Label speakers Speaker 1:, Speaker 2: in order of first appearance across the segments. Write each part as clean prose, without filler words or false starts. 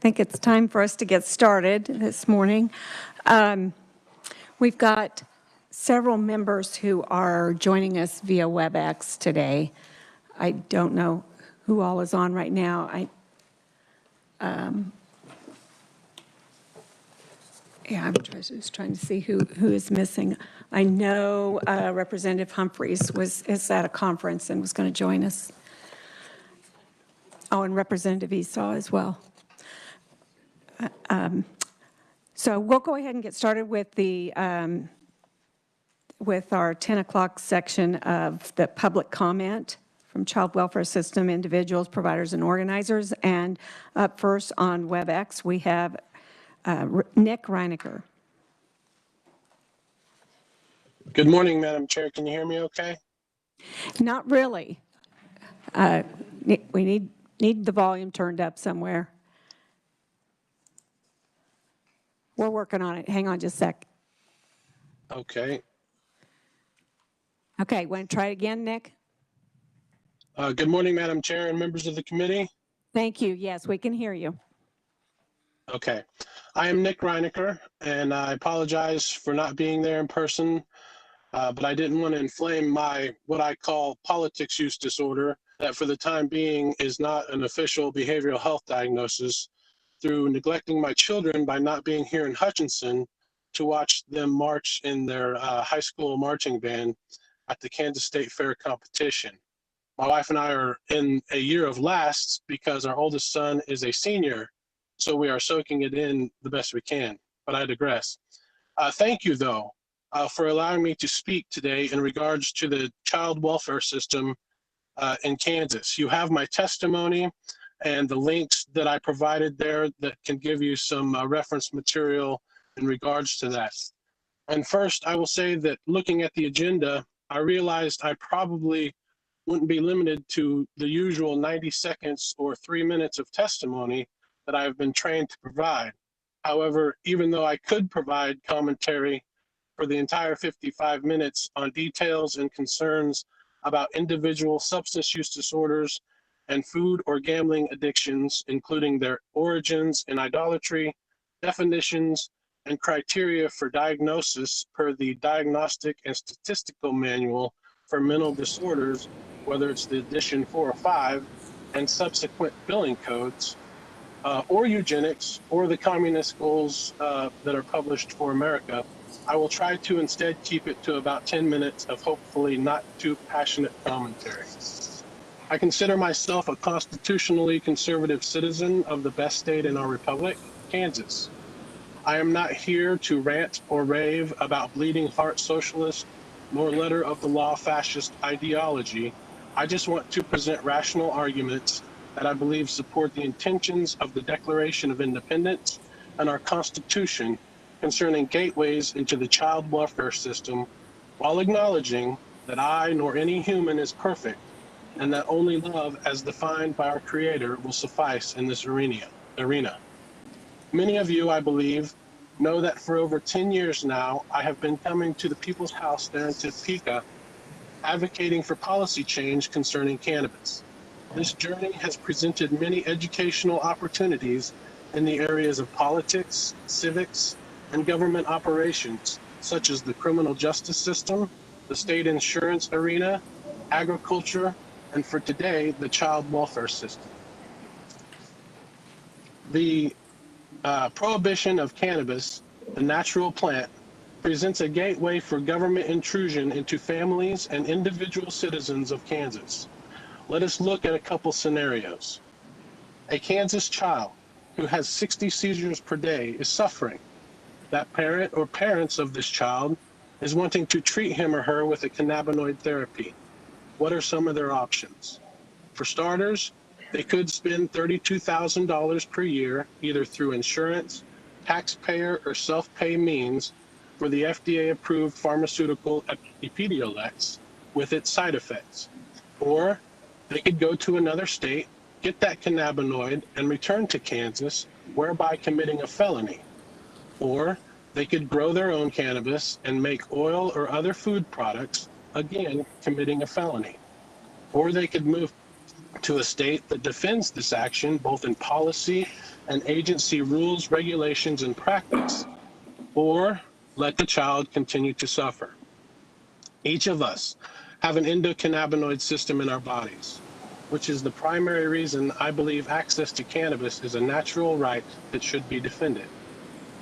Speaker 1: think it's time for us to get started this morning. We've got several members who are joining us via WebEx today. I don't know who all is on right now. I'm just trying to see who is missing. I know Representative Humphreys is at a conference and was going to join us. Oh, and Representative Esau as well. So we'll go ahead and get started with the with our 10 o'clock section of the public comment from child welfare system individuals, providers, and organizers. And up first on WebEx, we have Nick Reinecker.
Speaker 2: Good morning, Madam Chair. Can you hear me okay?
Speaker 1: Not really. We need the volume turned up somewhere. We're working on it. Hang on just a sec.
Speaker 2: Okay.
Speaker 1: Okay, want to try it again, Nick?
Speaker 2: Good morning, Madam Chair and members of the committee.
Speaker 1: Thank you. Yes, we can hear you.
Speaker 2: Okay. I am Nick Reinecker, and I apologize for not being there in person, but I didn't want to inflame my what I call politics use disorder that for the time being is not an official behavioral health diagnosis through neglecting my children by not being here in Hutchinson to watch them march in their high school marching band at the Kansas State Fair competition. My wife and I are in a year of lasts because our oldest son is a senior, so we are soaking it in the best we can, but I digress. Thank you, though, for allowing me to speak today in regards to the child welfare system in Kansas. You have my testimony and the links that I provided there that can give you some reference material in regards to that. And first, I will say that looking at the agenda, I realized I probably wouldn't be limited to the usual 90 seconds or 3 minutes of testimony that I have been trained to provide. However, even though I could provide commentary for the entire 55 minutes on details and concerns about individual substance use disorders and food or gambling addictions, including their origins in idolatry, definitions, and criteria for diagnosis per the Diagnostic and Statistical Manual for Mental Disorders, whether it's the edition 4 or 5, and subsequent billing codes, or eugenics, or the communist goals that are published for America, I will try to instead keep it to about 10 minutes of hopefully not too passionate commentary. I consider myself a constitutionally conservative citizen of the best state in our republic, Kansas. I am not here to rant or rave about bleeding heart socialist nor letter of the law fascist ideology. I just want to present rational arguments that I believe support the intentions of the Declaration of Independence and our Constitution concerning gateways into the child welfare system, while acknowledging that I nor any human is perfect, and that only love as defined by our Creator will suffice in this arena. Many of you, I believe, know that for over 10 years now, I have been coming to the People's House there in Topeka, advocating for policy change concerning cannabis. This journey has presented many educational opportunities in the areas of politics, civics, and government operations, such as the criminal justice system, the state insurance arena, agriculture, and for today, the child welfare system. The prohibition of cannabis, the natural plant, presents a gateway for government intrusion into families and individual citizens of Kansas. Let us look at a couple scenarios. A Kansas child who has 60 seizures per day is suffering. That parent or parents of this child is wanting to treat him or her with a cannabinoid therapy. What are some of their options? For starters, they could spend $32,000 per year, either through insurance, taxpayer, or self-pay means for the FDA-approved pharmaceutical Epidiolex with its side effects. Or they could go to another state, get that cannabinoid, and return to Kansas, whereby committing a felony. Or they could grow their own cannabis and make oil or other food products, again, committing a felony. Or they could move to a state that defends this action both in policy and agency rules, regulations, and practice, or let the child continue to suffer. Each of us have an endocannabinoid system in our bodies, which is the primary reason I believe access to cannabis is a natural right that should be defended.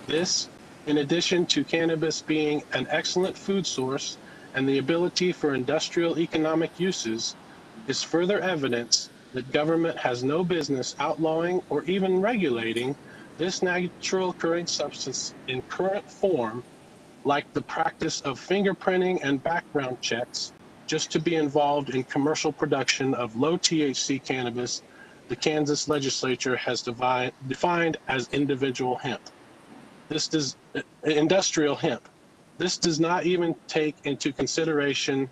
Speaker 2: This, in addition to cannabis being an excellent food source and the ability for industrial economic uses, is further evidence that government has no business outlawing or even regulating this natural occurring substance in current form, like the practice of fingerprinting and background checks, just to be involved in commercial production of low THC cannabis the Kansas legislature has defined as individual hemp. This does industrial hemp. This does not even take into consideration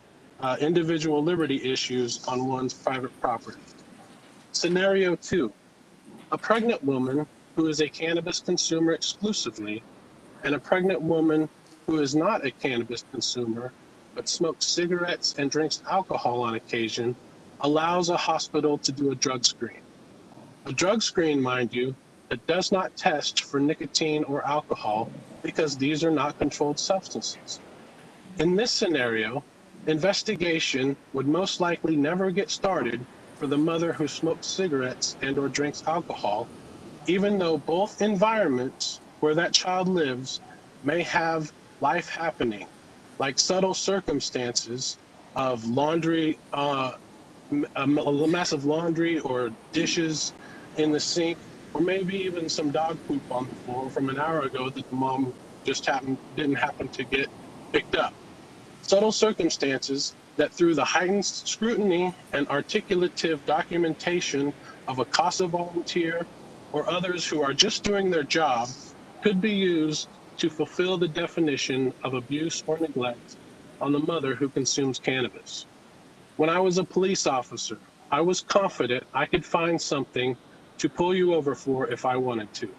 Speaker 2: individual liberty issues on one's private property. Scenario 2, a pregnant woman who is a cannabis consumer exclusively and a pregnant woman who is not a cannabis consumer but smokes cigarettes and drinks alcohol on occasion allows a hospital to do a drug screen. A drug screen, mind you, that does not test for nicotine or alcohol because these are not controlled substances. In this scenario, investigation would most likely never get started for the mother who smokes cigarettes and or drinks alcohol, even though both environments where that child lives may have life happening, like subtle circumstances of laundry, a mess of laundry or dishes in the sink, or maybe even some dog poop on the floor from an hour ago that the mom just didn't happen to get picked up. Subtle circumstances that through the heightened scrutiny and articulative documentation of a CASA volunteer or others who are just doing their job could be used to fulfill the definition of abuse or neglect on the mother who consumes cannabis. When I was a police officer, I was confident I could find something to pull you over for if I wanted to.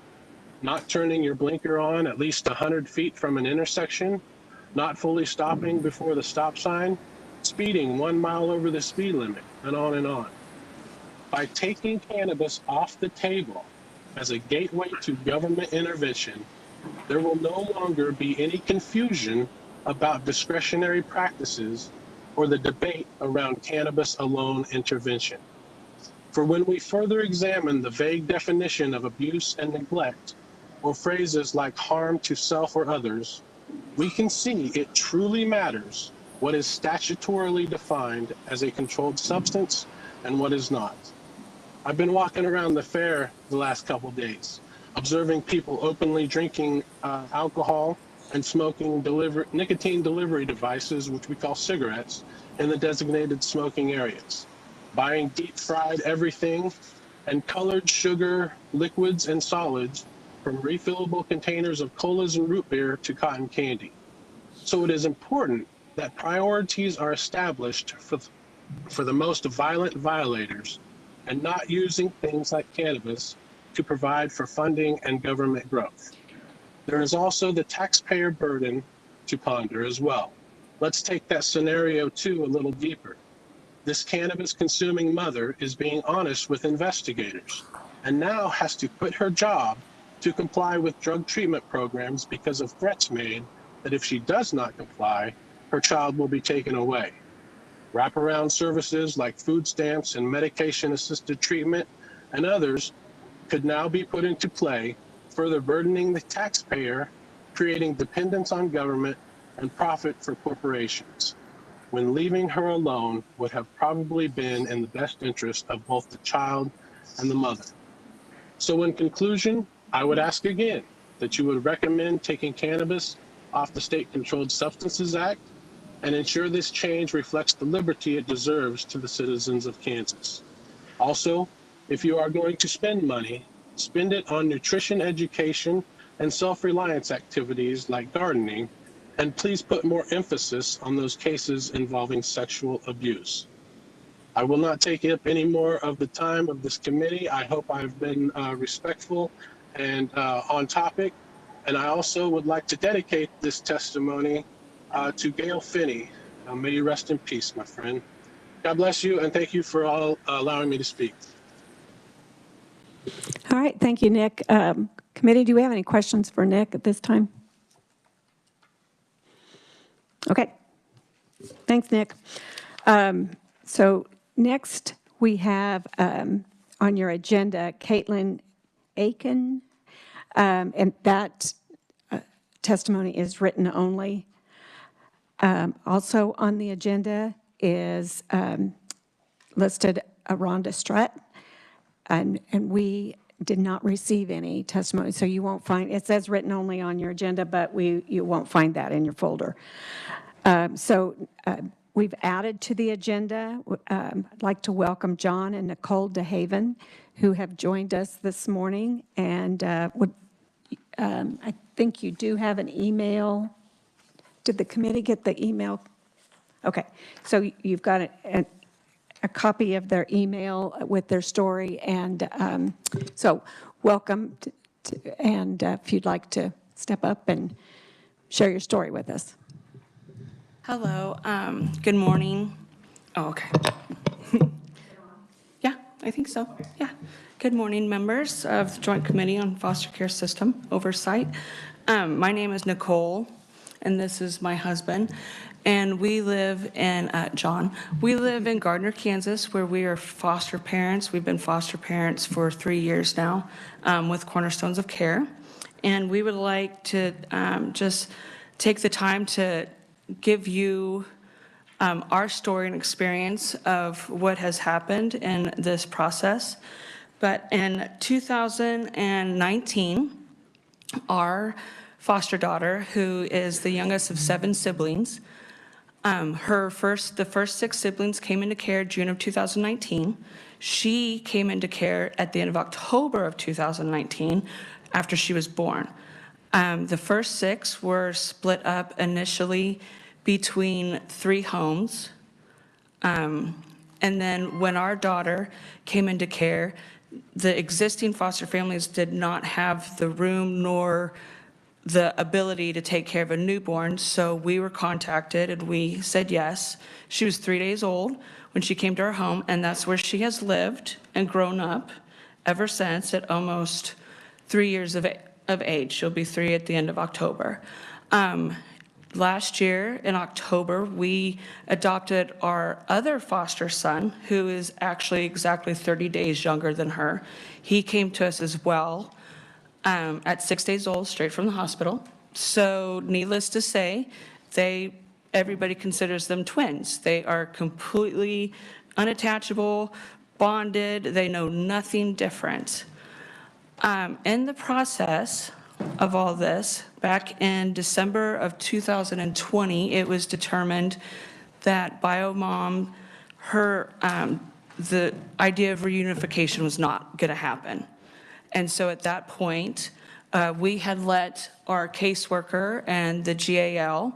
Speaker 2: Not turning your blinker on at least 100 feet from an intersection, not fully stopping before the stop sign, speeding 1 mile over the speed limit, and on and on. By taking cannabis off the table as a gateway to government intervention, there will no longer be any confusion about discretionary practices or the debate around cannabis alone intervention. For when we further examine the vague definition of abuse and neglect, or phrases like harm to self or others, we can see it truly matters what is statutorily defined as a controlled substance and what is not. I've been walking around the fair the last couple days, observing people openly drinking alcohol and smoking nicotine delivery devices, which we call cigarettes, in the designated smoking areas, buying deep fried everything and colored sugar, liquids, and solids from refillable containers of colas and root beer to cotton candy. So it is important that priorities are established for the most violent violators and not using things like cannabis to provide for funding and government growth. There is also the taxpayer burden to ponder as well. Let's take that scenario 2 a little deeper. This cannabis consuming mother is being honest with investigators and now has to quit her job to comply with drug treatment programs because of threats made that if she does not comply, her child will be taken away. Wraparound services like food stamps and medication-assisted treatment and others could now be put into play, further burdening the taxpayer, creating dependence on government and profit for corporations, when leaving her alone would have probably been in the best interest of both the child and the mother. So in conclusion, I would ask again that you would recommend taking cannabis off the State Controlled Substances Act and ensure this change reflects the liberty it deserves to the citizens of Kansas. Also, if you are going to spend money, spend it on nutrition education and self-reliance activities like gardening, and please put more emphasis on those cases involving sexual abuse. I will not take up any more of the time of this committee. I hope I've been respectful and on topic. And I also would like to dedicate this testimony to Gail Finney. May you rest in peace, my friend. God bless you, and thank you for all allowing me to speak.
Speaker 1: All right, thank you, Nick. Committee, do we have any questions for Nick at this time? Okay. Thanks, Nick. So next we have on your agenda Caitlin Aiken, and that testimony is written only. Also on the agenda is listed Rhonda Strutt, and we did not receive any testimony, so you won't find, it says written only on your agenda, but you won't find that in your folder. We've added to the agenda. I'd like to welcome John and Nicole DeHaven, who have joined us this morning, and I think you do have an email. Did the committee get the email? Okay, so you've got a copy of their email with their story, and so welcome, and if you'd like to step up and share your story with us.
Speaker 3: Hello, good morning. Oh, okay. Yeah, I think so, yeah. Good morning, members of the Joint Committee on Foster Care System Oversight. My name is Nicole, and this is my husband. And we live in, John, we live in Gardner, Kansas, where we are foster parents. We've been foster parents for 3 years now with Cornerstones of Care. And we would like to just take the time to give you our story and experience of what has happened in this process. But in 2019, our foster daughter, who is the youngest of 7 siblings, the first 6 siblings came into care June of 2019. She came into care at the end of October of 2019 after she was born. The first 6 were split up initially between 3 homes. And then when our daughter came into care, the existing foster families did not have the room nor the ability to take care of a newborn, so we were contacted and we said yes. She was 3 days old when she came to our home, and that's where she has lived and grown up ever since at almost 3 years of age. She'll be 3 at the end of October. Last year in October, we adopted our other foster son, who is actually exactly 30 days younger than her. He came to us as well at 6 days old, straight from the hospital. So needless to say, everybody considers them twins. They are completely unattachable, bonded. They know nothing different. In the process of all this, back in December of 2020, it was determined that BioMom, the idea of reunification was not going to happen. And so at that point, we had let our caseworker and the GAL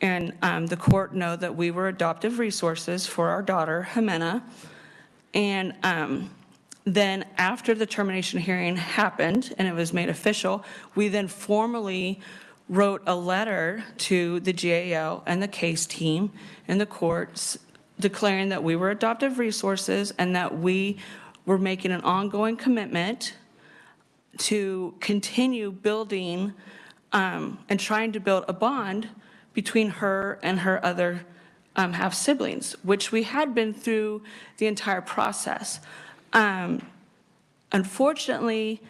Speaker 3: and the court know that we were adoptive resources for our daughter, Jimena. And then after the termination hearing happened and it was made official, we then formally wrote a letter to the GAL and the case team and the courts declaring that we were adoptive resources and that we were making an ongoing commitment to continue building and trying to build a bond between her and her other half siblings, which we had been through the entire process. Unfortunately,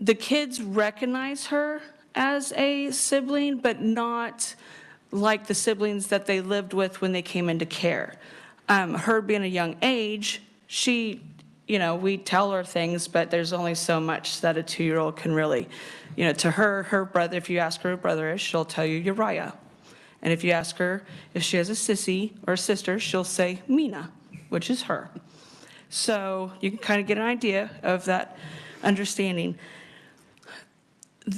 Speaker 3: the kids recognize her as a sibling, but not like the siblings that they lived with when they came into care. Her being a young age, we tell her things, but there's only so much that a 2-year-old can really, to her brother, if you ask her who her brother is, she'll tell you Uriah. And if you ask her if she has a sissy or a sister, she'll say Mina, which is her. So you can kind of get an idea of that understanding.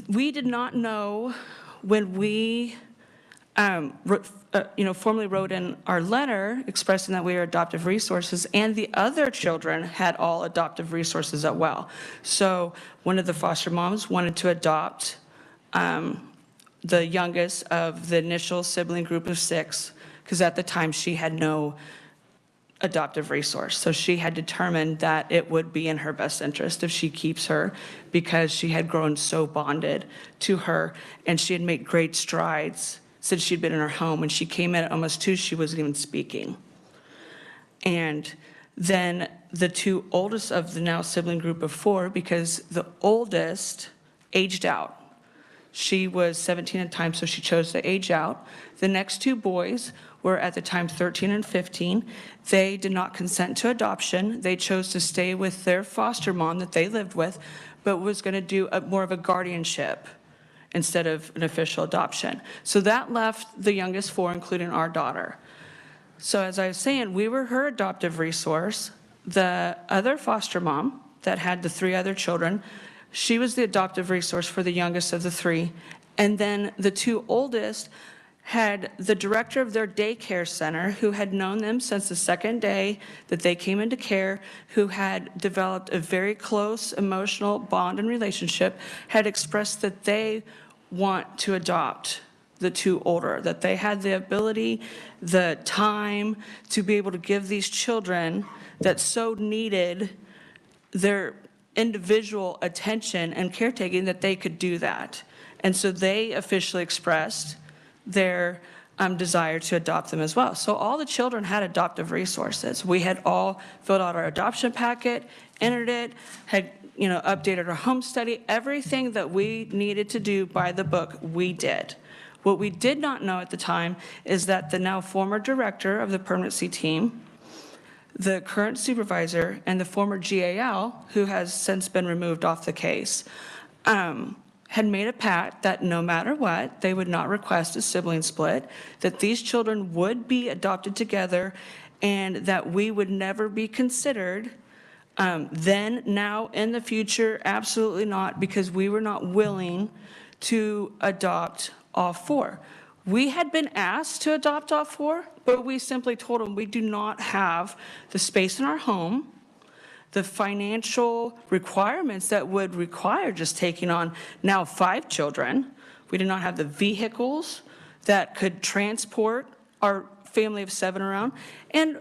Speaker 3: We did not know when we formally wrote in our letter expressing that we are adoptive resources, and the other children had all adoptive resources as well. So one of the foster moms wanted to adopt the youngest of the initial sibling group of 6, because at the time she had no adoptive resource. So she had determined that it would be in her best interest if she keeps her, because she had grown so bonded to her and she had made great strides since she'd been in her home. When she came in at almost 2, she wasn't even speaking. And then the 2 oldest of the now sibling group of 4, because the oldest aged out. She was 17 at the time, so she chose to age out. The next 2 boys were at the time 13 and 15. They did not consent to adoption. They chose to stay with their foster mom that they lived with, but was going to do more of a guardianship instead of an official adoption. So that left the youngest 4, including our daughter. So as I was saying, we were her adoptive resource. The other foster mom that had the 3 other children, she was the adoptive resource for the youngest of the 3. And then the 2 oldest had the director of their daycare center, who had known them since the second day that they came into care, who had developed a very close emotional bond and relationship, had expressed that they want to adopt the 2 older, that they had the ability, the time to be able to give these children that so needed their individual attention and caretaking, that they could do that. And so they officially expressed their desire to adopt them as well. So all the children had adoptive resources. We had all filled out our adoption packet, entered it, had updated our home study. Everything that we needed to do by the book, we did. What we did not know at the time is that the now former director of the permanency team, the current supervisor, and the former GAL, who has since been removed off the case, had made a pact that no matter what, they would not request a sibling split, that these children would be adopted together, and that we would never be considered then, now, in the future, absolutely not, because we were not willing to adopt all 4. We had been asked to adopt all 4, but we simply told them we do not have the space in our home, the financial requirements that would require just taking on now 5 children. We did not have the vehicles that could transport our family of 7 around. And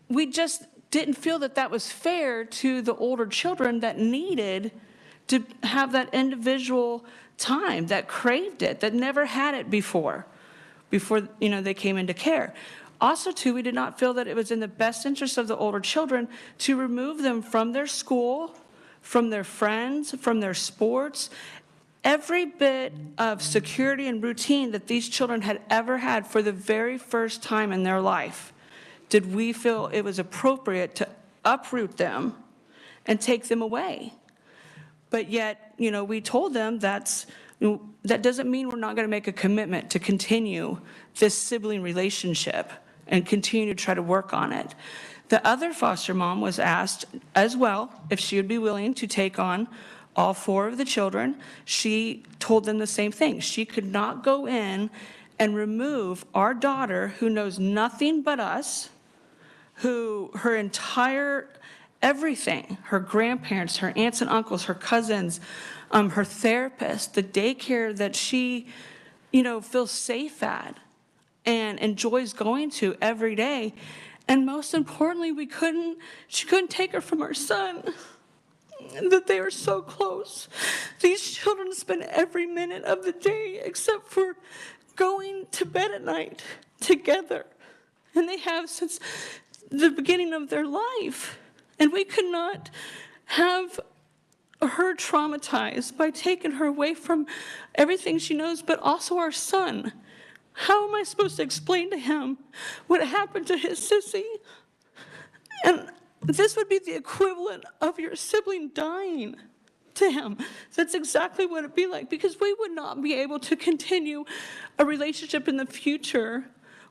Speaker 3: we just didn't feel that that was fair to the older children that needed to have that individual time, that craved it, that never had it before they came into care. Also, too, we did not feel that it was in the best interest of the older children to remove them from their school, from their friends, from their sports, every bit of security and routine that these children had ever had for the very first time in their life. Did we feel it was appropriate to uproot them and take them away? But yet, we told them that doesn't mean we're not going to make a commitment to continue this sibling relationship and continue to try to work on it. The other foster mom was asked as well if she would be willing to take on all 4 of the children. She told them the same thing. She could not go in and remove our daughter, who knows nothing but us, who her entire everything, her grandparents, her aunts and uncles, her cousins, her therapist, the daycare that she, feels safe at and enjoys going to every day. And most importantly, she couldn't take her from our son, that they are so close. These children spend every minute of the day except for going to bed at night together. And they have since the beginning of their life. And we could not have her traumatized by taking her away from everything she knows, but also our son. How am I supposed to explain to him what happened to his sissy? And this would be the equivalent of your sibling dying to him. That's exactly what it'd be like, because we would not be able to continue a relationship in the future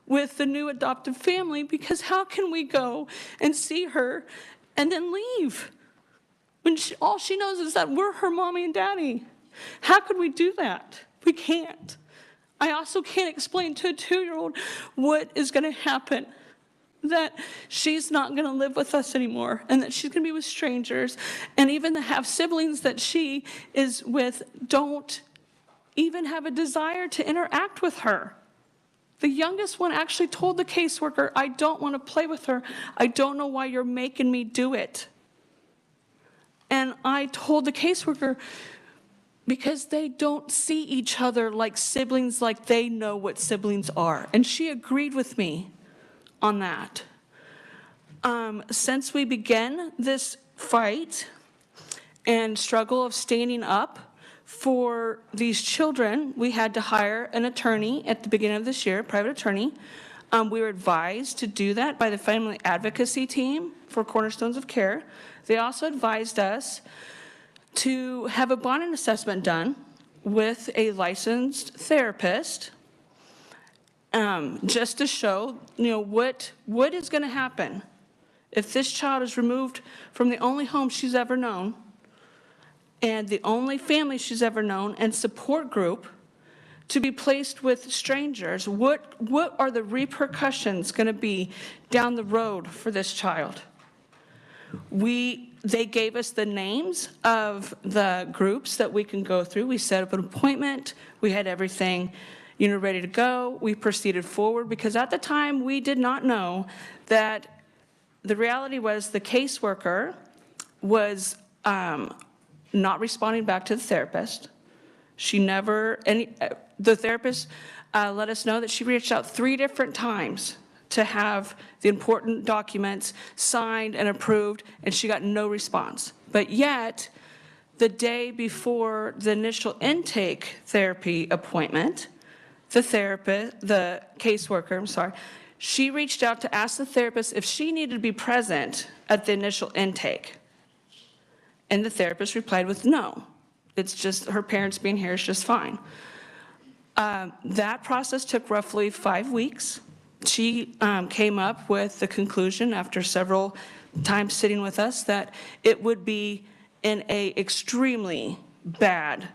Speaker 3: with the new adoptive family, because how can we go and see her and then leave when all she knows is that we're her mommy and daddy? How could we do that? We can't. I also can't explain to a 2-year-old what is going to happen, that she's not going to live with us anymore, and that she's going to be with strangers, and even the half siblings that she is with don't even have a desire to interact with her. The youngest one actually told the caseworker, I don't want to play with her. I don't know why you're making me do it. And I told the caseworker, because they don't see each other like siblings, like they know what siblings are. And she agreed with me on that. Since we began this fight and struggle of standing up for these children, we had to hire an attorney at the beginning of this year, a private attorney. We were advised to do that by the family advocacy team for Cornerstones of Care. They also advised us to have a bonding assessment done with a licensed therapist, just to show, what is going to happen if this child is removed from the only home she's ever known and the only family she's ever known and support group to be placed with strangers. What are the repercussions going to be down the road for this child? They gave us the names of the groups that we can go through. We set up an appointment. We had everything, ready to go. We proceeded forward because at the time we did not know that the reality was the caseworker was not responding back to the therapist. The therapist let us know that she reached out 3 different times to have the important documents signed and approved, and she got no response. But yet, the day before the initial intake therapy appointment, the caseworker, she reached out to ask the therapist if she needed to be present at the initial intake. And the therapist replied with no. It's just her parents being here is just fine. That process took roughly 5 weeks. She came up with the conclusion after several times sitting with us that it would be an extremely bad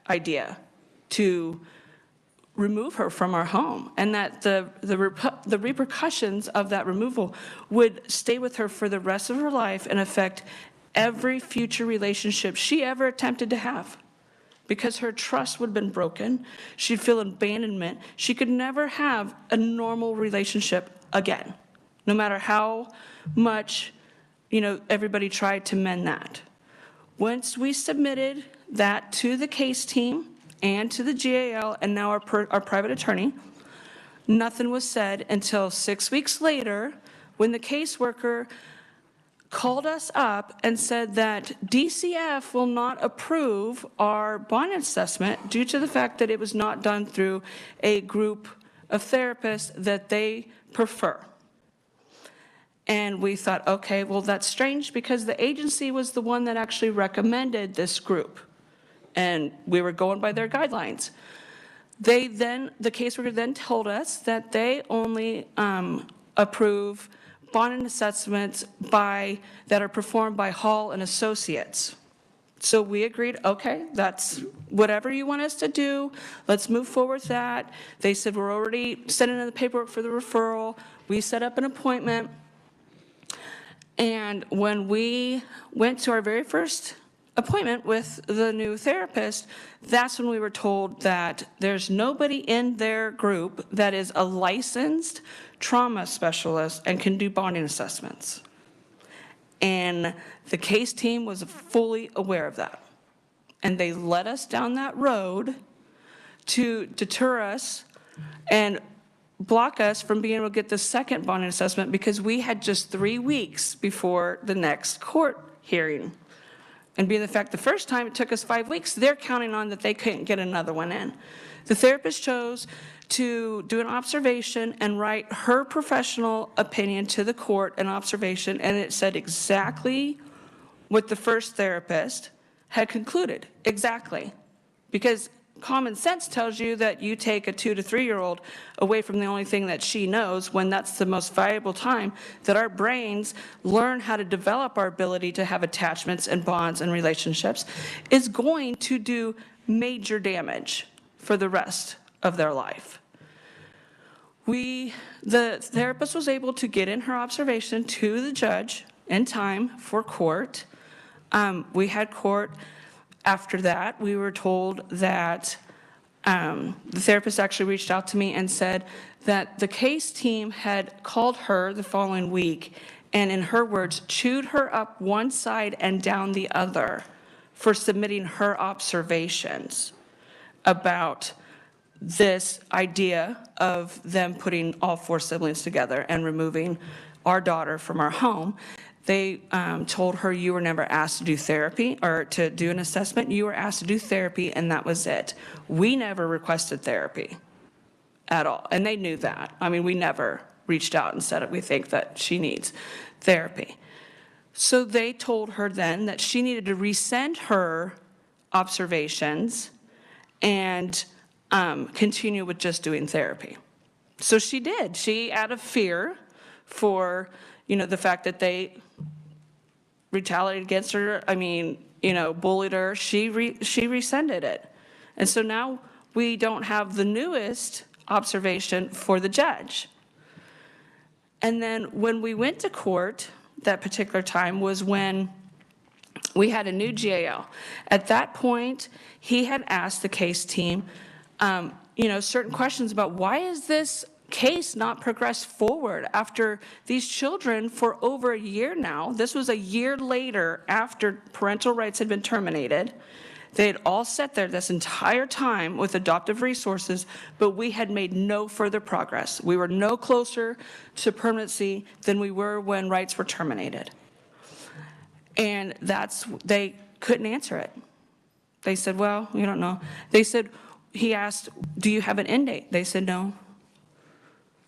Speaker 3: idea to remove her from our home, and that the repercussions of that removal would stay with her for the rest of her life and affect every future relationship she ever attempted to have. Because her trust would have been broken, she'd feel abandonment. She could never have a normal relationship again, no matter how much, everybody tried to mend that. Once we submitted that to the case team and to the GAL and now our private attorney, nothing was said until 6 weeks later when the caseworker called us up and said that DCF will not approve our bond assessment due to the fact that it was not done through a group of therapists that they prefer. And we thought, okay, well, that's strange because the agency was the one that actually recommended this group, and we were going by their guidelines. The caseworker then told us that they only approve bonding assessments that are performed by Hall and Associates. So we agreed, okay, that's whatever you want us to do. Let's move forward with that. They said we're already sending in the paperwork for the referral. We set up an appointment. And when we went to our very first appointment with the new therapist, that's when we were told that there's nobody in their group that is a licensed trauma specialist and can do bonding assessments. And the case team was fully aware of that. And they led us down that road to deter us and block us from being able to get the second bonding assessment because we had just 3 weeks before the next court hearing. And being the fact the first time it took us 5 weeks, they're counting on that they couldn't get another one in. The therapist chose to do an observation and write her professional opinion to the court, an observation, and it said exactly what the first therapist had concluded, exactly. Because common sense tells you that you take a 2 to 3-year-old away from the only thing that she knows when that's the most valuable time that our brains learn how to develop our ability to have attachments and bonds and relationships is going to do major damage for the rest of their life. The therapist was able to get in her observation to the judge in time for court. We had court. After that, we were told that the therapist actually reached out to me and said that the case team had called her the following week and, in her words, chewed her up one side and down the other for submitting her observations about this idea of them putting all 4 siblings together and removing our daughter from our home. They told her, you were never asked to do therapy or to do an assessment. You were asked to do therapy, and that was it. We never requested therapy at all, and they knew that. I mean, we never reached out and said we think that she needs therapy. So they told her then that she needed to resend her observations and continue with just doing therapy. So she did. She, out of fear for, the fact that they retaliated against her, bullied her, she rescinded it. And so now we don't have the newest observation for the judge. And then when we went to court, that particular time was when we had a new GAL. At that point, he had asked the case team, certain questions about why is this case not progressed forward after these children for over a year now. This was a year later after parental rights had been terminated. They had all sat there this entire time with adoptive resources, but we had made no further progress. We were no closer to permanency than we were when rights were terminated. And they couldn't answer it. They said, well, we don't know. He asked, do you have an end date? They said, no.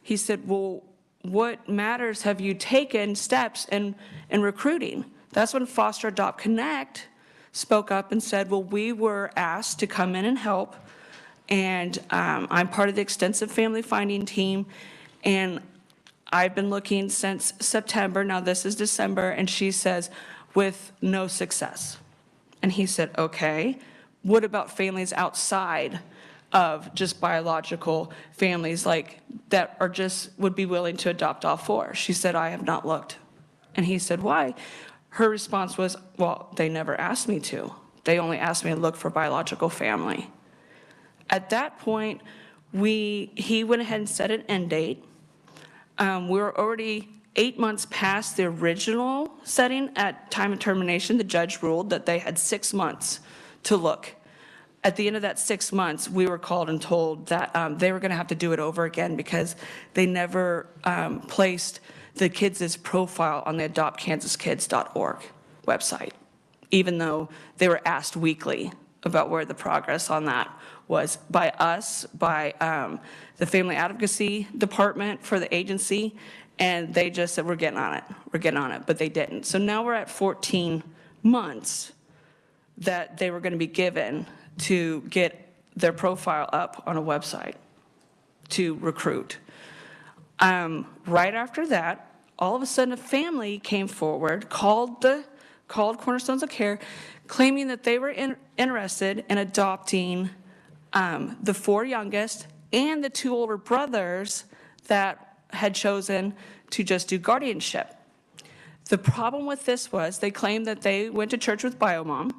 Speaker 3: He said, well, what matters have you taken steps in recruiting? That's when Foster Adopt Connect spoke up and said, well, we were asked to come in and help, and I'm part of the extensive family finding team, and I've been looking since September, now this is December, and she says, with no success. And he said, okay, what about families outside of just biological families that are would be willing to adopt all 4? She said, I have not looked. And he said, why? Her response was, well, they never asked me to. They only asked me to look for biological family. At that point, he went ahead and set an end date. We were already 8 months past the original setting. At time of termination, the judge ruled that they had 6 months to look. At the end of that 6 months, we were called and told that they were going to have to do it over again because they never placed the kids' profile on the adoptkansaskids.org website, even though they were asked weekly about where the progress on that was by us, by the Family Advocacy Department for the agency, and they just said, we're getting on it, but they didn't. So now we're at 14 months that they were going to be given to get their profile up on a website to recruit. Right after that, all of a sudden a family came forward, called Cornerstones of Care, claiming that they were interested in adopting the 4 youngest and the 2 older brothers that had chosen to just do guardianship. The problem with this was they claimed that they went to church with BioMom,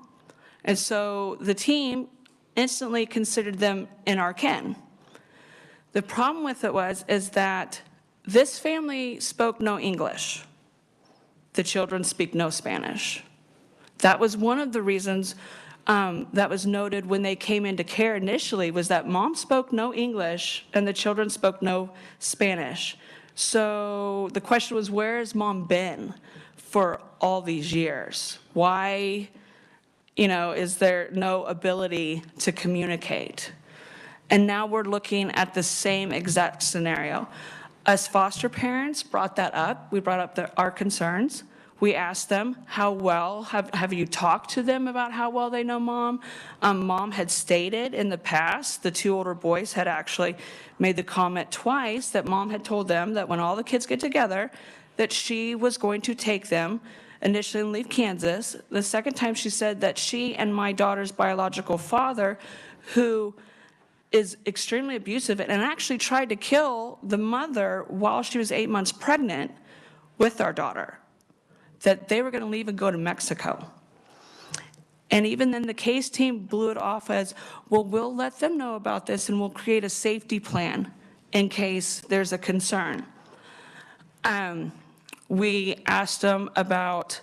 Speaker 3: and so the team instantly considered them in our kin. The problem with it is that this family spoke no English. The children speak no Spanish. That was one of the reasons that was noted when they came into care initially, was that mom spoke no English and the children spoke no Spanish. So the question was, where has mom been for all these years? Why, is there no ability to communicate? And now we're looking at the same exact scenario. Us foster parents brought that up. We brought up our concerns. We asked them, how well, have you talked to them about how well they know mom? Mom had stated in the past, the 2 older boys had actually made the comment twice that mom had told them that when all the kids get together, that she was going to take them initially and leave Kansas. The second time she said that she and my daughter's biological father, who is extremely abusive and actually tried to kill the mother while she was 8 months pregnant with our daughter, that they were going to leave and go to Mexico. And even then, the case team blew it off as, well, we'll let them know about this and we'll create a safety plan in case there's a concern. We asked them about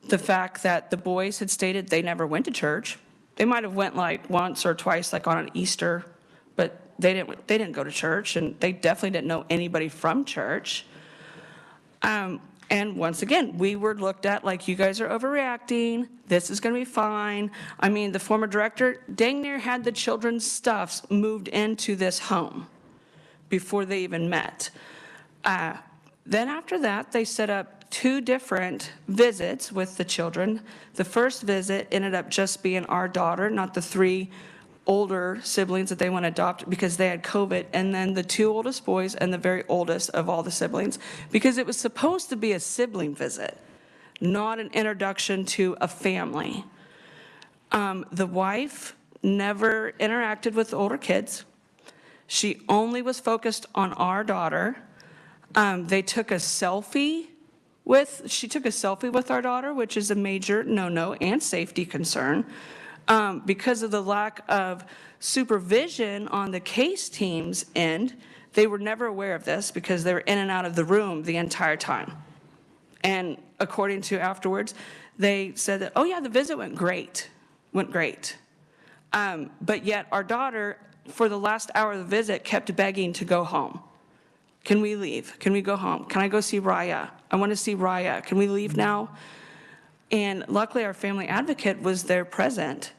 Speaker 3: the fact that the boys had stated they never went to church. They might have went like once or twice, like on an Easter, but they didn't go to church, and they definitely didn't know anybody from church. And once again, we were looked at like, you guys are overreacting. This is going to be fine. I mean, the former director dang near had the children's stuffs moved into this home before they even met. Then after that, they set up 2 different visits with the children. The first visit ended up just being our daughter, not the 3 older siblings that they want to adopt because they had COVID, and then the 2 oldest boys and the very oldest of all the siblings, because it was supposed to be a sibling visit, not an introduction to a family. The wife never interacted with the older kids. She only was focused on our daughter. She took a selfie with our daughter, which is a major no-no and safety concern. Because of the lack of supervision on the case team's end, they were never aware of this because they were in and out of the room the entire time. And according to afterwards, they said that, oh yeah, the visit went great. But yet our daughter, for the last hour of the visit, kept begging to go home. Can we leave? Can we go home? Can I go see Raya? I want to see Raya. Can we leave now? And luckily our family advocate was there present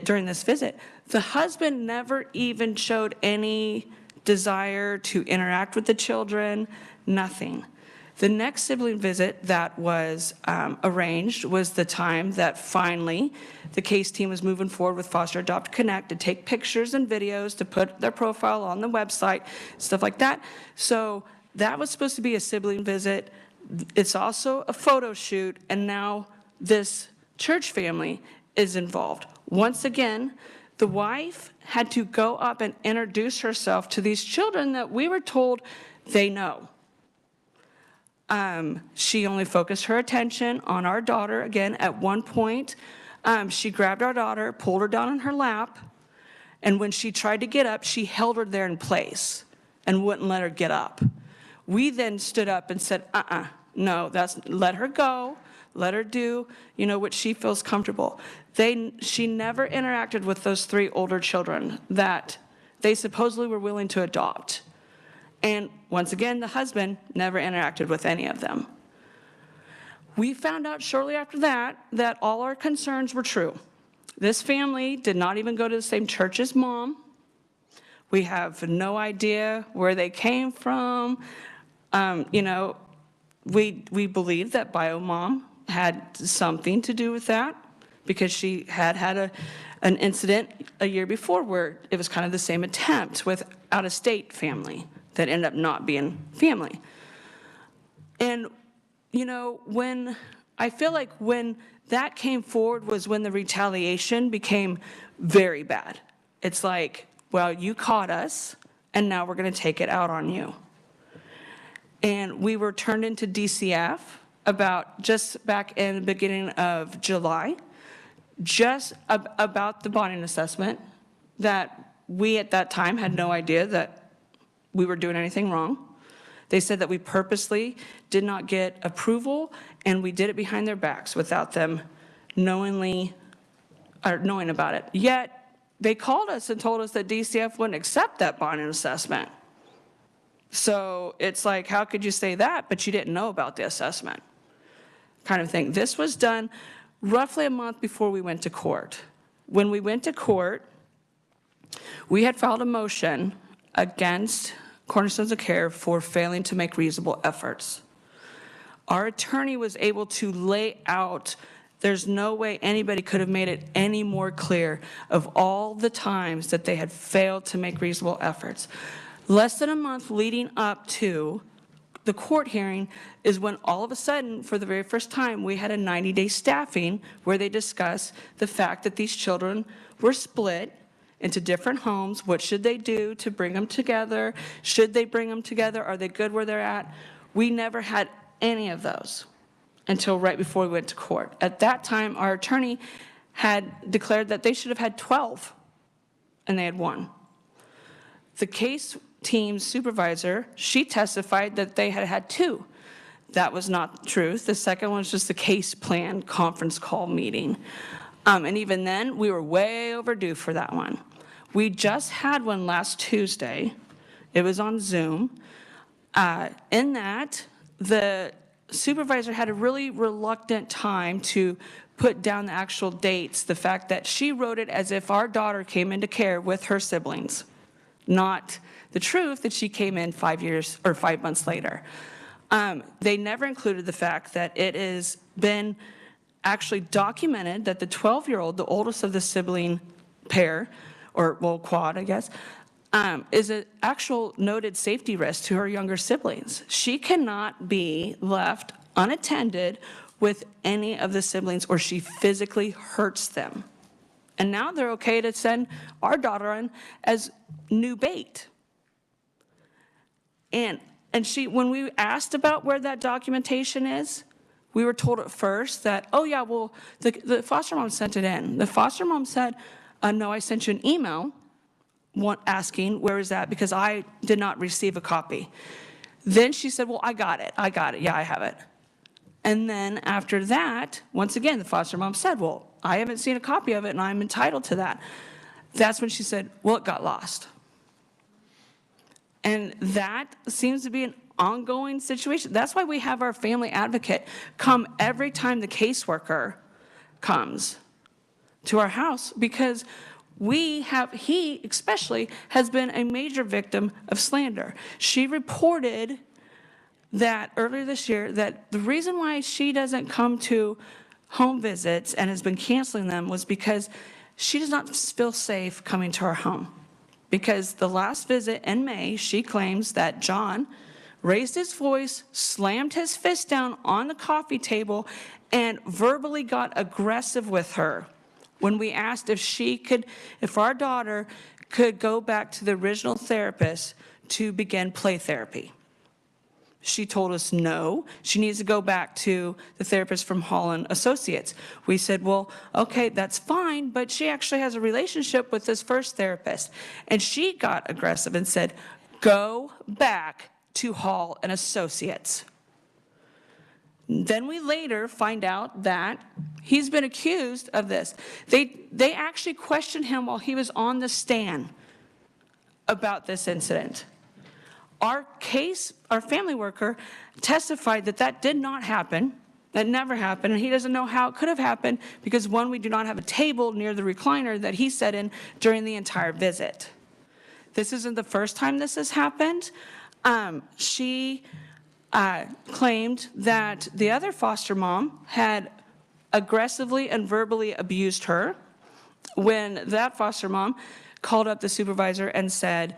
Speaker 3: during this visit. The husband never even showed any desire to interact with the children, nothing. The next sibling visit that was arranged was the time that finally the case team was moving forward with Foster Adopt Connect to take pictures and videos to put their profile on the website, stuff like that. So that was supposed to be a sibling visit. It's also a photo shoot, and now this church family is involved. Once again, the wife had to go up and introduce herself to these children that we were told they know. She only focused her attention on our daughter. Again, at one point, she grabbed our daughter, pulled her down on her lap, and when she tried to get up, she held her there in place and wouldn't let her get up. We then stood up and said, no, let her go. Let her do, what she feels comfortable. She never interacted with those 3 older children that they supposedly were willing to adopt. And once again, the husband never interacted with any of them. We found out shortly after that all our concerns were true. This family did not even go to the same church as mom. We have no idea where they came from. We believe that bio mom had something to do with that because she had an incident a year before where it was kind of the same attempt with out-of-state family that ended up not being family. And, when I feel like when that came forward was when the retaliation became very bad. It's like, well, you caught us, and now we're going to take it out on you. And we were turned into DCF about just back in the beginning of July, just about the bonding assessment that we at that time had no idea that we were doing anything wrong. They said that we purposely did not get approval, and we did it behind their backs without them knowing about it. Yet they called us and told us that DCF wouldn't accept that bonding assessment. So it's like, how could you say that, but you didn't know about the assessment? Kind of thing. This was done roughly a month before we went to court. When we went to court, we had filed a motion against Cornerstones of Care for failing to make reasonable efforts. Our attorney was able to lay out, there's no way anybody could have made it any more clear of all the times that they had failed to make reasonable efforts. Less than a month leading up to the court hearing is when all of a sudden, for the very first time, we had a 90-day staffing where they discussed the fact that these children were split into different homes. What should they do to bring them together? Should they bring them together? Are they good where they're at? We never had any of those until right before we went to court. At that time, our attorney had declared that they should have had 12, and they had 1. The case team supervisor, she testified that they had had 2. That was not the truth. The second one was just the case plan conference call meeting. And even then, we were way overdue for that one. We just had one last Tuesday. It was on Zoom. In that, the supervisor had a really reluctant time to put down the actual dates, the fact that she wrote it as if our daughter came into care with her siblings, not the truth that she came in 5 years or 5 months later. They never included the fact that it has been actually documented that the 12-year-old, the oldest of the sibling pair, or well, quad, I guess, is an actual noted safety risk to her younger siblings. She cannot be left unattended with any of the siblings or she physically hurts them. And now they're okay to send our daughter in as new bait. And she, when we asked about where that documentation is, we were told at first that, oh yeah, well, the foster mom sent it in. The foster mom said, no, I sent you an email asking where is that because I did not receive a copy. Then she said, well, I got it, yeah, I have it. And then after that, once again, the foster mom said, well, I haven't seen a copy of it and I'm entitled to that. That's when she said, well, it got lost. And that seems to be an ongoing situation. That's why we have our family advocate come every time the caseworker comes to our house, because he especially has been a major victim of slander. She reported that earlier this year that the reason why she doesn't come to home visits and has been canceling them was because she does not feel safe coming to our home. Because the last visit in May, she claims that John raised his voice, slammed his fist down on the coffee table, and verbally got aggressive with her when we asked if our daughter could go back to the original therapist to begin play therapy. She told us no, she needs to go back to the therapist from Holland Associates. We said, well, okay, that's fine, but she actually has a relationship with this first therapist. And she got aggressive and said, go back to Hall and Associates. Then we later find out that he's been accused of this. They actually questioned him while he was on the stand about this incident. Our family worker testified that did not happen, that never happened, and he doesn't know how it could have happened because, one, we do not have a table near the recliner that he sat in during the entire visit. This isn't the first time this has happened. She claimed that the other foster mom had aggressively and verbally abused her when that foster mom called up the supervisor and said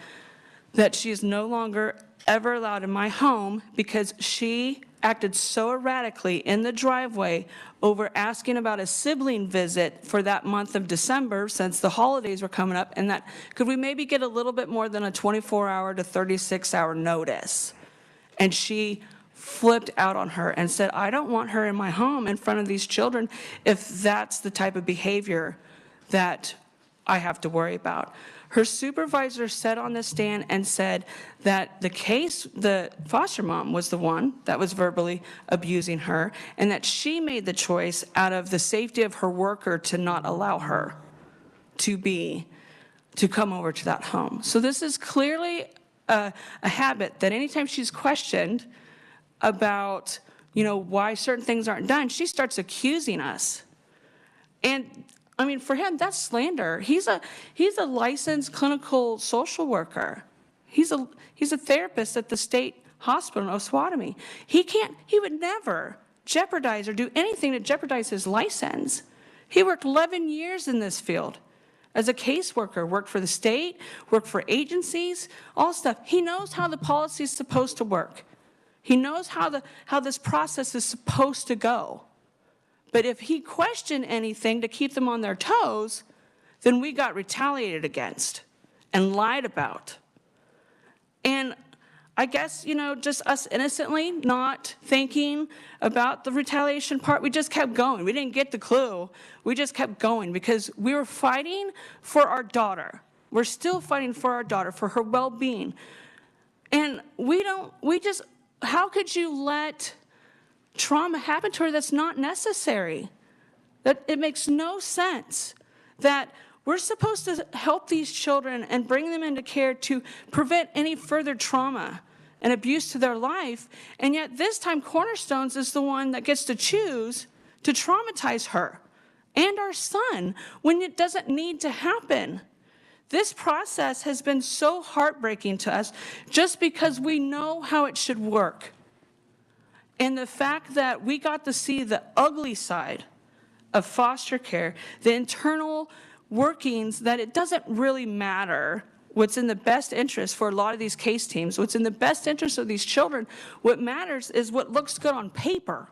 Speaker 3: that she is no longer ever allowed in my home because she acted so erratically in the driveway over asking about a sibling visit for that month of December since the holidays were coming up, and that could we maybe get a little bit more than a 24-hour to 36-hour notice. And she flipped out on her and said, I don't want her in my home in front of these children if that's the type of behavior that I have to worry about. Her supervisor sat on the stand and said that the foster mom was the one that was verbally abusing her, and that she made the choice out of the safety of her worker to not allow her to come over to that home. So this is clearly a habit that anytime she's questioned about, why certain things aren't done, she starts accusing us. And I mean, for him, that's slander. He's a licensed clinical social worker. He's a therapist at the state hospital in Osawatomie. He would never jeopardize or do anything to jeopardize his license. He worked 11 years in this field as a caseworker, worked for the state, worked for agencies, all stuff. He knows how the policy is supposed to work. He knows how this process is supposed to go. But if he questioned anything to keep them on their toes, then we got retaliated against and lied about. And I guess, just us innocently not thinking about the retaliation part, we just kept going. We didn't get the clue. We just kept going because we were fighting for our daughter. We're still fighting for our daughter, for her well-being. And how could you let trauma happen to her that's not necessary? That it makes no sense that we're supposed to help these children and bring them into care to prevent any further trauma and abuse to their life, and yet this time Cornerstones is the one that gets to choose to traumatize her and our son when it doesn't need to happen. This process has been so heartbreaking to us just because we know how it should work. And the fact that we got to see the ugly side of foster care, the internal workings, that it doesn't really matter what's in the best interest for a lot of these case teams, what's in the best interest of these children. What matters is what looks good on paper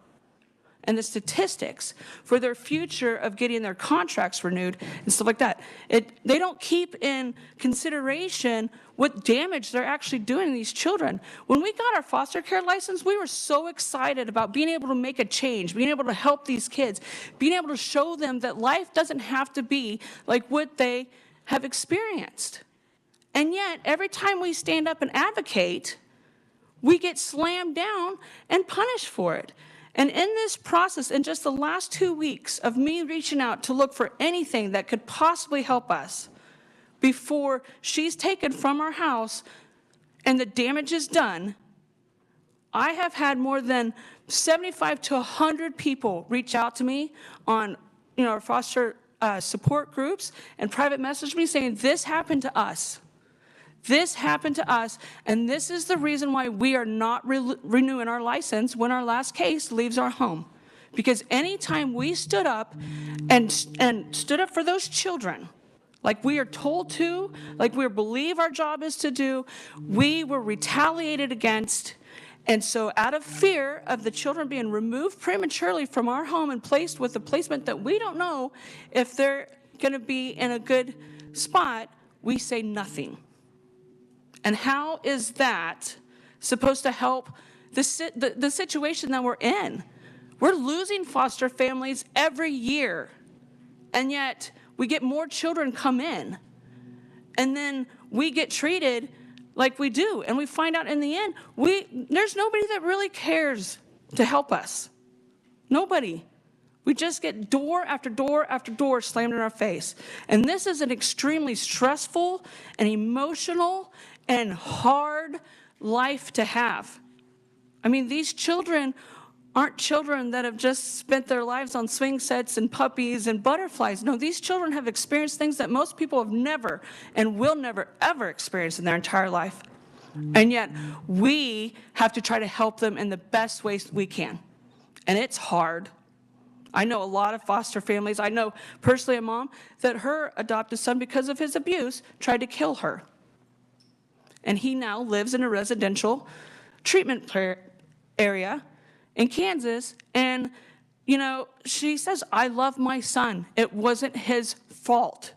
Speaker 3: and the statistics for their future of getting their contracts renewed and stuff like that. They don't keep in consideration what damage they're actually doing to these children. When we got our foster care license, we were so excited about being able to make a change, being able to help these kids, being able to show them that life doesn't have to be like what they have experienced. And yet, every time we stand up and advocate, we get slammed down and punished for it. And in this process, in just the last 2 weeks of me reaching out to look for anything that could possibly help us before she's taken from our house and the damage is done, I have had more than 75 to 100 people reach out to me on our foster support groups and private message me saying, this happened to us. This happened to us, and this is the reason why we are not renewing our license when our last case leaves our home. Because anytime we stood up and stood up for those children, like we are told to, like we believe our job is to do, we were retaliated against. And so out of fear of the children being removed prematurely from our home and placed with a placement that we don't know if they're going to be in a good spot, we say nothing. And how is that supposed to help the situation that we're in? We're losing foster families every year, and yet we get more children come in, and then we get treated like we do, and we find out in the end, there's nobody that really cares to help us. Nobody. We just get door after door after door slammed in our face. And this is an extremely stressful and emotional and hard life to have. I mean, these children aren't children that have just spent their lives on swing sets and puppies and butterflies. No, these children have experienced things that most people have never and will never, ever experience in their entire life. And yet, we have to try to help them in the best ways we can. And it's hard. I know a lot of foster families. I know personally a mom that her adopted son, because of his abuse, tried to kill her. And he now lives in a residential treatment area in Kansas. And, she says, I love my son. It wasn't his fault.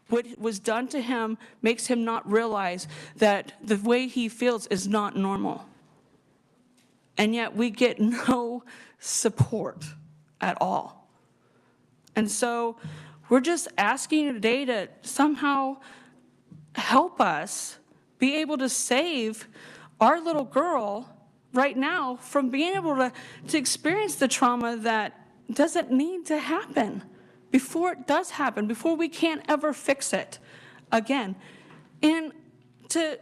Speaker 3: What was done to him makes him not realize that the way he feels is not normal. And yet we get no support at all. And so we're just asking you today to somehow help us be able to save our little girl right now from being able to experience the trauma that doesn't need to happen before it does happen, before we can't ever fix it again. And to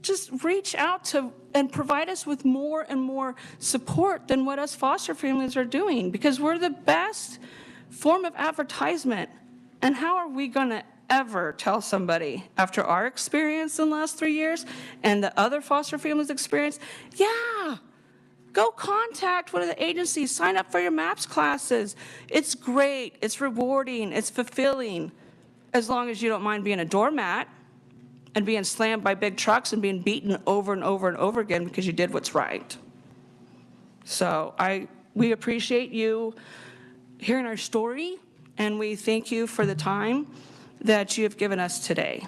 Speaker 3: just reach out to and provide us with more and more support than what us foster families are doing, because we're the best form of advertisement. And how are we going to ever tell somebody after our experience in the last 3 years and the other foster families' experience, yeah, go contact one of the agencies, sign up for your MAPS classes. It's great, it's rewarding, it's fulfilling, as long as you don't mind being a doormat and being slammed by big trucks and being beaten over and over and over again because you did what's right. So we appreciate you hearing our story, and we thank you for the time that you have given us today.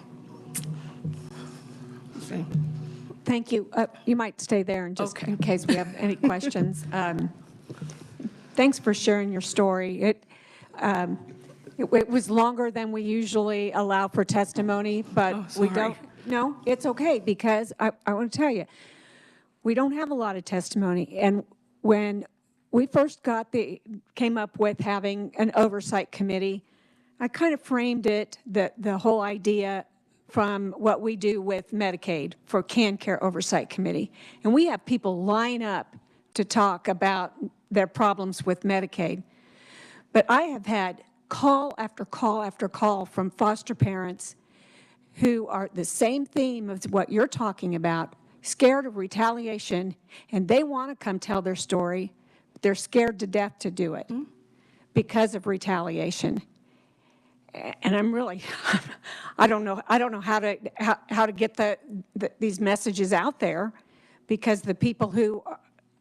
Speaker 3: Okay.
Speaker 1: Thank you. You might stay there and just
Speaker 3: Okay.
Speaker 1: in case we have any questions. Thanks for sharing your story. It was longer than we usually allow for testimony, but
Speaker 3: Oh,
Speaker 1: we
Speaker 3: sorry.
Speaker 1: don't. No, it's okay, because I want to tell you, we don't have a lot of testimony. And when we first came up with having an oversight committee, I kind of framed it, the whole idea, from what we do with Medicaid for CanCare Oversight Committee. And we have people line up to talk about their problems with Medicaid. But I have had call after call after call from foster parents who are the same theme of what you're talking about, scared of retaliation, and they want to come tell their story, but they're scared to death to do it because of retaliation. And I'm really, I don't know how to get these messages out there, because the people who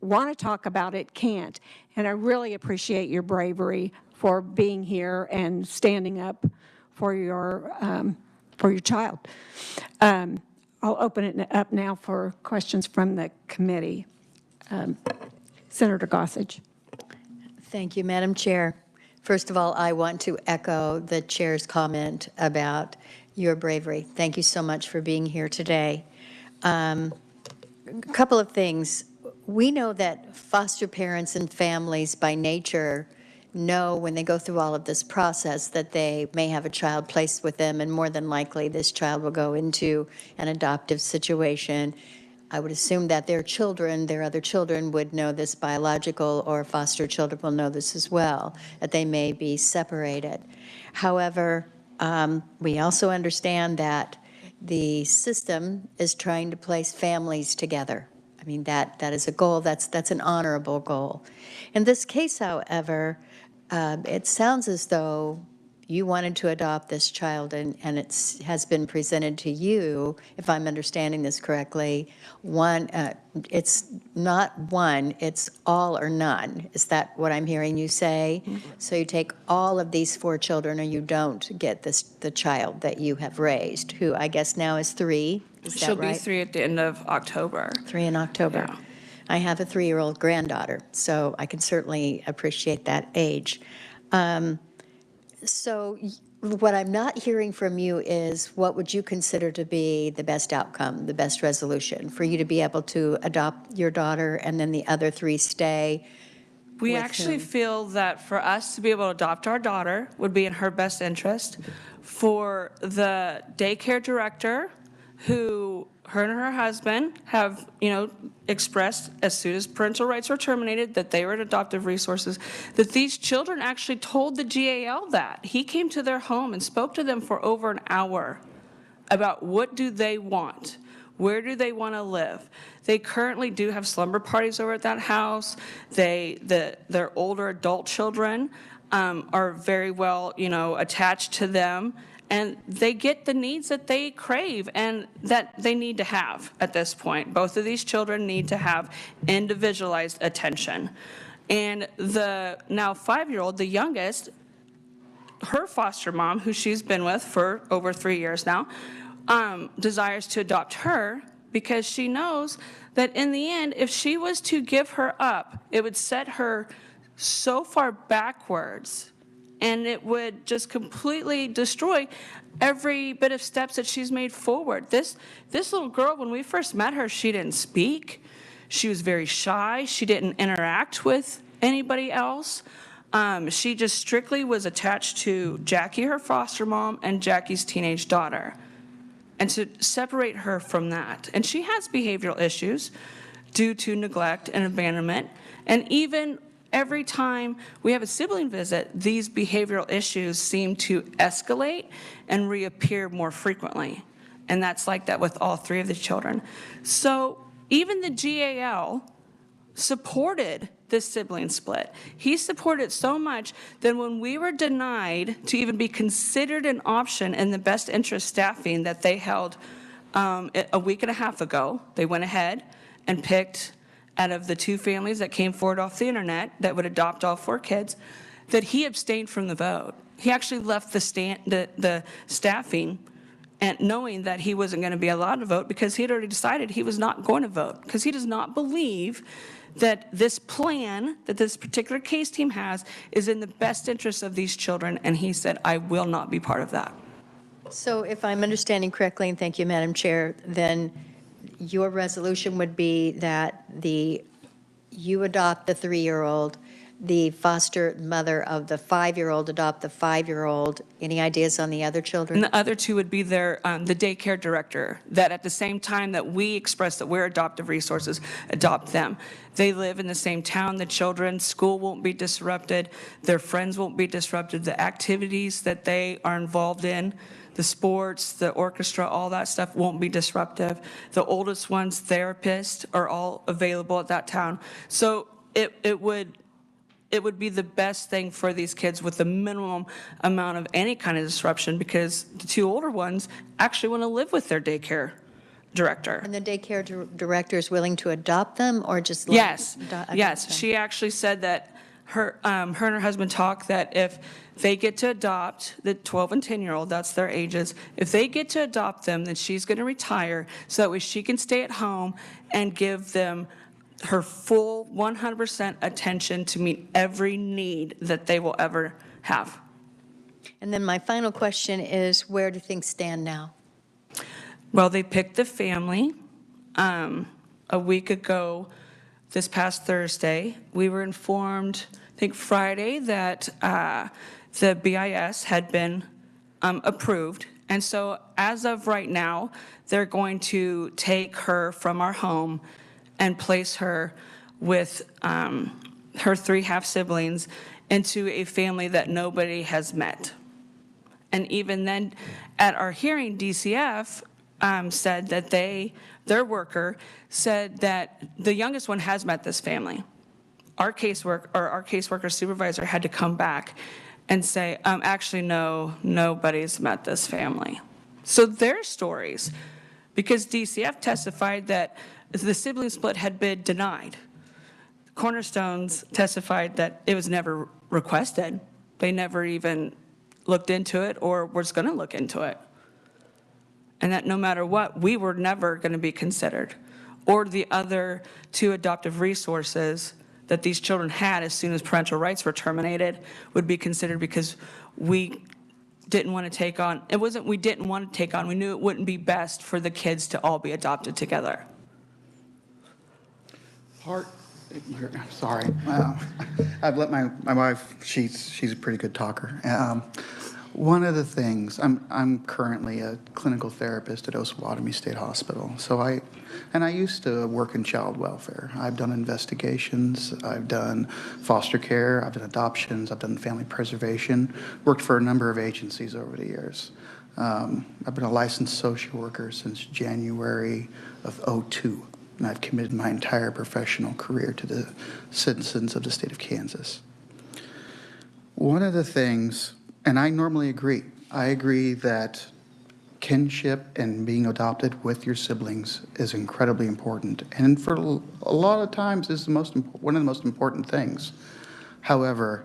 Speaker 1: want to talk about it can't. And I really appreciate your bravery for being here and standing up for your child. I'll open it up now for questions from the committee. Senator Gossage.
Speaker 4: Thank you, Madam Chair. First of all, I want to echo the chair's comment about your bravery. Thank you so much for being here today. A couple of things. We know that foster parents and families by nature know when they go through all of this process that they may have a child placed with them, and more than likely this child will go into an adoptive situation. I would assume that their children, their other children, would know this, biological or foster children will know this as well, that they may be separated. However, we also understand that the system is trying to place families together. I mean, that is a goal, that's an honorable goal. In this case, however, it sounds as though you wanted to adopt this child, and it has been presented to you, if I'm understanding this correctly, it's not one, it's all or none. Is that what I'm hearing you say? Mm-hmm. So you take all of these 4 children, or you don't get the child that you have raised, who I guess now is 3. Is
Speaker 3: She'll
Speaker 4: that right?
Speaker 3: be 3 at the end of October.
Speaker 4: 3 in October.
Speaker 3: Yeah.
Speaker 4: I have a 3-year-old granddaughter, so I can certainly appreciate that age. So what I'm not hearing from you is, what would you consider to be the best outcome, the best resolution, for you to be able to adopt your daughter and then the other 3 stay?
Speaker 3: We actually feel that for us to be able to adopt our daughter would be in her best interest. For the daycare director, who her and her husband have, expressed as soon as parental rights were terminated that they were adoptive resources, that these children actually told the GAL that. He came to their home and spoke to them for over an hour about what do they want, where do they want to live. They currently do have slumber parties over at that house. Their older adult children are very well, attached to them. And they get the needs that they crave and that they need to have at this point. Both of these children need to have individualized attention. And the now 5-year-old, the youngest, her foster mom, who she's been with for over 3 years now, desires to adopt her because she knows that in the end, if she was to give her up, it would set her so far backwards, and it would just completely destroy every bit of steps that she's made forward. This little girl, when we first met her, she didn't speak. She was very shy. She didn't interact with anybody else. She just strictly was attached to Jackie, her foster mom, and Jackie's teenage daughter. And to separate her from that. And she has behavioral issues due to neglect and abandonment. And even every time we have a sibling visit, these behavioral issues seem to escalate and reappear more frequently. And that's like that with all 3 of the children. So even the GAL supported this sibling split. He supported it so much that when we were denied to even be considered an option in the best interest staffing that they held a week and a half ago, they went ahead and picked out of the 2 families that came forward off the internet that would adopt all 4 kids, that he abstained from the vote. He actually left the staffing and knowing that he wasn't going to be allowed to vote because he had already decided he was not going to vote, because he does not believe that this plan that this particular case team has is in the best interest of these children, and he said, I will not be part of that.
Speaker 4: So if I'm understanding correctly, and thank you, Madam Chair, then your resolution would be that you adopt the 3-year-old, the foster mother of the 5-year-old adopt the 5-year-old. Any ideas on the other children?
Speaker 3: And the other two would be the daycare director, that at the same time that we express that we're adoptive resources, adopt them. They live in the same town, the children's school won't be disrupted, their friends won't be disrupted, the activities that they are involved in, the sports, the orchestra, all that stuff won't be disruptive. The oldest one's therapists are all available at that town. So it would be the best thing for these kids with the minimum amount of any kind of disruption, because the two older ones actually want to live with their daycare director.
Speaker 4: And the daycare director is willing to adopt them, or just
Speaker 3: Yes,
Speaker 4: adopt
Speaker 3: yes.
Speaker 4: them?
Speaker 3: She actually said that her and her husband talked that if they get to adopt the 12 and 10-year-old, that's their ages, if they get to adopt them, then she's going to retire so that way she can stay at home and give them her full 100% attention to meet every need that they will ever have.
Speaker 4: And then my final question is, where do things stand now?
Speaker 3: Well, they picked the family a week ago, this past Thursday. We were informed, I think Friday, that the BIS had been approved. And so as of right now, they're going to take her from our home and place her with her 3 half-siblings into a family that nobody has met. And even then, at our hearing, DCF said that their worker said that the youngest one has met this family. Our caseworker supervisor had to come back and say, actually, no, nobody's met this family. So their stories, because DCF testified that the sibling split had been denied. Cornerstones testified that it was never requested. They never even looked into it or was going to look into it. And that no matter what, we were never going to be considered. Or the other 2 adoptive resources that these children had as soon as parental rights were terminated would be considered, because we didn't want to take on, it wasn't we didn't want to take on, we knew it wouldn't be best for the kids to all be adopted together.
Speaker 5: Sorry. I've let my wife, she's a pretty good talker. One of the things, I'm currently a clinical therapist at Osawatomie State Hospital. So I used to work in child welfare. I've done investigations, I've done foster care, I've done adoptions, I've done family preservation, worked for a number of agencies over the years. I've been a licensed social worker since January of '02. And I've committed my entire professional career to the citizens of the state of Kansas. One of the things, and I normally agree, I agree that kinship and being adopted with your siblings is incredibly important. And for a lot of times is one of the most important things. However,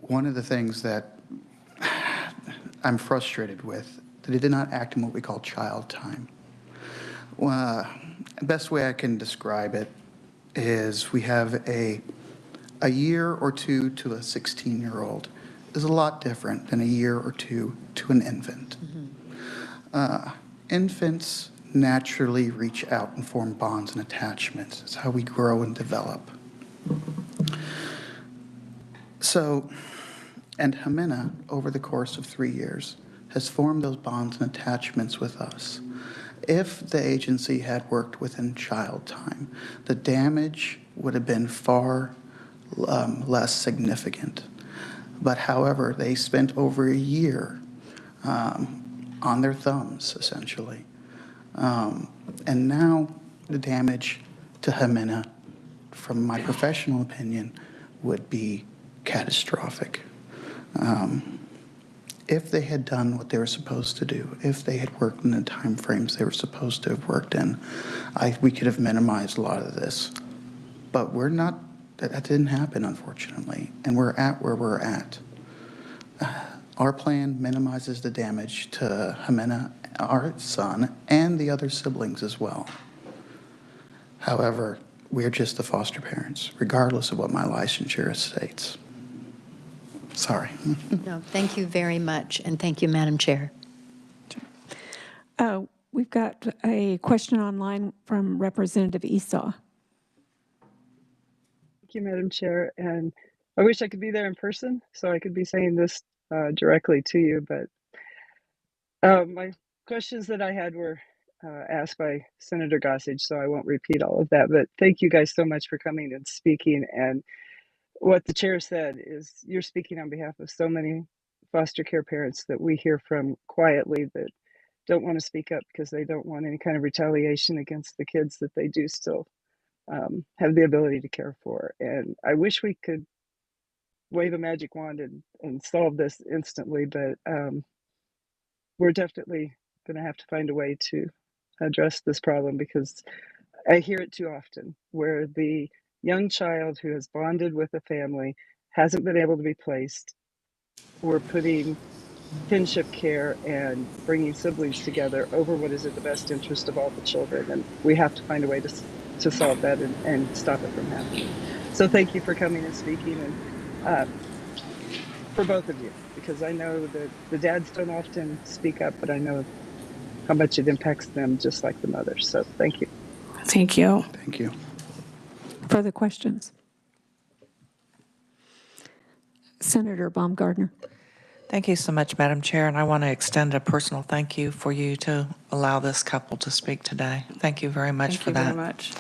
Speaker 5: one of the things that I'm frustrated with, that it did not act in what we call child time. The best way I can describe it is we have a year or two to a 16-year-old is a lot different than a year or two to an infant. Mm-hmm. Infants naturally reach out and form bonds and attachments. It's how we grow and develop. So, and Jimena, over the course of 3 years, has formed those bonds and attachments with us. If the agency had worked within child time, the damage would have been far less significant. But however, they spent over a year on their thumbs, essentially. And now the damage to Jimena, from my professional opinion, would be catastrophic. If they had done what they were supposed to do, if they had worked in the time frames they were supposed to have worked in, we could have minimized a lot of this. But we're not, that didn't happen, unfortunately, and we're at where we're at. Our plan minimizes the damage to Jimena, our son, and the other siblings as well. However, we're just the foster parents, regardless of what my licensure states. Sorry.
Speaker 4: No, thank you very much, and thank you, Madam Chair.
Speaker 1: We've got a question online from Representative Esau.
Speaker 6: Thank you, Madam Chair. And I wish I could be there in person so I could be saying this directly to you, but my questions that I had were asked by Senator Gossage, so I won't repeat all of that. But thank you guys so much for coming and speaking. And what the chair said is you're speaking on behalf of so many foster care parents that we hear from quietly that don't want to speak up because they don't want any kind of retaliation against the kids that they do still have the ability to care for. And I wish we could wave a magic wand and solve this instantly, but we're definitely going to have to find a way to address this problem because I hear it too often where the young child who has bonded with a family hasn't been able to be placed. We're putting kinship care and bringing siblings together over what is in the best interest of all the children. And we have to find a way to solve that and stop it from happening. So thank you for coming and speaking, and for both of you, because I know that the dads don't often speak up, but I know how much it impacts them just like the mothers. So thank you.
Speaker 3: Thank you.
Speaker 5: Thank you.
Speaker 1: Further questions? Senator Baumgardner.
Speaker 7: Thank you so much, Madam Chair, and I want to extend a personal thank you for you to allow this couple to speak today. Thank you very much for that.
Speaker 3: Thank you very much.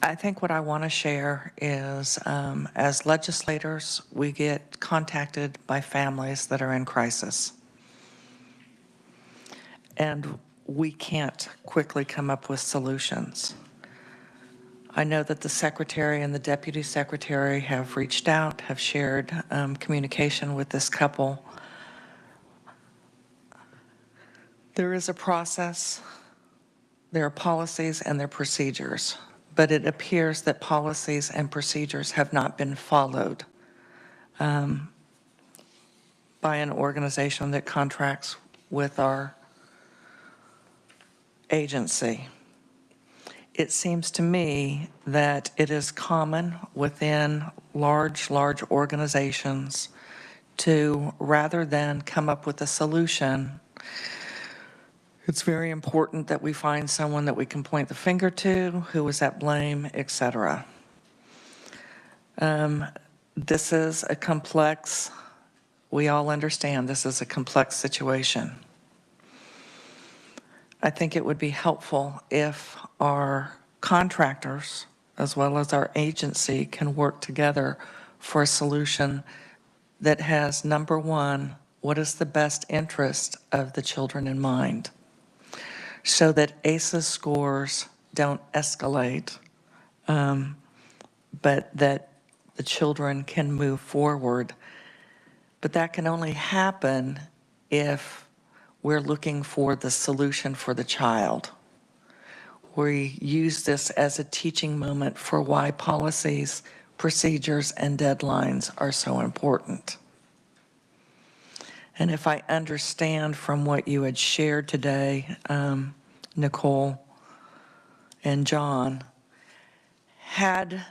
Speaker 7: I think what I want to share is, as legislators, we get contacted by families that are in crisis. And we can't quickly come up with solutions. I know that the secretary and the deputy secretary have reached out, have shared communication with this couple. There is a process, there are policies and there are procedures, but it appears that policies and procedures have not been followed by an organization that contracts with our agency. It seems to me that it is common within large organizations to, rather than come up with a solution, it's very important that we find someone that we can point the finger to, who was at blame, etc. This is a complex, we all understand this is a complex situation. I think it would be helpful if our contractors, as well as our agency, can work together for a solution that has, number one, what is the best interest of the children in mind, so that ACEs scores don't escalate, but that the children can move forward. But that can only happen if we're looking for the solution for the child. We use this as a teaching moment for why policies, procedures, and deadlines are so important. And if I understand from what you had shared today, Nicole and John, had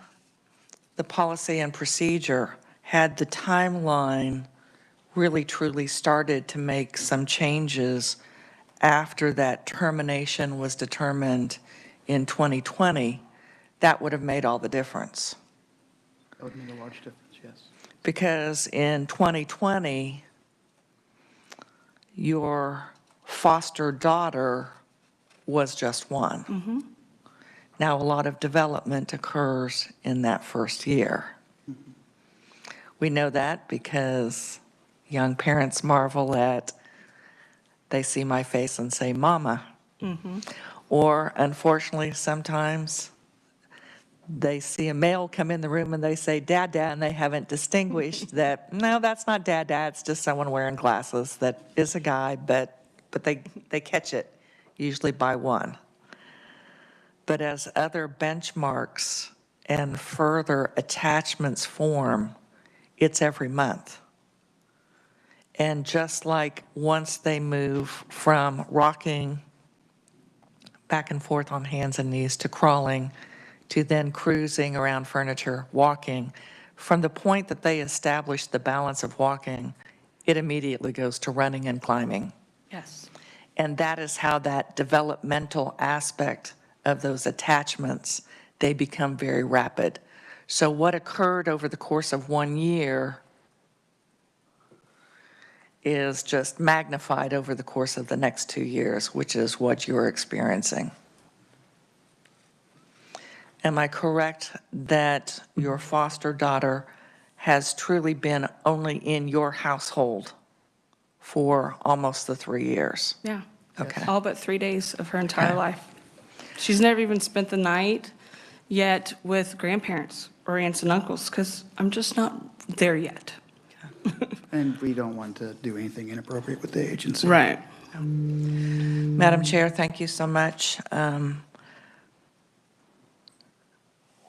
Speaker 7: the policy and procedure, had the timeline really truly started to make some changes after that termination was determined in 2020, that would have made all the difference.
Speaker 5: That would make a large difference, yes.
Speaker 7: Because in 2020, your foster daughter was just one.
Speaker 3: Mm-hmm.
Speaker 7: Now, a lot of development occurs in that first year.
Speaker 5: Mm-hmm.
Speaker 7: We know that because young parents marvel at, they see my face and say, Mama.
Speaker 3: Mm-hmm.
Speaker 7: Or unfortunately, sometimes they see a male come in the room and they say, Dad, Dad, and they haven't distinguished that, no, that's not Dad, Dad, it's just someone wearing glasses that is a guy, but they catch it usually by one. But as other benchmarks and further attachments form, it's every month. And just like once they move from rocking back and forth on hands and knees to crawling to then cruising around furniture, walking, from the point that they establish the balance of walking, it immediately goes to running and climbing.
Speaker 3: Yes.
Speaker 7: And that is how that developmental aspect of those attachments, they become very rapid. So what occurred over the course of 1 year is just magnified over the course of the next 2 years, which is what you're experiencing. Am I correct that your foster daughter has truly been only in your household for almost the 3 years?
Speaker 3: Yeah.
Speaker 7: Okay.
Speaker 3: All but 3 days of her entire
Speaker 7: Okay.
Speaker 3: life. She's never even spent the night yet with grandparents or aunts and uncles, because I'm just not there yet.
Speaker 5: And we don't want to do anything inappropriate with the agency.
Speaker 3: Right.
Speaker 7: Madam Chair, thank you so much.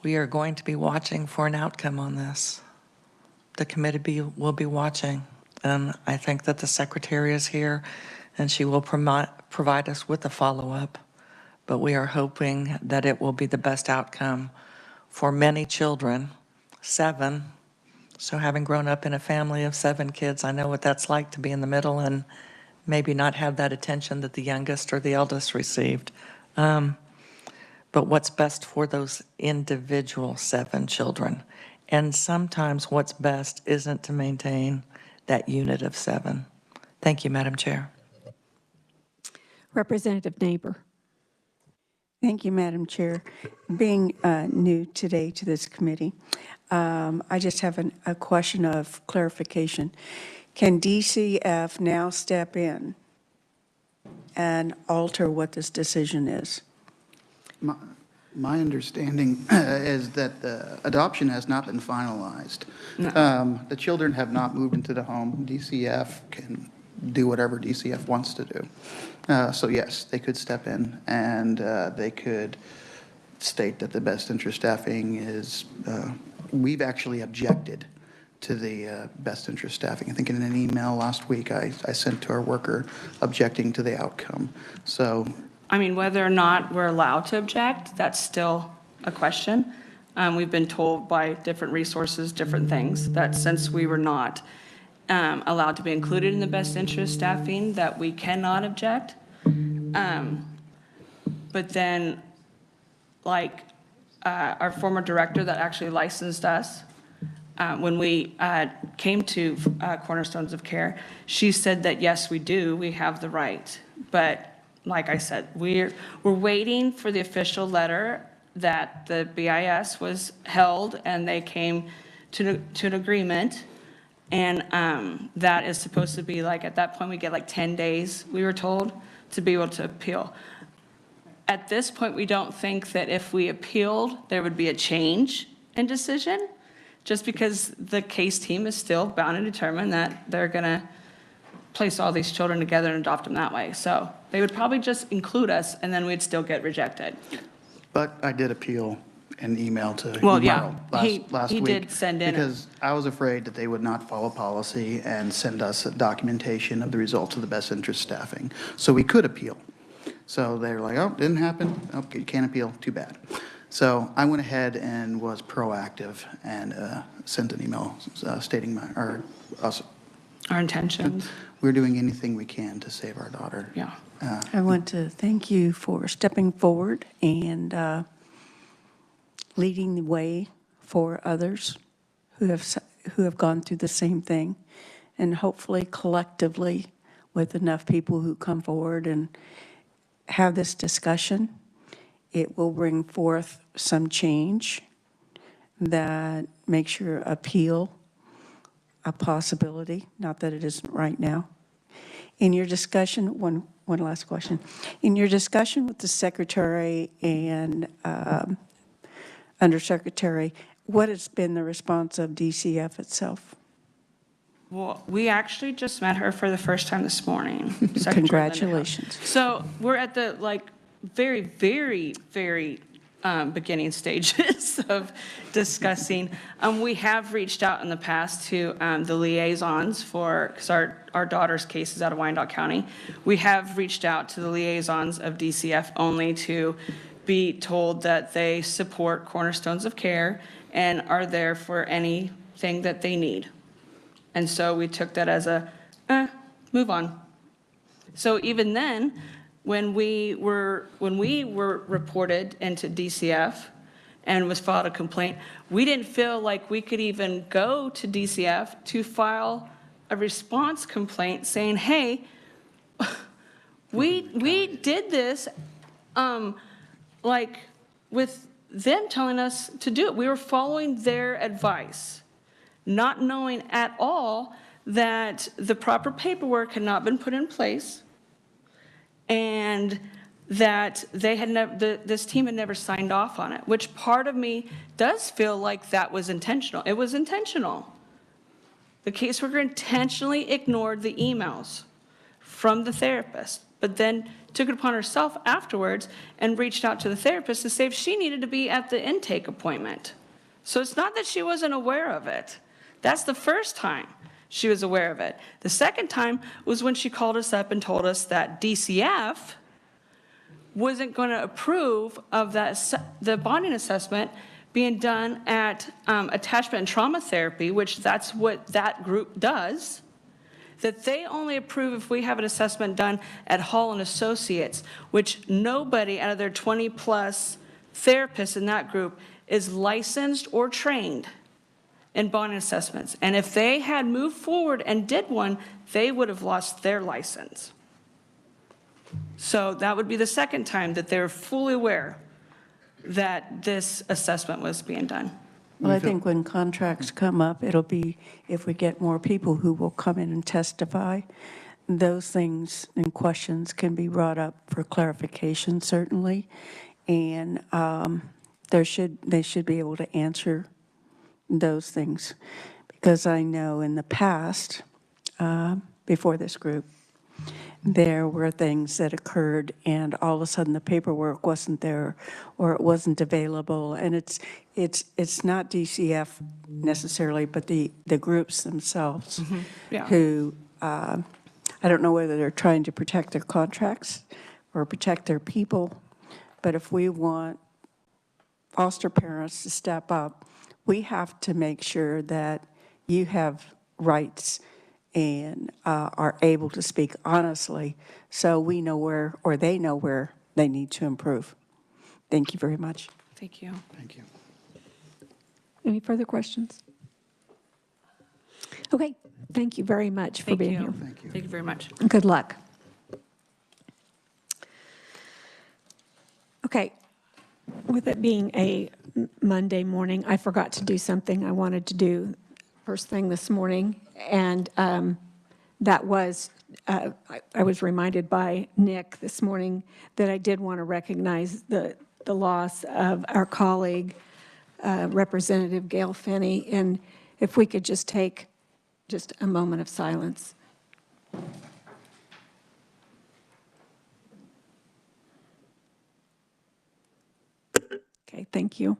Speaker 7: We are going to be watching for an outcome on this. The committee will be watching, and I think that the secretary is here, and she will provide us with a follow-up, but we are hoping that it will be the best outcome for many children, 7. So having grown up in a family of 7 kids, I know what that's like to be in the middle and maybe not have that attention that the youngest or the eldest received. But what's best for those individual 7 children. And sometimes what's best isn't to maintain that unit of 7. Thank you, Madam Chair.
Speaker 1: Representative Neighbor.
Speaker 8: Thank you, Madam Chair. Being new today to this committee, I just have a question of clarification. Can DCF now step in and alter what this decision is?
Speaker 5: My understanding is that the adoption has not been finalized. The children have not moved into the home. DCF can do whatever DCF wants to do. So yes, they could step in and they could state that the best interest staffing is, we've actually objected to the best interest staffing. I think in an email last week I sent to our worker objecting to the outcome. So
Speaker 3: I mean, whether or not we're allowed to object, that's still a question. We've been told by different resources, different things, that since we were not allowed to be included in the best interest staffing, that we cannot object. But then, like, our former director that actually licensed us, when we came to Cornerstones of Care, she said that, yes, we do, we have the right. But like I said, we're waiting for the official letter that the BIS was held and they came to an agreement. And that is supposed to be like, at that point, we get like 10 days, we were told, to be able to appeal. At this point, we don't think that if we appealed, there would be a change in decision, just because the case team is still bound and determined that they're going to place all these children together and adopt them that way. So they would probably just include us, and then we'd still get rejected.
Speaker 5: but I did appeal an email to
Speaker 3: Well, yeah,
Speaker 5: last
Speaker 3: he
Speaker 5: week.
Speaker 3: did send in
Speaker 5: Because I was afraid that they would not follow policy and send us a documentation of the results of the best interest staffing. So we could appeal. So they're like, oh, didn't happen. Okay, you can't appeal, too bad. So I went ahead and was proactive and sent an email stating our
Speaker 3: intentions.
Speaker 5: we're doing anything we can to save our daughter.
Speaker 3: Yeah.
Speaker 8: I want to thank you for stepping forward and leading the way for others who have gone through the same thing. And hopefully collectively, with enough people who come forward and have this discussion, it will bring forth some change that makes your appeal a possibility, not that it isn't right now. In your discussion, one last question. In your discussion with the secretary and undersecretary, what has been the response of DCF itself?
Speaker 3: Well, we actually just met her for the first time this morning. Secretary Linda.
Speaker 8: Congratulations.
Speaker 3: So we're at the, like, very, very, very beginning stages of discussing. We have reached out in the past to the liaisons for, because our daughter's case is out of Wyandotte County. We have reached out to the liaisons of DCF only to be told that they support Cornerstones of Care and are there for anything that they need. And so we took that as a, move on. So even then, when we were reported into DCF and was filed a complaint, we didn't feel like we could even go to DCF to file a response complaint saying, hey, we did this, like with them telling us to do it. We were following their advice, not knowing at all that the proper paperwork had not been put in place, and that they had never, this team had never signed off on it, which part of me does feel like that was intentional. It was intentional. The caseworker intentionally ignored the emails from the therapist, but then took it upon herself afterwards and reached out to the therapist to say if she needed to be at the intake appointment. So it's not that she wasn't aware of it. That's the first time she was aware of it. The second time was when she called us up and told us that DCF wasn't going to approve of the bonding assessment being done at attachment and trauma therapy, which that's what that group does, that they only approve if we have an assessment done at Hall and Associates, which nobody out of their 20-plus therapists in that group is licensed or trained in bonding assessments. And if they had moved forward and did one, they would have lost their license. So that would be the second time that they were fully aware that this assessment was being done.
Speaker 8: Well, I think when contracts come up, it'll be, if we get more people who will come in and testify, those things and questions can be brought up for clarification, certainly. And they should be able to answer those things. Because I know in the past, before this group, there were things that occurred and all of a sudden the paperwork wasn't there or it wasn't available. And it's not DCF necessarily, but the groups themselves
Speaker 3: Yeah.
Speaker 8: who, I don't know whether they're trying to protect their contracts or protect their people, but if we want foster parents to step up, we have to make sure that you have rights and are able to speak honestly so we know where, or they know where they need to improve. Thank you very much.
Speaker 3: Thank you.
Speaker 5: Thank you.
Speaker 1: Any further questions? Okay, thank you very much for being here.
Speaker 5: Thank you.
Speaker 3: Thank you very much.
Speaker 1: Good luck. Okay, with it being a Monday morning, I forgot to do something I wanted to do first thing this morning, and that was, I was reminded by Nick this morning that I did want to recognize the loss of our colleague, Representative Gail Finney, and if we could just take just a moment of silence. Okay, thank you.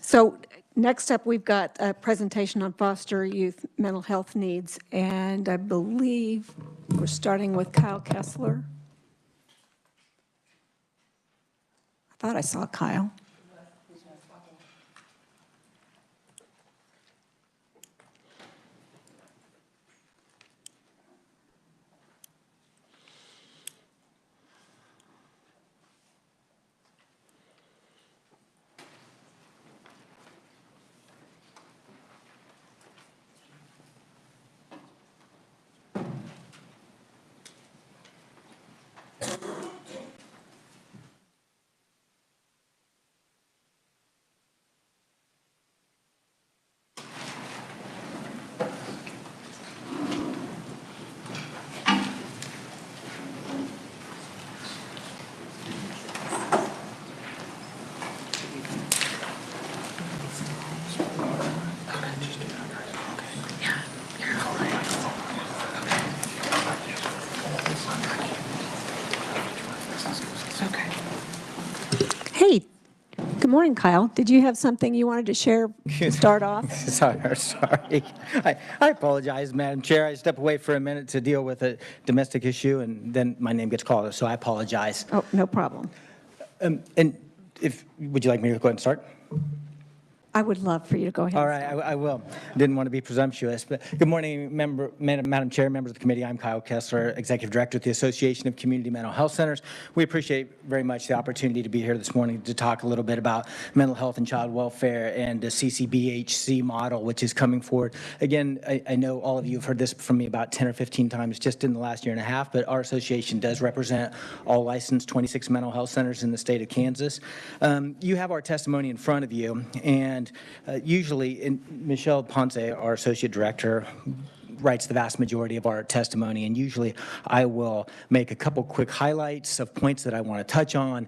Speaker 1: So next up, we've got a presentation on foster youth mental health needs, and I believe we're starting with Kyle Kessler. I thought I saw Kyle. morning, Kyle. Did you have something you wanted to share to start off?
Speaker 9: Sorry. I apologize, Madam Chair. I step away for a minute to deal with a domestic issue, and then my name gets called, so I apologize.
Speaker 1: Oh, no problem.
Speaker 9: And would you like me to go ahead and start?
Speaker 1: I would love for you to go ahead.
Speaker 9: All right, I will. Didn't want to be presumptuous, but good morning, Madam Chair, members of the committee. I'm Kyle Kessler, Executive Director at the Association of Community Mental Health Centers. We appreciate very much the opportunity to be here this morning to talk a little bit about mental health and child welfare and the CCBHC model, which is coming forward. Again, I know all of you have heard this from me about 10 or 15 times just in the last year and a half, but our association does represent all licensed 26 mental health centers in the state of Kansas. You have our testimony in front of you, and usually, Michelle Ponce, our associate director, writes the vast majority of our testimony, and usually I will make a couple quick highlights of points that I want to touch on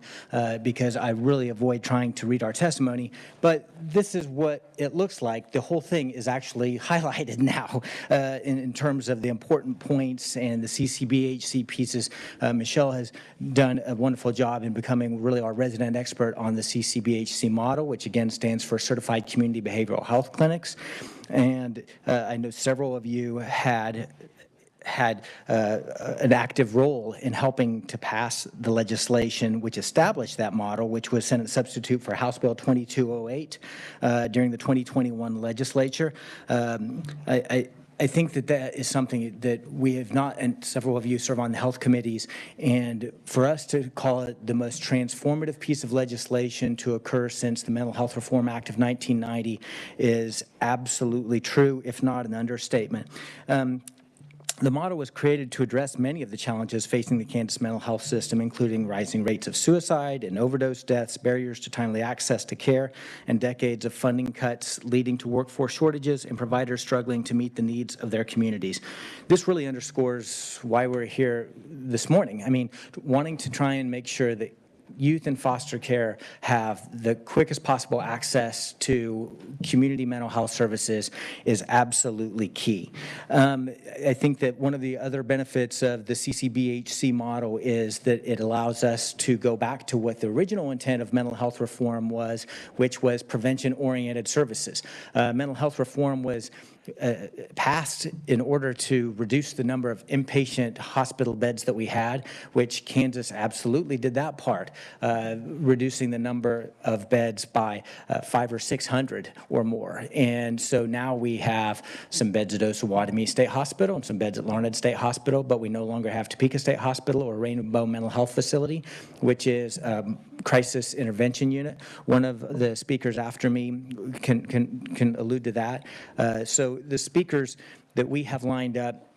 Speaker 9: because I really avoid trying to read our testimony, but this is what it looks like. The whole thing is actually highlighted now in terms of the important points and the CCBHC pieces. Michelle has done a wonderful job in becoming really our resident expert on the CCBHC model, which again stands for Certified Community Behavioral Health Clinics. And I know several of you had an active role in helping to pass the legislation which established that model, which was Senate Substitute for House Bill 2208 during the 2021 legislature. I think that is something that we have not, and several of you serve on the health committees, and for us to call it the most transformative piece of legislation to occur since the Mental Health Reform Act of 1990 is absolutely true, if not an understatement. The model was created to address many of the challenges facing the Kansas mental health system, including rising rates of suicide and overdose deaths, barriers to timely access to care, and decades of funding cuts leading to workforce shortages and providers struggling to meet the needs of their communities. This really underscores why we're here this morning. I mean, wanting to try and make sure that youth in foster care have the quickest possible access to community mental health services is absolutely key. I think that one of the other benefits of the CCBHC model is that it allows us to go back to what the original intent of mental health reform was, which was prevention-oriented services. Mental health reform was passed in order to reduce the number of inpatient hospital beds that we had, which Kansas absolutely did that part, reducing the number of beds by 500 or 600 or more. And so now we have some beds at Osawatomie State Hospital and some beds at Larned State Hospital, but we no longer have Topeka State Hospital or Rainbow Mental Health Facility, which is crisis intervention unit. One of the speakers after me can allude to that. So the speakers that we have lined up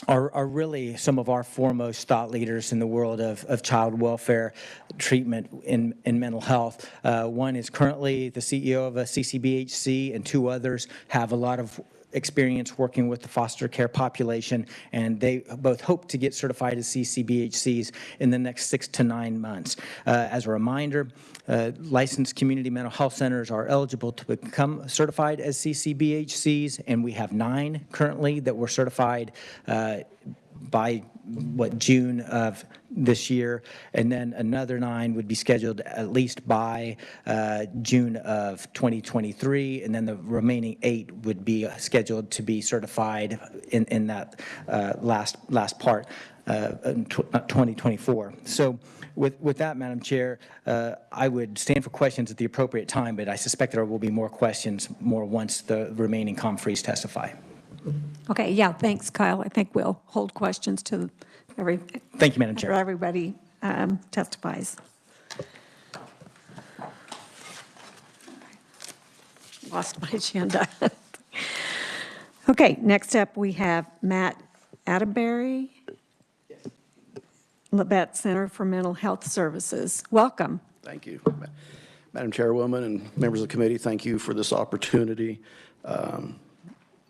Speaker 9: are really some of our foremost thought leaders in the world of child welfare treatment in mental health. One is currently the CEO of a CCBHC, and two others have a lot of experience working with the foster care population, and they both hope to get certified as CCBHCs in the next 6 to 9 months. As a reminder, licensed community mental health centers are eligible to become certified as CCBHCs, and we have 9 currently that were certified by June of this year, and then another 9 would be scheduled at least by June of 2023, and then the remaining 8 would be scheduled to be certified in that last part, 2024. So with that, Madam Chair, I would stand for questions at the appropriate time, but I suspect there will be more questions once the remaining conferees testify.
Speaker 1: Okay, yeah, thanks, Kyle. I think we'll hold questions to
Speaker 9: Thank you, Madam Chair.
Speaker 1: everybody testifies. Lost my agenda. Okay, next up we have Matt Atterbury, Lebet Center for Mental Health Services. Welcome.
Speaker 10: Thank you. Madam Chairwoman and members of the committee, thank you for this opportunity.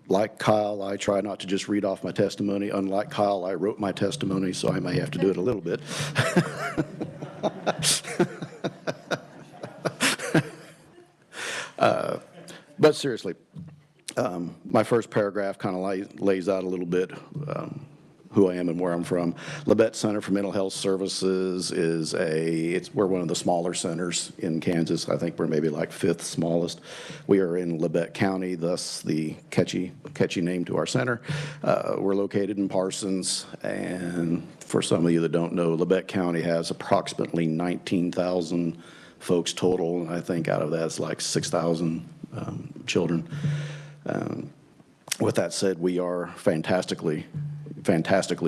Speaker 10: Like Kyle, I try not to just read off my testimony. Unlike Kyle, I wrote my testimony, so I may have to do it a little bit. But seriously, my first paragraph kind of lays out a little bit who I am and where I'm from. Lebet Center for Mental Health Services we're one of the smaller centers in Kansas. I think we're maybe like 5th smallest. We are in Lebet County, thus the catchy name to our center. We're located in Parsons, and for some of you that don't know, Lebet County has approximately 19,000 folks total, and I think out of that it's like 6,000 children. With that said, we are fantastically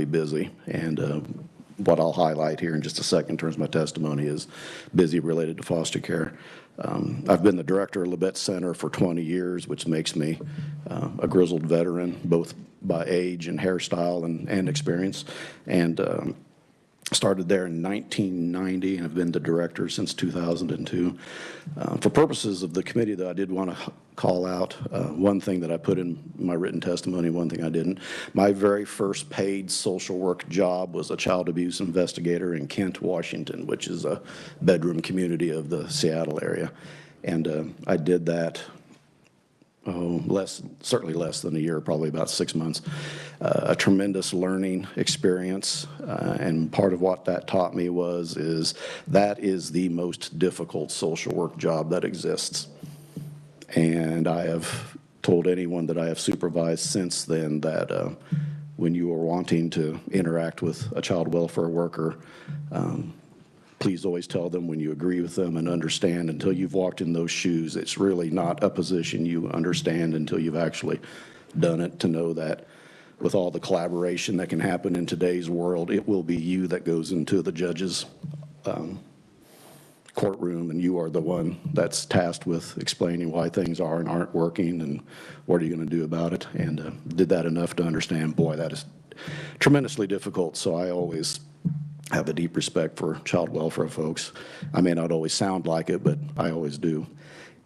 Speaker 10: busy, and what I'll highlight here in just a second in terms of my testimony is busy related to foster care. I've been the director of Lebet Center for 20 years, which makes me a grizzled veteran, both by age and hairstyle and experience, and started there in 1990 and have been the director since 2002. For purposes of the committee, though, I did want to call out one thing that I put in my written testimony, one thing I didn't. My very first paid social work job was a child abuse investigator in Kent, Washington, which is a bedroom community of the Seattle area. And I did that certainly less than a year, probably about 6 months. A tremendous learning experience, and part of what that taught me is that is the most difficult social work job that exists. And I have told anyone that I have supervised since then that when you are wanting to interact with a child welfare worker, please always tell them when you agree with them and understand. Until you've walked in those shoes, it's really not a position you understand until you've actually done it, to know that with all the collaboration that can happen in today's world, it will be you that goes into the judge's courtroom, and you are the one that's tasked with explaining why things are and aren't working and what are you going to do about it. And did that enough to understand, boy, that is tremendously difficult. So I always have a deep respect for child welfare folks. I may not always sound like it, but I always do.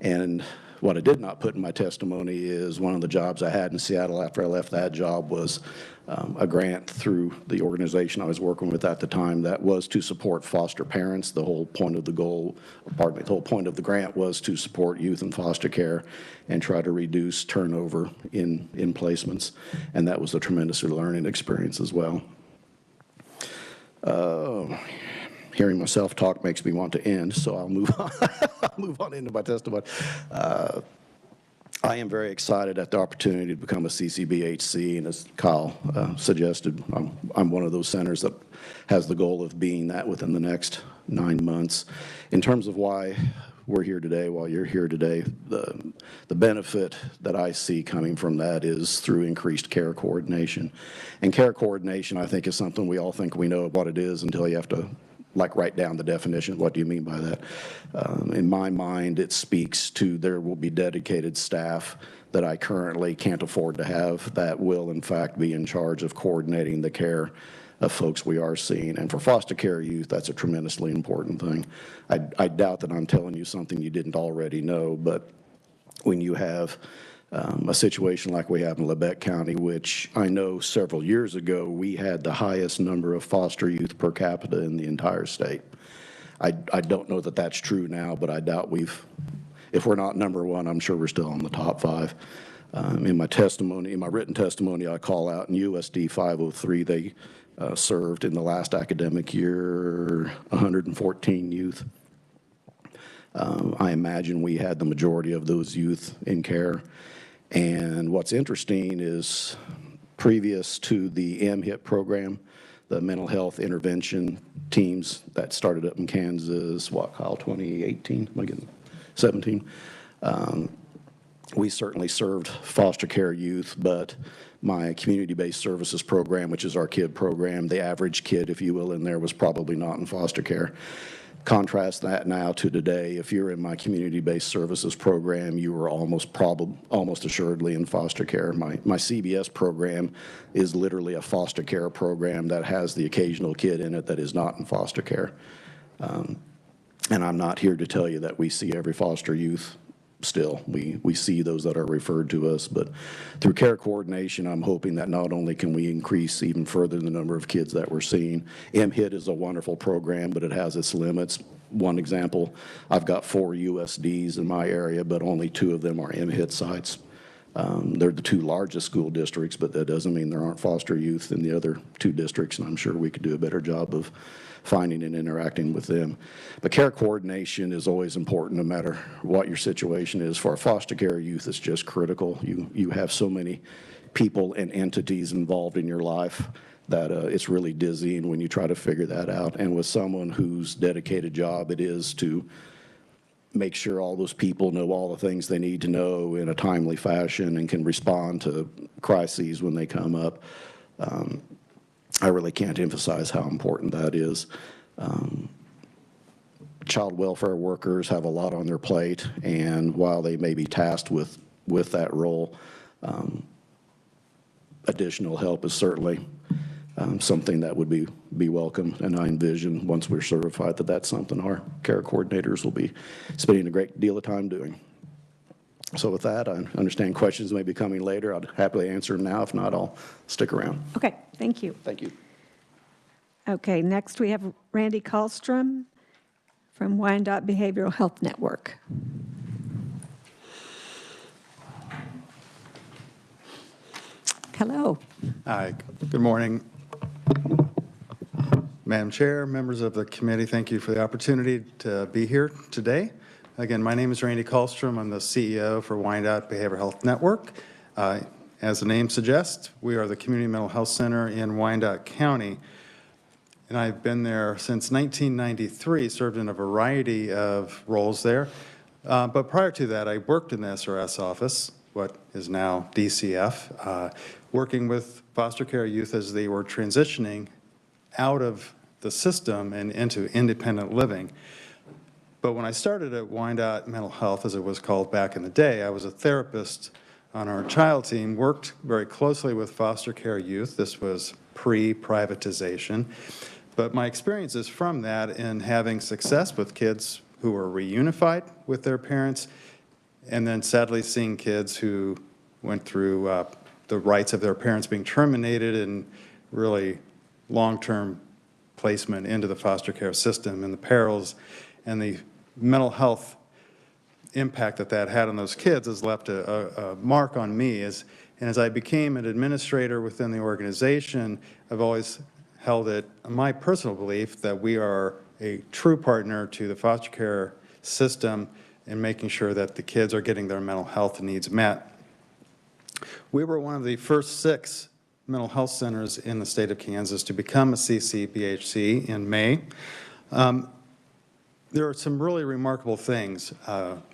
Speaker 10: And what I did not put in my testimony is one of the jobs I had in Seattle after I left that job was a grant through the organization I was working with at the time that was to support foster parents. The whole point of the whole point of the grant was to support youth in foster care and try to reduce turnover in placements. And that was a tremendous learning experience as well. Hearing myself talk makes me want to end, so I'll move on. I'll move on into my testimony. I am very excited at the opportunity to become a CCBHC, and as Kyle suggested, I'm one of those centers that has the goal of being that within the next 9 months. In terms of why we're here today, while you're here today, the benefit that I see coming from that is through increased care coordination. And care coordination, I think, is something we all think we know what it is until you have to write down the definition. What do you mean by that? In my mind, it speaks to there will be dedicated staff that I currently can't afford to have that will, in fact, be in charge of coordinating the care of folks we are seeing. And for foster care youth, that's a tremendously important thing. I doubt that I'm telling you something you didn't already know, but when you have a situation like we have in Lebet County, which I know several years ago we had the highest number of foster youth per capita in the entire state. I don't know that that's true now, but I doubt if we're not number one, I'm sure we're still in the top 5. In my testimony, in my written testimony, I call out in USD 503, they served in the last academic year 114 youth. I imagine we had the majority of those youth in care. And what's interesting is previous to the MHIT program, the mental health intervention teams that started up in Kansas, Kyle, 2018, am I getting 17? We certainly served foster care youth, but my community-based services program, which is our KID program, the average kid, if you will, in there was probably not in foster care. Contrast that now to today. If you're in my community-based services program, you are almost assuredly in foster care. My CBS program is literally a foster care program that has the occasional kid in it that is not in foster care. And I'm not here to tell you that we see every foster youth still. We see those that are referred to us, but through care coordination, I'm hoping that not only can we increase even further the number of kids that we're seeing. MHIT is a wonderful program, but it has its limits. One example, I've got 4 USDs in my area, but only 2 of them are MHIT sites. They're the two largest school districts, but that doesn't mean there aren't foster youth in the other two districts, and I'm sure we could do a better job of finding and interacting with them. But care coordination is always important no matter what your situation is. For our foster care youth, it's just critical. You have so many people and entities involved in your life that it's really dizzying when you try to figure that out. And with someone whose dedicated job it is to make sure all those people know all the things they need to know in a timely fashion and can respond to crises when they come up, I really can't emphasize how important that is. Child welfare workers have a lot on their plate, and while they may be tasked with that role, additional help is certainly something that would be welcome, and I envision once we're certified that that's something our care coordinators will be spending a great deal of time doing. So with that, I understand questions may be coming later. I'd happily answer them now. If not, I'll stick around.
Speaker 1: Okay, thank you.
Speaker 10: Thank you.
Speaker 1: Okay, next we have Randy Kallstrom from Wyandotte Behavioral Health Network. Hello.
Speaker 11: Hi, good morning. Madam Chair, members of the committee, thank you for the opportunity to be here today. Again, my name is Randy Kallstrom. I'm the CEO for Wyandotte Behavioral Health Network. As the name suggests, we are the community mental health center in Wyandotte County. And I've been there since 1993, served in a variety of roles there. But prior to that, I worked in the SRS office, what is now DCF, working with foster care youth as they were transitioning out of the system and into independent living. But when I started at Wyandotte Mental Health, as it was called back in the day, I was a therapist on our child team, worked very closely with foster care youth. This was pre-privatization. But my experiences from that in having success with kids who were reunified with their parents, and then sadly seeing kids who went through the rights of their parents being terminated and really long-term placement into the foster care system, and the perils and the mental health impact that that had on those kids has left a mark on me. And as I became an administrator within the organization, I've always held it my personal belief that we are a true partner to the foster care system in making sure that the kids are getting their mental health needs met. We were one of the first 6 mental health centers in the state of Kansas to become a CCBHC in May. There are some really remarkable things.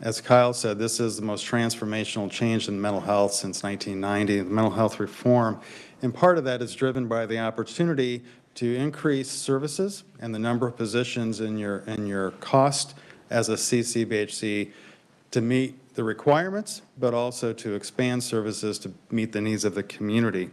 Speaker 11: As Kyle said, this is the most transformational change in mental health since 1990, the mental health reform. And part of that is driven by the opportunity to increase services and the number of positions in your cost as a CCBHC to meet the requirements, but also to expand services to meet the needs of the community.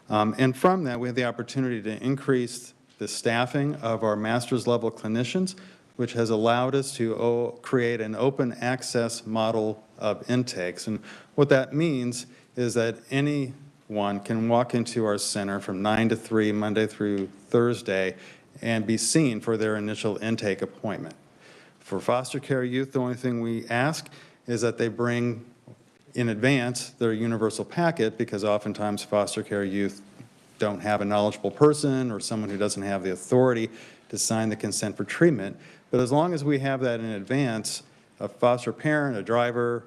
Speaker 11: And from that, we have the opportunity to increase the staffing of our master's level clinicians, which has allowed us to create an open access model of intakes. And what that means is that anyone can walk into our center from 9 to 3, Monday through Thursday, and be seen for their initial intake appointment. For foster care youth, the only thing we ask is that they bring in advance their universal packet, because oftentimes foster care youth don't have a knowledgeable person or someone who doesn't have the authority to sign the consent for treatment. But as long as we have that in advance, a foster parent, a driver,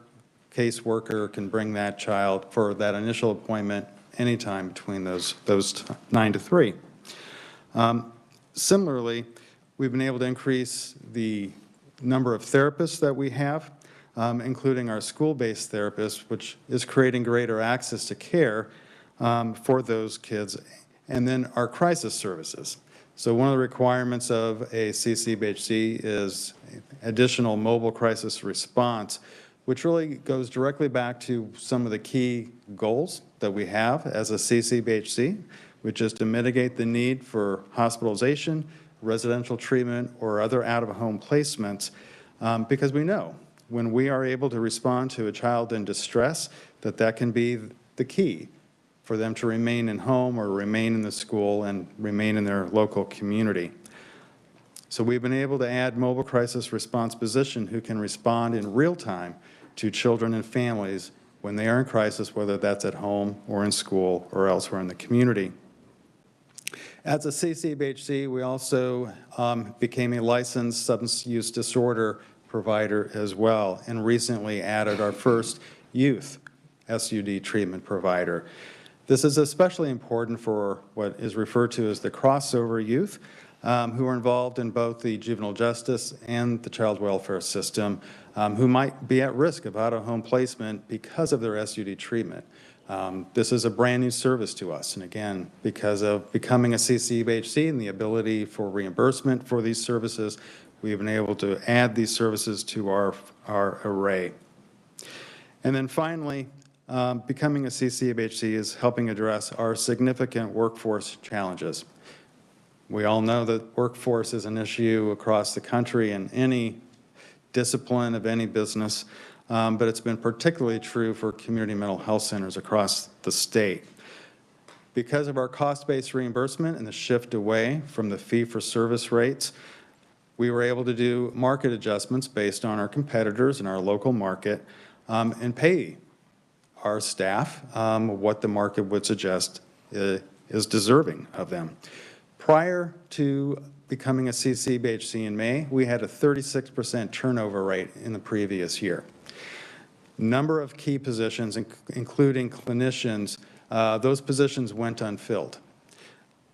Speaker 11: caseworker can bring that child for that initial appointment anytime between those 9 to 3. Similarly, we've been able to increase the number of therapists that we have, including our school-based therapists, which is creating greater access to care for those kids, and then our crisis services. So one of the requirements of a CCBHC is additional mobile crisis response, which really goes directly back to some of the key goals that we have as a CCBHC, which is to mitigate the need for hospitalization, residential treatment, or other out-of-home placements, because we know when we are able to respond to a child in distress, that can be the key for them to remain in home or remain in the school and remain in their local community. So we've been able to add mobile crisis response position who can respond in real time to children and families when they are in crisis, whether that's at home or in school or elsewhere in the community. As a CCBHC, we also became a licensed substance use disorder provider as well, and recently added our first youth SUD treatment provider. This is especially important for what is referred to as the crossover youth, who are involved in both the juvenile justice and the child welfare system, who might be at risk of out-of-home placement because of their SUD treatment. This is a brand new service to us, and again, because of becoming a CCBHC and the ability for reimbursement for these services, we've been able to add these services to our array. And then finally, becoming a CCBHC is helping address our significant workforce challenges. We all know that workforce is an issue across the country in any discipline of any business, but it's been particularly true for community mental health centers across the state. Because of our cost-based reimbursement and the shift away from the fee-for-service rates, we were able to do market adjustments based on our competitors in our local market and pay our staff what the market would suggest is deserving of them. Prior to becoming a CCBHC in May, we had a 36% turnover rate in the previous year. Number of key positions, including clinicians, those positions went unfilled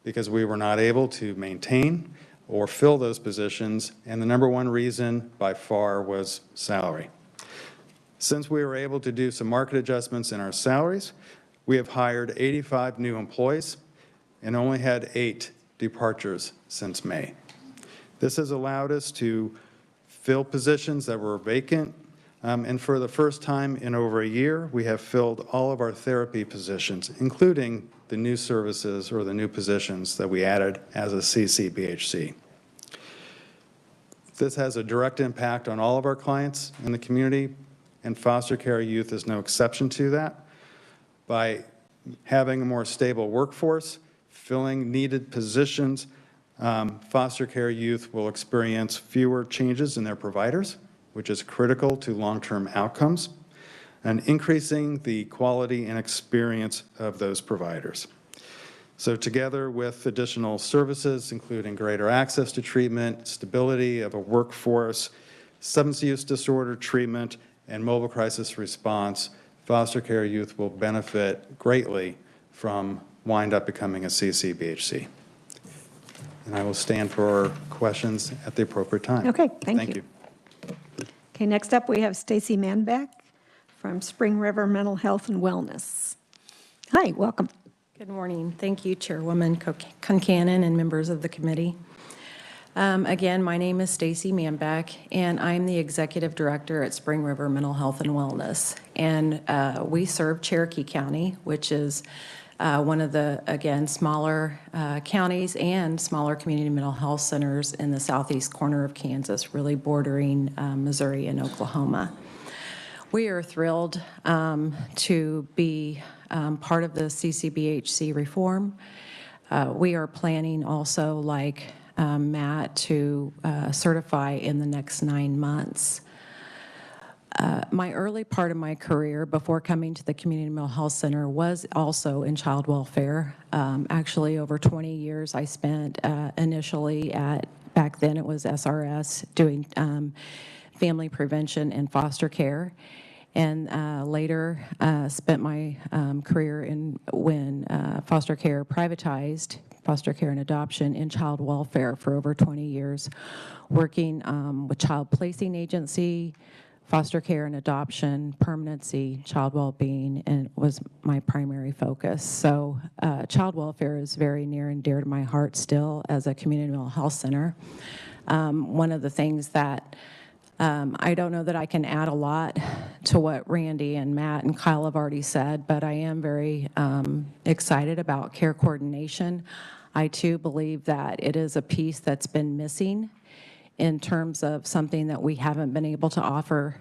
Speaker 11: because we were not able to maintain or fill those positions, and the number one reason by far was salary. Since we were able to do some market adjustments in our salaries, we have hired 85 new employees and only had 8 departures since May. This has allowed us to fill positions that were vacant, and for the first time in over a year, we have filled all of our therapy positions, including the new services or the new positions that we added as a CCBHC. This has a direct impact on all of our clients in the community, and foster care youth is no exception to that. By having a more stable workforce, filling needed positions, foster care youth will experience fewer changes in their providers, which is critical to long-term outcomes, and increasing the quality and experience of those providers. So together with additional services, including greater access to treatment, stability of a workforce, substance use disorder treatment, and mobile crisis response, foster care youth will benefit greatly from Wyandotte becoming a CCBHC. And I will stand for questions at the appropriate time.
Speaker 1: Okay, thank you. Okay, next up we have Stacey Manbeck from Spring River Mental Health and Wellness. Hi, welcome.
Speaker 12: Good morning. Thank you, Chairwoman Concannon and members of the committee. Again, my name is Stacey Manbeck, and I'm the Executive Director at Spring River Mental Health and Wellness. And we serve Cherokee County, which is one of the, again, smaller counties and smaller community mental health centers in the southeast corner of Kansas, really bordering Missouri and Oklahoma. We are thrilled to be part of the CCBHC reform. We are planning also, like Matt, to certify in the next 9 months. My early part of my career before coming to the Community Mental Health Center was also in child welfare. Actually, over 20 years I spent initially at, back then it was SRS, doing family prevention and foster care. And later spent my career in when foster care privatized, foster care and adoption in child welfare for over 20 years, working with Child Placing Agency, foster care and adoption, permanency, child well-being, and was my primary focus. So child welfare is very near and dear to my heart still as a community mental health center. One of the things that I don't know that I can add a lot to what Randy and Matt and Kyle have already said, but I am very excited about care coordination. I too believe that it is a piece that's been missing in terms of something that we haven't been able to offer.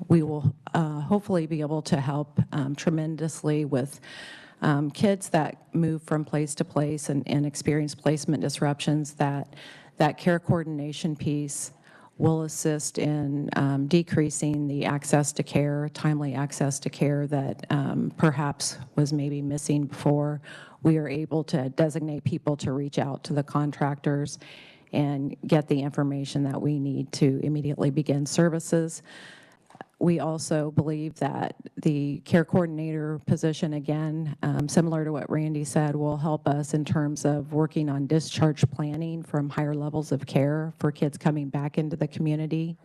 Speaker 12: We will hopefully be able to help tremendously with kids that move from place to place and experience placement disruptions, that care coordination piece will assist in decreasing the access to care, timely access to care that perhaps was maybe missing before. We are able to designate people to reach out to the contractors and get the information that we need to immediately begin services. We also believe that the care coordinator position, again, similar to what Randy said, will help us in terms of working on discharge planning from higher levels of care for kids coming back into the community.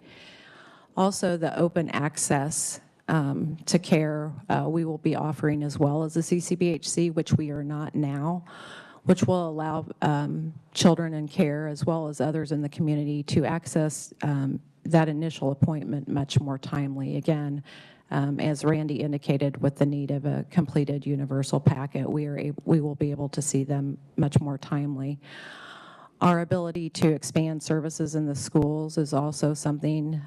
Speaker 12: Also, the open access to care we will be offering as well as the CCBHC, which we are not now, which will allow children in care as well as others in the community to access that initial appointment much more timely. Again, as Randy indicated, with the need of a completed universal packet, we will be able to see them much more timely. Our ability to expand services in the schools is also something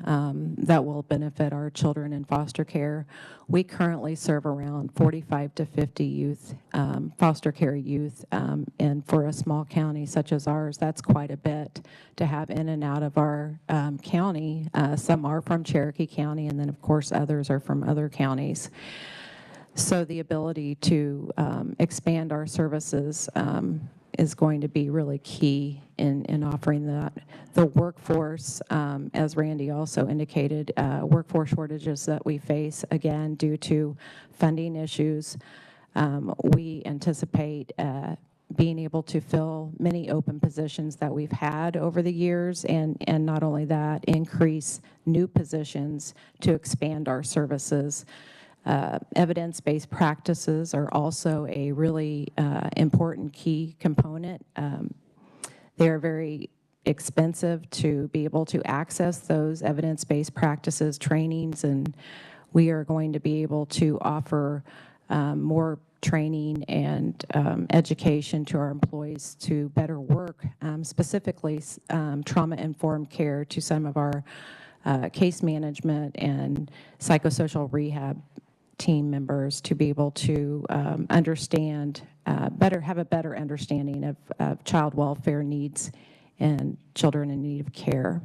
Speaker 12: that will benefit our children in foster care. We currently serve around 45 to 50 youth, foster care youth, and for a small county such as ours, that's quite a bit to have in and out of our county. Some are from Cherokee County, and then of course others are from other counties. So the ability to expand our services is going to be really key in offering that. The workforce, as Randy also indicated, workforce shortages that we face, again, due to funding issues. We anticipate being able to fill many open positions that we've had over the years, and not only that, increase new positions to expand our services. Evidence-based practices are also a really important key component. They are very expensive to be able to access those evidence-based practices trainings, and we are going to be able to offer more training and education to our employees to better work, specifically trauma-informed care to some of our case management and psychosocial rehab team members to be able to understand, have a better understanding of child welfare needs and children in need of care.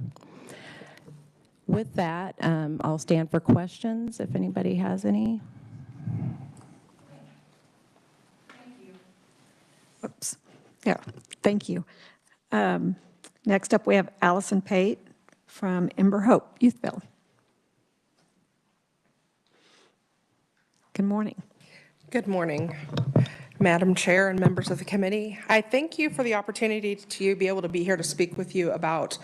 Speaker 12: With that, I'll stand for questions if anybody has any.
Speaker 1: Oops. Yeah, thank you. Next up, we have Allison Pate from Ember Hope Youthville. Good morning.
Speaker 13: Good morning, Madam Chair and members of the committee. I thank you for the opportunity to be able to be here to speak with you about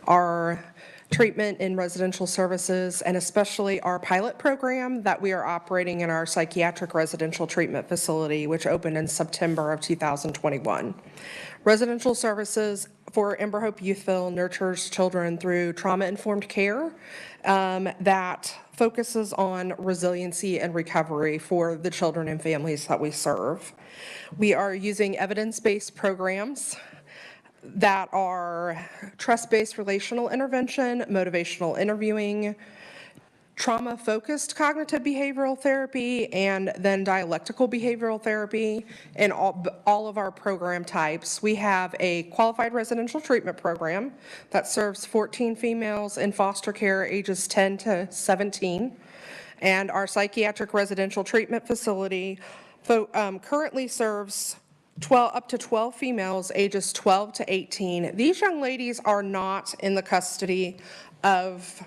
Speaker 13: our treatment in residential services, and especially our pilot program that we are operating in our psychiatric residential treatment facility, which opened in September of 2021. Residential services for Ember Hope Youthville nurtures children through trauma-informed care that focuses on resiliency and recovery for the children and families that we serve. We are using evidence-based programs that are trust-based relational intervention, motivational interviewing, trauma-focused cognitive behavioral therapy, and then dialectical behavioral therapy in all of our program types. We have a qualified residential treatment program that serves 14 females in foster care ages 10 to 17, and our psychiatric residential treatment facility currently serves up to 12 females ages 12 to 18. These young ladies are not in the custody of,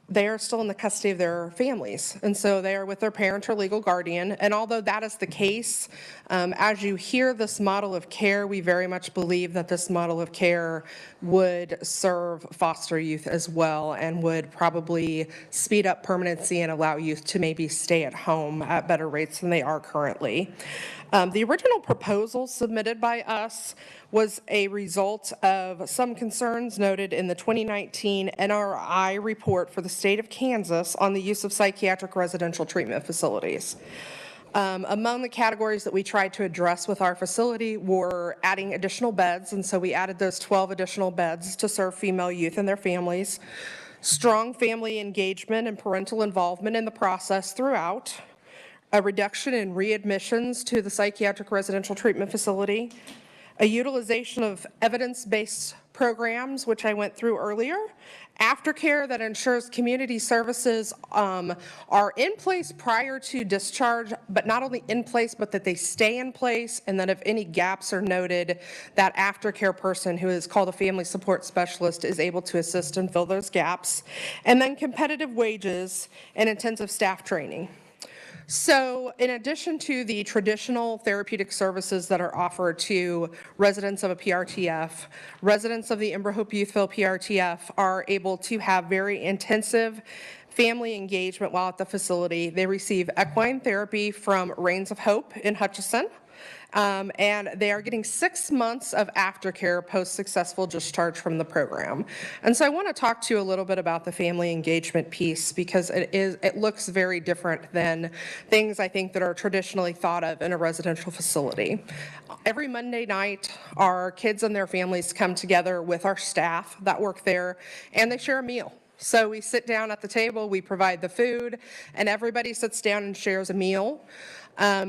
Speaker 13: they are still in the custody of their families. And so they are with their parent or legal guardian. And although that is the case, as you hear this model of care, we very much believe that this model of care would serve foster youth as well and would probably speed up permanency and allow youth to maybe stay at home at better rates than they are currently. The original proposal submitted by us was a result of some concerns noted in the 2019 NRI report for the state of Kansas on the use of psychiatric residential treatment facilities. Among the categories that we tried to address with our facility were adding additional beds, and so we added those 12 additional beds to serve female youth and their families, strong family engagement and parental involvement in the process throughout, a reduction in readmissions to the psychiatric residential treatment facility, a utilization of evidence-based programs, which I went through earlier, aftercare that ensures community services are in place prior to discharge, but not only in place, but that they stay in place, and that if any gaps are noted, that aftercare person who is called a family support specialist is able to assist and fill those gaps. And then competitive wages and intensive staff training. So in addition to the traditional therapeutic services that are offered to residents of a PRTF, residents of the Ember Hope Youthville PRTF are able to have very intensive family engagement while at the facility. They receive equine therapy from Reigns of Hope in Hutchinson. And they are getting 6 months of aftercare post-successful discharge from the program. And so I want to talk to you a little bit about the family engagement piece, because it looks very different than things I think that are traditionally thought of in a residential facility. Every Monday night, our kids and their families come together with our staff that work there, and they share a meal. So we sit down at the table, we provide the food, and everybody sits down and shares a meal.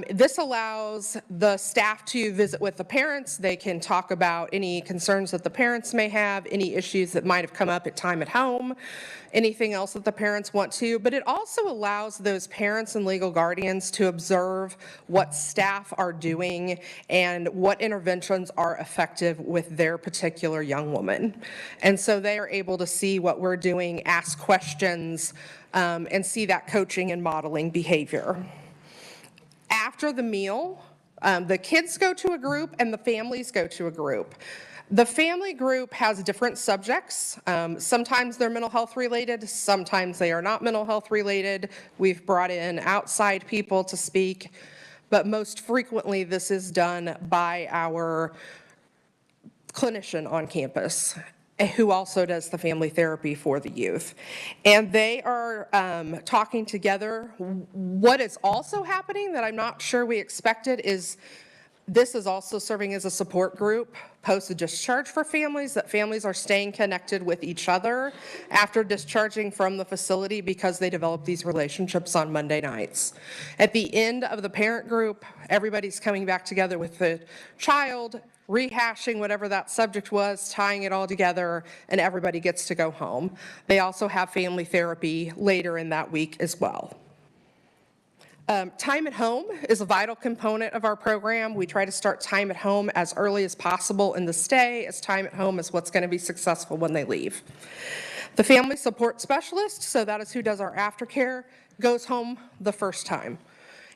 Speaker 13: This allows the staff to visit with the parents. They can talk about any concerns that the parents may have, any issues that might have come up at time at home, anything else that the parents want to. But it also allows those parents and legal guardians to observe what staff are doing and what interventions are effective with their particular young woman. And so they are able to see what we're doing, ask questions, and see that coaching and modeling behavior. After the meal, the kids go to a group and the families go to a group. The family group has different subjects. Sometimes they're mental health related, sometimes they are not mental health related. We've brought in outside people to speak, but most frequently this is done by our clinician on campus, who also does the family therapy for the youth. And they are talking together. What is also happening that I'm not sure we expected is this is also serving as a support group post-discharge for families, that families are staying connected with each other after discharging from the facility because they develop these relationships on Monday nights. At the end of the parent group, everybody's coming back together with the child, rehashing whatever that subject was, tying it all together, and everybody gets to go home. They also have family therapy later in that week as well. Time at home is a vital component of our program. We try to start time at home as early as possible in the stay, as time at home is what's going to be successful when they leave. The family support specialist, so that is who does our aftercare, goes home the first time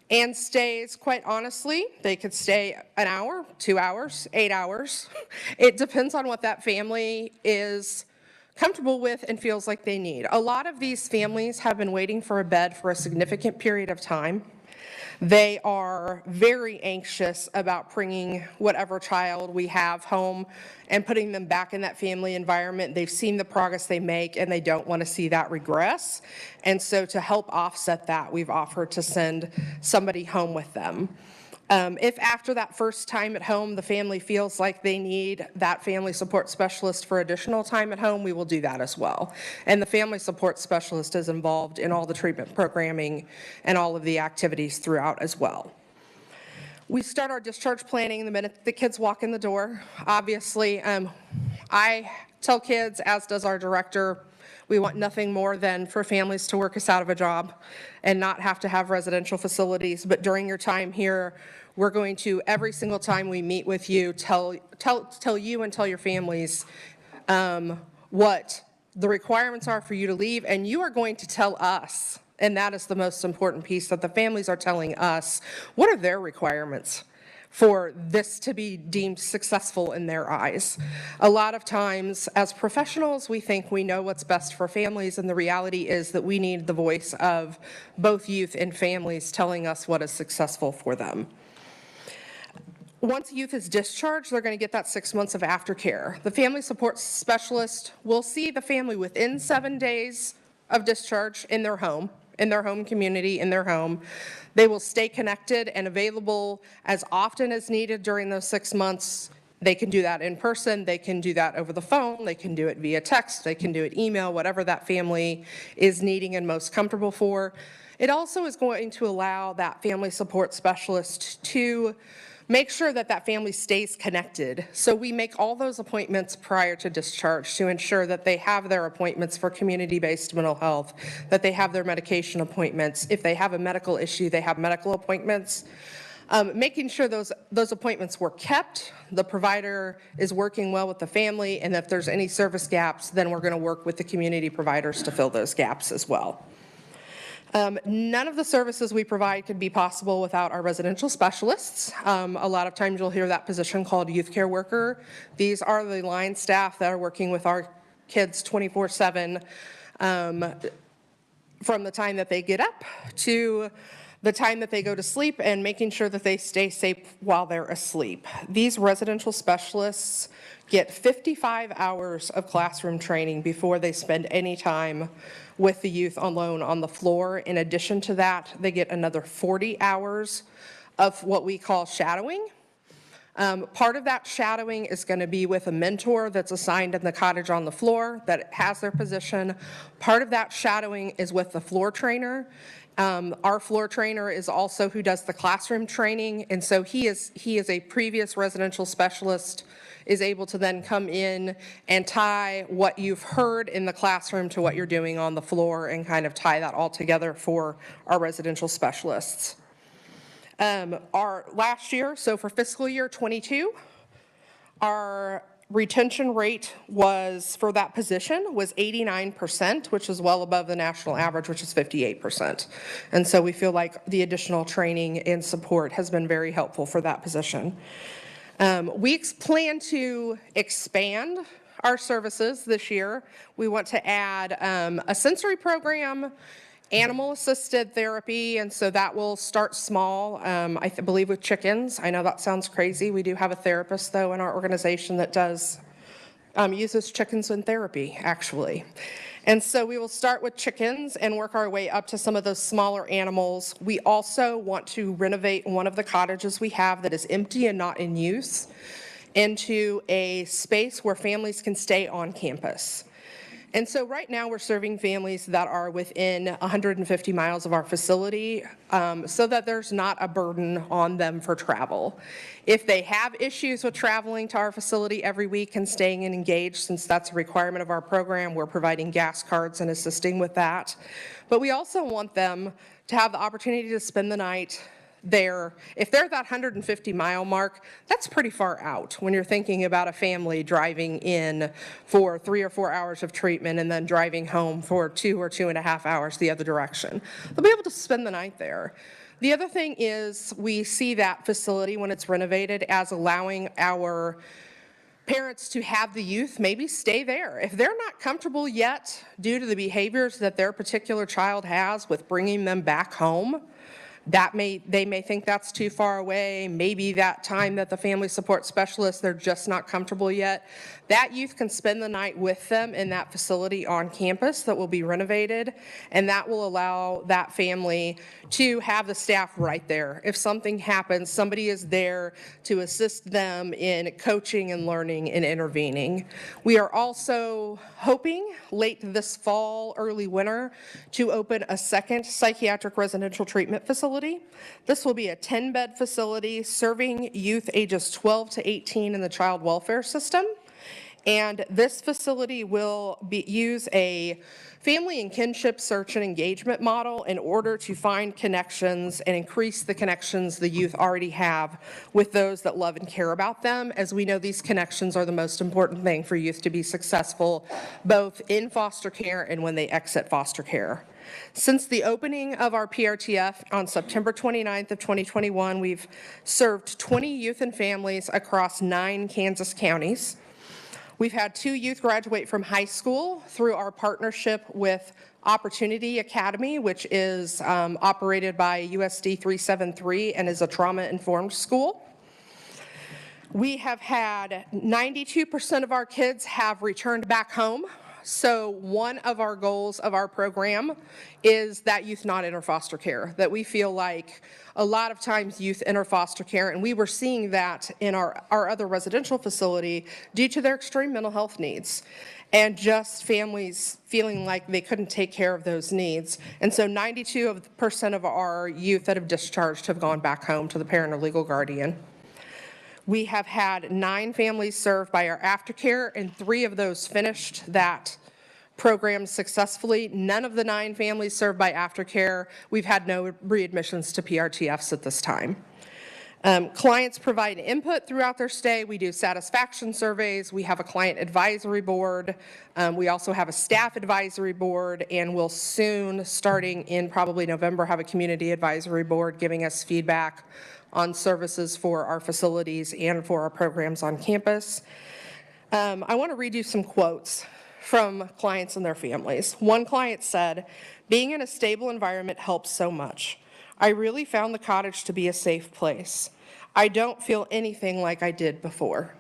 Speaker 13: and stays, quite honestly, they could stay an hour, 2 hours, 8 hours. It depends on what that family is comfortable with and feels like they need. A lot of these families have been waiting for a bed for a significant period of time. They are very anxious about bringing whatever child we have home and putting them back in that family environment. They've seen the progress they make and they don't want to see that regress. And so to help offset that, we've offered to send somebody home with them. If after that first time at home, the family feels like they need that family support specialist for additional time at home, we will do that as well. And the family support specialist is involved in all the treatment programming and all of the activities throughout as well. We start our discharge planning the minute the kids walk in the door. Obviously, I tell kids, as does our director, we want nothing more than for families to work us out of a job and not have to have residential facilities. But during your time here, we're going to, every single time we meet with you, tell you and tell your families what the requirements are for you to leave, and you are going to tell us, and that is the most important piece, that the families are telling us what are their requirements for this to be deemed successful in their eyes. A lot of times, as professionals, we think we know what's best for families, and the reality is that we need the voice of both youth and families telling us what is successful for them. Once youth is discharged, they're going to get that 6 months of aftercare. The family support specialist will see the family within 7 days of discharge in their home community, in their home. They will stay connected and available as often as needed during those 6 months. They can do that in person, they can do that over the phone, they can do it via text, they can do it email, whatever that family is needing and most comfortable for. It also is going to allow that family support specialist to make sure that that family stays connected. So we make all those appointments prior to discharge to ensure that they have their appointments for community-based mental health, that they have their medication appointments. If they have a medical issue, they have medical appointments. Making sure those appointments were kept, the provider is working well with the family, and if there's any service gaps, then we're going to work with the community providers to fill those gaps as well. None of the services we provide could be possible without our residential specialists. A lot of times you'll hear that position called youth care worker. These are the line staff that are working with our kids 24/7 from the time that they get up to the time that they go to sleep, and making sure that they stay safe while they're asleep. These residential specialists get 55 hours of classroom training before they spend any time with the youth alone on the floor. In addition to that, they get another 40 hours of what we call shadowing. Part of that shadowing is going to be with a mentor that's assigned in the cottage on the floor that has their position. Part of that shadowing is with the floor trainer. Our floor trainer is also who does the classroom training, and so he is a previous residential specialist, is able to then come in and tie what you've heard in the classroom to what you're doing on the floor and kind of tie that all together for our residential specialists. Our last year, so for fiscal year 22, our retention rate was, for that position, was 89%, which is well above the national average, which is 58%. And so we feel like the additional training and support has been very helpful for that position. We plan to expand our services this year. We want to add a sensory program, animal-assisted therapy, and so that will start small, I believe with chickens. I know that sounds crazy. We do have a therapist, though, in our organization that does uses chickens in therapy, actually. And so we will start with chickens and work our way up to some of those smaller animals. We also want to renovate one of the cottages we have that is empty and not in use into a space where families can stay on campus. And so right now we're serving families that are within 150 miles of our facility so that there's not a burden on them for travel. If they have issues with traveling to our facility every week and staying engaged, since that's a requirement of our program, we're providing gas cards and assisting with that. But we also want them to have the opportunity to spend the night there. If they're that 150-mile mark, that's pretty far out when you're thinking about a family driving in for 3 or 4 hours of treatment and then driving home for 2 or 2.5 hours the other direction. They'll be able to spend the night there. The other thing is we see that facility when it's renovated as allowing our parents to have the youth maybe stay there. If they're not comfortable yet due to the behaviors that their particular child has with bringing them back home, they may think that's too far away. Maybe that time that the family support specialist, they're just not comfortable yet. That youth can spend the night with them in that facility on campus that will be renovated, and that will allow that family to have the staff right there. If something happens, somebody is there to assist them in coaching and learning and intervening. We are also hoping late this fall, early winter, to open a second psychiatric residential treatment facility. This will be a 10-bed facility serving youth ages 12 to 18 in the child welfare system. And this facility will use a family and kinship search and engagement model in order to find connections and increase the connections the youth already have with those that love and care about them. As we know, these connections are the most important thing for youth to be successful, both in foster care and when they exit foster care. Since the opening of our PRTF on September 29th of 2021, we've served 20 youth and families across 9 Kansas counties. We've had 2 youth graduate from high school through our partnership with Opportunity Academy, which is operated by USD 373 and is a trauma-informed school. We have had 92% of our kids have returned back home. So one of our goals of our program is that youth not enter foster care, that we feel like a lot of times youth enter foster care, and we were seeing that in our other residential facility due to their extreme mental health needs and just families feeling like they couldn't take care of those needs. And so 92% of our youth that have discharged have gone back home to the parent or legal guardian. We have had 9 families served by our aftercare, and 3 of those finished that program successfully. None of the 9 families served by aftercare, we've had no readmissions to PRTFs at this time. Clients provide input throughout their stay. We do satisfaction surveys. We have a client advisory board. We also have a staff advisory board, and we'll soon, starting in probably November, have a community advisory board giving us feedback on services for our facilities and for our programs on campus. I want to read you some quotes from clients and their families. One client said, "Being in a stable environment helps so much. I really found the cottage to be a safe place. I don't feel anything like I did before."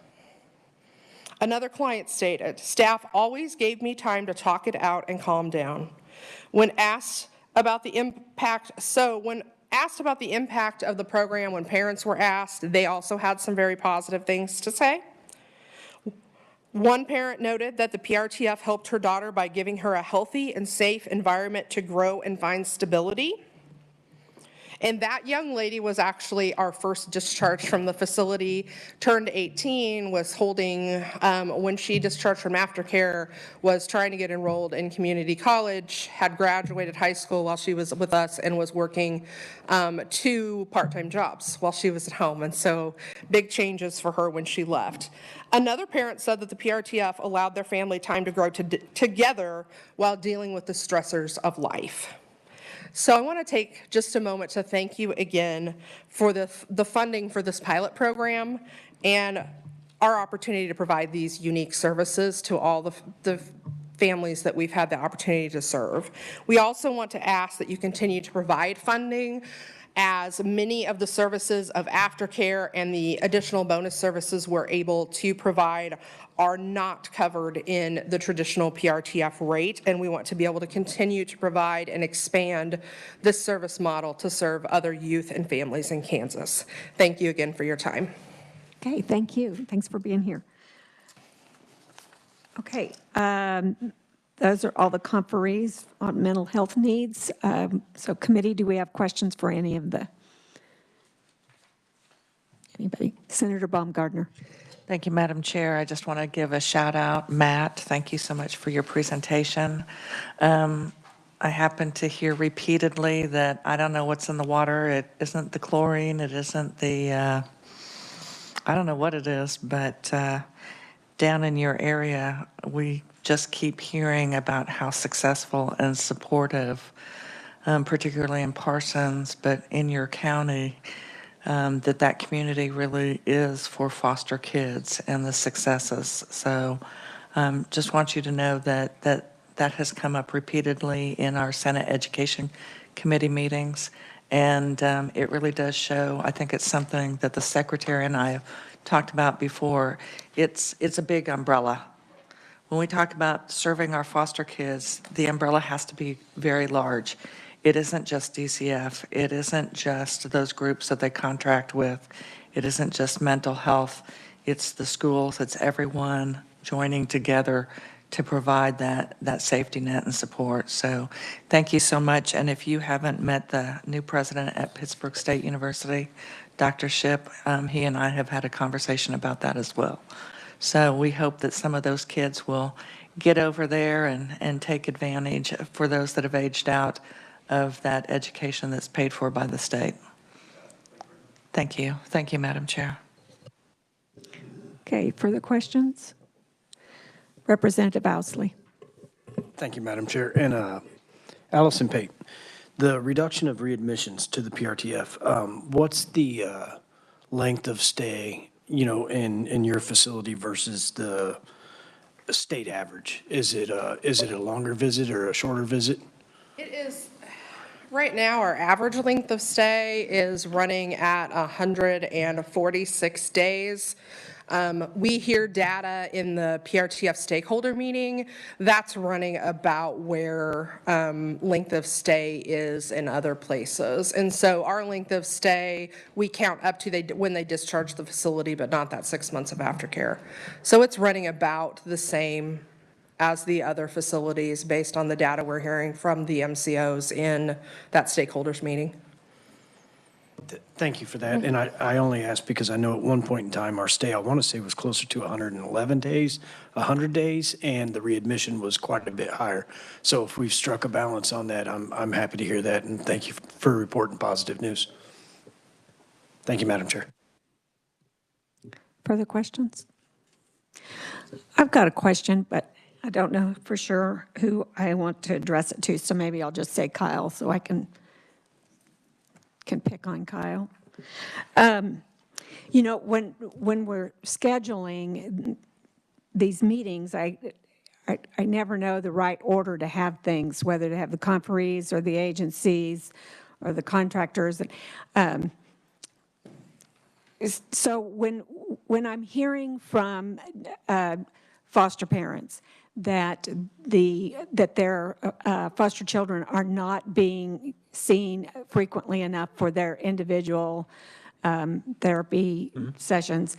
Speaker 13: Another client stated, "Staff always gave me time to talk it out and calm down. When asked about the impact of the program, when parents were asked, they also had some very positive things to say." One parent noted that the PRTF helped her daughter by giving her a healthy and safe environment to grow and find stability. And that young lady was actually our first discharge from the facility, turned 18, was holding, when she discharged from aftercare, was trying to get enrolled in community college, had graduated high school while she was with us, and was working 2 part-time jobs while she was at home. And so big changes for her when she left. Another parent said that the PRTF allowed their family time to grow together while dealing with the stressors of life. So I want to take just a moment to thank you again for the funding for this pilot program and our opportunity to provide these unique services to all the families that we've had the opportunity to serve. We also want to ask that you continue to provide funding, as many of the services of aftercare and the additional bonus services we're able to provide are not covered in the traditional PRTF rate, and we want to be able to continue to provide and expand this service model to serve other youth and families in Kansas. Thank you again for your time.
Speaker 1: Okay, thank you. Thanks for being here. Okay, those are all the conferees on mental health needs. So committee, do we have questions for anybody? Senator Baumgardner.
Speaker 7: Thank you, Madam Chair. I just want to give a shout out. Matt, thank you so much for your presentation. I happen to hear repeatedly that I don't know what's in the water. It isn't the chlorine. It isn't the, I don't know what it is, but down in your area, we just keep hearing about how successful and supportive, particularly in Parsons, but in your county, that community really is for foster kids and the successes. So just want you to know that has come up repeatedly in our Senate Education Committee meetings. And it really does show, I think it's something that the Secretary and I have talked about before. It's a big umbrella. When we talk about serving our foster kids, the umbrella has to be very large. It isn't just DCF. It isn't just those groups that they contract with. It isn't just mental health. It's the schools. It's everyone joining together to provide that safety net and support. So thank you so much. And if you haven't met the new president at Pittsburgh State University, Dr. Shipp, he and I have had a conversation about that as well. So we hope that some of those kids will get over there and take advantage for those that have aged out of that education that's paid for by the state. Thank you. Thank you, Madam Chair.
Speaker 1: Okay, further questions? Representative Ousley.
Speaker 14: Thank you, Madam Chair. And Allison Pate, the reduction of readmissions to the PRTF, what's the length of stay, in your facility versus the state average? Is it a longer visit or a shorter visit?
Speaker 13: It is, right now, our average length of stay is running at 146 days. We hear data in the PRTF stakeholder meeting. That's running about where length of stay is in other places. And so our length of stay, we count up to when they discharge the facility, but not that 6 months of aftercare. So it's running about the same as the other facilities based on the data we're hearing from the MCOs in that stakeholders meeting.
Speaker 14: Thank you for that. And I only asked because I know at one point in time, our stay, I want to say, was closer to 111 days, 100 days, and the readmission was quite a bit higher. So if we've struck a balance on that, I'm happy to hear that, and thank you for reporting positive news. Thank you, Madam Chair.
Speaker 1: Further questions? I've got a question, but I don't know for sure who I want to address it to, so maybe I'll just say Kyle so I can pick on Kyle. You know, when we're scheduling these meetings, I never know the right order to have things, whether to have the conferees or the agencies or the contractors. So when I'm hearing from foster parents that their foster children are not being seen frequently enough for their individual therapy sessions,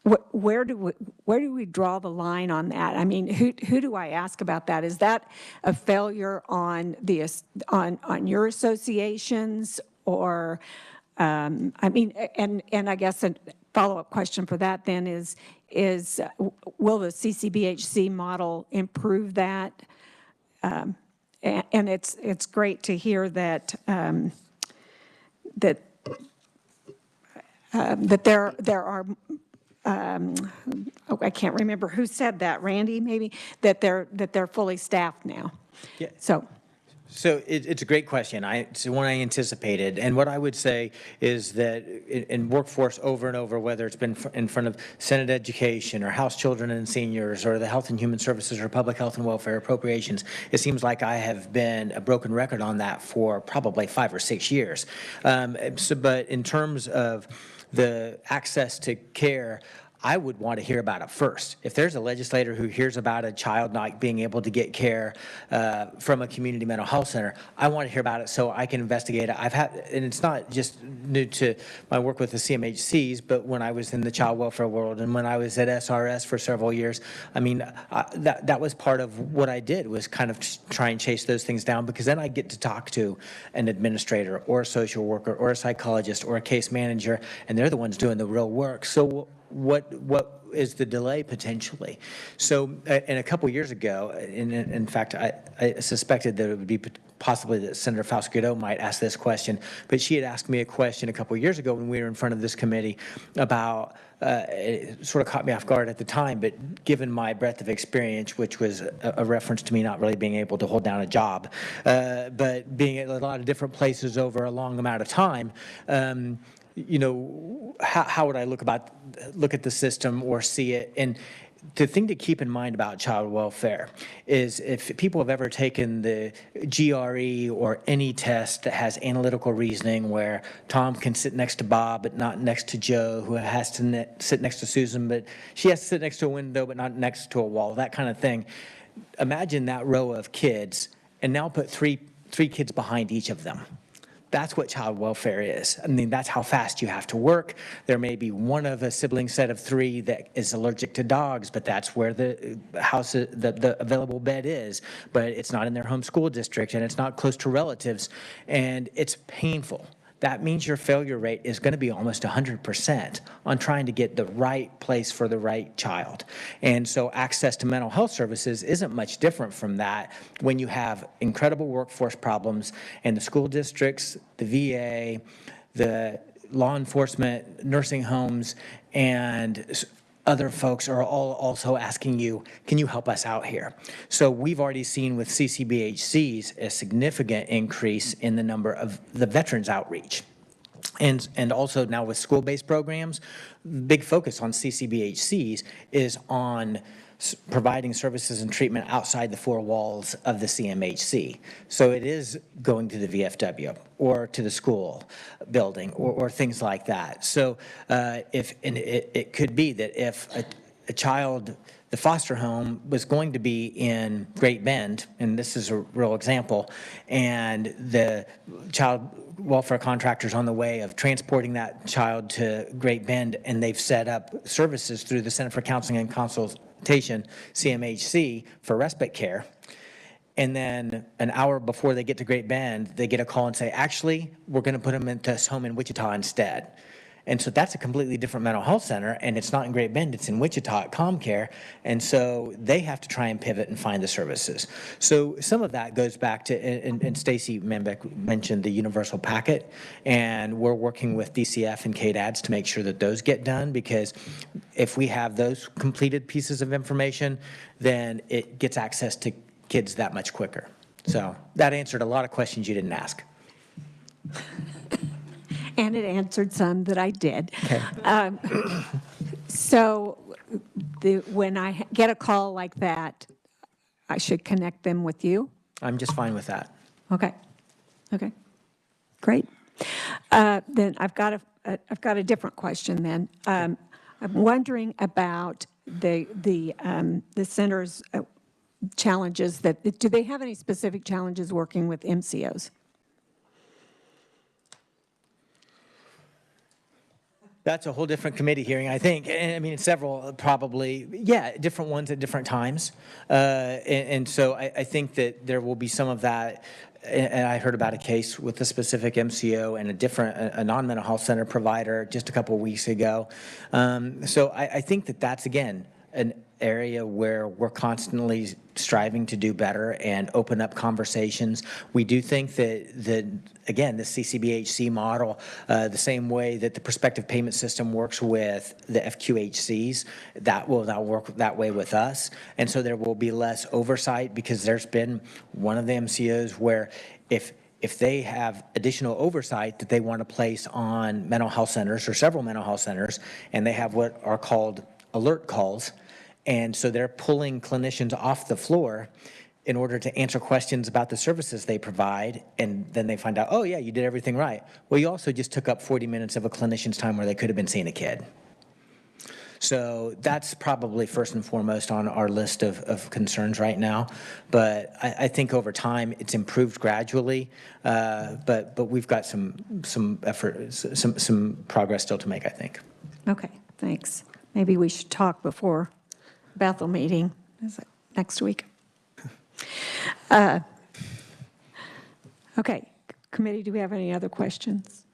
Speaker 1: where do we draw the line on that? I mean, who do I ask about that? Is that a failure on on your associations, or I mean, and I guess a follow-up question for that then is will the CCBHC model improve that? And it's great to hear that that there are I can't remember who said that, Randy maybe, that they're fully staffed now.
Speaker 9: Yeah.
Speaker 1: So
Speaker 9: it's a great question. It's one I anticipated. And what I would say is that in workforce over and over, whether it's been in front of Senate Education or House Children and Seniors or the Health and Human Services or Public Health and Welfare Appropriations, it seems like I have been a broken record on that for probably 5 or 6 years. But in terms of the access to care, I would want to hear about it first. If there's a legislator who hears about a child not being able to get care from a community mental health center, I want to hear about it so I can investigate it. And it's not just new to my work with the CMHCs, but when I was in the child welfare world and when I was at SRS for several years, I mean, that was part of what I did, was kind of try and chase those things down, because then I get to talk to an administrator or a social worker or a psychologist or a case manager, and they're the ones doing the real work. So what is the delay potentially? So, and a couple years ago, in fact, I suspected that it would be possibly that Senator Faust-Godot might ask this question, but she had asked me a question a couple years ago when we were in front of this committee about, it sort of caught me off guard at the time, but given my breadth of experience, which was a reference to me not really being able to hold down a job, but being at a lot of different places over a long amount of time, you know, how would I look at the system or see it? And the thing to keep in mind about child welfare is, if people have ever taken the GRE or any test that has analytical reasoning, where Tom can sit next to Bob but not next to Joe, who has to sit next to Susan, but she has to sit next to a window but not next to a wall, that kind of thing. Imagine that row of kids, and now put three kids behind each of them. That's what child welfare is. I mean, that's how fast you have to work. There may be one of a sibling set of 3 that is allergic to dogs, but that's where the house, the available bed is. But it's not in their home school district, and it's not close to relatives, and it's painful. That means your failure rate is going to be almost 100% on trying to get the right place for the right child. And so access to mental health services isn't much different from that when you have incredible workforce problems, and the school districts, the VA, the law enforcement, nursing homes, and other folks are all also asking you, can you help us out here? So we've already seen with CCBHCs a significant increase in the number of the veterans outreach. And also now with school-based programs, big focus on CCBHCs is on providing services and treatment outside the 4 walls of the CMHC. So it is going to the VFW or to the school building or things like that. So it could be that if a child, the foster home was going to be in Great Bend, and this is a real example, and the child welfare contractors on the way of transporting that child to Great Bend, and they've set up services through the Center for Counseling and Consultation, CMHC, for respite care. And then an hour before they get to Great Bend, they get a call and say, actually, we're going to put them into this home in Wichita instead. And so that's a completely different mental health center, and it's not in Great Bend, it's in Wichita at ComCare. And so they have to try and pivot and find the services. So some of that goes back to, and Stacey Manbeck mentioned the universal packet, and we're working with DCF and KDADS to make sure that those get done, because if we have those completed pieces of information, then it gets access to kids that much quicker. So that answered a lot of questions you didn't ask.
Speaker 1: And it answered some that I did.
Speaker 9: Okay.
Speaker 1: So when I get a call like that, I should connect them with you?
Speaker 9: I'm just fine with that.
Speaker 1: Okay. Okay. Great. Then I've got a different question then. I'm wondering about the center's challenges do they have any specific challenges working with MCOs?
Speaker 9: That's a whole different committee hearing, I think. And I mean, several probably, yeah, different ones at different times. And so I think that there will be some of that. And I heard about a case with a specific MCO and a non-mental health center provider just a couple of weeks ago. So I think that that's, again, an area where we're constantly striving to do better and open up conversations. We do think that again, the CCBHC model, the same way that the prospective payment system works with the FQHCs, that will now work that way with us. And so there will be less oversight, because there's been one of the MCOs where if they have additional oversight that they want to place on mental health centers or several mental health centers, and they have what are called alert calls, and so they're pulling clinicians off the floor in order to answer questions about the services they provide, and then they find out, oh yeah, you did everything right. Well, you also just took up 40 minutes of a clinician's time where they could have been seeing a kid. So that's probably first and foremost on our list of concerns right now. But I think over time it's improved gradually, but we've got some effort, some progress still to make, I think.
Speaker 1: Okay, thanks. Maybe we should talk before Bethel meeting. Is it next week? Okay, committee, do we have any other questions?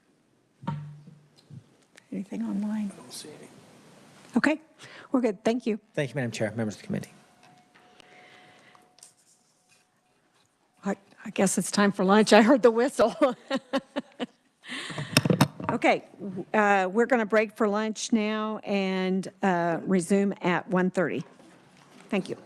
Speaker 1: Anything online? I don't see any. Okay, we're good. Thank you.
Speaker 9: Thank you, Madam Chair, members of the committee.
Speaker 1: I guess it's time for lunch. I heard the whistle. Okay, we're going to break for lunch now and resume at 1:30. Thank you.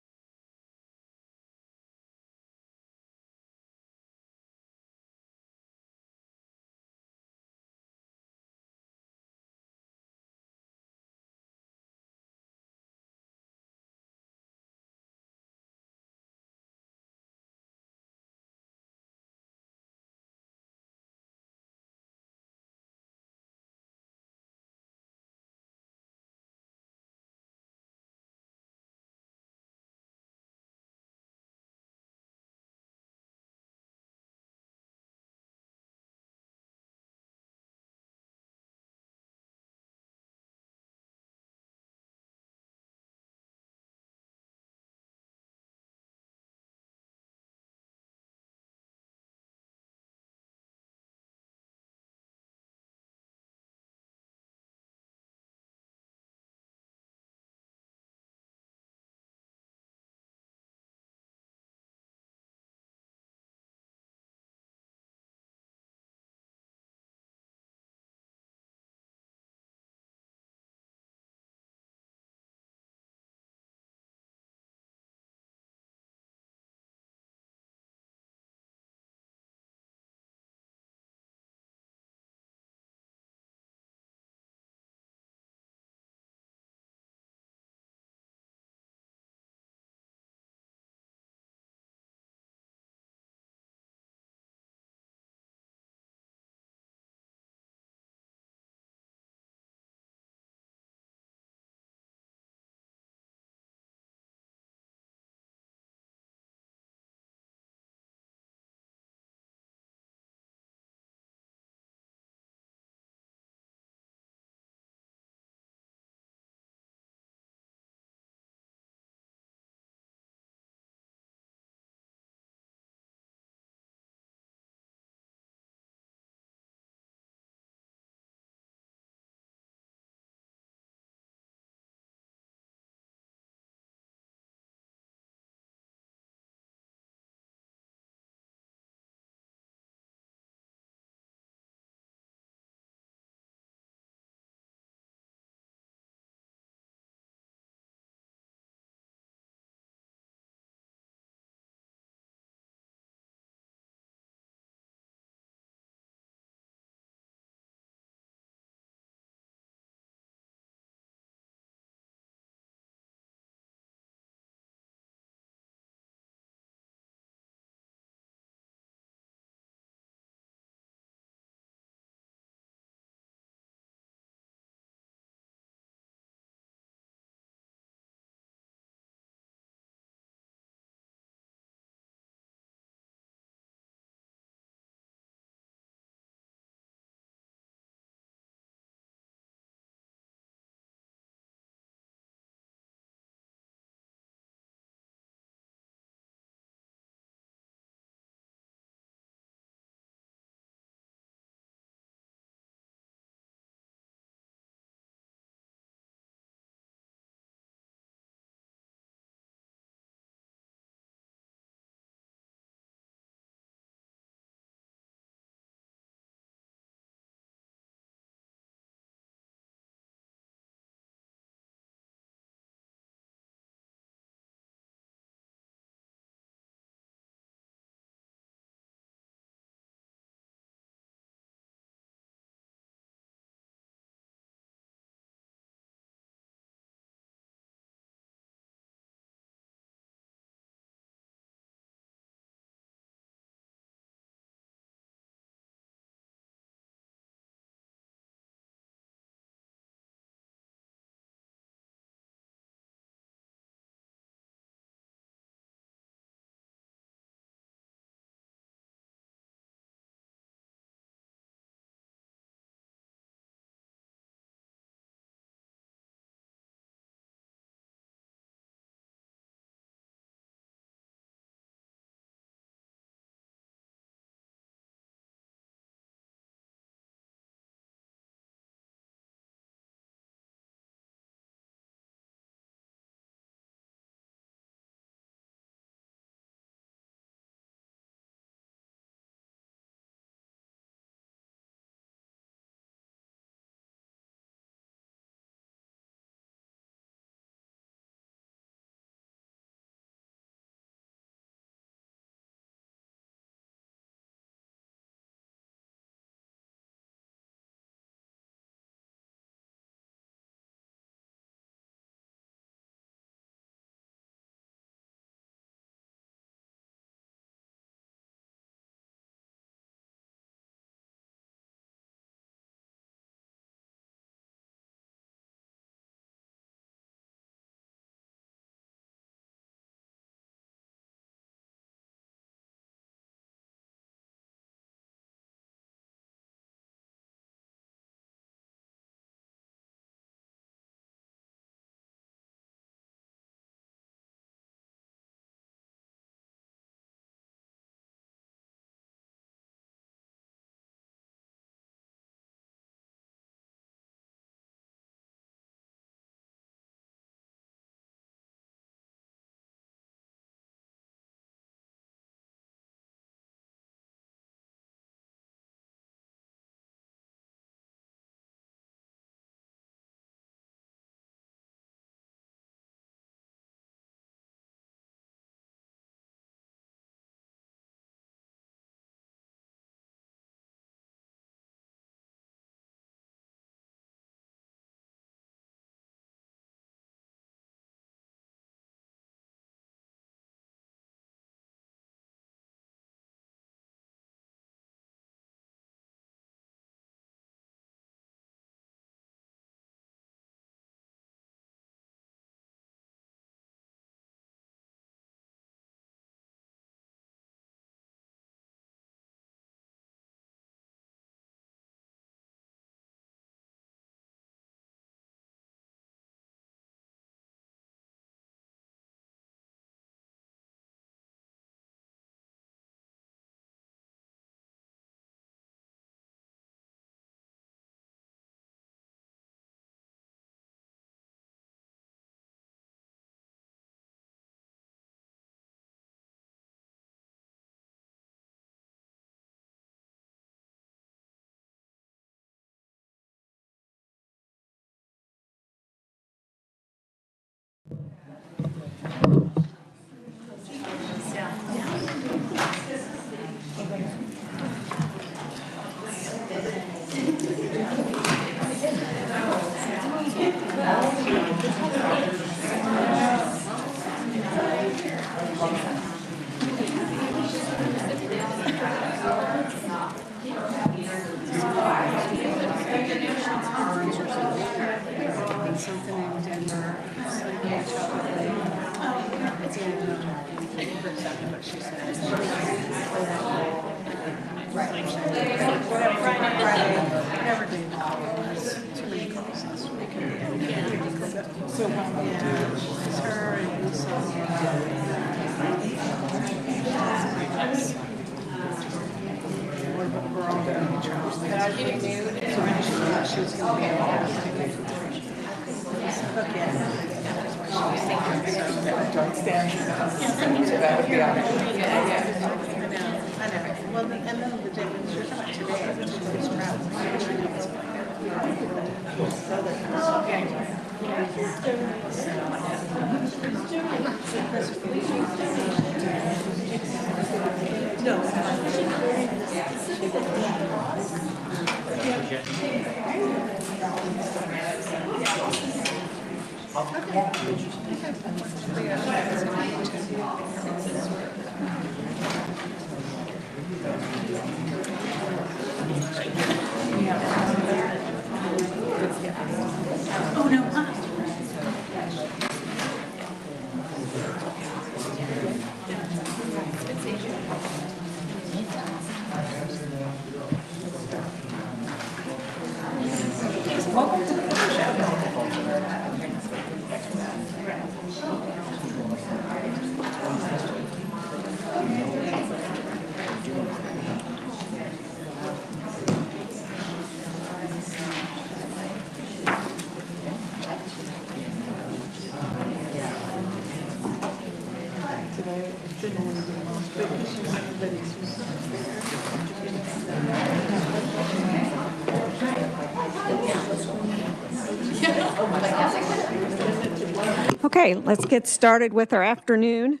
Speaker 1: Okay, let's get started with our afternoon.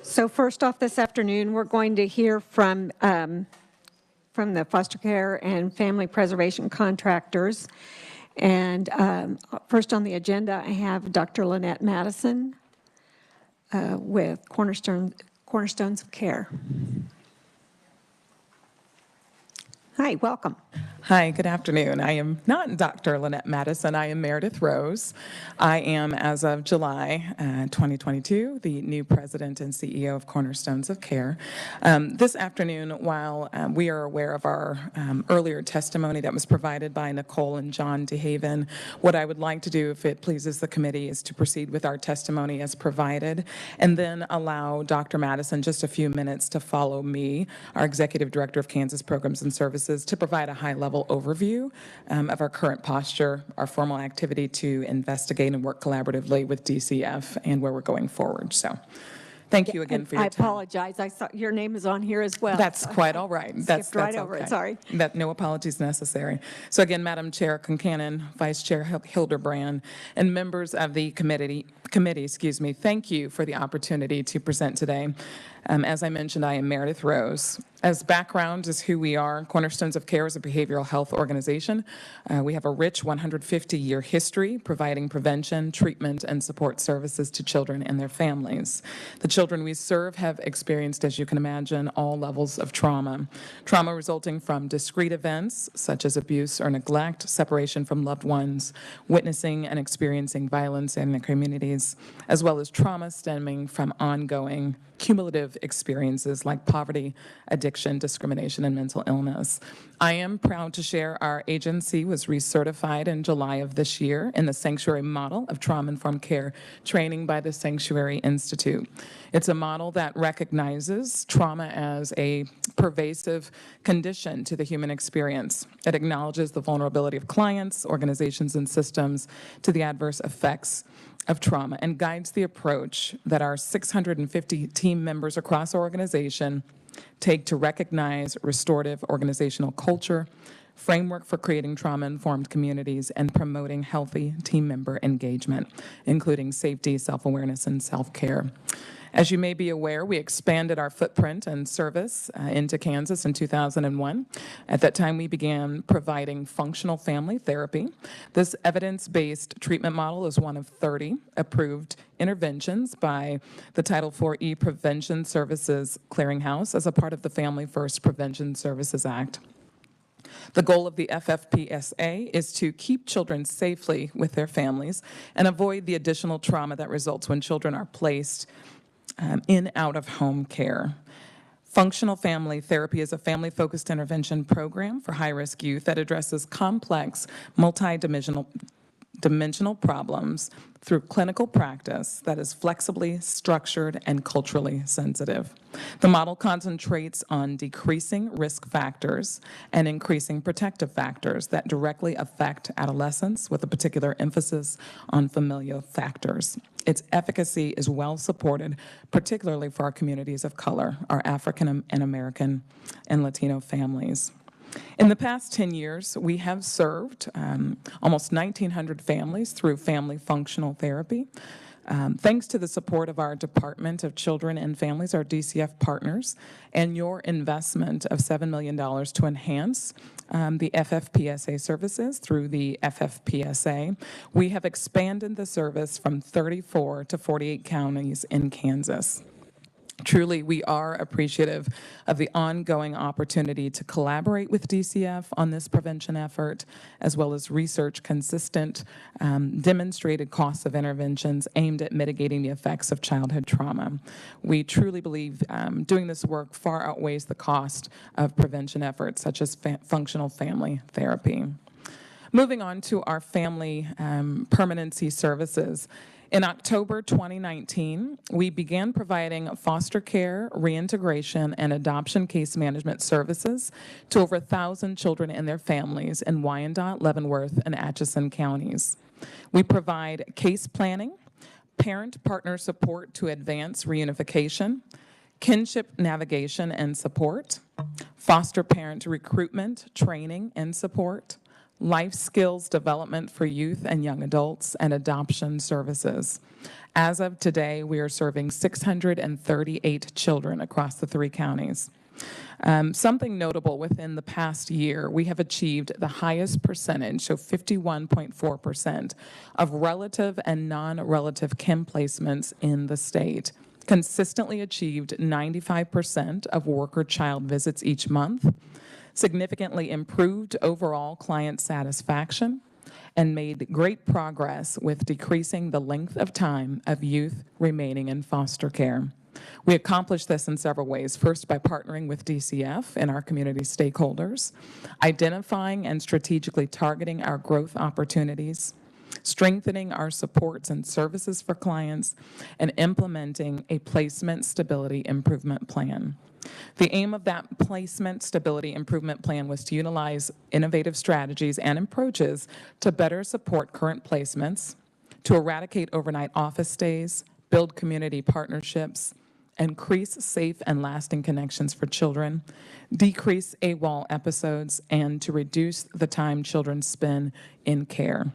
Speaker 1: So first off this afternoon, we're going to hear from the foster care and family preservation contractors. And first on the agenda, I have Dr. Lynette Madison with Cornerstones of Care. Hi, welcome.
Speaker 15: Hi, good afternoon. I am not Dr. Lynette Madison. I am Meredith Rose. I am, as of July 2022, the new president and CEO of Cornerstones of Care. This afternoon, while we are aware of our earlier testimony that was provided by Nicole and John DeHaven, what I would like to do, if it pleases the committee, is to proceed with our testimony as provided, and then allow Dr. Madison just a few minutes to follow me, our Executive Director of Kansas Programs and Services, to provide a high-level overview of our current posture, our formal activity to investigate and work collaboratively with DCF, and where we're going forward. So thank you again for your time.
Speaker 1: I apologize. I saw your name is on here as well.
Speaker 15: That's quite all right. That's
Speaker 1: right
Speaker 15: okay.
Speaker 1: over it. Sorry.
Speaker 15: No apologies necessary. So again, Madam Chair Concannon, Vice Chair Hildebrand, and members of the committee, thank you for the opportunity to present today. As I mentioned, I am Meredith Rose. As background is who we are, Cornerstones of Care is a behavioral health organization. We have a rich 150-year history providing prevention, treatment, and support services to children and their families. The children we serve have experienced, as you can imagine, all levels of trauma. Trauma resulting from discrete events such as abuse or neglect, separation from loved ones, witnessing and experiencing violence in their communities, as well as trauma stemming from ongoing cumulative experiences like poverty, addiction, discrimination, and mental illness. I am proud to share our agency was recertified in July of this year in the Sanctuary Model of Trauma-Informed Care training by the Sanctuary Institute. It's a model that recognizes trauma as a pervasive condition to the human experience. It acknowledges the vulnerability of clients, organizations, and systems to the adverse effects of trauma and guides the approach that our 650 team members across our organization take to recognize restorative organizational culture, framework for creating trauma-informed communities, and promoting healthy team member engagement, including safety, self-awareness, and self-care. As you may be aware, we expanded our footprint and service into Kansas in 2001. At that time, we began providing functional family therapy. This evidence-based treatment model is one of 30 approved interventions by the Title IV Prevention Services Clearinghouse as a part of the Family First Prevention Services Act. The goal of the FFPSA is to keep children safely with their families and avoid the additional trauma that results when children are placed in out-of-home care. Functional family therapy is a family-focused intervention program for high-risk youth that addresses complex, multidimensional problems through clinical practice that is flexibly structured and culturally sensitive. The model concentrates on decreasing risk factors and increasing protective factors that directly affect adolescents, with a particular emphasis on familial factors. Its efficacy is well supported, particularly for our communities of color, our African and American and Latino families. In the past 10 years, we have served almost 1,900 families through family functional therapy. Thanks to the support of our Department of Children and Families, our DCF partners, and your investment of $7 million to enhance the FFPSA services through the FFPSA, we have expanded the service from 34 to 48 counties in Kansas. Truly, we are appreciative of the ongoing opportunity to collaborate with DCF on this prevention effort, as well as research consistent, demonstrated costs of interventions aimed at mitigating the effects of childhood trauma. We truly believe doing this work far outweighs the cost of prevention efforts such as functional family therapy. Moving on to our family permanency services. In October 2019, we began providing foster care, reintegration, and adoption case management services to over 1,000 children and their families in Wyandotte, Leavenworth, and Atchison counties. We provide case planning, parent-partner support to advance reunification, kinship navigation and support, foster parent recruitment, training, and support, life skills development for youth and young adults, and adoption services. As of today, we are serving 638 children across the 3 counties. Something notable within the past year, we have achieved the highest percentage, so 51.4%, of relative and non-relative KIM placements in the state. Consistently achieved 95% of worker-child visits each month, significantly improved overall client satisfaction, and made great progress with decreasing the length of time of youth remaining in foster care. We accomplished this in several ways. First, by partnering with DCF and our community stakeholders, identifying and strategically targeting our growth opportunities, strengthening our supports and services for clients, and implementing a placement stability improvement plan. The aim of that placement stability improvement plan was to utilize innovative strategies and approaches to better support current placements, to eradicate overnight office stays, build community partnerships, increase safe and lasting connections for children, decrease AWOL episodes, and to reduce the time children spend in care.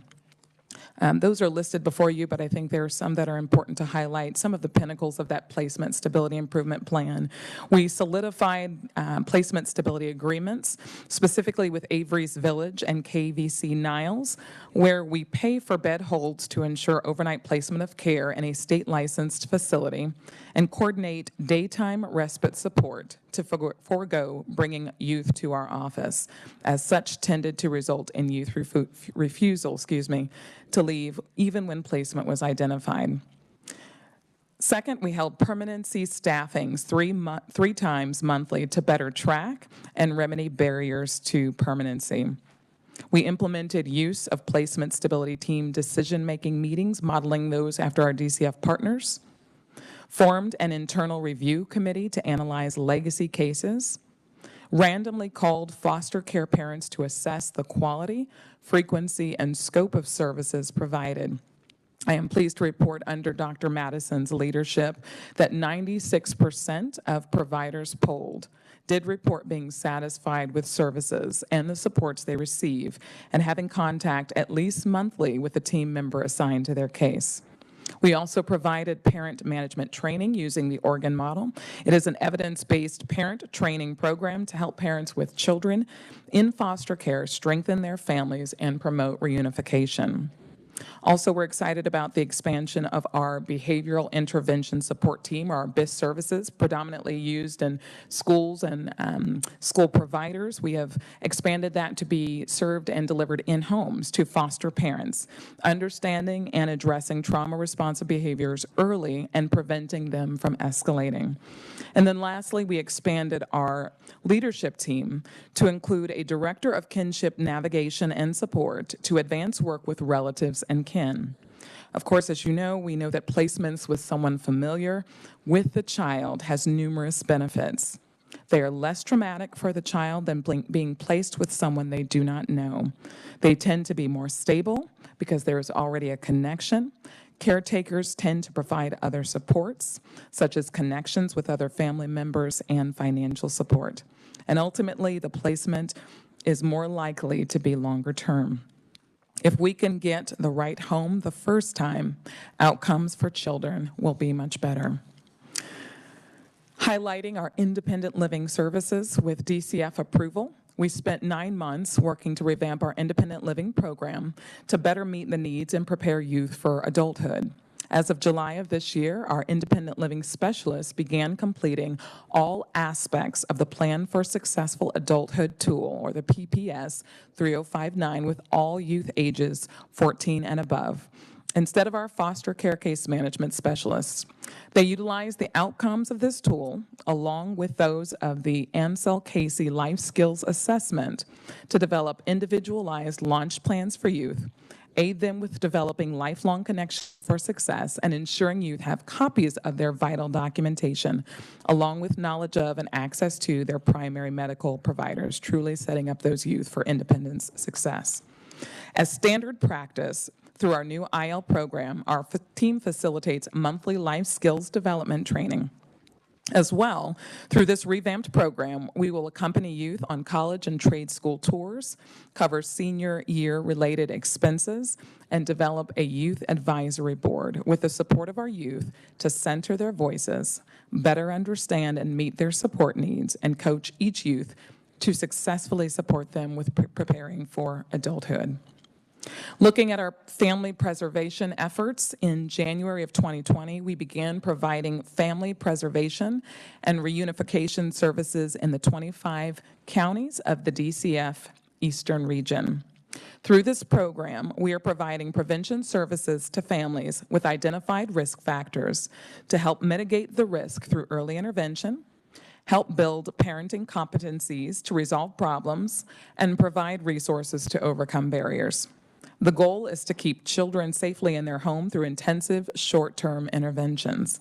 Speaker 15: Those are listed before you, but I think there are some that are important to highlight, some of the pinnacles of that placement stability improvement plan. We solidified placement stability agreements, specifically with Avery's Village and KVC Niles, where we pay for bed holds to ensure overnight placement of care in a state-licensed facility and coordinate daytime respite support to forego bringing youth to our office. As such, tended to result in youth refusal, to leave even when placement was identified. Second, we held permanency staffings three times monthly to better track and remedy barriers to permanency. We implemented use of placement stability team decision-making meetings, modeling those after our DCF partners, formed an internal review committee to analyze legacy cases, randomly called foster care parents to assess the quality, frequency, and scope of services provided. I am pleased to report under Dr. Madison's leadership that 96% of providers polled did report being satisfied with services and the supports they receive and having contact at least monthly with a team member assigned to their case. We also provided parent management training using the Oregon model. It is an evidence-based parent training program to help parents with children in foster care strengthen their families and promote reunification. Also, we're excited about the expansion of our behavioral intervention support team, our BIS services, predominantly used in schools and school providers. We have expanded that to be served and delivered in homes to foster parents, understanding and addressing trauma-responsive behaviors early and preventing them from escalating. And then lastly, we expanded our leadership team to include a director of kinship navigation and support to advance work with relatives and kin. Of course, as you know, we know that placements with someone familiar with the child has numerous benefits. They are less traumatic for the child than being placed with someone they do not know. They tend to be more stable because there is already a connection. Caretakers tend to provide other supports, such as connections with other family members and financial support. And ultimately, the placement is more likely to be longer term. If we can get the right home the first time, outcomes for children will be much better. Highlighting our independent living services with DCF approval, we spent 9 months working to revamp our independent living program to better meet the needs and prepare youth for adulthood. As of July of this year, our independent living specialists began completing all aspects of the Plan for Successful Adulthood tool, or the PPS 3059, with all youth ages 14 and above, instead of our foster care case management specialists. They utilize the outcomes of this tool, along with those of the Ansel Casey Life Skills Assessment, to develop individualized launch plans for youth, aid them with developing lifelong connections for success, and ensuring youth have copies of their vital documentation, along with knowledge of and access to their primary medical providers, truly setting up those youth for independence success. As standard practice, through our new IL program, our team facilitates monthly life skills development training. As well, through this revamped program, we will accompany youth on college and trade school tours, cover senior year related expenses, and develop a youth advisory board with the support of our youth to center their voices, better understand and meet their support needs, and coach each youth to successfully support them with preparing for adulthood. Looking at our family preservation efforts, in January of 2020, we began providing family preservation and reunification services in the 25 counties of the DCF Eastern Region. Through this program, we are providing prevention services to families with identified risk factors to help mitigate the risk through early intervention, help build parenting competencies to resolve problems, and provide resources to overcome barriers. The goal is to keep children safely in their home through intensive short-term interventions.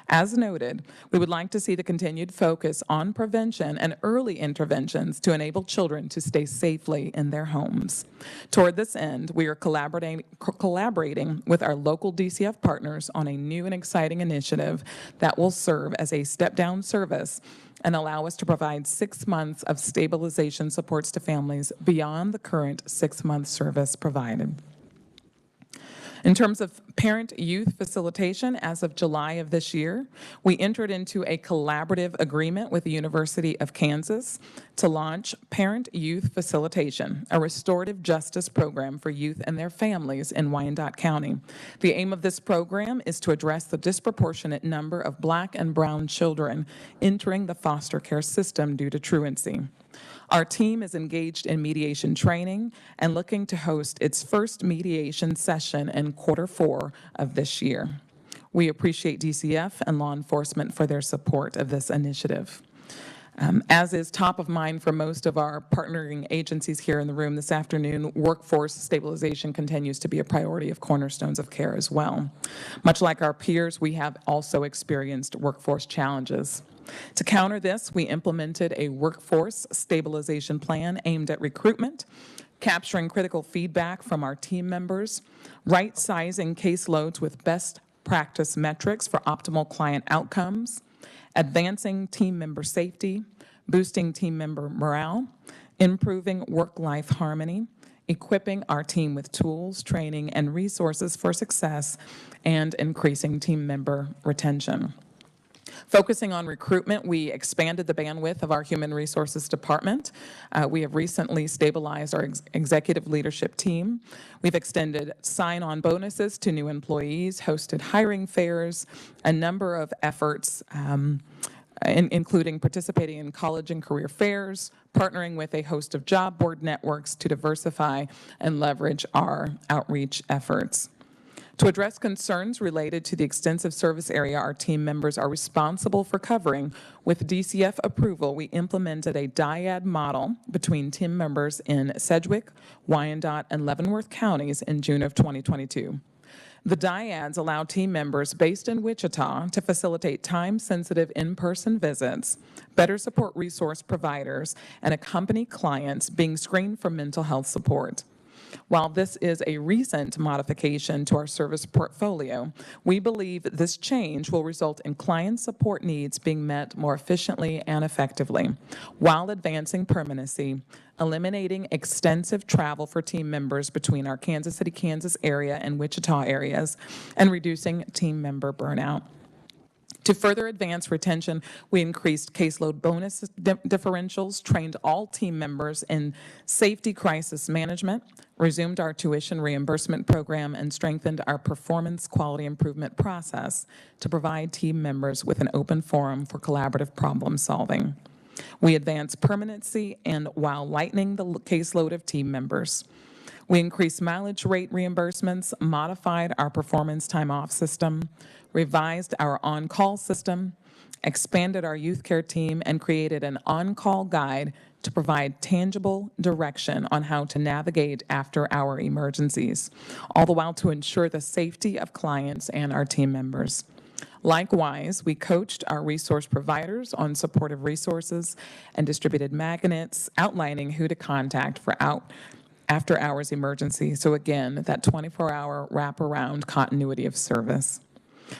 Speaker 15: As noted, we would like to see the continued focus on prevention and early interventions to enable children to stay safely in their homes. Toward this end, we are collaborating with our local DCF partners on a new and exciting initiative that will serve as a step-down service and allow us to provide 6 months of stabilization supports to families beyond the current 6-month service provided. In terms of parent-youth facilitation, as of July of this year, we entered into a collaborative agreement with the University of Kansas to launch Parent-Youth Facilitation, a restorative justice program for youth and their families in Wyandotte County. The aim of this program is to address the disproportionate number of Black and brown children entering the foster care system due to truancy. Our team is engaged in mediation training and looking to host its first mediation session in Q4 of this year. We appreciate DCF and law enforcement for their support of this initiative. As is top of mind for most of our partnering agencies here in the room this afternoon, workforce stabilization continues to be a priority of cornerstones of care as well. Much like our peers, we have also experienced workforce challenges. To counter this, we implemented a workforce stabilization plan aimed at recruitment, capturing critical feedback from our team members, right-sizing caseloads with best practice metrics for optimal client outcomes, advancing team member safety, boosting team member morale, improving work-life harmony, equipping our team with tools, training, and resources for success, and increasing team member retention. Focusing on recruitment, we expanded the bandwidth of our Human Resources Department. We have recently stabilized our executive leadership team. We've extended sign-on bonuses to new employees, hosted hiring fairs, a number of efforts, including participating in college and career fairs, partnering with a host of job board networks to diversify and leverage our outreach efforts. To address concerns related to the extensive service area our team members are responsible for covering, with DCF approval, we implemented a Dyad model between team members in Sedgwick, Wyandotte, and Leavenworth counties in June of 2022. The dyads allow team members based in Wichita to facilitate time-sensitive in-person visits, better support resource providers, and accompany clients being screened for mental health support. While this is a recent modification to our service portfolio, we believe this change will result in client support needs being met more efficiently and effectively, while advancing permanency, eliminating extensive travel for team members between our Kansas City, Kansas area and Wichita areas, and reducing team member burnout. To further advance retention, we increased caseload bonus differentials, trained all team members in safety crisis management, resumed our tuition reimbursement program, and strengthened our performance quality improvement process to provide team members with an open forum for collaborative problem solving. We advanced permanency and while lightening the caseload of team members. We increased mileage rate reimbursements, modified our performance time off system, revised our on-call system, expanded our youth care team, and created an on-call guide to provide tangible direction on how to navigate after-hour emergencies, all the while to ensure the safety of clients and our team members. Likewise, we coached our resource providers on supportive resources and distributed magnets outlining who to contact for after-hours emergency. So again, that 24-hour wraparound continuity of service.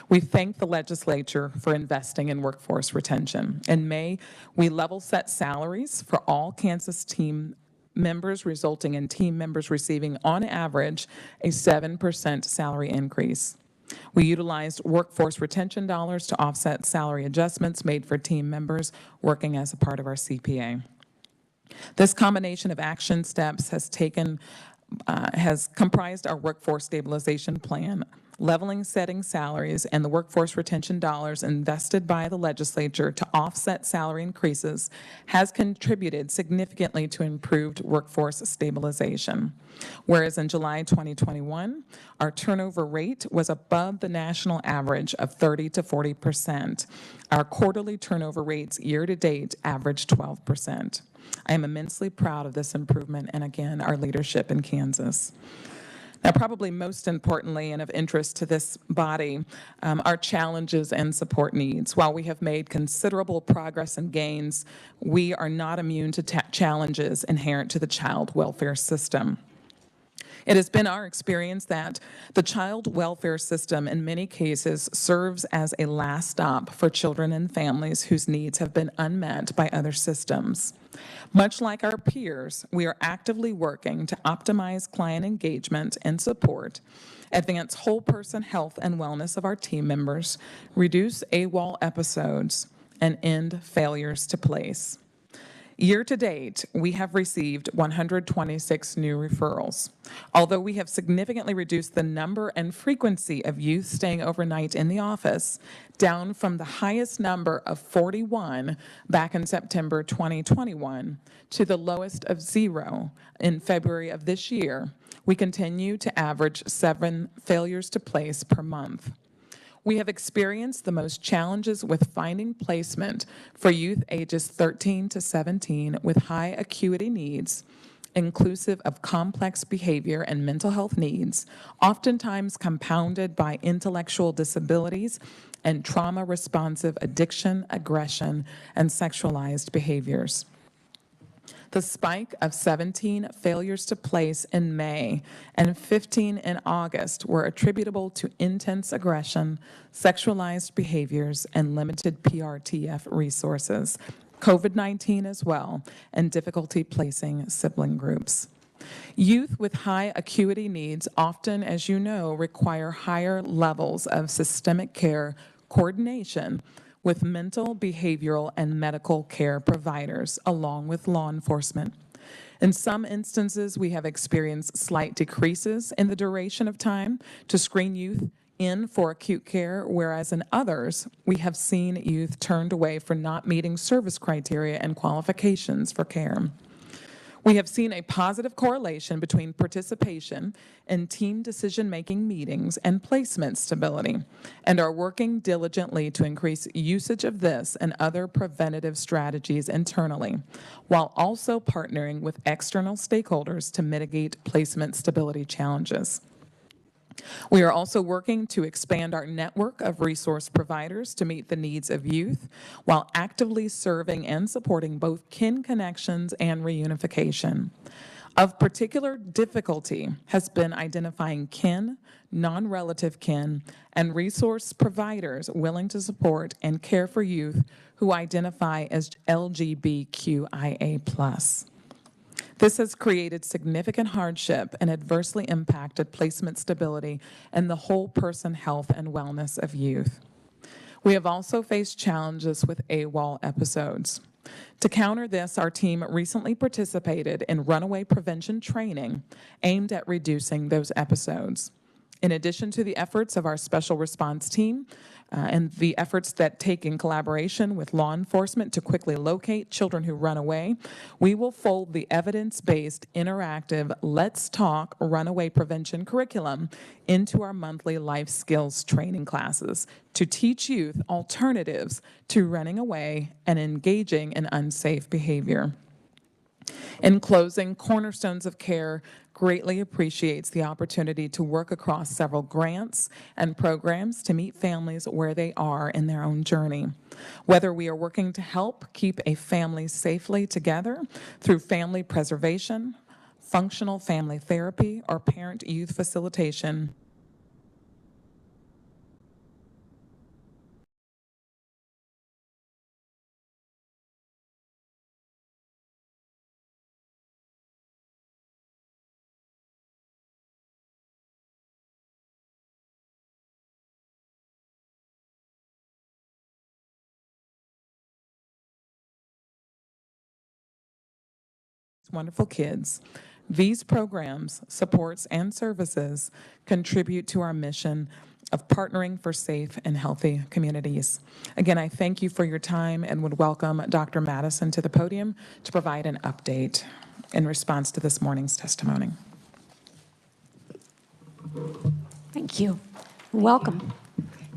Speaker 15: We thank the legislature for investing in workforce retention. In May, we level set salaries for all Kansas team members, resulting in team members receiving, on average, a 7% salary increase. We utilized workforce retention dollars to offset salary adjustments made for team members working as a part of our CPA. This combination of action steps has comprised our workforce stabilization plan, leveling setting salaries, and the workforce retention dollars invested by the legislature to offset salary increases has contributed significantly to improved workforce stabilization. Whereas in July 2021, our turnover rate was above the national average of 30 to 40%. Our quarterly turnover rates year to date average 12%. I am immensely proud of this improvement and again, our leadership in Kansas. Now, probably most importantly and of interest to this body are challenges and support needs. While we have made considerable progress and gains, we are not immune to challenges inherent to the child welfare system. It has been our experience that the child welfare system in many cases serves as a last stop for children and families whose needs have been unmet by other systems. Much like our peers, we are actively working to optimize client engagement and support, advance whole person health and wellness of our team members, reduce AWOL episodes, and end failures to place. Year to date, we have received 126 new referrals. Although we have significantly reduced the number and frequency of youth staying overnight in the office, down from the highest number of 41 back in September 2021 to the lowest of 0 in February of this year, we continue to average 7 failures to place per month. We have experienced the most challenges with finding placement for youth ages 13 to 17 with high acuity needs, inclusive of complex behavior and mental health needs, oftentimes compounded by intellectual disabilities and trauma-responsive addiction, aggression, and sexualized behaviors. The spike of 17 failures to place in May and 15 in August were attributable to intense aggression, sexualized behaviors, and limited PRTF resources, COVID-19 as well, and difficulty placing sibling groups. Youth with high acuity needs often, as you know, require higher levels of systemic care coordination with mental, behavioral, and medical care providers, along with law enforcement. In some instances, we have experienced slight decreases in the duration of time to screen youth in for acute care, whereas in others, we have seen youth turned away for not meeting service criteria and qualifications for care. We have seen a positive correlation between participation in team decision-making meetings and placement stability, and are working diligently to increase usage of this and other preventative strategies internally, while also partnering with external stakeholders to mitigate placement stability challenges. We are also working to expand our network of resource providers to meet the needs of youth while actively serving and supporting both kin connections and reunification. Of particular difficulty has been identifying kin, non-relative kin, and resource providers willing to support and care for youth who identify as LGBTQIA+. This has created significant hardship and adversely impacted placement stability and the whole person health and wellness of youth. We have also faced challenges with AWOL episodes. To counter this, our team recently participated in runaway prevention training aimed at reducing those episodes. In addition to the efforts of our special response team and the efforts that take in collaboration with law enforcement to quickly locate children who run away, we will fold the evidence-based interactive Let's Talk runaway prevention curriculum into our monthly life skills training classes to teach youth alternatives to running away and engaging in unsafe behavior. In closing, Cornerstones of Care greatly appreciates the opportunity to work across several grants and programs to meet families where they are in their own journey. Whether we are working to help keep a family safely together through family preservation, functional family therapy, or parent-youth facilitation, wonderful kids. These programs, supports, and services contribute to our mission of partnering for safe and healthy communities. Again, I thank you for your time and would welcome Dr. Madison to the podium to provide an update in response to this morning's testimony.
Speaker 16: Thank you. Welcome.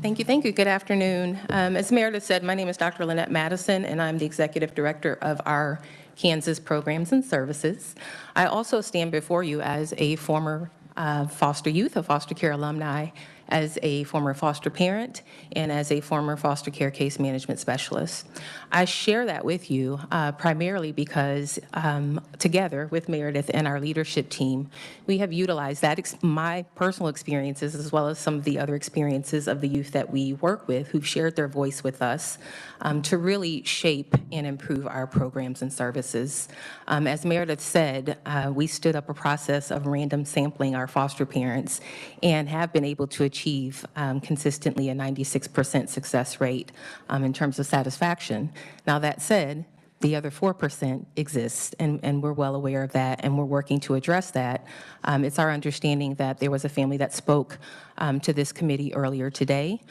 Speaker 17: Thank you. Thank you. Good afternoon. As Meredith said, my name is Dr. Lynette Madison, and I'm the Executive Director of our Kansas Programs and Services. I also stand before you as a former foster youth, a foster care alumni, as a former foster parent, and as a former foster care case management specialist. I share that with you primarily because together with Meredith and our leadership team, we have utilized that my personal experiences as well as some of the other experiences of the youth that we work with who've shared their voice with us to really shape and improve our programs and services. As Meredith said, we stood up a process of random sampling our foster parents and have been able to achieve consistently a 96% success rate in terms of satisfaction. Now that said, the other 4% exists, and we're well aware of that, and we're working to address that. It's our understanding that there was a family that spoke to this committee earlier today.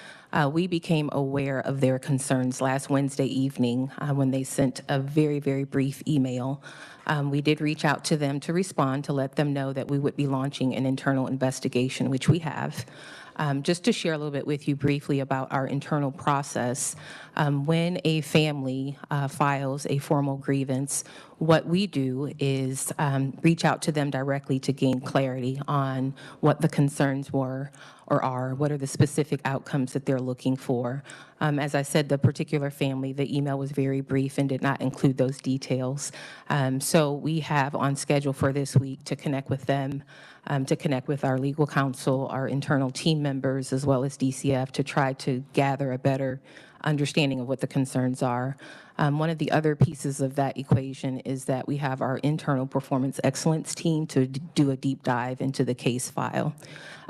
Speaker 17: We became aware of their concerns last Wednesday evening when they sent a very, very brief email. We did reach out to them to respond to let them know that we would be launching an internal investigation, which we have. Just to share a little bit with you briefly about our internal process, when a family files a formal grievance, what we do is reach out to them directly to gain clarity on what the concerns were or are, what are the specific outcomes that they're looking for. As I said, the particular family, the email was very brief and did not include those details. So we have on schedule for this week to connect with them, to connect with our legal counsel, our internal team members, as well as DCF to try to gather a better understanding of what the concerns are. One of the other pieces of that equation is that we have our internal performance excellence team to do a deep dive into the case file.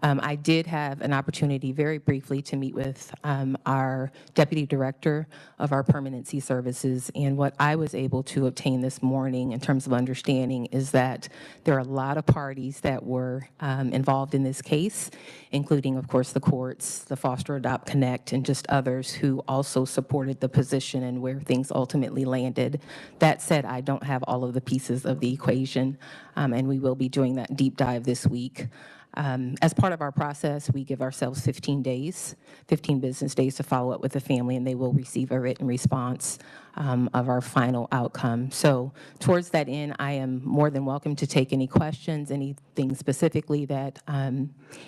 Speaker 17: I did have an opportunity very briefly to meet with our Deputy Director of our Permanency Services, and what I was able to obtain this morning in terms of understanding is that there are a lot of parties that were involved in this case, including, of course, the courts, the Foster Adopt Connect, and just others who also supported the position and where things ultimately landed. That said, I don't have all of the pieces of the equation, and we will be doing that deep dive this week. As part of our process, we give ourselves 15 days, 15 business days to follow up with the family, and they will receive a written response of our final outcome. So towards that end, I am more than welcome to take any questions, anything specifically that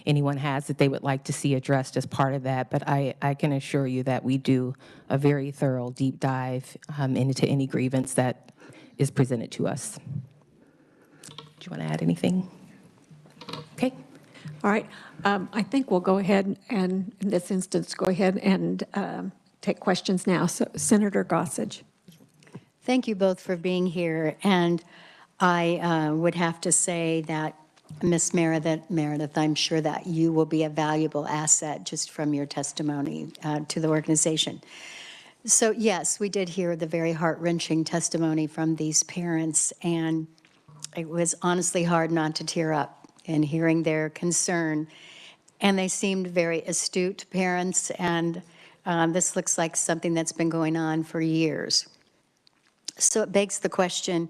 Speaker 17: anyone has that they would like to see addressed as part of that. But I can assure you that we do a very thorough deep dive into any grievance that is presented to us. Do you want to add anything? Okay.
Speaker 16: All right. I think we'll go ahead and, in this instance, go ahead and take questions now. So, Senator Gossage.
Speaker 4: Thank you both for being here. And I would have to say that, Ms. Meredith, I'm sure that you will be a valuable asset just from your testimony to the organization. So, yes, we did hear the very heart-wrenching testimony from these parents, and it was honestly hard not to tear up in hearing their concern. And they seemed very astute parents, and this looks like something that's been going on for years. So it begs the question,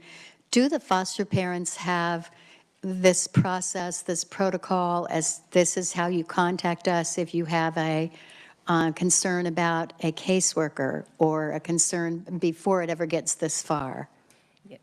Speaker 4: do the foster parents have this process, this protocol, as this is how you contact us if you have a concern about a caseworker or a concern before it ever gets this far?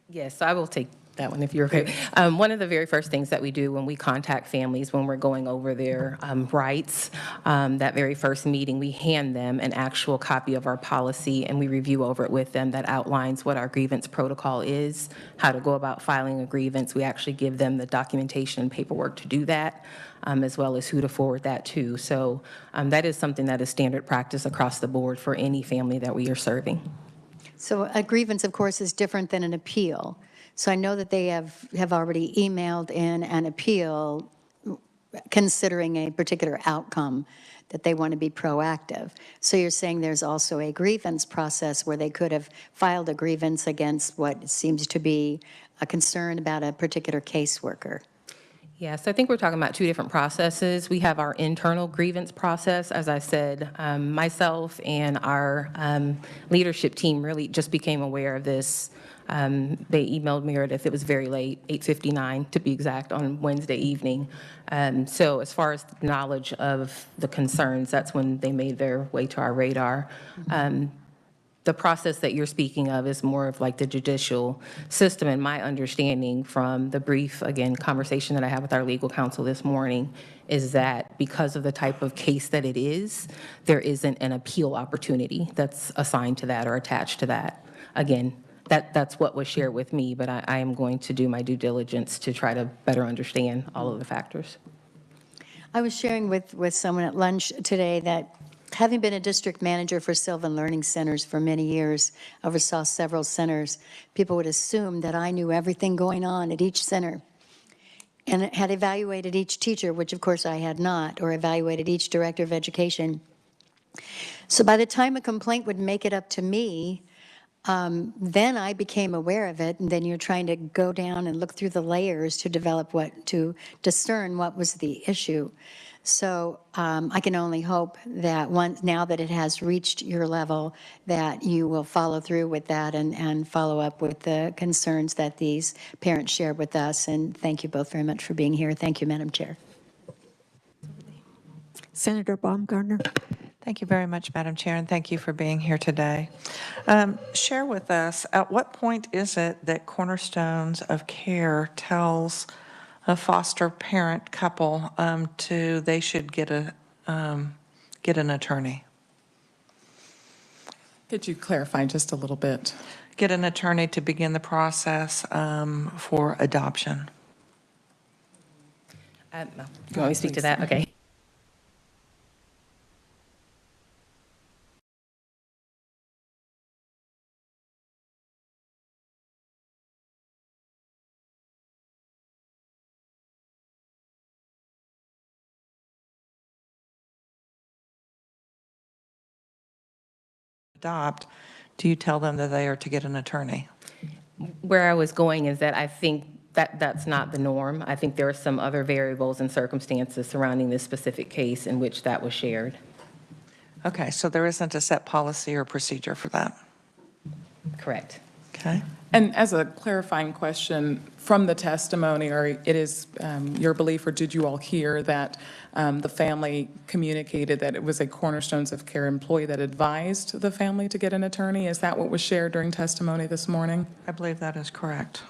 Speaker 17: Yes, I will take that one if you're okay. One of the very first things that we do when we contact families, when we're going over their rights, that very first meeting, we hand them an actual copy of our policy and we review over it with them that outlines what our grievance protocol is, how to go about filing a grievance. We actually give them the documentation and paperwork to do that, as well as who to forward that to. So that is something that is standard practice across the board for any family that we are serving.
Speaker 4: So a grievance, of course, is different than an appeal. So I know that they have already emailed in an appeal considering a particular outcome that they want to be proactive. So you're saying there's also a grievance process where they could have filed a grievance against what seems to be a concern about a particular caseworker.
Speaker 17: Yes, I think we're talking about two different processes. We have our internal grievance process. As I said, myself and our leadership team really just became aware of this. They emailed Meredith, it was very late, 8:59 to be exact, on Wednesday evening. So as far as knowledge of the concerns, that's when they made their way to our radar. The process that you're speaking of is more of like the judicial system, and my understanding from the brief, again, conversation that I had with our legal counsel this morning is that because of the type of case that it is, there isn't an appeal opportunity that's assigned to that or attached to that. Again, that's what was shared with me, but I am going to do my due diligence to try to better understand all of the factors.
Speaker 4: I was sharing with someone at lunch today that having been a district manager for Sylvan Learning Centers for many years, oversaw several centers, people would assume that I knew everything going on at each center and had evaluated each teacher, which of course I had not, or evaluated each director of education. So by the time a complaint would make it up to me, then I became aware of it, and then you're trying to go down and look through the layers to develop to discern what was the issue. So I can only hope that now that it has reached your level, that you will follow through with that and follow up with the concerns that these parents shared with us. And thank you both very much for being here. Thank you, Madam Chair.
Speaker 16: Senator Baumgartner.
Speaker 7: Thank you very much, Madam Chair, and thank you for being here today. Share with us, at what point is it that Cornerstones of Care tells a foster parent couple they should get an attorney?
Speaker 15: Could you clarify just a little bit?
Speaker 7: Get an attorney to begin the process for adoption.
Speaker 17: You want me to speak to that? Okay.
Speaker 7: adopt, do you tell them that they are to get an attorney?
Speaker 17: Where I was going is that I think that that's not the norm. I think there are some other variables and circumstances surrounding this specific case in which that was shared.
Speaker 7: Okay, so there isn't a set policy or procedure for that?
Speaker 17: Correct.
Speaker 7: Okay.
Speaker 15: And as a clarifying question, from the testimony, or it is your belief, or did you all hear that the family communicated that it was a Cornerstones of Care employee that advised the family to get an attorney? Is that what was shared during testimony this morning?
Speaker 7: I believe that is correct.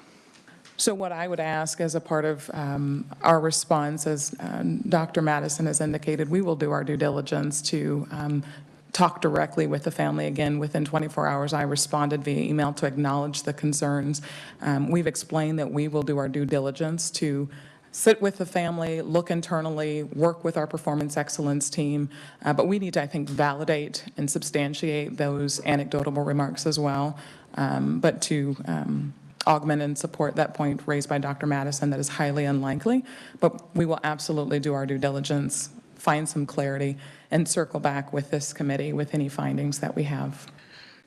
Speaker 15: So what I would ask as a part of our response, as Dr. Madison has indicated, we will do our due diligence to talk directly with the family. Again, within 24 hours, I responded via email to acknowledge the concerns. We've explained that we will do our due diligence to sit with the family, look internally, work with our performance excellence team, but we need to, I think, validate and substantiate those anecdotal remarks as well, but to augment and support that point raised by Dr. Madison that is highly unlikely, but we will absolutely do our due diligence, find some clarity, and circle back with this committee with any findings that we have.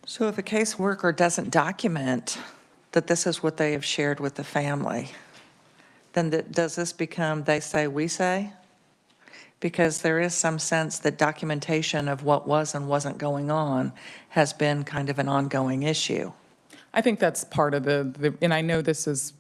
Speaker 7: So if a caseworker doesn't document that this is what they have shared with the family, then does this become they say, we say? Because there is some sense that documentation of what was and wasn't going on has been kind of an ongoing issue.
Speaker 15: I think that's part of and I know this is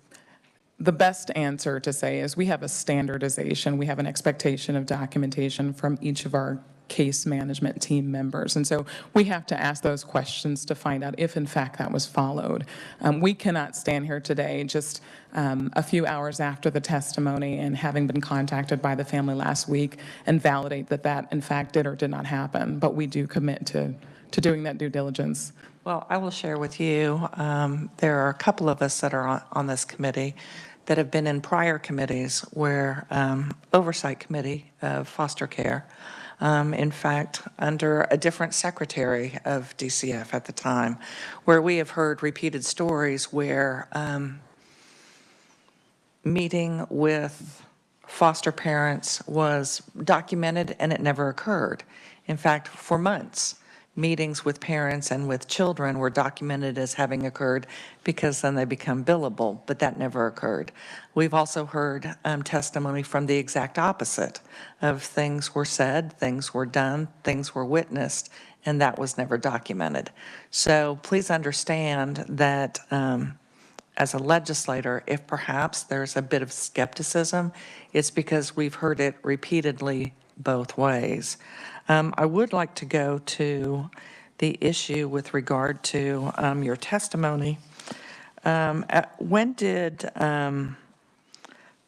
Speaker 15: the best answer to say is we have a standardization, we have an expectation of documentation from each of our case management team members. And so we have to ask those questions to find out if in fact that was followed. We cannot stand here today just a few hours after the testimony and having been contacted by the family last week and validate that that in fact did or did not happen. But we do commit to doing that due diligence.
Speaker 7: Well, I will share with you, there are a couple of us that are on this committee that have been in prior committees where Oversight Committee of Foster Care, in fact, under a different secretary of DCF at the time, where we have heard repeated stories where meeting with foster parents was documented and it never occurred. In fact, for months, meetings with parents and with children were documented as having occurred because then they become billable, but that never occurred. We've also heard testimony from the exact opposite of things were said, things were done, things were witnessed, and that was never documented. So please understand that as a legislator, if perhaps there's a bit of skepticism, it's because we've heard it repeatedly both ways. I would like to go to the issue with regard to your testimony. When did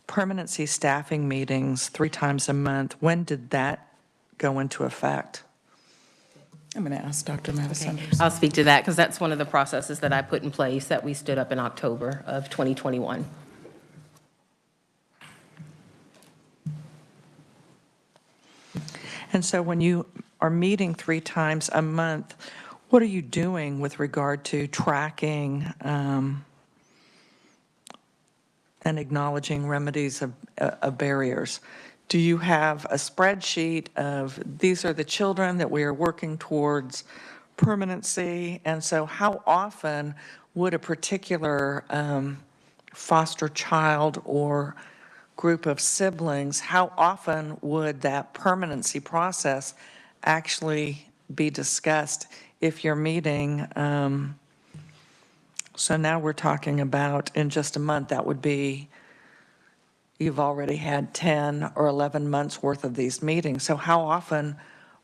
Speaker 7: permanency staffing meetings 3 times a month, when did that go into effect?
Speaker 15: I'm going to ask Dr. Madison.
Speaker 17: Okay. I'll speak to that because that's one of the processes that I put in place that we stood up in October of 2021.
Speaker 7: And so when you are meeting 3 times a month, what are you doing with regard to tracking and acknowledging remedies of barriers? Do you have a spreadsheet of these are the children that we are working towards permanency? And so how often would a particular foster child or group of siblings, how often would that permanency process actually be discussed if you're meeting? So now we're talking about in just a month, that would be, you've already had 10 or 11 months worth of these meetings. So how often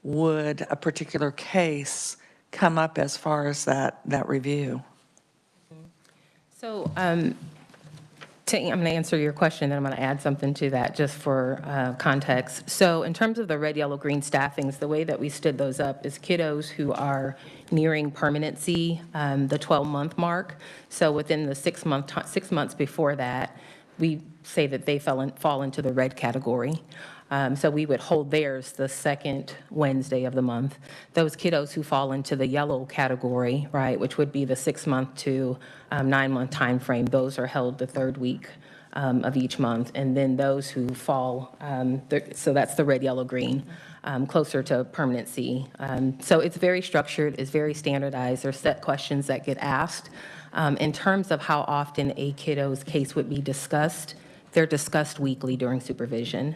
Speaker 7: would a particular case come up as far as that review?
Speaker 17: So I'm going to answer your question, then I'm going to add something to that just for context. So in terms of the red, yellow, green staffings, the way that we stood those up is kiddos who are nearing permanency, the 12-month mark. So within the 6 months before that, we say that they fall into the red category. So we would hold theirs the second Wednesday of the month. Those kiddos who fall into the yellow category, right, which would be the 6-month to 9-month time frame, those are held the third week of each month. And then those who fall, so that's the red, yellow, green, closer to permanency. So it's very structured, it's very standardized. There's set questions that get asked. In terms of how often a kiddo's case would be discussed, they're discussed weekly during supervision.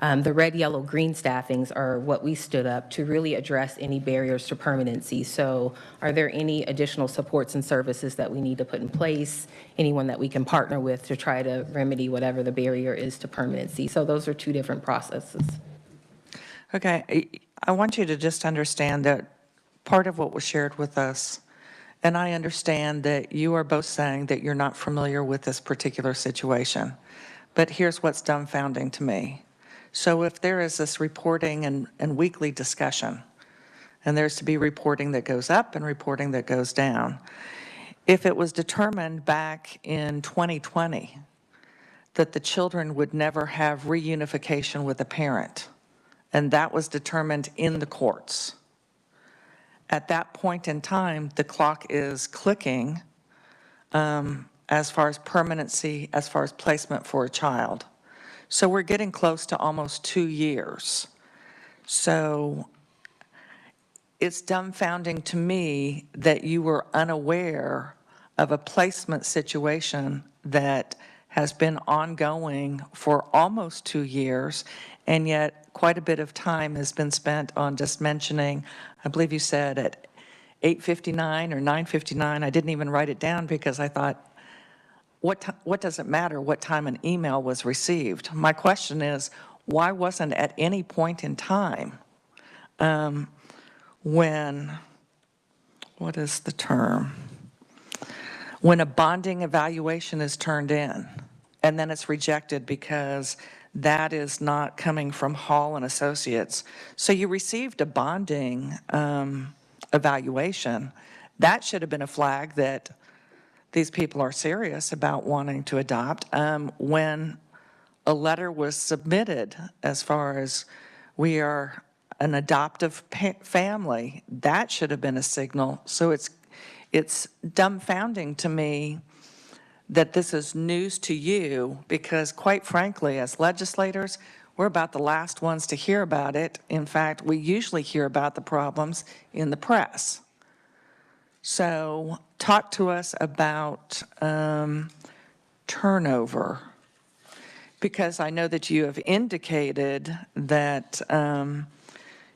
Speaker 17: The red, yellow, green staffings are what we stood up to really address any barriers to permanency. So are there any additional supports and services that we need to put in place? Anyone that we can partner with to try to remedy whatever the barrier is to permanency? So those are two different processes.
Speaker 7: Okay, I want you to just understand that part of what was shared with us, and I understand that you are both saying that you're not familiar with this particular situation, but here's what's dumbfounding to me. So if there is this reporting and weekly discussion, and there's to be reporting that goes up and reporting that goes down, if it was determined back in 2020 that the children would never have reunification with a parent, and that was determined in the courts, at that point in time, the clock is clicking as far as permanency, as far as placement for a child. So we're getting close to almost 2 years. So it's dumbfounding to me that you were unaware of a placement situation that has been ongoing for almost 2 years, and yet quite a bit of time has been spent on just mentioning, I believe you said at 8:59 or 9:59, I didn't even write it down because I thought, what does it matter what time an email was received? My question is, why wasn't at any point in time when, what is the term? When a bonding evaluation is turned in and then it's rejected because that is not coming from Hall and Associates. So you received a bonding evaluation. That should have been a flag that these people are serious about wanting to adopt. When a letter was submitted as far as we are an adoptive family, that should have been a signal. So it's dumbfounding to me that this is news to you because, quite frankly, as legislators, we're about the last ones to hear about it. In fact, we usually hear about the problems in the press. So talk to us about turnover, because I know that you have indicated that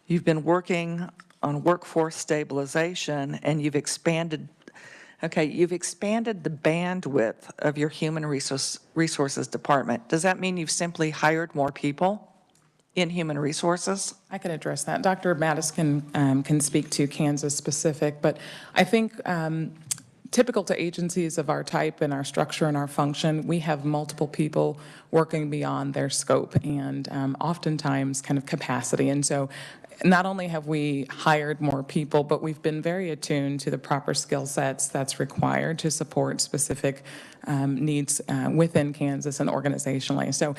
Speaker 7: you've been working on workforce stabilization and you've expanded the bandwidth of your human resources department. Does that mean you've simply hired more people in human resources?
Speaker 15: I can address that. Dr. Mattis can speak to Kansas specific, but I think typical to agencies of our type and our structure and our function, we have multiple people working beyond their scope and oftentimes kind of capacity. And so not only have we hired more people, but we've been very attuned to the proper skill sets that's required to support specific needs within Kansas and organizationally. So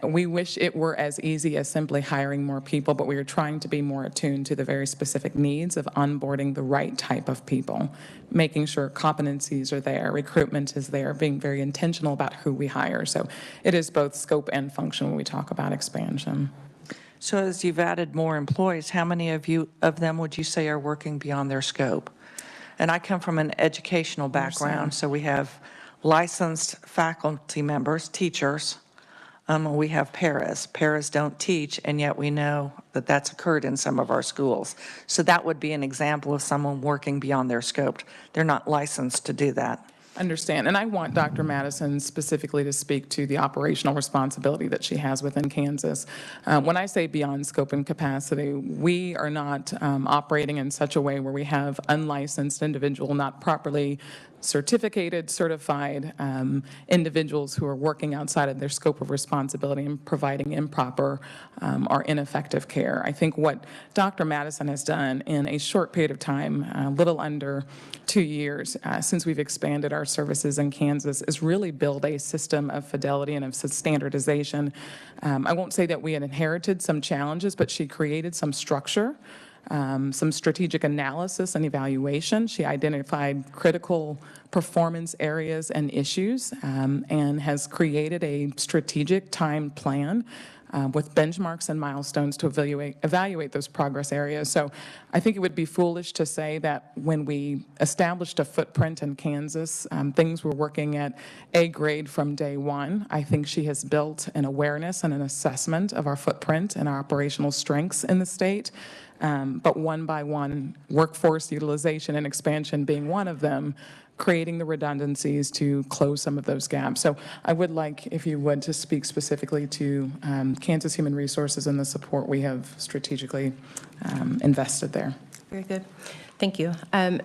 Speaker 15: we wish it were as easy as simply hiring more people, but we are trying to be more attuned to the very specific needs of onboarding the right type of people, making sure competencies are there, recruitment is there, being very intentional about who we hire. So it is both scope and function when we talk about expansion.
Speaker 7: So as you've added more employees, how many of them would you say are working beyond their scope? And I come from an educational background, so we have licensed faculty members, teachers. We have paras. Paras don't teach, and yet we know that that's occurred in some of our schools. So that would be an example of someone working beyond their scope. They're not licensed to do that.
Speaker 15: Understand. And I want Dr. Madison specifically to speak to the operational responsibility that she has within Kansas. When I say beyond scope and capacity, we are not operating in such a way where we have unlicensed individual, not properly certificated, certified individuals who are working outside of their scope of responsibility and providing improper or ineffective care. I think what Dr. Madison has done in a short period of time, a little under 2 years since we've expanded our services in Kansas, is really build a system of fidelity and of standardization. I won't say that we had inherited some challenges, but she created some structure some strategic analysis and evaluation. She identified critical performance areas and issues and has created a strategic time plan with benchmarks and milestones to evaluate those progress areas. So I think it would be foolish to say that when we established a footprint in Kansas, things were working at A grade from day one. I think she has built an awareness and an assessment of our footprint and our operational strengths in the state. But one by one, workforce utilization and expansion being one of them, creating the redundancies to close some of those gaps. So I would like, if you would, to speak specifically to Kansas Human Resources and the support we have strategically invested there.
Speaker 17: Very good. Thank you.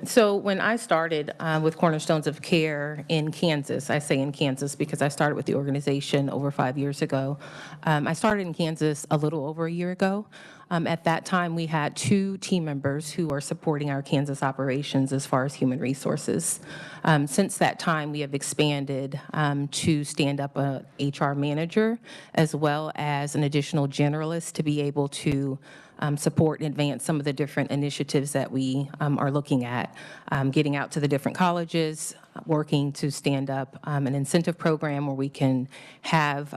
Speaker 17: So when I started with Cornerstones of Care in Kansas, I say in Kansas because I started with the organization over 5 years ago. I started in Kansas a little over a year ago. At that time, we had 2 team members who are supporting our Kansas operations as far as human resources. Since that time, we have expanded to stand up a HR manager as well as an additional generalist to be able to support and advance some of the different initiatives that we are looking at, getting out to the different colleges, working to stand up an incentive program where we can have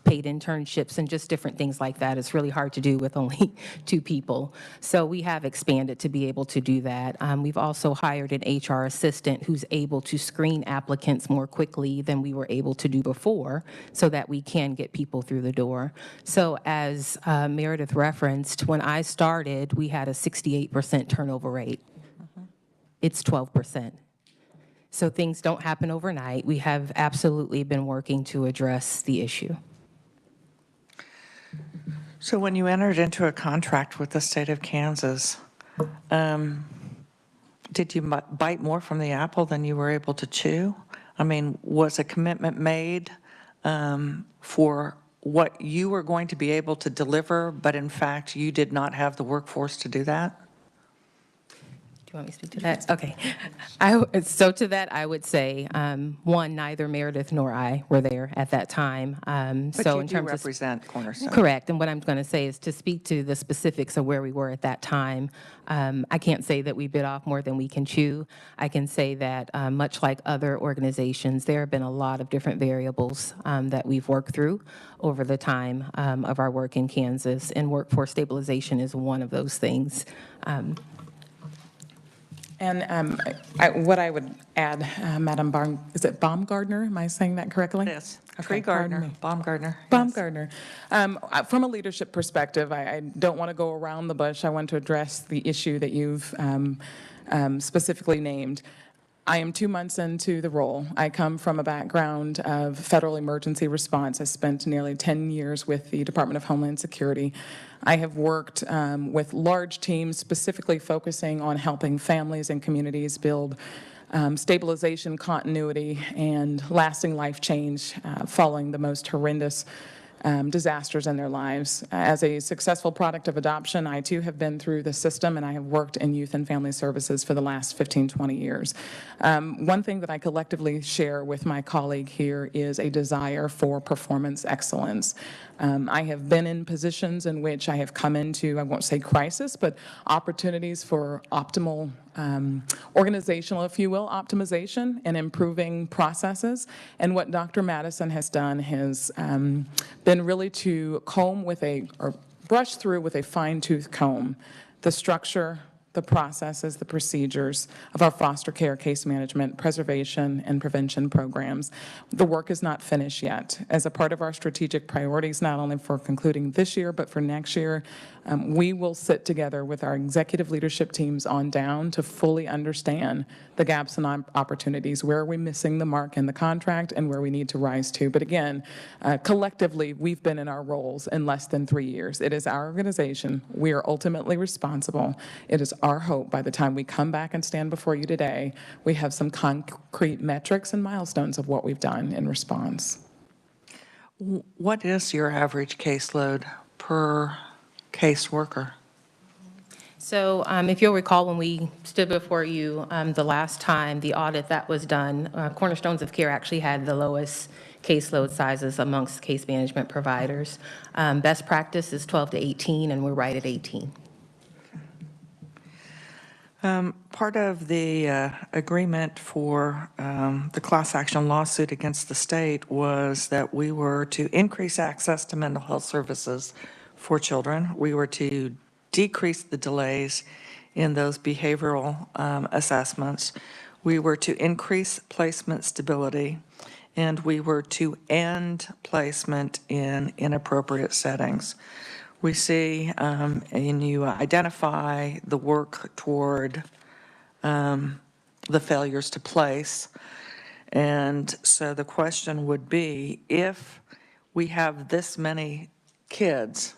Speaker 17: paid internships and just different things like that. It's really hard to do with only 2 people. So we have expanded to be able to do that. We've also hired an HR assistant who's able to screen applicants more quickly than we were able to do before so that we can get people through the door. So as Meredith referenced, when I started, we had a 68% turnover rate. It's 12%. So things don't happen overnight. We have absolutely been working to address the issue.
Speaker 7: So when you entered into a contract with the state of Kansas, did you bite more from the apple than you were able to chew? I mean, was a commitment made for what you were going to be able to deliver, but in fact, you did not have the workforce to do that?
Speaker 17: Do you want me to speak to that? Okay. So to that, I would say, one, neither Meredith nor I were there at that time.
Speaker 7: But
Speaker 17: So
Speaker 7: you
Speaker 17: in
Speaker 7: do
Speaker 17: terms
Speaker 7: represent Cornerstone.
Speaker 17: Correct. And what I'm going to say is to speak to the specifics of where we were at that time. I can't say that we bit off more than we can chew. I can say that much like other organizations, there have been a lot of different variables that we've worked through over the time of our work in Kansas, and workforce stabilization is one of those things.
Speaker 15: And what I would add, Madam is it Baumgardner? Am I saying that correctly?
Speaker 7: Yes.
Speaker 15: Okay,
Speaker 7: Tree Gardner,
Speaker 15: pardon me.
Speaker 7: Baumgardner.
Speaker 15: Baumgardner. From a leadership perspective, I don't want to go around the bush. I want to address the issue that you've specifically named. I am 2 months into the role. I come from a background of federal emergency response. I spent nearly 10 years with the Department of Homeland Security. I have worked with large teams specifically focusing on helping families and communities build stabilization, continuity, and lasting life change following the most horrendous disasters in their lives. As a successful product of adoption, I too have been through the system, and I have worked in youth and family services for the last 15, 20 years. One thing that I collectively share with my colleague here is a desire for performance excellence. I have been in positions in which I have come into, I won't say crisis, but opportunities for optimal organizational, if you will, optimization and improving processes. And what Dr. Madison has done has been really to brush through with a fine-tooth comb the structure, the processes, the procedures of our foster care, case management, preservation, and prevention programs. The work is not finished yet. As a part of our strategic priorities, not only for concluding this year, but for next year, we will sit together with our executive leadership teams on down to fully understand the gaps and opportunities, where are we missing the mark in the contract and where we need to rise to. But again, collectively, we've been in our roles in less than 3 years. It is our organization. We are ultimately responsible. It is our hope by the time we come back and stand before you today, we have some concrete metrics and milestones of what we've done in response.
Speaker 7: What is your average caseload per case worker?
Speaker 17: So if you'll recall, when we stood before you the last time, the audit that was done, Cornerstones of Care actually had the lowest caseload sizes amongst case management providers. Best practice is 12 to 18, and we're right at 18.
Speaker 7: Part of the agreement for the class action lawsuit against the state was that we were to increase access to mental health services for children. We were to decrease the delays in those behavioral assessments. We were to increase placement stability, and we were to end placement in inappropriate settings. We see, and you identify the work toward the failures to place. And so the question would be, if we have this many kids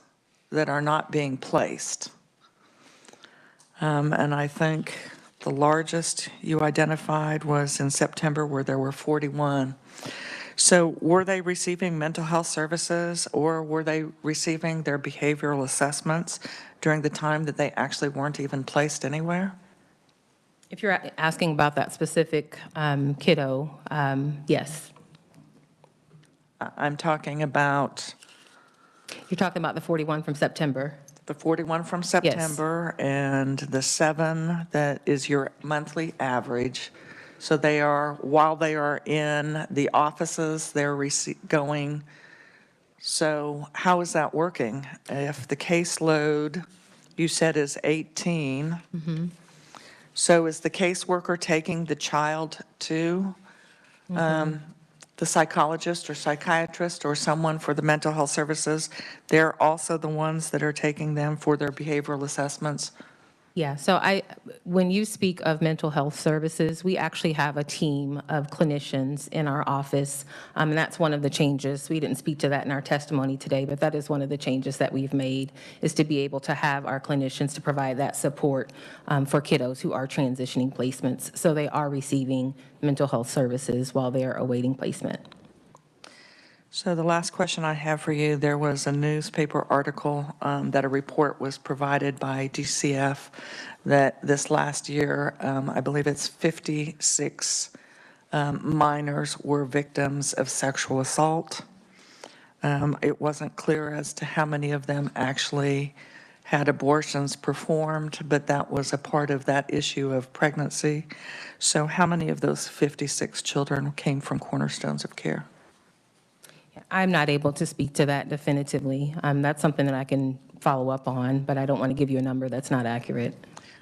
Speaker 7: that are not being placed, and I think the largest you identified was in September where there were 41. So were they receiving mental health services, or were they receiving their behavioral assessments during the time that they actually weren't even placed anywhere?
Speaker 17: If you're asking about that specific kiddo, yes.
Speaker 7: I'm talking about
Speaker 17: You're talking about the 41 from September?
Speaker 7: the 41 from September and the 7 that is your monthly average. So they are, while they are in the offices, they're going. So how is that working? If the caseload, you said, is 18, so is the caseworker taking the child to the psychologist or psychiatrist or someone for the mental health services? They're also the ones that are taking them for their behavioral assessments?
Speaker 17: Yeah, so when you speak of mental health services, we actually have a team of clinicians in our office, and that's one of the changes. We didn't speak to that in our testimony today, but that is one of the changes that we've made, is to be able to have our clinicians to provide that support for kiddos who are transitioning placements, so they are receiving mental health services while they are awaiting placement.
Speaker 7: So the last question I have for you, there was a newspaper article that a report was provided by DCF that this last year, I believe it's 56 minors were victims of sexual assault. It wasn't clear as to how many of them actually had abortions performed, but that was a part of that issue of pregnancy. So how many of those 56 children came from Cornerstones of Care?
Speaker 17: I'm not able to speak to that definitively. That's something that I can follow up on, but I don't want to give you a number that's not accurate.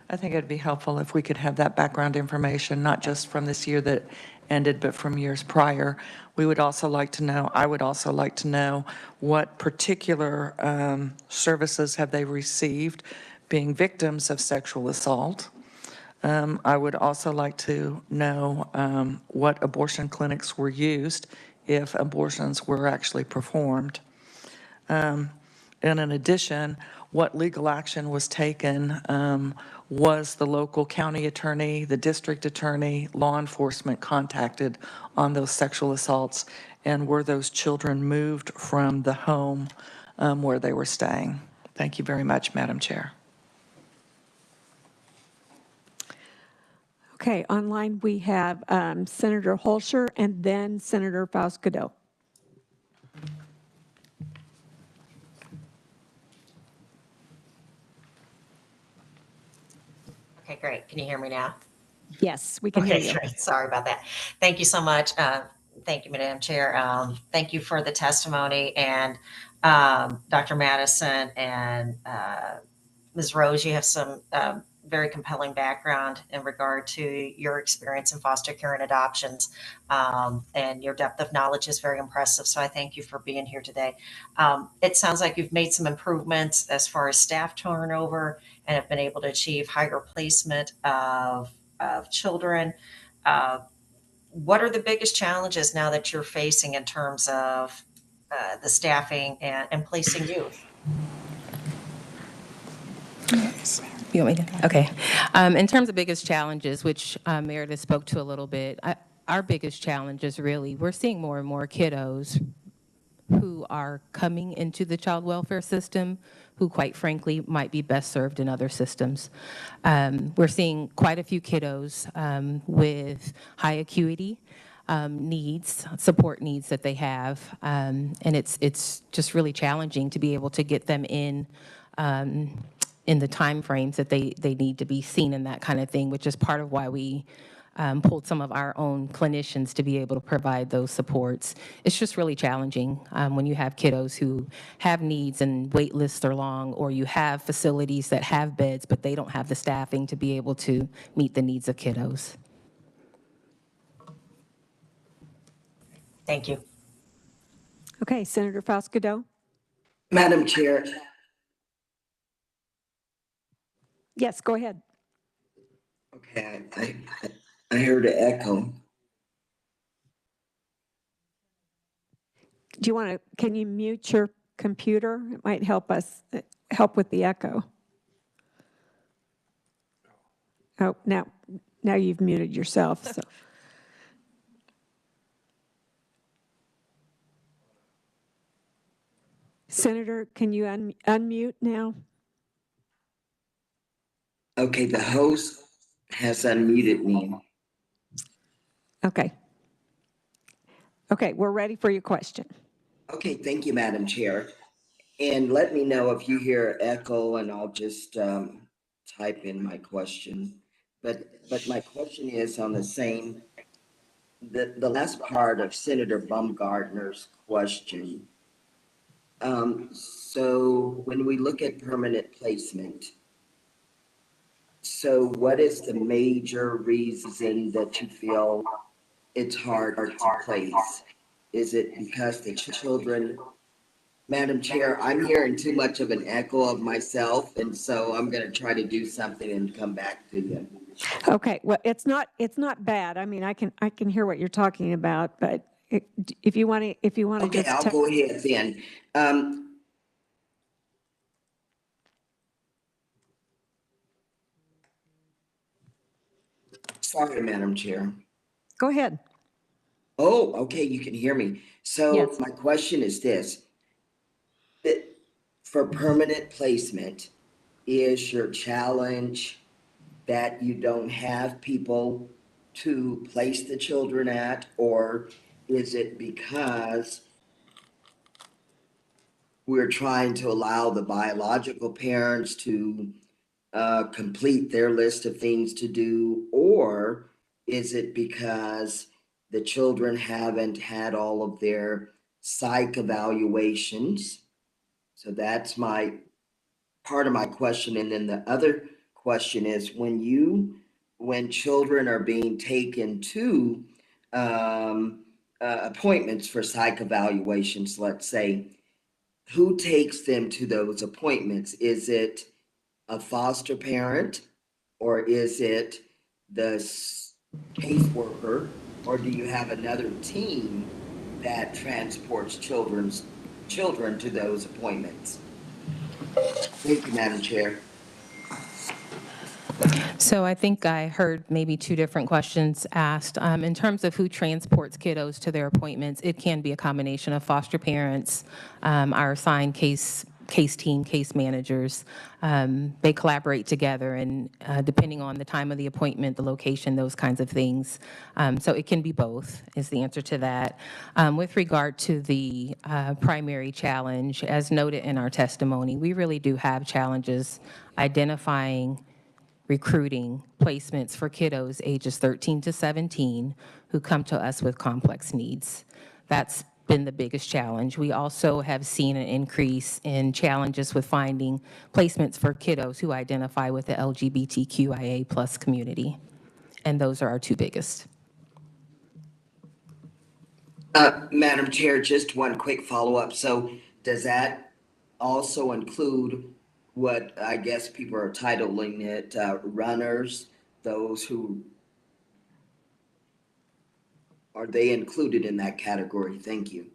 Speaker 7: I think it'd be helpful if we could have that background information, not just from this year that ended, but from years prior. We would also like to know, I would also like to know what particular services have they received being victims of sexual assault. I would also like to know what abortion clinics were used if abortions were actually performed. And in addition, what legal action was taken? Was the local county attorney, the district attorney, law enforcement contacted on those sexual assaults? And were those children moved from the home where they were staying? Thank you very much, Madam Chair.
Speaker 16: Okay, online we have Senator Holscher and then Senator Faust-Godot.
Speaker 18: Okay, great. Can you hear me now?
Speaker 16: Yes, we can hear you.
Speaker 18: Great. Sorry about that. Thank you so much. Thank you, Madam Chair. Thank you for the testimony, and Dr. Madison and Ms. Rose, you have some very compelling background in regard to your experience in foster care and adoptions, and your depth of knowledge is very impressive. So I thank you for being here today. It sounds like you've made some improvements as far as staff turnover and have been able to achieve higher placement of children. What are the biggest challenges now that you're facing in terms of the staffing and placing youth?
Speaker 17: You want me to? Okay. In terms of biggest challenges, which Meredith spoke to a little bit, our biggest challenge is really we're seeing more and more kiddos who are coming into the child welfare system who, quite frankly, might be best served in other systems. We're seeing quite a few kiddos with high acuity needs, support needs that they have, and it's just really challenging to be able to get them in in the timeframes that they need to be seen and that kind of thing, which is part of why we pulled some of our own clinicians to be able to provide those supports. It's just really challenging when you have kiddos who have needs and wait lists are long, or you have facilities that have beds, but they don't have the staffing to be able to meet the needs of kiddos.
Speaker 18: Thank you.
Speaker 1: Okay, Senator Foscato?
Speaker 19: Madam Chair.
Speaker 1: Yes, go ahead.
Speaker 19: Okay, I heard an echo.
Speaker 1: Do you want to, can you mute your computer? It might help us, help with the echo. Oh, now you've muted yourself, so. Senator, can you unmute now?
Speaker 19: Okay, the host has unmuted me.
Speaker 1: Okay. Okay, we're ready for your question.
Speaker 19: Okay, thank you, Madam Chair. And let me know if you hear echo, and I'll just type in my question. But my question is on the same, the last part of Senator Baumgartner's question. So when we look at permanent placement, so what is the major reason that you feel it's hard to place? Is it because the children, Madam Chair, I'm hearing too much of an echo of myself, and so I'm going to try to do something and come back to you.
Speaker 1: Okay, well, it's not bad. I mean, I can hear what you're talking about, but if you want to
Speaker 19: Okay, I'll go ahead then. Sorry, Madam Chair.
Speaker 1: Go ahead.
Speaker 19: Oh, okay, you can hear me. So
Speaker 1: Yes.
Speaker 19: my question is this. For permanent placement, is your challenge that you don't have people to place the children at, or is it because we're trying to allow the biological parents to complete their list of things to do, or is it because the children haven't had all of their psych evaluations? So that's my part of my question. And then the other question is when children are being taken to appointments for psych evaluations, let's say, who takes them to those appointments? Is it a foster parent, or is it the caseworker, or do you have another team that transports children to those appointments? Thank you, Madam Chair.
Speaker 17: So I think I heard maybe two different questions asked. In terms of who transports kiddos to their appointments, it can be a combination of foster parents, our assigned case team, case managers. They collaborate together, and depending on the time of the appointment, the location, those kinds of things. So it can be both is the answer to that. With regard to the primary challenge, as noted in our testimony, we really do have challenges identifying, recruiting placements for kiddos ages 13 to 17 who come to us with complex needs. That's been the biggest challenge. We also have seen an increase in challenges with finding placements for kiddos who identify with the LGBTQIA plus community. And those are our two biggest.
Speaker 19: Madam Chair, just one quick follow-up. So does that also include what I guess people are titling it runners, those who, are they included in that category? Thank you.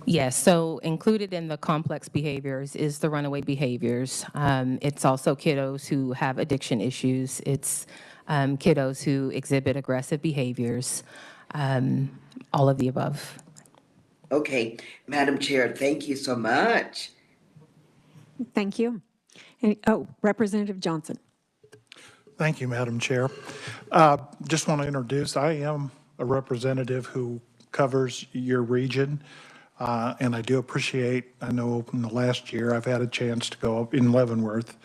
Speaker 17: Yes, so included in the complex behaviors is the runaway behaviors. It's also kiddos who have addiction issues. It's kiddos who exhibit aggressive behaviors, all of the above.
Speaker 19: Okay, Madam Chair, thank you so much.
Speaker 1: Thank you. And, Representative Johnson.
Speaker 20: Thank you, Madam Chair. Just want to introduce, I am a representative who covers your region, and I do appreciate, I know in the last year I've had a chance to go up in Leavenworth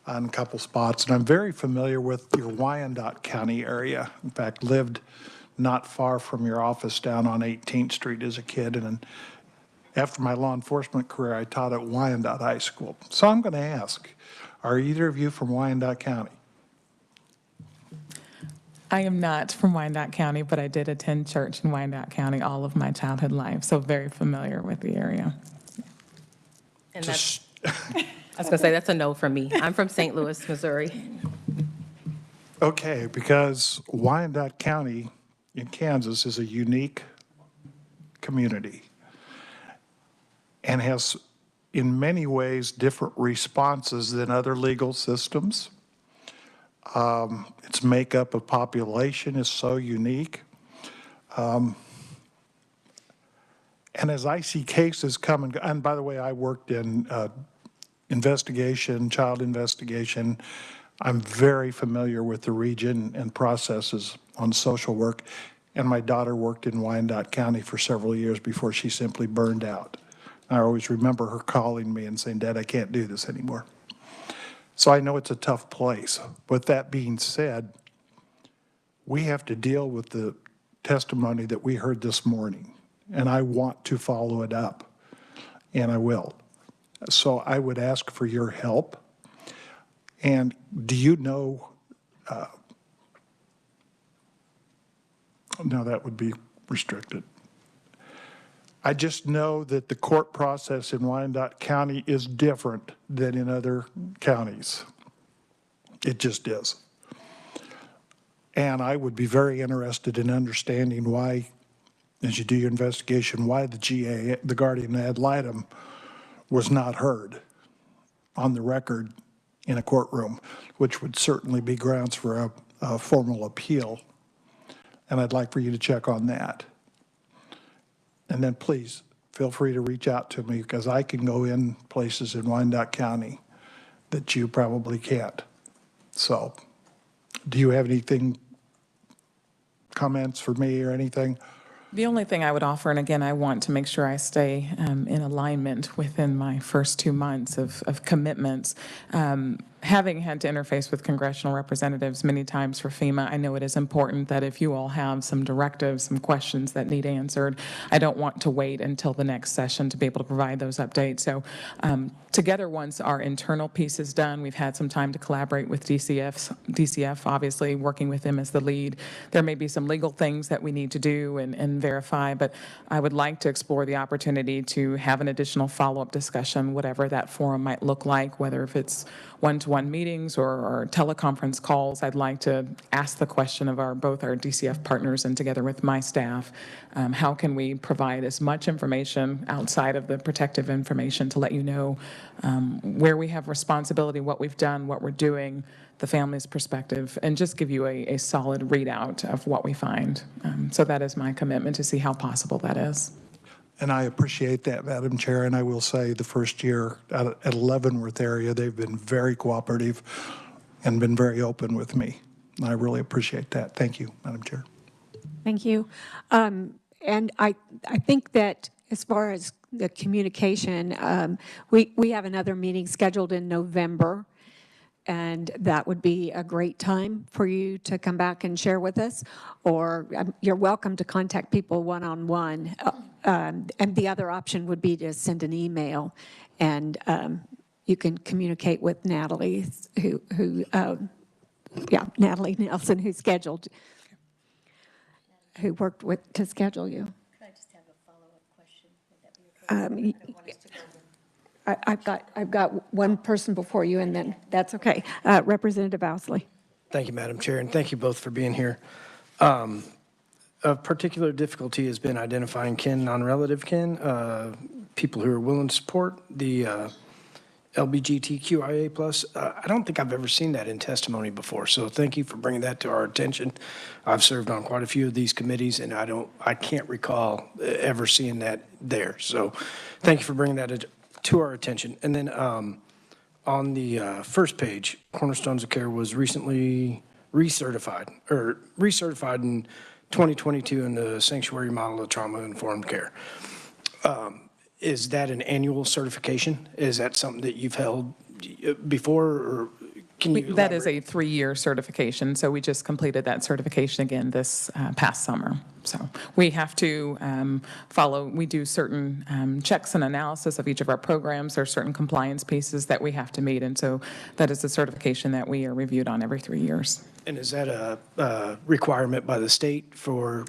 Speaker 20: on a couple spots, and I'm very familiar with your Wyandotte County area. In fact, lived not far from your office down on 18th Street as a kid, and then after my law enforcement career, I taught at Wyandotte High School. So I'm going to ask, are either of you from Wyandotte County?
Speaker 15: I am not from Wyandotte County, but I did attend church in Wyandotte County all of my childhood life, so very familiar with the area.
Speaker 17: And that's, I was going to say, that's a no from me. I'm from St. Louis, Missouri.
Speaker 20: Okay, because Wyandotte County in Kansas is a unique community and has, in many ways, different responses than other legal systems. Its makeup of population is so unique. And as I see cases come and by the way, I worked in investigation, child investigation. I'm very familiar with the region and processes on social work. And my daughter worked in Wyandotte County for several years before she simply burned out. I always remember her calling me and saying, Dad, I can't do this anymore. So I know it's a tough place. With that being said, we have to deal with the testimony that we heard this morning, and I want to follow it up, and I will. So I would ask for your help. And do you know, no, that would be restricted. I just know that the court process in Wyandotte County is different than in other counties. It just is. And I would be very interested in understanding why, as you do your investigation, why the GA, the guardian ad litem, was not heard on the record in a courtroom, which would certainly be grounds for a formal appeal. And I'd like for you to check on that. And then please feel free to reach out to me because I can go in places in Wyandotte County that you probably can't. So do you have anything, comments for me or anything?
Speaker 15: The only thing I would offer, and again, I want to make sure I stay in alignment within my first 2 months of commitments. Having had to interface with congressional representatives many times for FEMA, I know it is important that if you all have some directives, some questions that need answered, I don't want to wait until the next session to be able to provide those updates. So together, once our internal piece is done, we've had some time to collaborate with DCF, obviously working with them as the lead. There may be some legal things that we need to do and verify, but I would like to explore the opportunity to have an additional follow-up discussion, whatever that forum might look like, whether if it's one-to-one meetings or teleconference calls. I'd like to ask the question of both our DCF partners and together with my staff, how can we provide as much information outside of the protective information to let you know where we have responsibility, what we've done, what we're doing, the family's perspective, and just give you a solid readout of what we find. So that is my commitment to see how possible that is.
Speaker 20: And I appreciate that, Madam Chair, and I will say the first year at Leavenworth area, they've been very cooperative and been very open with me. And I really appreciate that. Thank you, Madam Chair.
Speaker 16: Thank you. And I think that as far as the communication, we have another meeting scheduled in November, and that would be a great time for you to come back and share with us, or you're welcome to contact people one-on-one. And the other option would be to send an email, and you can communicate with Natalie, Natalie Nelson, who worked to schedule you.
Speaker 4: Could I just have a follow-up question? Would that be okay?
Speaker 16: I've got one person before you, and then that's okay. Representative Ousley.
Speaker 14: Thank you, Madam Chair, and thank you both for being here. A particular difficulty has been identifying kin, non-relative kin, people who are willing to support the LGBTQIA+. I don't think I've ever seen that in testimony before, so thank you for bringing that to our attention. I've served on quite a few of these committees, and I can't recall ever seeing that there. So thank you for bringing that to our attention. And then on the first page, Cornerstones of Care was recently recertified in 2022 in the Sanctuary Model of Trauma-Informed Care. Is that an annual certification? Is that something that you've held before, or Can you
Speaker 15: That is a 3-year certification, so we just completed that certification again this past summer. So we have to we do certain checks and analysis of each of our programs. There are certain compliance pieces that we have to meet, and so that is a certification that we are reviewed on every 3 years.
Speaker 14: And is that a requirement by the state for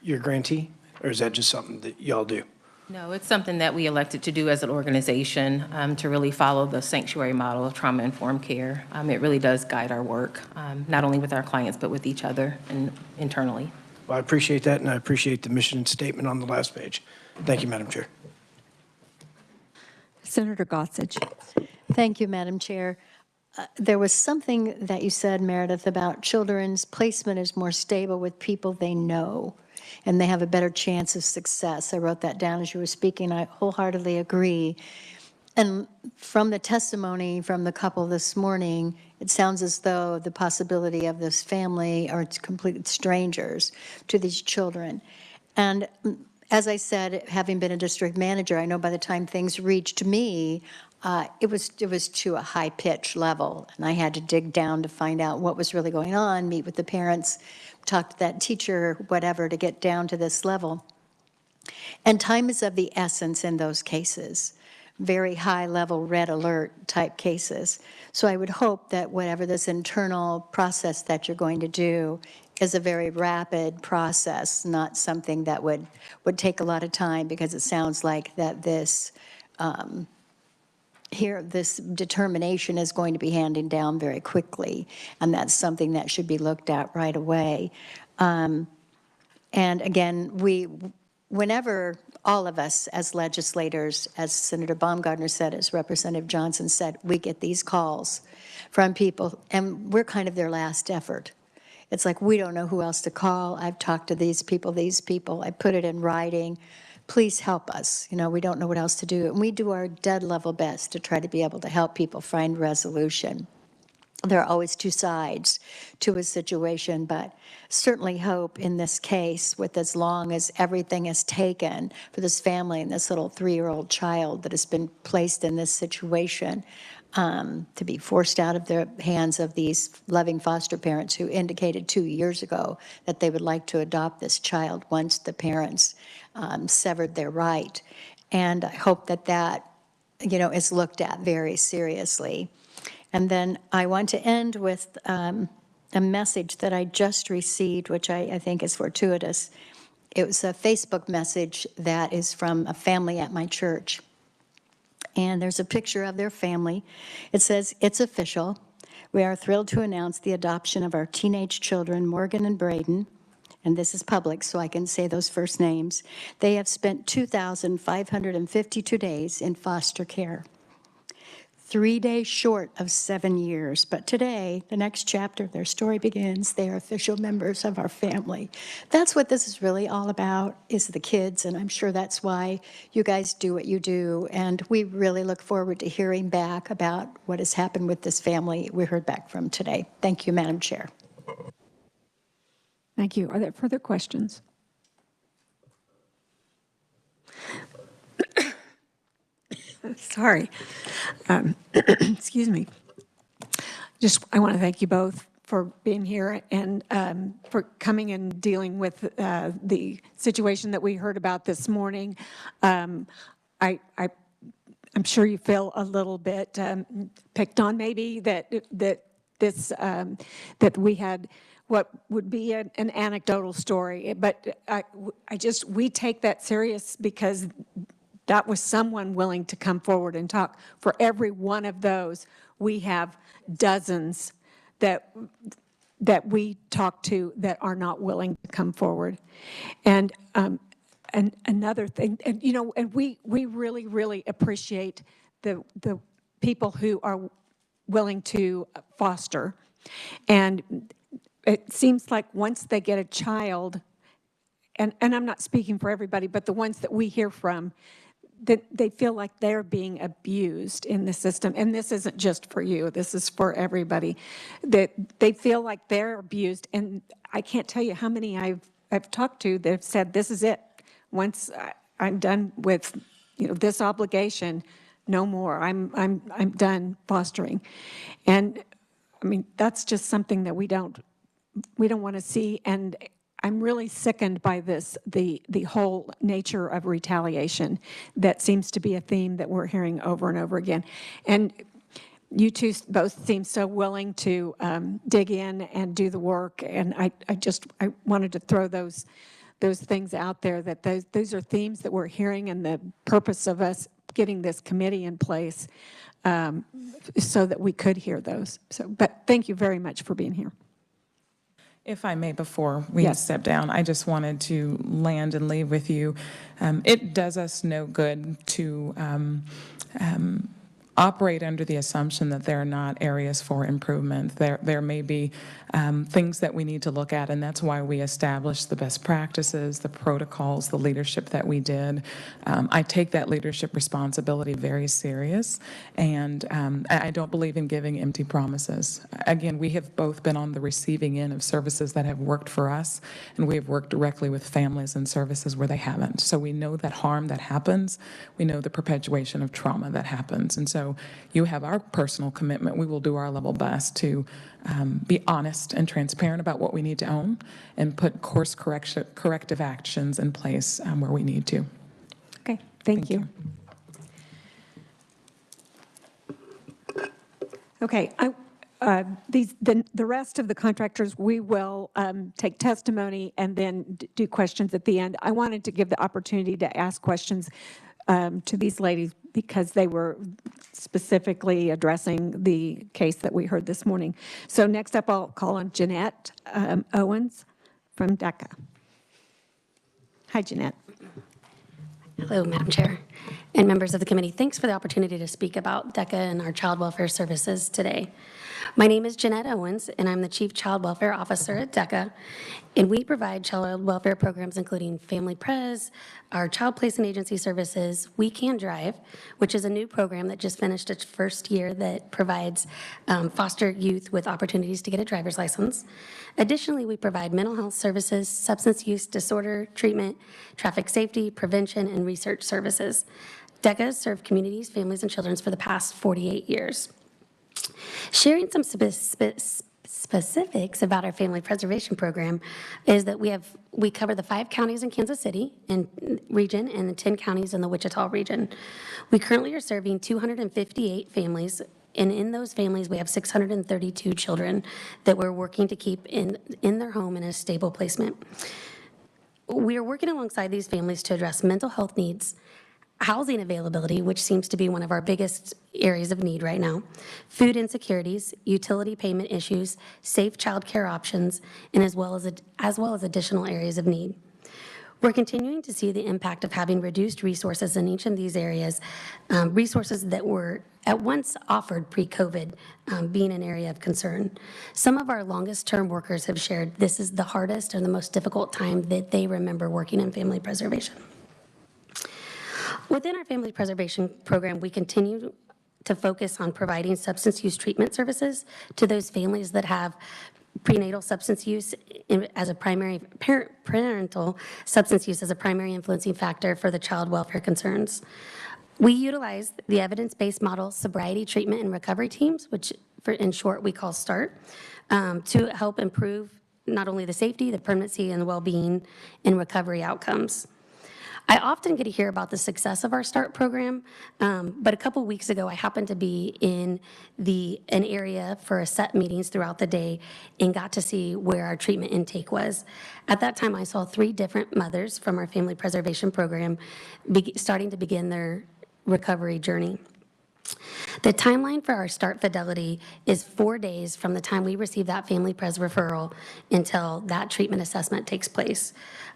Speaker 14: your grantee, or is that just something that y'all do?
Speaker 17: No, it's something that we elected to do as an organization to really follow the sanctuary model of trauma-informed care. It really does guide our work, not only with our clients, but with each other and internally.
Speaker 14: Well, I appreciate that, and I appreciate the mission statement on the last page. Thank you, Madam Chair.
Speaker 16: Senator Gossage.
Speaker 4: Thank you, Madam Chair. There was something that you said, Meredith, about children's placement is more stable with people they know, and they have a better chance of success. I wrote that down as you were speaking. I wholeheartedly agree. And from the testimony from the couple this morning, it sounds as though the possibility of this family are complete strangers to these children. And as I said, having been a district manager, I know by the time things reached me, it was to a high pitch level, and I had to dig down to find out what was really going on, meet with the parents, talk to that teacher, whatever, to get down to this level. And time is of the essence in those cases, very high level red alert type cases. So I would hope that whatever this internal process that you're going to do is a very rapid process, not something that would take a lot of time, because it sounds like that this this determination is going to be handed down very quickly, and that's something that should be looked at right away. And again, whenever all of us as legislators, as Senator Baumgartner said, as Representative Johnson said, we get these calls from people, and we're kind of their last effort. It's like, we don't know who else to call. I've talked to these people, I put it in writing. Please help us. You know, we don't know what else to do. And we do our dead level best to try to be able to help people find resolution. There are always two sides to a situation, but certainly hope in this case, with as long as everything is taken for this family and this little 3-year-old child that has been placed in this situation, to be forced out of the hands of these loving foster parents who indicated 2 years ago that they would like to adopt this child once the parents severed their right. And I hope that is looked at very seriously. And then I want to end with a message that I just received, which I think is fortuitous. It was a Facebook message that is from a family at my church. And there's a picture of their family. It says, "It's official. We are thrilled to announce the adoption of our teenage children, Morgan and Braden." And this is public, so I can say those first names. "They have spent 2,552 days in foster care. 3 days short of 7 years. But today, the next chapter, their story begins. They are official members of our family." That's what this is really all about, is the kids, and I'm sure that's why you guys do what you do. And we really look forward to hearing back about what has happened with this family we heard back from today. Thank you, Madam Chair.
Speaker 16: Thank you. Are there further questions? Sorry. Excuse me. I want to thank you both for being here and for coming and dealing with the situation that we heard about this morning. I'm sure you feel a little bit picked on, maybe, that we had what would be an anecdotal story, but we take that serious because that was someone willing to come forward and talk. For every one of those, we have dozens that we talk to that are not willing to come forward. And another thing, and we really, really appreciate the people who are willing to foster. And it seems like once they get a child, and I'm not speaking for everybody, but the ones that we hear from, that they feel like they're being abused in the system. And this isn't just for you, this is for everybody. That they feel like they're abused. And I can't tell you how many I've talked to that have said, this is it. Once I'm done with this obligation, no more. I'm done fostering. And I mean, that's just something that we don't want to see. And I'm really sickened by this, the whole nature of retaliation that seems to be a theme that we're hearing over and over again. And you two both seem so willing to dig in and do the work. And I wanted to throw those things out there, that those are themes that we're hearing, and the purpose of us getting this committee in place so that we could hear those. So, but thank you very much for being here.
Speaker 15: If I may, before we step down, I just wanted to land and leave with you. It does us no good to operate under the assumption that there are not areas for improvement. There may be things that we need to look at, and that's why we established the best practices, the protocols, the leadership that we did. I take that leadership responsibility very serious, and I don't believe in giving empty promises. Again, we have both been on the receiving end of services that have worked for us, and we have worked directly with families and services where they haven't. So we know that harm that happens. We know the perpetuation of trauma that happens. And so you have our personal commitment. We will do our level best to be honest and transparent about what we need to own and put course corrective actions in place where we need to.
Speaker 16: Okay, thank you. Okay, the rest of the contractors, we will take testimony and then do questions at the end. I wanted to give the opportunity to ask questions to these ladies because they were specifically addressing the case that we heard this morning. So next up, I'll call on Jeanette Owens from DECA. Hi, Jeanette.
Speaker 21: Hello, Madam Chair and members of the committee. Thanks for the opportunity to speak about DECA and our child welfare services today. My name is Jeanette Owens, and I'm the Chief Child Welfare Officer at DECA, and we provide child welfare programs including Family Pres, our Child Placement Agency services, We Can Drive, which is a new program that just finished its first year that provides foster youth with opportunities to get a driver's license. Additionally, we provide mental health services, substance use disorder treatment, traffic safety, prevention, and research services. DECA has served communities, families, and children for the past 48 years. Sharing some specifics about our family preservation program is that we cover the 5 counties in Kansas City region and the 10 counties in the Wichita region. We currently are serving 258 families, and in those families we have 632 children that we're working to keep in their home in a stable placement. We are working alongside these families to address mental health needs, housing availability, which seems to be one of our biggest areas of need right now, food insecurities, utility payment issues, safe child care options, and as well as additional areas of need. We're continuing to see the impact of having reduced resources in each of these areas, resources that were at once offered pre-COVID being an area of concern. Some of our longest term workers have shared this is the hardest and the most difficult time that they remember working in family preservation. Within our family preservation program, we continue to focus on providing substance use treatment services to those families that have prenatal substance use as a primary, parental substance use as a primary influencing factor for the child welfare concerns. We utilize the evidence-based model sobriety treatment and recovery teams, which in short we call START, to help improve not only the safety, the permanency, and the well-being and recovery outcomes. I often get to hear about the success of our START program, but a couple weeks ago I happened to be in an area for a set meetings throughout the day and got to see where our treatment intake was. At that time I saw 3 different mothers from our family preservation program starting to begin their recovery journey. The timeline for our START fidelity is 4 days from the time we receive that family pres referral until that treatment assessment takes place.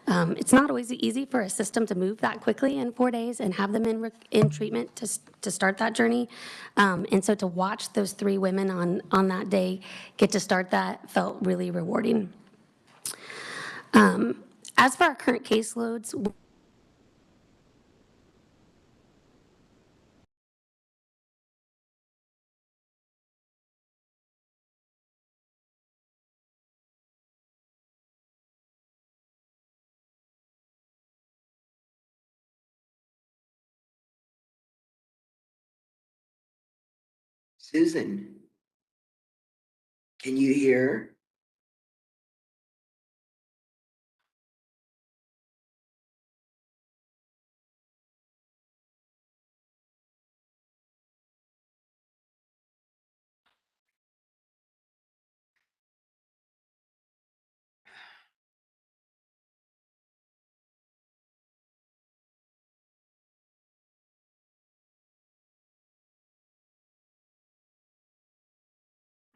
Speaker 21: It's not always easy for a system to move that quickly in 4 days and have them in treatment to start that journey. And so to watch those 3 women on that day get to start that felt really rewarding. As for our current caseloads,
Speaker 19: Susan. Can you hear?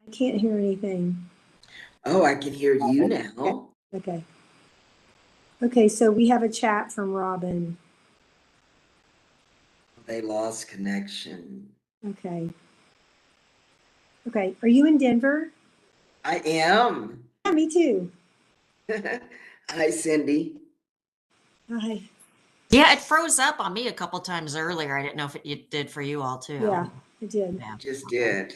Speaker 2: I can't hear anything.
Speaker 19: Oh, I can hear you now.
Speaker 2: Okay. Okay, so we have a chat from Robin.
Speaker 19: They lost connection.
Speaker 2: Okay. Okay, are you in Denver?
Speaker 19: I am.
Speaker 2: Yeah, me too.
Speaker 19: Hi, Cindy.
Speaker 2: Hi.
Speaker 18: Yeah, it froze up on me a couple times earlier. I didn't know if it did for you all too.
Speaker 2: Yeah, it did.
Speaker 18: Yeah.
Speaker 19: Just did.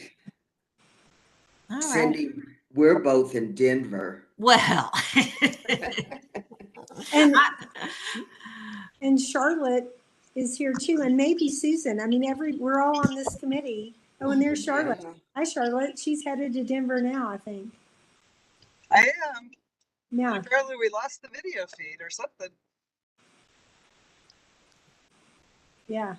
Speaker 18: All right.
Speaker 19: Cindy, we're both in Denver.
Speaker 18: Well.
Speaker 2: And Charlotte is here too, and maybe Susan. I mean, we're all on this committee. Oh, and there's Charlotte.
Speaker 6: Yeah.
Speaker 2: Hi, Charlotte. She's headed to Denver now, I think.
Speaker 6: I am.
Speaker 2: Yeah.
Speaker 6: Apparently we lost the video feed or something.
Speaker 2: Yeah.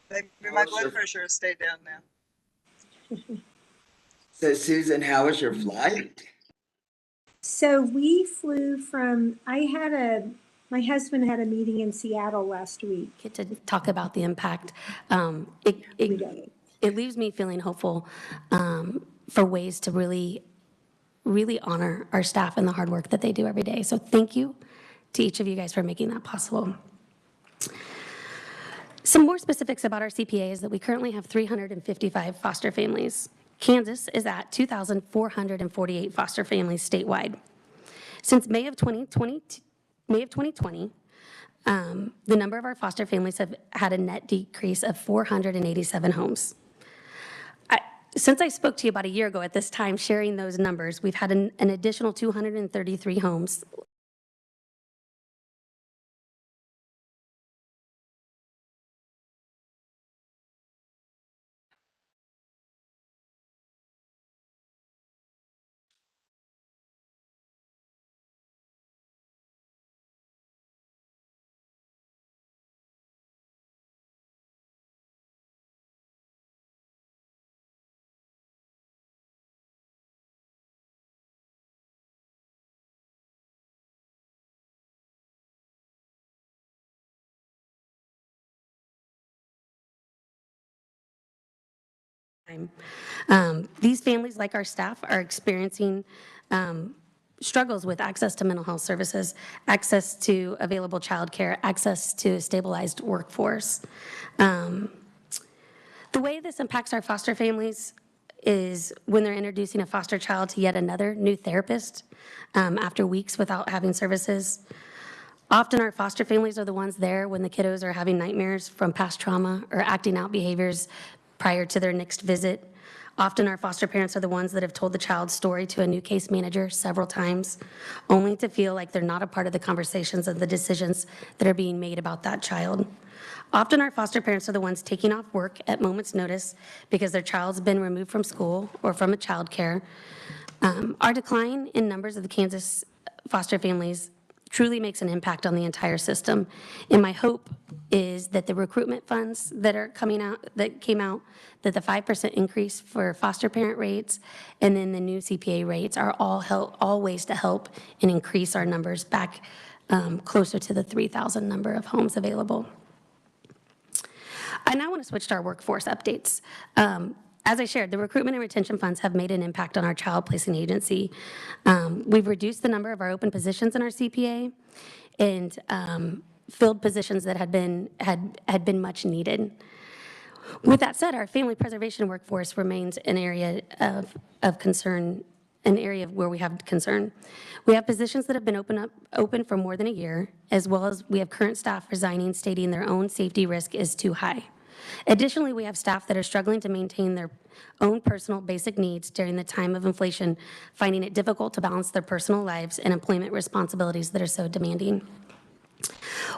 Speaker 6: Maybe my blood pressure has stayed down now.
Speaker 19: So, Susan, how was your flight?
Speaker 2: So we flew from, my husband had a meeting in Seattle last week.
Speaker 21: Get to talk about the impact. It leaves me feeling hopeful for ways to really honor our staff and the hard work that they do every day. So thank you to each of you guys for making that possible. Some more specifics about our CPA is that we currently have 355 foster families. Kansas is at 2,448 foster families statewide. Since May of 2020, the number of our foster families have had a net decrease of 487 homes. Since I spoke to you about a year ago at this time sharing those numbers, we've had an additional 233 homes. These families, like our staff, are experiencing struggles with access to mental health services, access to available childcare, access to a stabilized workforce. The way this impacts our foster families is when they're introducing a foster child to yet another new therapist after weeks without having services. Often our foster families are the ones there when the kiddos are having nightmares from past trauma or acting out behaviors prior to their next visit. Often our foster parents are the ones that have told the child's story to a new case manager several times, only to feel like they're not a part of the conversations and the decisions that are being made about that child. Often our foster parents are the ones taking off work at moment's notice because their child's been removed from school or from a child care. Our decline in numbers of the Kansas foster families truly makes an impact on the entire system. And my hope is that the recruitment funds that came out, that the 5% increase for foster parent rates and then the new CPA rates are all ways to help and increase our numbers back closer to the 3,000 number of homes available. I now want to switch to our workforce updates. As I shared, the recruitment and retention funds have made an impact on our child placing agency. We've reduced the number of our open positions in our CPA and filled positions that had been much needed. With that said, our family preservation workforce remains an area of concern, an area where we have concern. We have positions that have been open for more than a year, as well as we have current staff resigning, stating their own safety risk is too high. Additionally, we have staff that are struggling to maintain their own personal basic needs during the time of inflation, finding it difficult to balance their personal lives and employment responsibilities that are so demanding.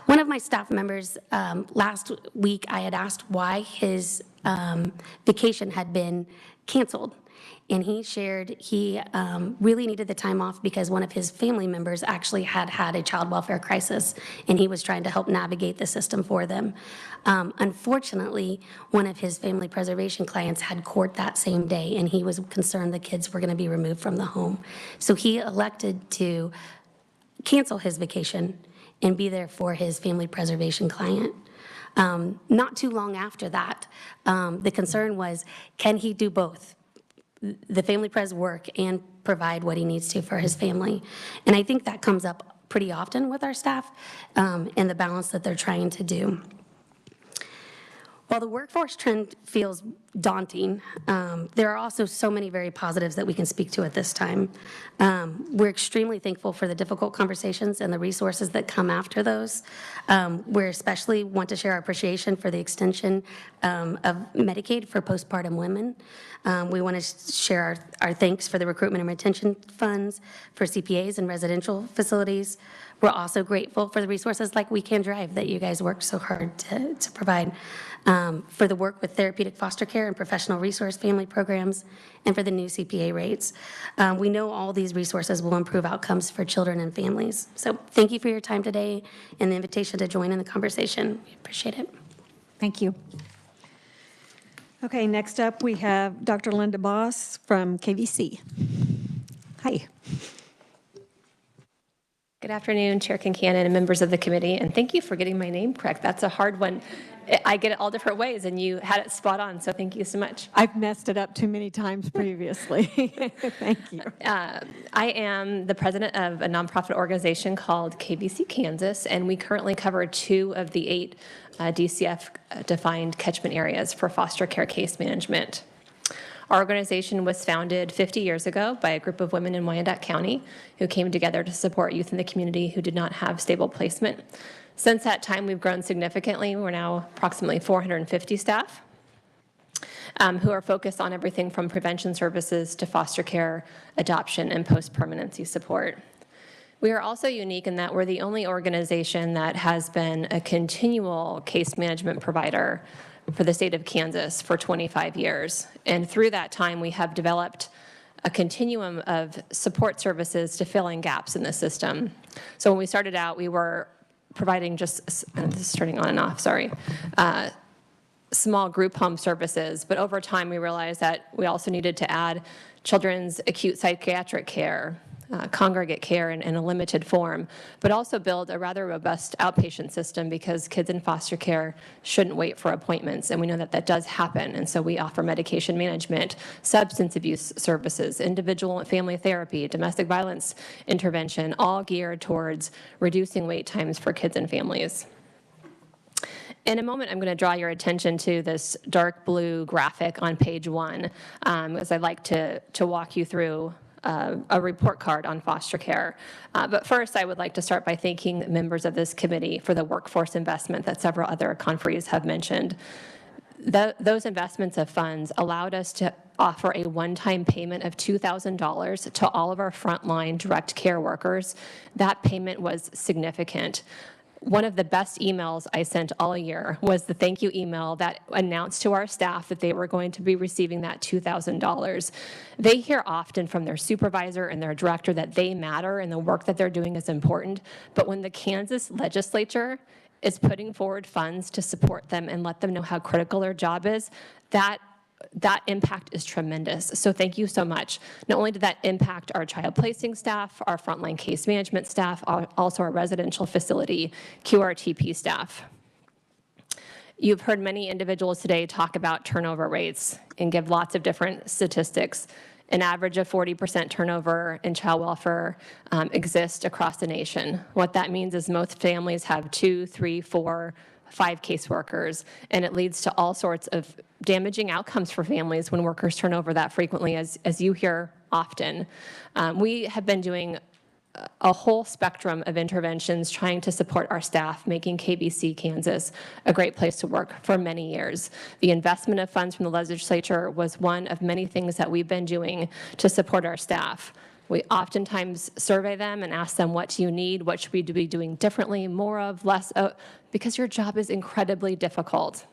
Speaker 21: One of my staff members, last week, I had asked why his vacation had been canceled. And he shared he really needed the time off because one of his family members actually had a child welfare crisis, and he was trying to help navigate the system for them. Unfortunately, one of his family preservation clients had court that same day, and he was concerned the kids were going to be removed from the home. So he elected to cancel his vacation and be there for his family preservation client. Not too long after that, the concern was, can he do both? The family pres work and provide what he needs to for his family. And I think that comes up pretty often with our staff and the balance that they're trying to do. While the workforce trend feels daunting, there are also so many very positives that we can speak to at this time. We're extremely thankful for the difficult conversations and the resources that come after those. We especially want to share our appreciation for the extension of Medicaid for postpartum women. We want to share our thanks for the recruitment and retention funds for CPAs and residential facilities. We're also grateful for the resources like We Can Drive that you guys worked so hard to provide, for the work with therapeutic foster care and professional resource family programs, and for the new CPA rates. We know all these resources will improve outcomes for children and families. So thank you for your time today and the invitation to join in the conversation. We appreciate it.
Speaker 1: Thank you. Okay, next up we have Dr. Linda Boss from KVC. Hi.
Speaker 8: Good afternoon, Chair Kincannon and members of the committee, and thank you for getting my name correct. That's a hard one. I get it all different ways, and you had it spot on, so thank you so much.
Speaker 1: I've messed it up too many times previously. Thank you.
Speaker 8: I am the president of a nonprofit organization called KBC Kansas, and we currently cover 2 of the 8 DCF-defined catchment areas for foster care case management. Our organization was founded 50 years ago by a group of women in Wyandotte County who came together to support youth in the community who did not have stable placement. Since that time, we've grown significantly. We're now approximately 450 staff who are focused on everything from prevention services to foster care, adoption, and post-permanency support. We are also unique in that we're the only organization that has been a continual case management provider for the state of Kansas for 25 years. And through that time, we have developed a continuum of support services to fill in gaps in the system. So when we started out, we were providing just, this is turning on and off, sorry, small group home services. But over time, we realized that we also needed to add children's acute psychiatric care, congregate care in a limited form, but also build a rather robust outpatient system because kids in foster care shouldn't wait for appointments, and we know that that does happen. And so we offer medication management, substance abuse services, individual and family therapy, domestic violence intervention, all geared towards reducing wait times for kids and families. In a moment, I'm going to draw your attention to this dark blue graphic on page 1, as I'd like to walk you through a report card on foster care. But first, I would like to start by thanking members of this committee for the workforce investment that several other conferees have mentioned. Those investments of funds allowed us to offer a one-time payment of $2,000 to all of our frontline direct care workers. That payment was significant. One of the best emails I sent all year was the thank you email that announced to our staff that they were going to be receiving that $2,000. They hear often from their supervisor and their director that they matter and the work that they're doing is important. But when the Kansas Legislature is putting forward funds to support them and let them know how critical their job is, that impact is tremendous. So thank you so much. Not only did that impact our child placing staff, our frontline case management staff, also our residential facility QRTP staff. You've heard many individuals today talk about turnover rates and give lots of different statistics. An average of 40% turnover in child welfare exists across the nation. What that means is most families have 2, 3, 4, 5 caseworkers, and it leads to all sorts of damaging outcomes for families when workers turn over that frequently, as you hear often. We have been doing a whole spectrum of interventions trying to support our staff, making KBC Kansas a great place to work for many years. The investment of funds from the legislature was one of many things that we've been doing to support our staff. We oftentimes survey them and ask them, what do you need? What should we be doing differently, more of, less of, because your job is incredibly difficult.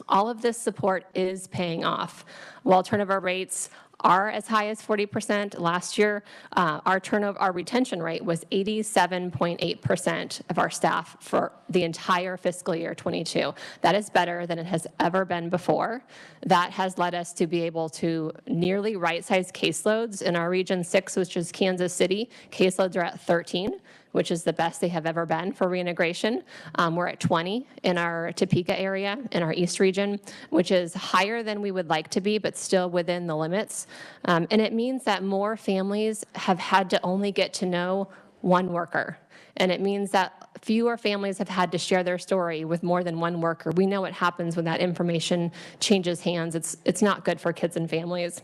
Speaker 8: All of this support is paying off. While turnover rates are as high as 40%, last year our retention rate was 87.8% of our staff for the entire fiscal year 22. That is better than it has ever been before. That has led us to be able to nearly right-size caseloads. In our Region 6, which is Kansas City, caseloads are at 13, which is the best they have ever been for reintegration. We're at 20 in our Topeka area, in our East region, which is higher than we would like to be, but still within the limits. And it means that more families have had to only get to know one worker. And it means that fewer families have had to share their story with more than one worker. We know what happens when that information changes hands. It's not good for kids and families.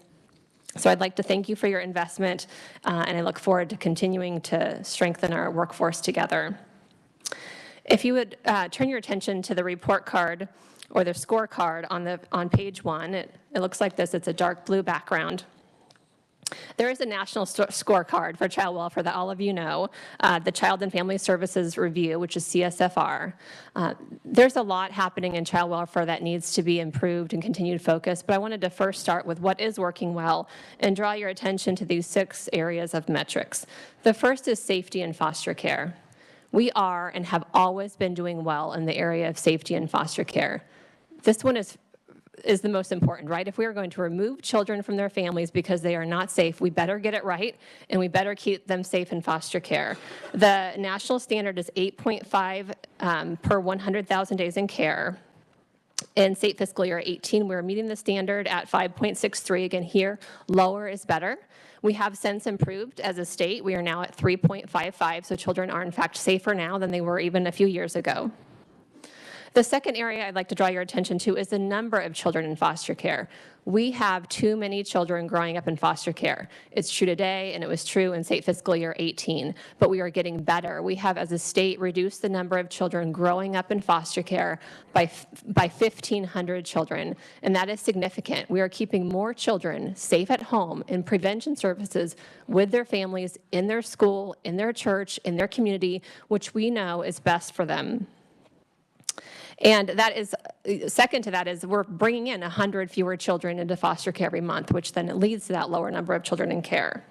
Speaker 8: So I'd like to thank you for your investment, and I look forward to continuing to strengthen our workforce together. If you would turn your attention to the report card or the scorecard on page 1, it looks like this. It's a dark blue background. There is a national scorecard for child welfare that all of you know, the Child and Family Services Review, which is CSFR. There's a lot happening in child welfare that needs to be improved and continued focus, but I wanted to first start with what is working well and draw your attention to these 6 areas of metrics. The first is safety in foster care. We are and have always been doing well in the area of safety in foster care. This one is the most important, right? If we are going to remove children from their families because they are not safe, we better get it right, and we better keep them safe in foster care. The national standard is 8.5 per 100,000 days in care. In state fiscal year 18, we're meeting the standard at 5.63. Again, here, lower is better. We have since improved as a state. We are now at 3.55, so children are in fact safer now than they were even a few years ago. The second area I'd like to draw your attention to is the number of children in foster care. We have too many children growing up in foster care. It's true today, and it was true in state fiscal year 18, but we are getting better. We have, as a state, reduced the number of children growing up in foster care by 1,500 children, and that is significant. We are keeping more children safe at home in prevention services with their families, in their school, in their church, in their community, which we know is best for them. And that is, second to that is we're bringing in 100 fewer children into foster care every month, which then leads to that lower number of children in care.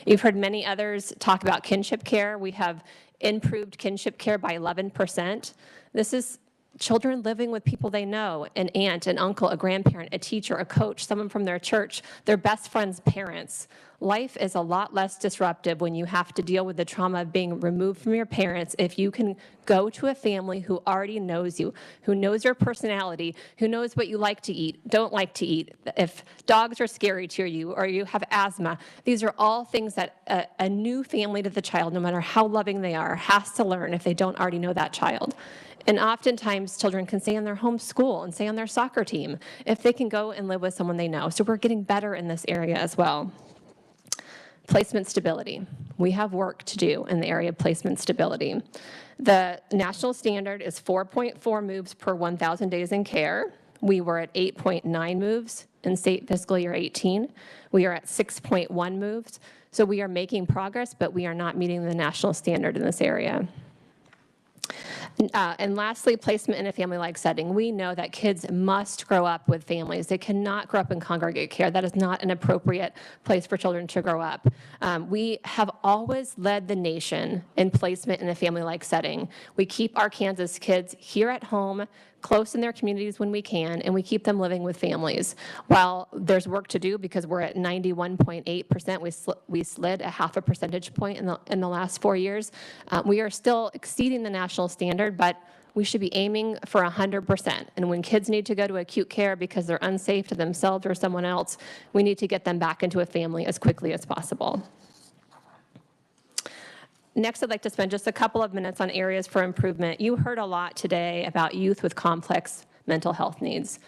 Speaker 8: You've heard many others talk about kinship care. We have improved kinship care by 11%. This is children living with people they know, an aunt, an uncle, a grandparent, a teacher, a coach, someone from their church, their best friend's parents. Life is a lot less disruptive when you have to deal with the trauma of being removed from your parents if you can go to a family who already knows you, who knows your personality, who knows what you like to eat, don't like to eat, if dogs are scary to you or you have asthma. These are all things that a new family to the child, no matter how loving they are, has to learn if they don't already know that child. And oftentimes, children can stay in their home school and stay on their soccer team if they can go and live with someone they know. So we're getting better in this area as well. Placement stability. We have work to do in the area of placement stability. The national standard is 4.4 moves per 1,000 days in care. We were at 8.9 moves in state fiscal year 18. We are at 6.1 moves. So we are making progress, but we are not meeting the national standard in this area. And lastly, placement in a family-like setting. We know that kids must grow up with families. They cannot grow up in congregate care. That is not an appropriate place for children to grow up. We have always led the nation in placement in a family-like setting. We keep our Kansas kids here at home, close in their communities when we can, and we keep them living with families. While there's work to do because we're at 91.8%, we slid a half a percentage point in the last 4 years. We are still exceeding the national standard, but we should be aiming for 100%. And when kids need to go to acute care because they're unsafe to themselves or someone else, we need to get them back into a family as quickly as possible. Next, I'd like to spend just a couple of minutes on areas for improvement. You heard a lot today about youth with complex mental health needs.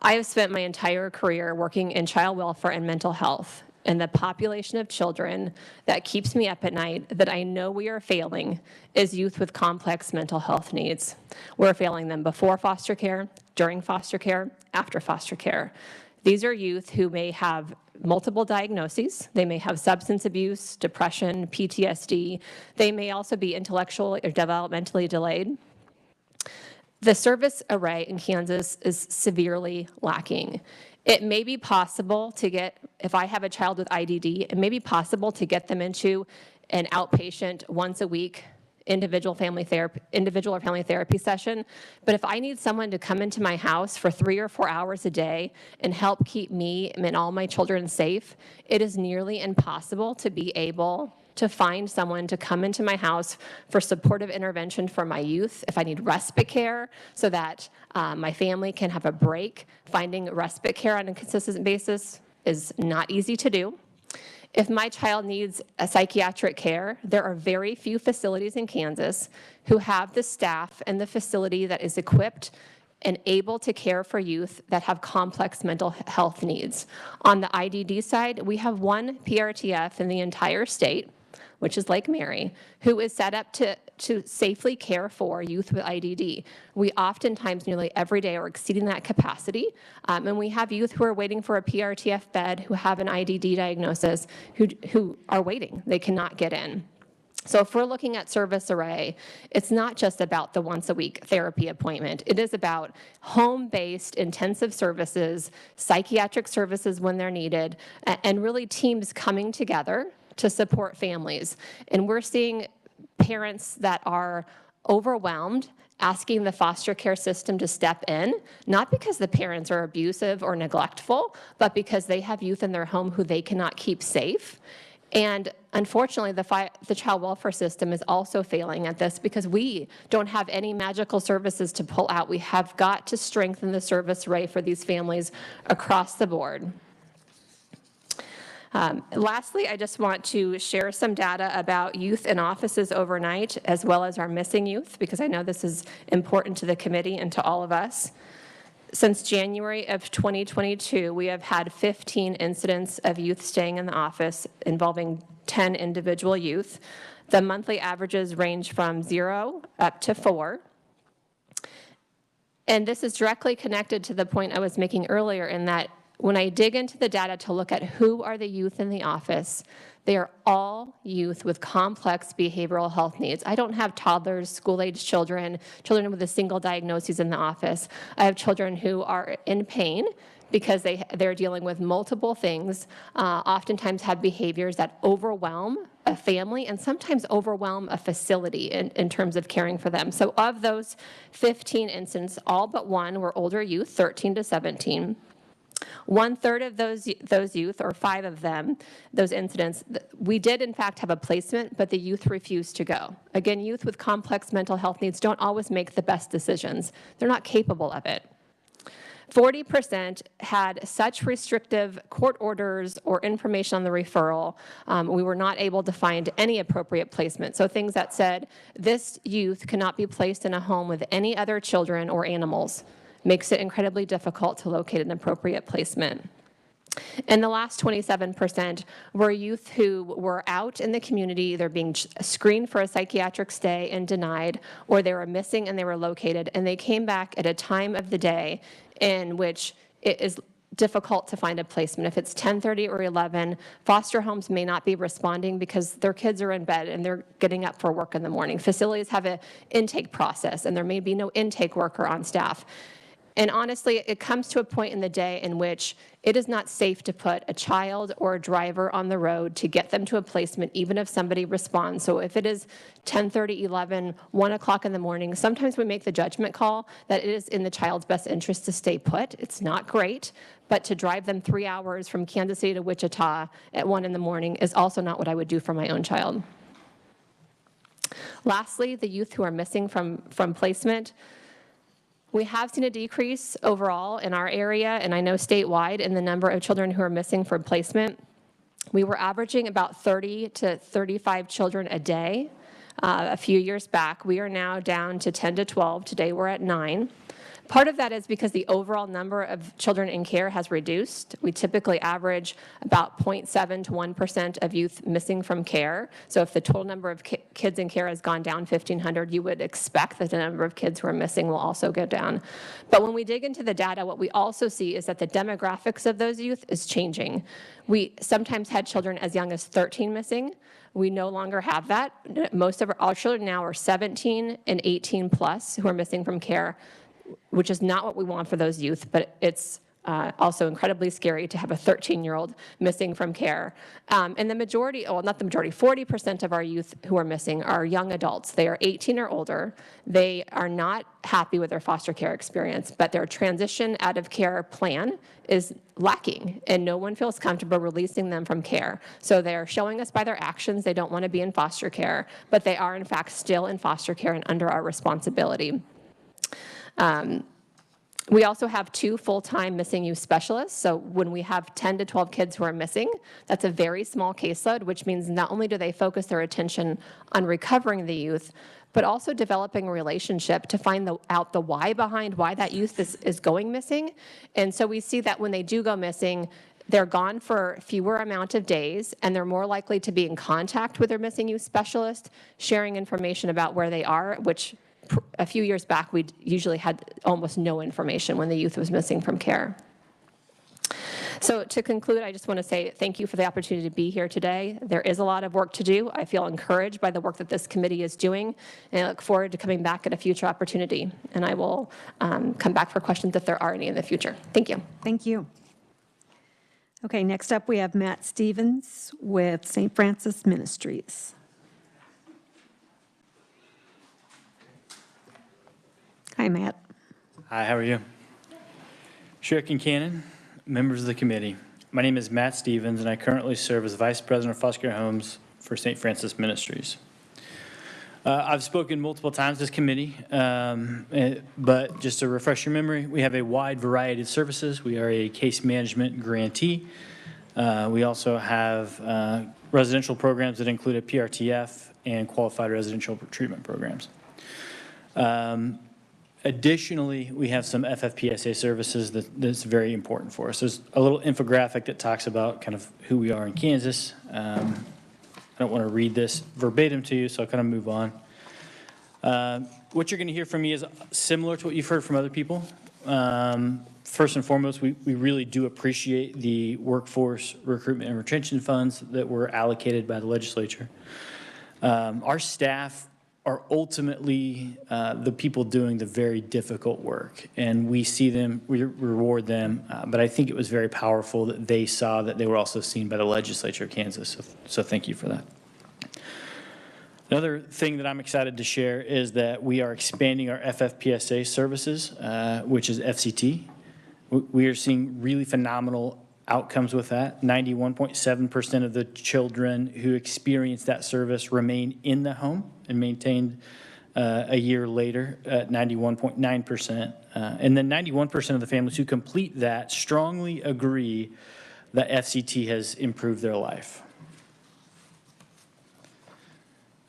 Speaker 8: I have spent my entire career working in child welfare and mental health, and the population of children that keeps me up at night that I know we are failing is youth with complex mental health needs. We're failing them before foster care, during foster care, after foster care. These are youth who may have multiple diagnoses. They may have substance abuse, depression, PTSD. They may also be intellectually or developmentally delayed. The service array in Kansas is severely lacking. It may be possible to get, if I have a child with IDD, it may be possible to get them into an outpatient once a week individual or family therapy session. But if I need someone to come into my house for 3 or 4 hours a day and help keep me and all my children safe, it is nearly impossible to be able to find someone to come into my house for supportive intervention for my youth. If I need respite care so that my family can have a break, finding respite care on a consistent basis is not easy to do. If my child needs a psychiatric care, there are very few facilities in Kansas who have the staff and the facility that is equipped and able to care for youth that have complex mental health needs. On the IDD side, we have one PRTF in the entire state, which is Lake Mary, who is set up to safely care for youth with IDD. We oftentimes, nearly every day, are exceeding that capacity, and we have youth who are waiting for a PRTF bed who have an IDD diagnosis who are waiting. They cannot get in. So if we're looking at service array, it's not just about the once-a-week therapy appointment. It is about home-based intensive services, psychiatric services when they're needed, and really teams coming together to support families. And we're seeing parents that are overwhelmed asking the foster care system to step in, not because the parents are abusive or neglectful, but because they have youth in their home who they cannot keep safe. And unfortunately, the child welfare system is also failing at this because we don't have any magical services to pull out. We have got to strengthen the service array for these families across the board. Lastly, I just want to share some data about youth in offices overnight, as well as our missing youth, because I know this is important to the committee and to all of us. Since January of 2022, we have had 15 incidents of youth staying in the office involving 10 individual youth. The monthly averages range from 0 up to 4. And this is directly connected to the point I was making earlier in that when I dig into the data to look at who are the youth in the office, they are all youth with complex behavioral health needs. I don't have toddlers, school-age children, children with a single diagnosis in the office. I have children who are in pain because they're dealing with multiple things, oftentimes have behaviors that overwhelm a family and sometimes overwhelm a facility in terms of caring for them. So of those 15 incidents, all but one were older youth, 13 to 17. 1/3 of those youth, or 5 of them, those incidents, we did in fact have a placement, but the youth refused to go. Again, youth with complex mental health needs don't always make the best decisions. They're not capable of it. 40% had such restrictive court orders or information on the referral, we were not able to find any appropriate placement. So things that said, this youth cannot be placed in a home with any other children or animals. Makes it incredibly difficult to locate an appropriate placement. And the last 27% were youth who were out in the community, either being screened for a psychiatric stay and denied, or they were missing and they were located, and they came back at a time of the day in which it is difficult to find a placement. If it's 10:30 or 11, foster homes may not be responding because their kids are in bed and they're getting up for work in the morning. Facilities have an intake process, and there may be no intake worker on staff. And honestly, it comes to a point in the day in which it is not safe to put a child or a driver on the road to get them to a placement, even if somebody responds. So if it is 10:30, 11, 1 o'clock in the morning, sometimes we make the judgment call that it is in the child's best interest to stay put. It's not great, but to drive them 3 hours from Kansas City to Wichita at 1 in the morning is also not what I would do for my own child. Lastly, the youth who are missing from placement. We have seen a decrease overall in our area, and I know statewide, in the number of children who are missing from placement. We were averaging about 30 to 35 children a day a few years back. We are now down to 10 to 12. Today we're at 9. Part of that is because the overall number of children in care has reduced. We typically average about 0.7 to 1% of youth missing from care. So if the total number of kids in care has gone down 1,500, you would expect that the number of kids who are missing will also go down. But when we dig into the data, what we also see is that the demographics of those youth is changing. We sometimes had children as young as 13 missing. We no longer have that. Most of our children now are 17 and 18 plus who are missing from care, which is not what we want for those youth, but it's also incredibly scary to have a 13-year-old missing from care. And the majority, well, not the majority, 40% of our youth who are missing are young adults. They are 18 or older. They are not happy with their foster care experience, but their transition out of care plan is lacking, and no one feels comfortable releasing them from care. So they're showing us by their actions they don't want to be in foster care, but they are in fact still in foster care and under our responsibility. We also have 2 full-time missing youth specialists. So when we have 10 to 12 kids who are missing, that's a very small caseload, which means not only do they focus their attention on recovering the youth, but also developing a relationship to find out the why behind why that youth is going missing. And so we see that when they do go missing, they're gone for fewer amount of days, and they're more likely to be in contact with their missing youth specialist, sharing information about where they are, which a few years back, we usually had almost no information when the youth was missing from care. So to conclude, I just want to say thank you for the opportunity to be here today. There is a lot of work to do. I feel encouraged by the work that this committee is doing, and I look forward to coming back at a future opportunity. And I will come back for questions if there are any in the future. Thank you.
Speaker 1: Thank you. Okay, next up we have Matt Stevens with St. Francis Ministries. Hi, Matt.
Speaker 5: Hi, how are you? Sheriff Concanon, members of the committee. My name is Matt Stevens, and I currently serve as Vice President of Foster Care Homes for St. Francis Ministries. I've spoken multiple times to this committee, but just to refresh your memory, we have a wide variety of services. We are a case management grantee. We also have residential programs that include a PRTF and qualified residential treatment programs. Additionally, we have some FFPSA services that's very important for us. There's a little infographic that talks about kind of who we are in Kansas. I don't want to read this verbatim to you, so I'll kind of move on. What you're going to hear from me is similar to what you've heard from other people. First and foremost, we really do appreciate the workforce recruitment and retention funds that were allocated by the legislature. Our staff are ultimately the people doing the very difficult work, and we see them, we reward them, but I think it was very powerful that they saw that they were also seen by the legislature of Kansas, so thank you for that. Another thing that I'm excited to share is that we are expanding our FFPSA services, which is FCT. We are seeing really phenomenal outcomes with that. 91.7% of the children who experience that service remain in the home and maintained a year later at 91.9%. And then 91% of the families who complete that strongly agree that FCT has improved their life.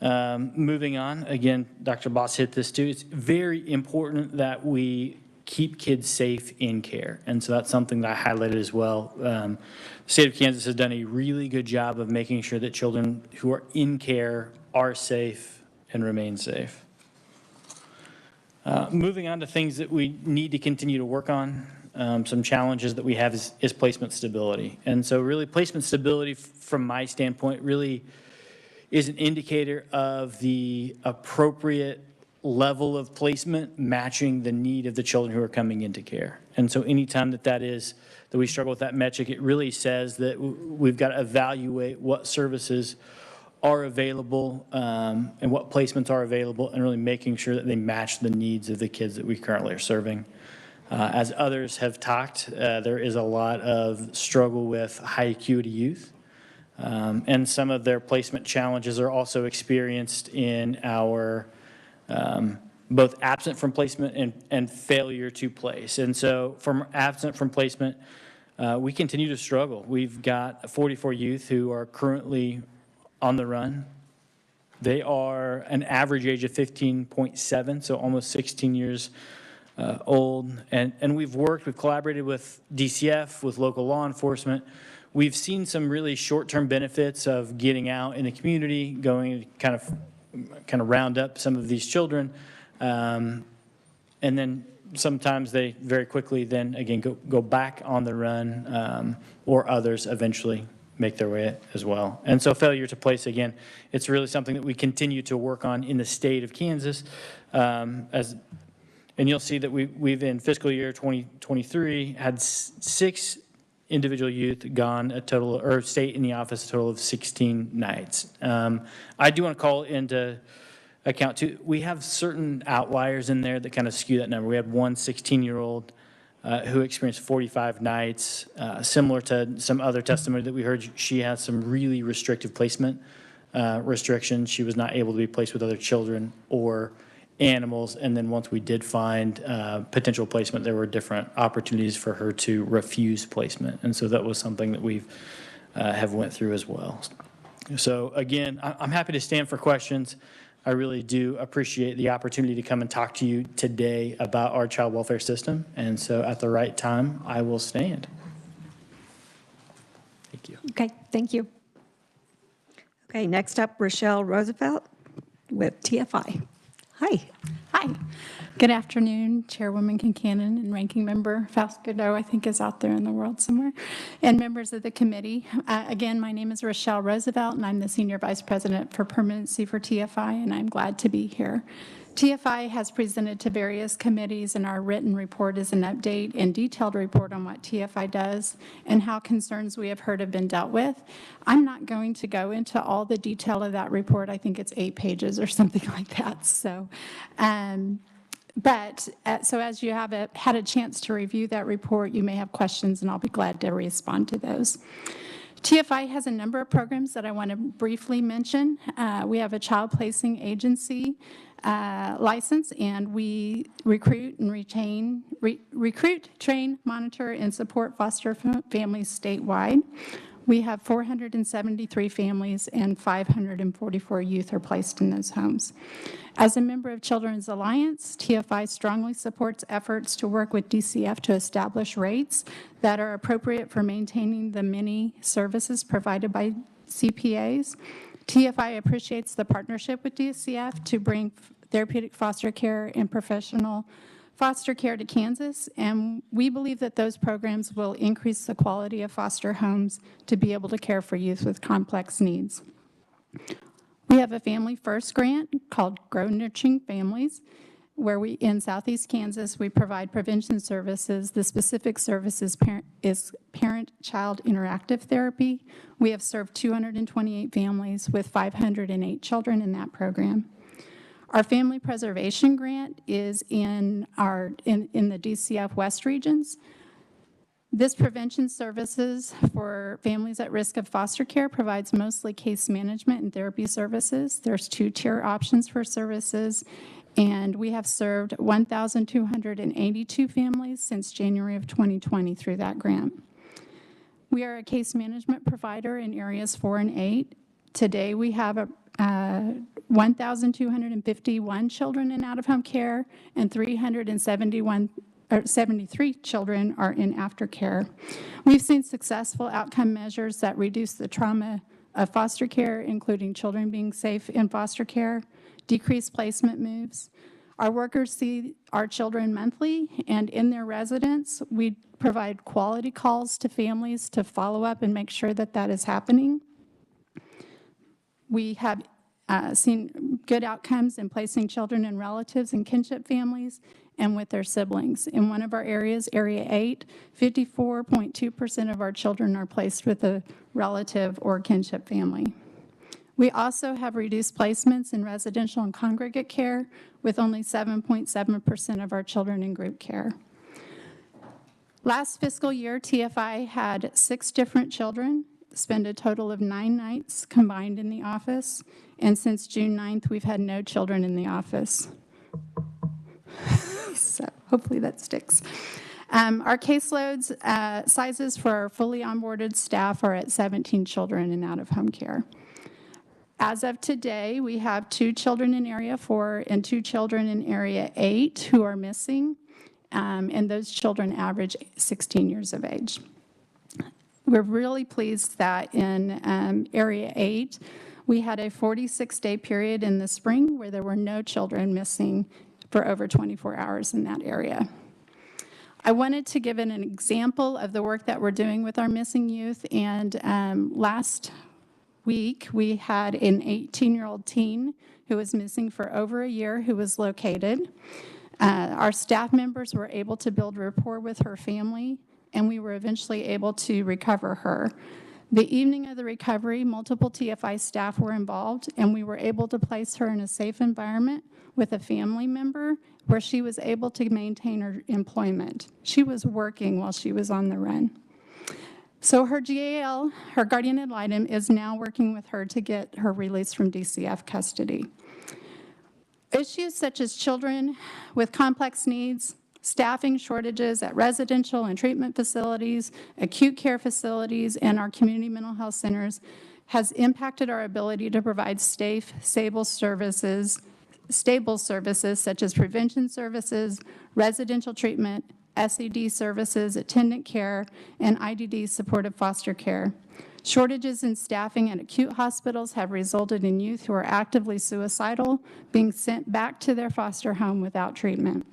Speaker 5: Moving on, again, Dr. Boss hit this too. It's very important that we keep kids safe in care. And so that's something that I highlighted as well. The state of Kansas has done a really good job of making sure that children who are in care are safe and remain safe. Moving on to things that we need to continue to work on. Some challenges that we have is placement stability. And so really placement stability from my standpoint really is an indicator of the appropriate level of placement matching the need of the children who are coming into care. And so anytime that we struggle with that metric, it really says that we've got to evaluate what services are available and what placements are available, and really making sure that they match the needs of the kids that we currently are serving. As others have talked, there is a lot of struggle with high acuity youth. And some of their placement challenges are also experienced in our both absent from placement and failure to place. And so from absent from placement, we continue to struggle. We've got 44 youth who are currently on the run. They are an average age of 15.7, so almost 16 years old. And we've collaborated with DCF, with local law enforcement. We've seen some really short-term benefits of getting out in the community, going to kind of round up some of these children. And then sometimes they very quickly then again go back on the run, or others eventually make their way as well. And so failure to place, again, it's really something that we continue to work on in the state of Kansas. And you'll see that we've in fiscal year 2023 had 6 individual youth gone a total, or stay in the office a total of 16 nights. I do want to call into account too, we have certain outliers in there that kind of skew that number. We had one 16-year-old who experienced 45 nights. Similar to some other testimony that we heard, she has some really restrictive placement restrictions. She was not able to be placed with other children or animals. And then once we did find potential placement, there were different opportunities for her to refuse placement. And so that was something that we've have went through as well. So again, I'm happy to stand for questions. I really do appreciate the opportunity to come and talk to you today about our child welfare system. And so at the right time, I will stand. Thank you.
Speaker 1: Okay, thank you. Okay, next up, Rochelle Roosevelt with TFI. Hi.
Speaker 3: Hi. Good afternoon, Chairwoman Concanon and Ranking Member Faust-Godot, I think is out there in the world somewhere, and members of the committee. Again, my name is Rochelle Roosevelt, and I'm the Senior Vice President for Permanency for TFI, and I'm glad to be here. TFI has presented to various committees, and our written report is an update and detailed report on what TFI does and how concerns we have heard have been dealt with. I'm not going to go into all the detail of that report. I think it's 8 pages or something like that. So, so as you have had a chance to review that report, you may have questions, and I'll be glad to respond to those. TFI has a number of programs that I want to briefly mention. We have a child placing agency license, and we recruit, train, monitor, and support foster families statewide. We have 473 families, and 544 youth are placed in those homes. As a member of Children's Alliance, TFI strongly supports efforts to work with DCF to establish rates that are appropriate for maintaining the many services provided by CPAs. TFI appreciates the partnership with DCF to bring therapeutic foster care and professional foster care to Kansas, and we believe that those programs will increase the quality of foster homes to be able to care for youth with complex needs. We have a Family First grant called Grow Nurturing Families, where in Southeast Kansas, we provide prevention services. The specific service is parent-child interactive therapy. We have served 228 families with 508 children in that program. Our Family Preservation grant is in the DCF West regions. This prevention services for families at risk of foster care provides mostly case management and therapy services. There's 2-tier options for services, and we have served 1,282 families since January of 2020 through that grant. We are a case management provider in areas 4 and 8. Today we have 1,251 children in out-of-home care, and 73 children are in aftercare. We've seen successful outcome measures that reduce the trauma of foster care, including children being safe in foster care, decreased placement moves. Our workers see our children monthly, and in their residence, we provide quality calls to families to follow up and make sure that that is happening. We have seen good outcomes in placing children and relatives and kinship families and with their siblings. In one of our areas, Area 8, 54.2% of our children are placed with a relative or kinship family. We also have reduced placements in residential and congregate care, with only 7.7% of our children in group care. Last fiscal year, TFI had 6 different children spend a total of 9 nights combined in the office, and since June 9th, we've had no children in the office. So hopefully that sticks. Our caseloads sizes for our fully onboarded staff are at 17 children in out-of-home care. As of today, we have 2 children in Area 4 and 2 children in Area 8 who are missing. and those children average 16 years of age. We're really pleased that in Area 8, we had a 46-day period in the spring where there were no children missing for over 24 hours in that area. I wanted to give an example of the work that we're doing with our missing youth, and last week we had an 18-year-old teen who was missing for over a year who was located. Our staff members were able to build rapport with her family, and we were eventually able to recover her. The evening of the recovery, multiple TFI staff were involved, and we were able to place her in a safe environment with a family member where she was able to maintain her employment. She was working while she was on the run. So her GAL, her guardian ad litem, is now working with her to get her release from DCF custody. Issues such as children with complex needs, staffing shortages at residential and treatment facilities, acute care facilities, and our community mental health centers has impacted our ability to provide safe, stable services such as prevention services, residential treatment, SED services, attendant care, and IDD supportive foster care. Shortages in staffing at acute hospitals have resulted in youth who are actively suicidal being sent back to their foster home without treatment.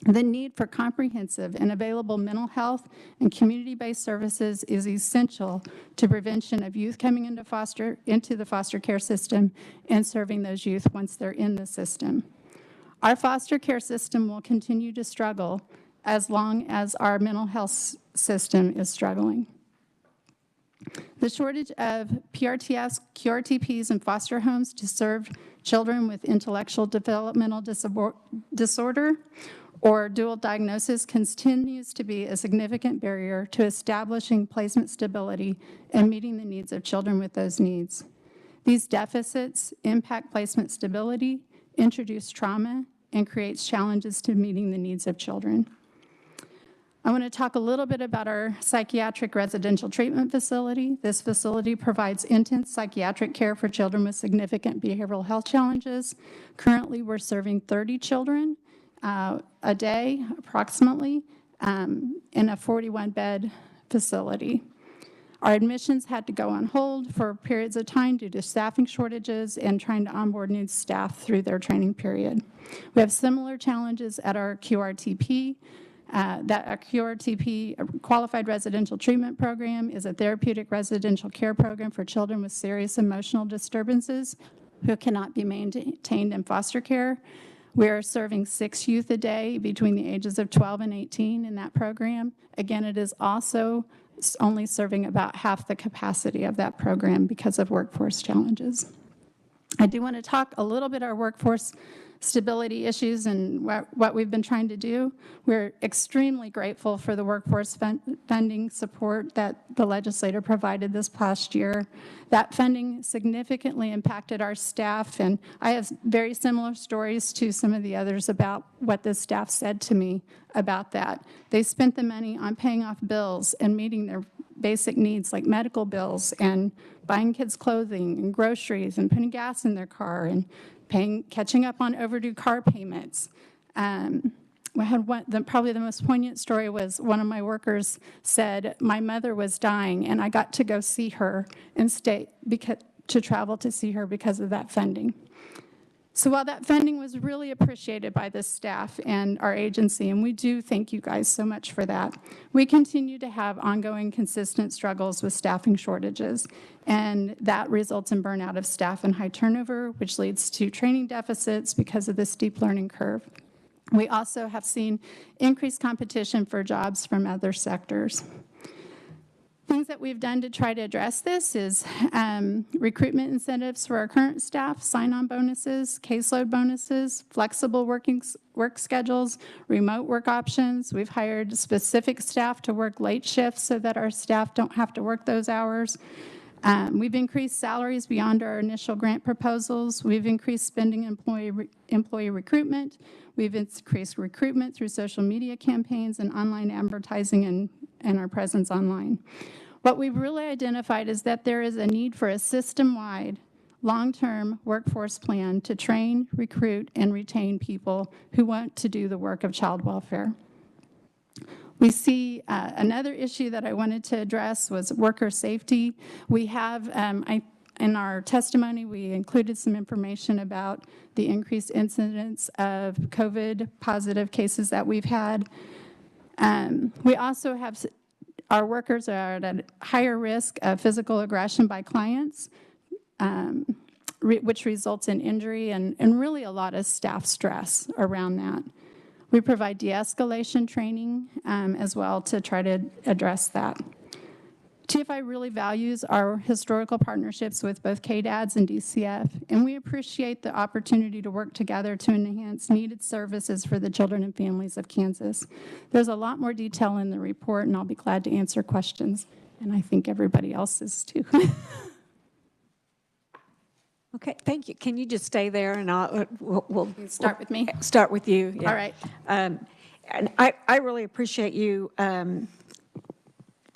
Speaker 3: The need for comprehensive and available mental health and community-based services is essential to prevention of youth coming into the foster care system and serving those youth once they're in the system. Our foster care system will continue to struggle as long as our mental health system is struggling. The shortage of PRTS, QRTPs, and foster homes to serve children with intellectual developmental disorder or dual diagnosis continues to be a significant barrier to establishing placement stability and meeting the needs of children with those needs. These deficits impact placement stability, introduce trauma, and creates challenges to meeting the needs of children. I want to talk a little bit about our psychiatric residential treatment facility. This facility provides intense psychiatric care for children with significant behavioral health challenges. Currently, we're serving 30 children a day, approximately, in a 41-bed facility. Our admissions had to go on hold for periods of time due to staffing shortages and trying to onboard new staff through their training period. We have similar challenges at our QRTP. That a QRTP, a Qualified Residential Treatment Program, is a therapeutic residential care program for children with serious emotional disturbances who cannot be maintained in foster care. We are serving 6 youth a day between the ages of 12 and 18 in that program. Again, it is also only serving about half the capacity of that program because of workforce challenges. I do want to talk a little bit our workforce stability issues and what we've been trying to do. We're extremely grateful for the workforce funding support that the legislature provided this past year. That funding significantly impacted our staff, and I have very similar stories to some of the others about what the staff said to me about that. They spent the money on paying off bills and meeting their basic needs like medical bills and buying kids clothing and groceries and putting gas in their car and catching up on overdue car payments. We had probably the most poignant story was one of my workers said, my mother was dying and I got to go see her and to travel to see her because of that funding. So while that funding was really appreciated by the staff and our agency, and we do thank you guys so much for that, we continue to have ongoing consistent struggles with staffing shortages, and that results in burnout of staff and high turnover, which leads to training deficits because of the steep learning curve. We also have seen increased competition for jobs from other sectors. Things that we've done to try to address this is recruitment incentives for our current staff, sign-on bonuses, caseload bonuses, flexible work schedules, remote work options. We've hired specific staff to work late shifts so that our staff don't have to work those hours. We've increased salaries beyond our initial grant proposals. We've increased spending employee recruitment. We've increased recruitment through social media campaigns and online advertising and our presence online. What we've really identified is that there is a need for a system-wide, long-term workforce plan to train, recruit, and retain people who want to do the work of child welfare. We see another issue that I wanted to address was worker safety. We have, in our testimony, we included some information about the increased incidence of COVID positive cases that we've had. We also have, our workers are at a higher risk of physical aggression by clients, which results in injury and really a lot of staff stress around that. We provide de-escalation training as well to try to address that. TFI really values our historical partnerships with both KDADS and DCF, and we appreciate the opportunity to work together to enhance needed services for the children and families of Kansas. There's a lot more detail in the report, and I'll be glad to answer questions, and I think everybody else is too.
Speaker 16: Okay, thank you. Can you just stay there and we'll
Speaker 3: start with me?
Speaker 16: Start with you. Yeah.
Speaker 3: All right.
Speaker 16: And I really appreciate you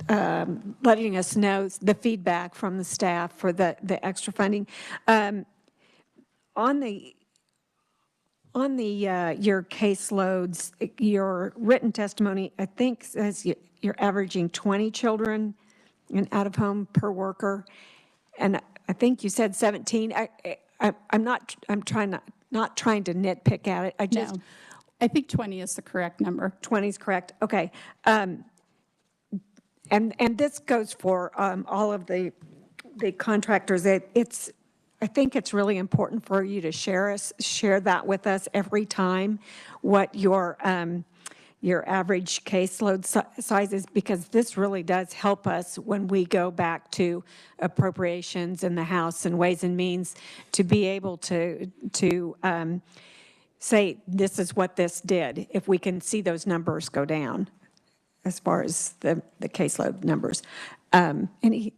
Speaker 16: letting us know the feedback from the staff for the extra funding. On the your caseloads, your written testimony, I think says you're averaging 20 children in out-of-home per worker, and I think you said 17. I'm trying not trying to nitpick at it.
Speaker 3: No, I think 20 is the correct number.
Speaker 16: 20 is correct. Okay. And this goes for all of the contractors. I think it's really important for you to share that with us every time, what your average caseload size is, because this really does help us when we go back to appropriations in the House and Ways and Means to be able to say this is what this did, if we can see those numbers go down as far as the caseload numbers. Any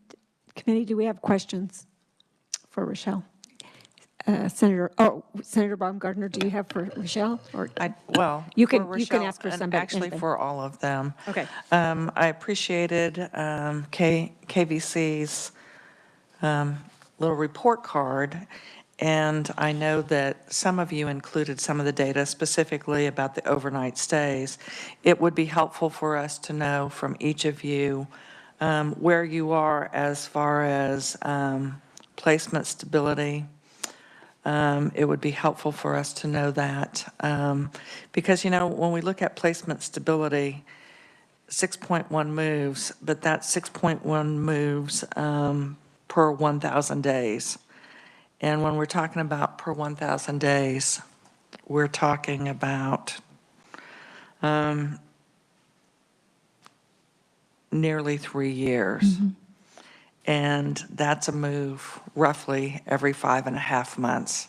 Speaker 16: committee, do we have questions for Rochelle? Senator Baumgartner, do you have for Rochelle? Or you can ask for somebody.
Speaker 7: Actually, for all of them.
Speaker 16: Okay.
Speaker 7: I appreciated KVC's little report card, and I know that some of you included some of the data specifically about the overnight stays. It would be helpful for us to know from each of you where you are as far as placement stability. It would be helpful for us to know that because, when we look at placement stability, 6.1 moves, but that's 6.1 moves per 1,000 days. And when we're talking about per 1,000 days, we're talking about nearly 3 years. Mm-hmm. And that's a move roughly every 5.5 months.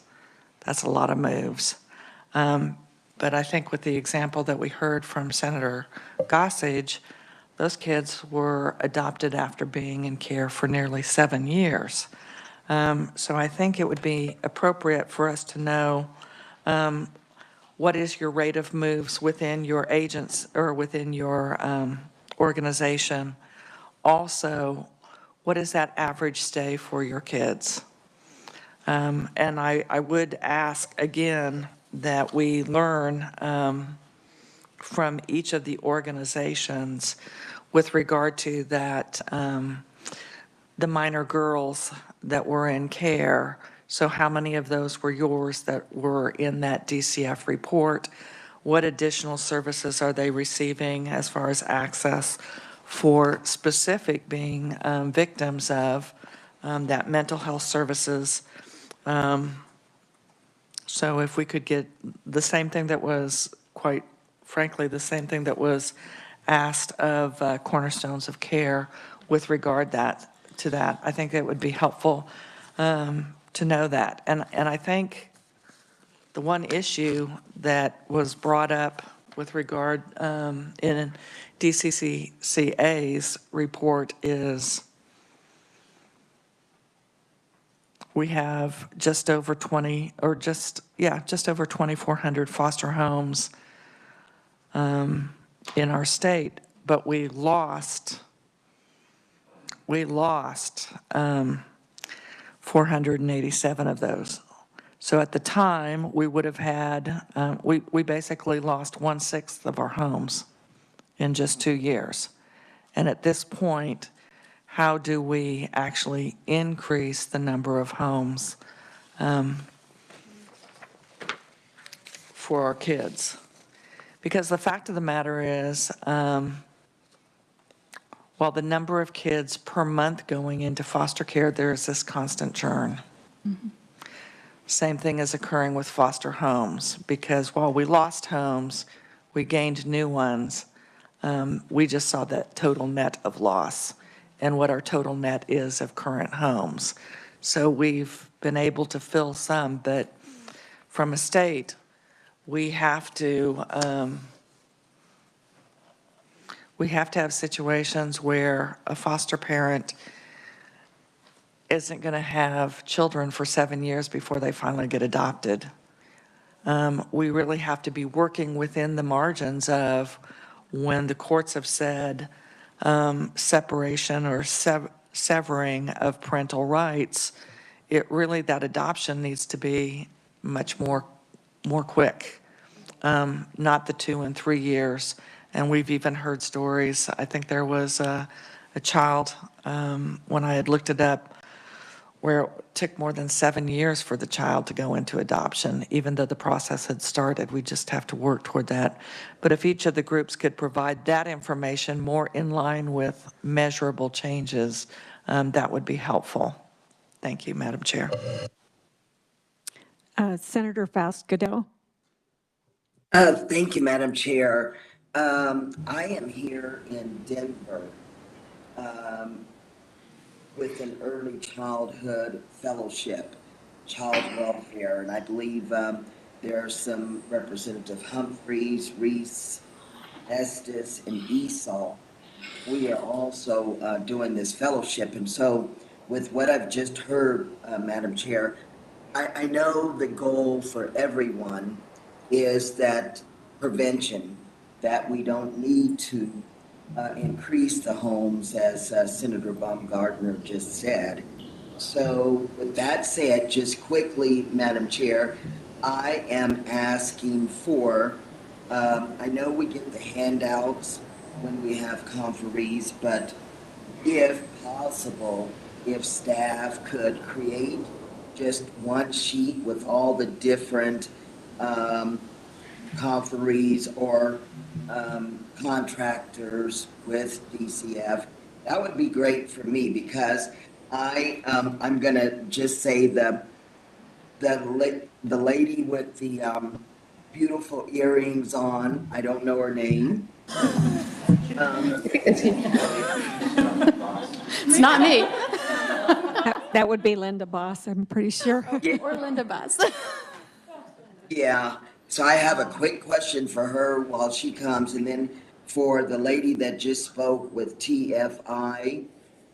Speaker 7: That's a lot of moves. But I think with the example that we heard from Senator Gossage, those kids were adopted after being in care for nearly 7 years. So I think it would be appropriate for us to know what is your rate of moves within your agents or within your organization. Also, what is that average stay for your kids? And I would ask again that we learn from each of the organizations with regard to that, the minor girls that were in care. So how many of those were yours that were in that DCF report? What additional services are they receiving as far as access for specific being victims of that mental health services? So if we could get the same thing that was, quite frankly, the same thing that was asked of Cornerstones of Care with regard to that, I think it would be helpful to know that. And I think the one issue that was brought up with regard in DCCCA's report is we have just over 2,400 foster homes in our state, but we lost 487 of those. So at the time, we would have had, we basically lost 1/6 of our homes in just 2 years. And at this point, how do we actually increase the number of homes for our kids? Because the fact of the matter is, while the number of kids per month going into foster care, there is this constant churn. Same thing is occurring with foster homes, because while we lost homes, we gained new ones. We just saw that total net of loss and what our total net is of current homes. So we've been able to fill some, but from a state, we have to have situations where a foster parent isn't going to have children for 7 years before they finally get adopted. We really have to be working within the margins of when the courts have said separation or severing of parental rights, that adoption needs to be much more quick, not the 2 and 3 years. And we've even heard stories. I think there was a child, when I had looked it up, where it took more than 7 years for the child to go into adoption, even though the process had started. We just have to work toward that. But if each of the groups could provide that information more in line with measurable changes, that would be helpful. Thank you, Madam Chair.
Speaker 1: Senator Faust Godell.
Speaker 19: Thank you, Madam Chair. I am here in Denver with an early childhood fellowship, child welfare, and I believe there are some Representative Humphreys, Reese, Estes, and Esau. We are also doing this fellowship, and so with what I've just heard, Madam Chair, I know the goal for everyone is that prevention, that we don't need to increase the homes, as Senator Baumgartner just said. So with that said, just quickly, Madam Chair, I am asking for, I know we get the handouts when we have conferees, but if possible, if staff could create just one sheet with all the different conferees or contractors with DCF, that would be great for me, because I'm gonna just say the lady with the beautiful earrings on, I don't know her name.
Speaker 3: It's not me.
Speaker 1: That would be Linda Boss, I'm pretty sure.
Speaker 3: Or Linda Bus.
Speaker 19: Yeah, so I have a quick question for her while she comes, and then for the lady that just spoke with TFI,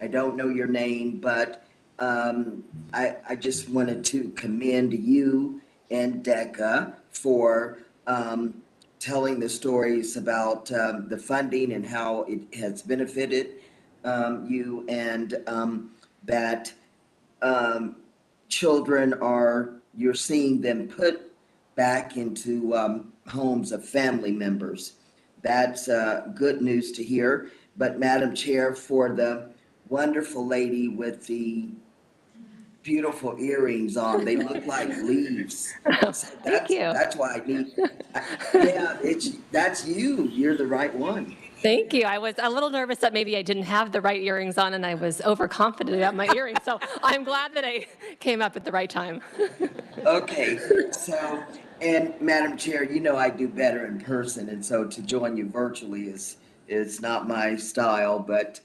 Speaker 19: I don't know your name, but I just wanted to commend you and DECA for telling the stories about the funding and how it has benefited you, and that children you're seeing them put back into homes of family members. That's good news to hear. But Madam Chair, for the wonderful lady with the beautiful earrings on, they look like leaves.
Speaker 8: Thank you.
Speaker 19: That's why I need, that's you. You're the right one.
Speaker 8: Thank you. I was a little nervous that maybe I didn't have the right earrings on, and I was overconfident about my earrings. So I'm glad that I came up at the right time.
Speaker 19: Okay, so, and Madam Chair, you know I do better in person, and so to join you virtually is not my style, but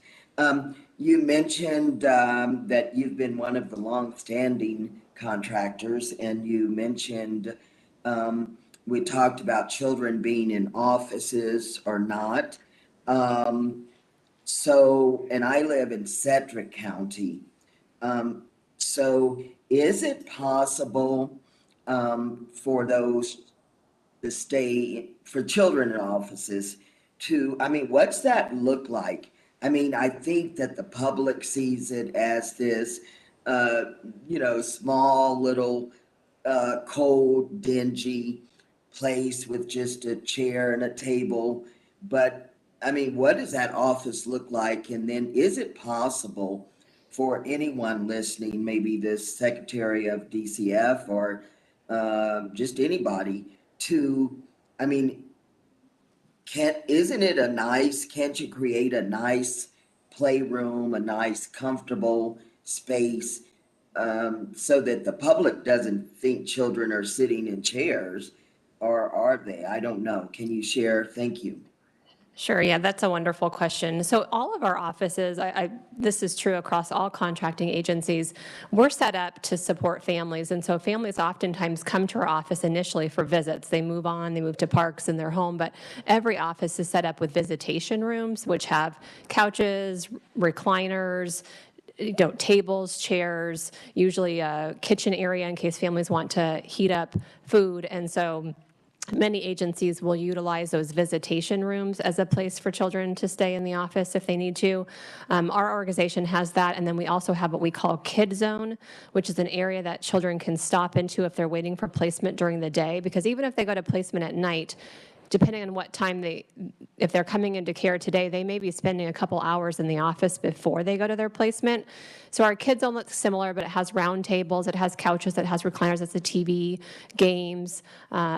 Speaker 19: you mentioned that you've been one of the long-standing contractors, and you mentioned we talked about children being in offices or not. So, and I live in Sedgwick County. So is it possible for those to stay, for children in offices to, I mean, what's that look like? I mean, I think that the public sees it as this, small little cold, dingy place with just a chair and a table. But I mean, what does that office look like? And then is it possible for anyone listening, maybe the Secretary of DCF or just anybody to, I mean, isn't it a nice, can't you create a nice playroom, a nice comfortable space so that the public doesn't think children are sitting in chairs, or are they? I don't know. Can you share? Thank you.
Speaker 8: Sure, yeah, that's a wonderful question. So all of our offices, this is true across all contracting agencies, we're set up to support families. And so families oftentimes come to our office initially for visits. They move on, they move to parks in their home, but every office is set up with visitation rooms, which have couches, recliners, tables, chairs, usually a kitchen area in case families want to heat up food. And so many agencies will utilize those visitation rooms as a place for children to stay in the office if they need to. Our organization has that, and then we also have what we call Kid Zone, which is an area that children can stop into if they're waiting for placement during the day, because even if they go to placement at night, depending on what time if they're coming into care today, they may be spending a couple hours in the office before they go to their placement. So our Kids Zone looks similar, but it has round tables, it has couches, it has recliners, it's a TV, games,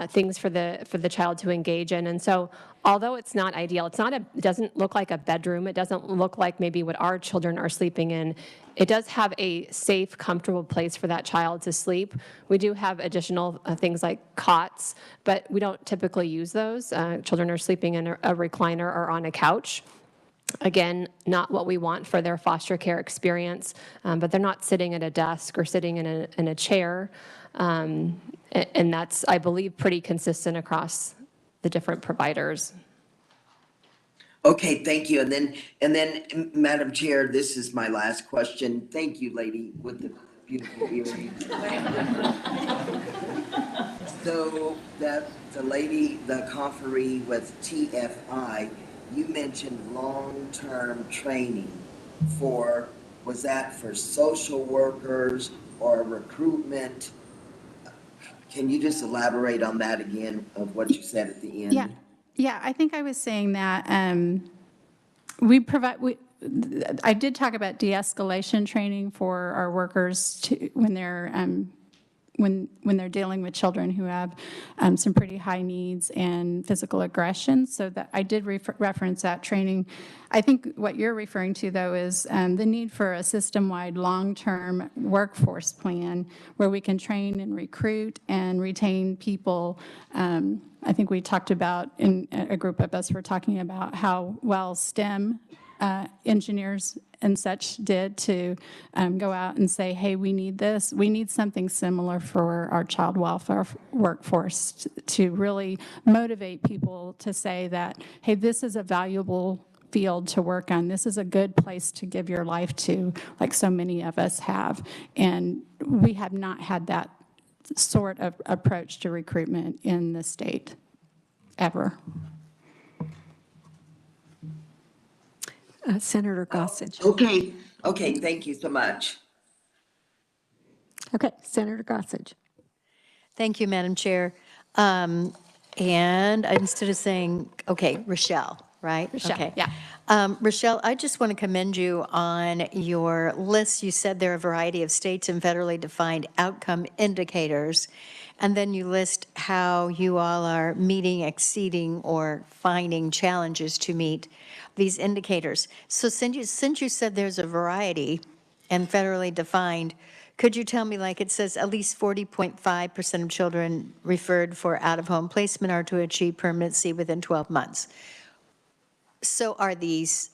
Speaker 8: things for the child to engage in. And so although it's not ideal, it doesn't look like a bedroom, it doesn't look like maybe what our children are sleeping in. It does have a safe, comfortable place for that child to sleep. We do have additional things like cots, but we don't typically use those. Children are sleeping in a recliner or on a couch. Again, not what we want for their foster care experience, but they're not sitting at a desk or sitting in a chair. And that's, I believe, pretty consistent across the different providers.
Speaker 19: Okay, thank you. And then, Madam Chair, this is my last question. Thank you, lady with the beautiful earrings. So that the conferee with TFI, you mentioned long-term training was that for social workers or recruitment? Can you just elaborate on that again of what you said at the end?
Speaker 3: Yeah, I think I was saying that I did talk about de-escalation training for our workers when they're dealing with children who have some pretty high needs and physical aggression. So that I did reference that training. I think what you're referring to, though, is the need for a system-wide long-term workforce plan where we can train and recruit and retain people. I think we talked about, in a group of us were talking about how well STEM engineers and such did to go out and say, hey, we need this. We need something similar for our child welfare workforce to really motivate people to say that, hey, this is a valuable field to work on. This is a good place to give your life to, like so many of us have. And we have not had that sort of approach to recruitment in the state, ever.
Speaker 16: Senator Gossage.
Speaker 19: Okay, thank you so much.
Speaker 16: Okay, Senator Gossage.
Speaker 4: Thank you, Madam Chair. And instead of saying, okay, Rochelle, right?
Speaker 3: Rochelle,
Speaker 4: okay.
Speaker 3: yeah.
Speaker 4: Rochelle, I just want to commend you on your list. You said there are a variety of states and federally defined outcome indicators, and then you list how you all are meeting, exceeding, or finding challenges to meet these indicators. So since you said there's a variety and federally defined, could you tell me, like it says, at least 40.5% of children referred for out-of-home placement are to achieve permanency within 12 months. So are these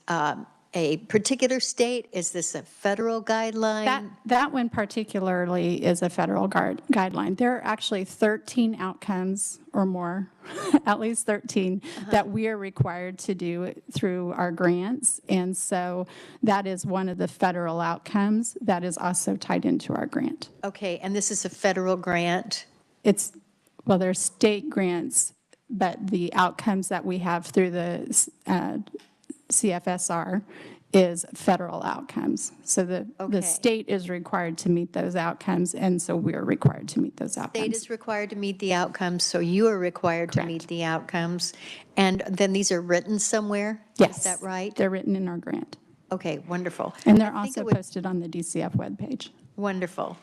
Speaker 4: a particular state? Is this a federal guideline?
Speaker 3: That one particularly is a federal guideline. There are actually 13 outcomes or more, at least 13, that we are required to do through our grants. And so that is one of the federal outcomes that is also tied into our grant.
Speaker 4: Okay, and this is a federal grant?
Speaker 3: Well, there's state grants, but the outcomes that we have through the CFSR is federal outcomes. So the
Speaker 4: Okay.
Speaker 3: state is required to meet those outcomes, and so we're required to meet those outcomes.
Speaker 4: State is required to meet the outcomes, so you are required to meet the outcomes. And then these are written somewhere?
Speaker 3: Yes.
Speaker 4: Is that right?
Speaker 3: They're written in our grant.
Speaker 4: Okay, wonderful.
Speaker 3: And they're
Speaker 4: I think
Speaker 3: also
Speaker 4: it would-
Speaker 3: posted on the DCF webpage.
Speaker 4: Wonderful.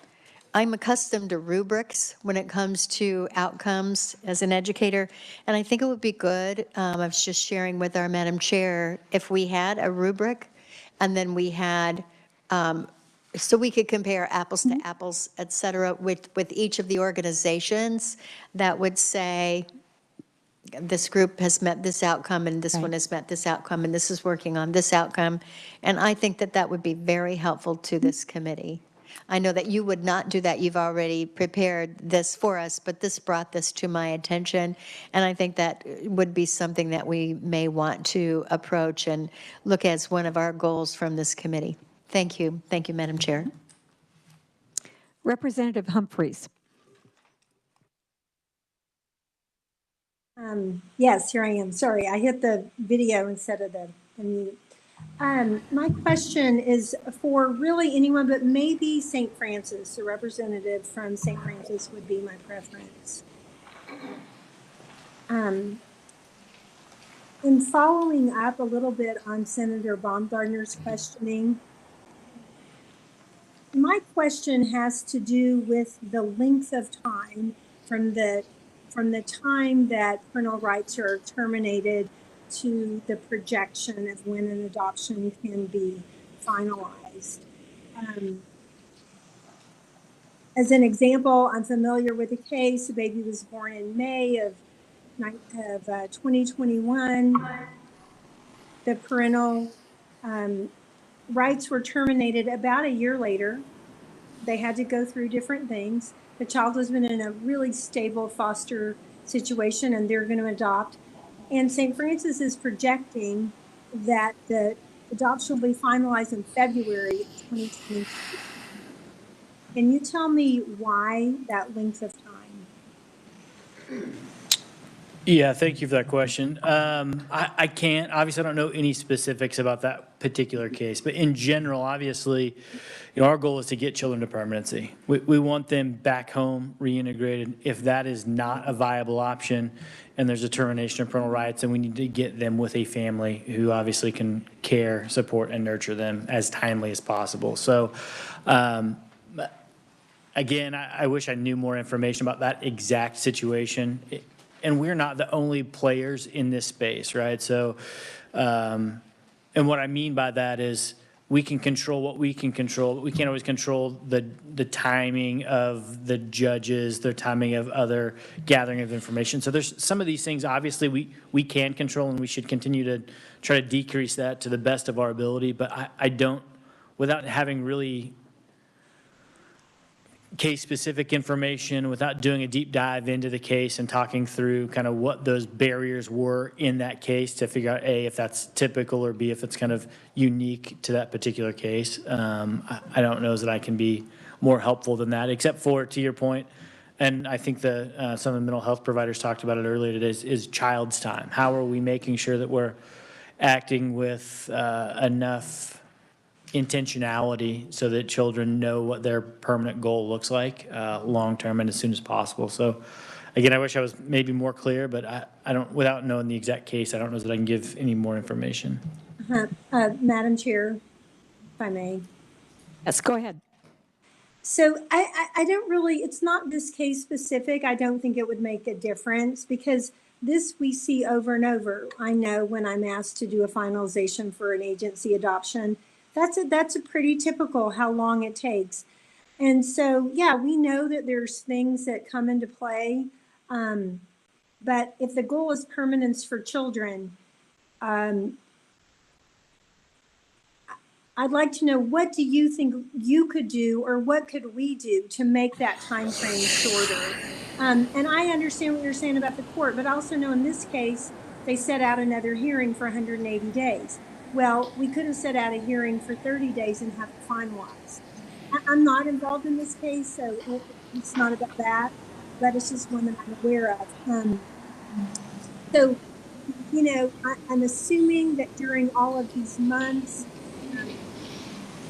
Speaker 4: I'm accustomed to rubrics when it comes to outcomes as an educator, and I think it would be good, I was just sharing with our Madam Chair, if we had a rubric, and then we had, so we could compare apples to apples, et cetera, with each of the organizations that would say, this group has met this outcome, and this one has met this outcome, and this is working on this outcome. And I think that that would be very helpful to this committee. I know that you would not do that. You've already prepared this for us, but this brought this to my attention. And I think that would be something that we may want to approach and look as one of our goals from this committee. Thank you. Thank you, Madam Chair.
Speaker 16: Representative Humphreys.
Speaker 2: Yes, here I am. Sorry, I hit the video instead of the mute. My question is for really anyone, but maybe St. Francis, a representative from St. Francis would be my preference. In following up a little bit on Senator Baumgartner's questioning, my question has to do with the length of time from the time that parental rights are terminated to the projection of when an adoption can be finalized. As an example, I'm familiar with a case. The baby was born in May of 2021. The parental rights were terminated about a year later. They had to go through different things. The child has been in a really stable foster situation, and they're going to adopt. And St. Francis is projecting that the adoption will be finalized in February of 2022. Can you tell me why that length of time?
Speaker 5: Yeah, thank you for that question. I can't, obviously I don't know any specifics about that particular case, but in general, obviously, our goal is to get children to permanency. We want them back home, reintegrated. If that is not a viable option and there's a termination of parental rights, then we need to get them with a family who obviously can care, support, and nurture them as timely as possible. So, again, I wish I knew more information about that exact situation. And we're not the only players in this space, right? So, and what I mean by that is we can control what we can control, but we can't always control the timing of the judges, the timing of other gathering of information. So there's some of these things, obviously, we can control, and we should continue to try to decrease that to the best of our ability. But I don't, without having really case-specific information, without doing a deep dive into the case and talking through kind of what those barriers were in that case to figure out, A, if that's typical, or B, if it's kind of unique to that particular case. I don't know that I can be more helpful than that, except for, to your point, and I think some of the mental health providers talked about it earlier today, is child's time. How are we making sure that we're acting with enough intentionality so that children know what their permanent goal looks like long-term and as soon as possible. So again, I wish I was maybe more clear, but I don't, without knowing the exact case, I don't know that I can give any more information.
Speaker 2: Madam Chair, if I may.
Speaker 16: Yes, go ahead.
Speaker 2: So I don't really, it's not this case specific. I don't think it would make a difference because this we see over and over. I know when I'm asked to do a finalization for an agency adoption, that's a pretty typical how long it takes. And so, yeah, we know that there's things that come into play. But if the goal is permanence for children, I'd like to know, what do you think you could do, or what could we do to make that time frame shorter? And I understand what you're saying about the court, but I also know in this case, they set out another hearing for 180 days. Well, we could have set out a hearing for 30 days and have it finalized. I'm not involved in this case, so it's not about that, but it's just one that I'm aware of. So, I'm assuming that during all of these months,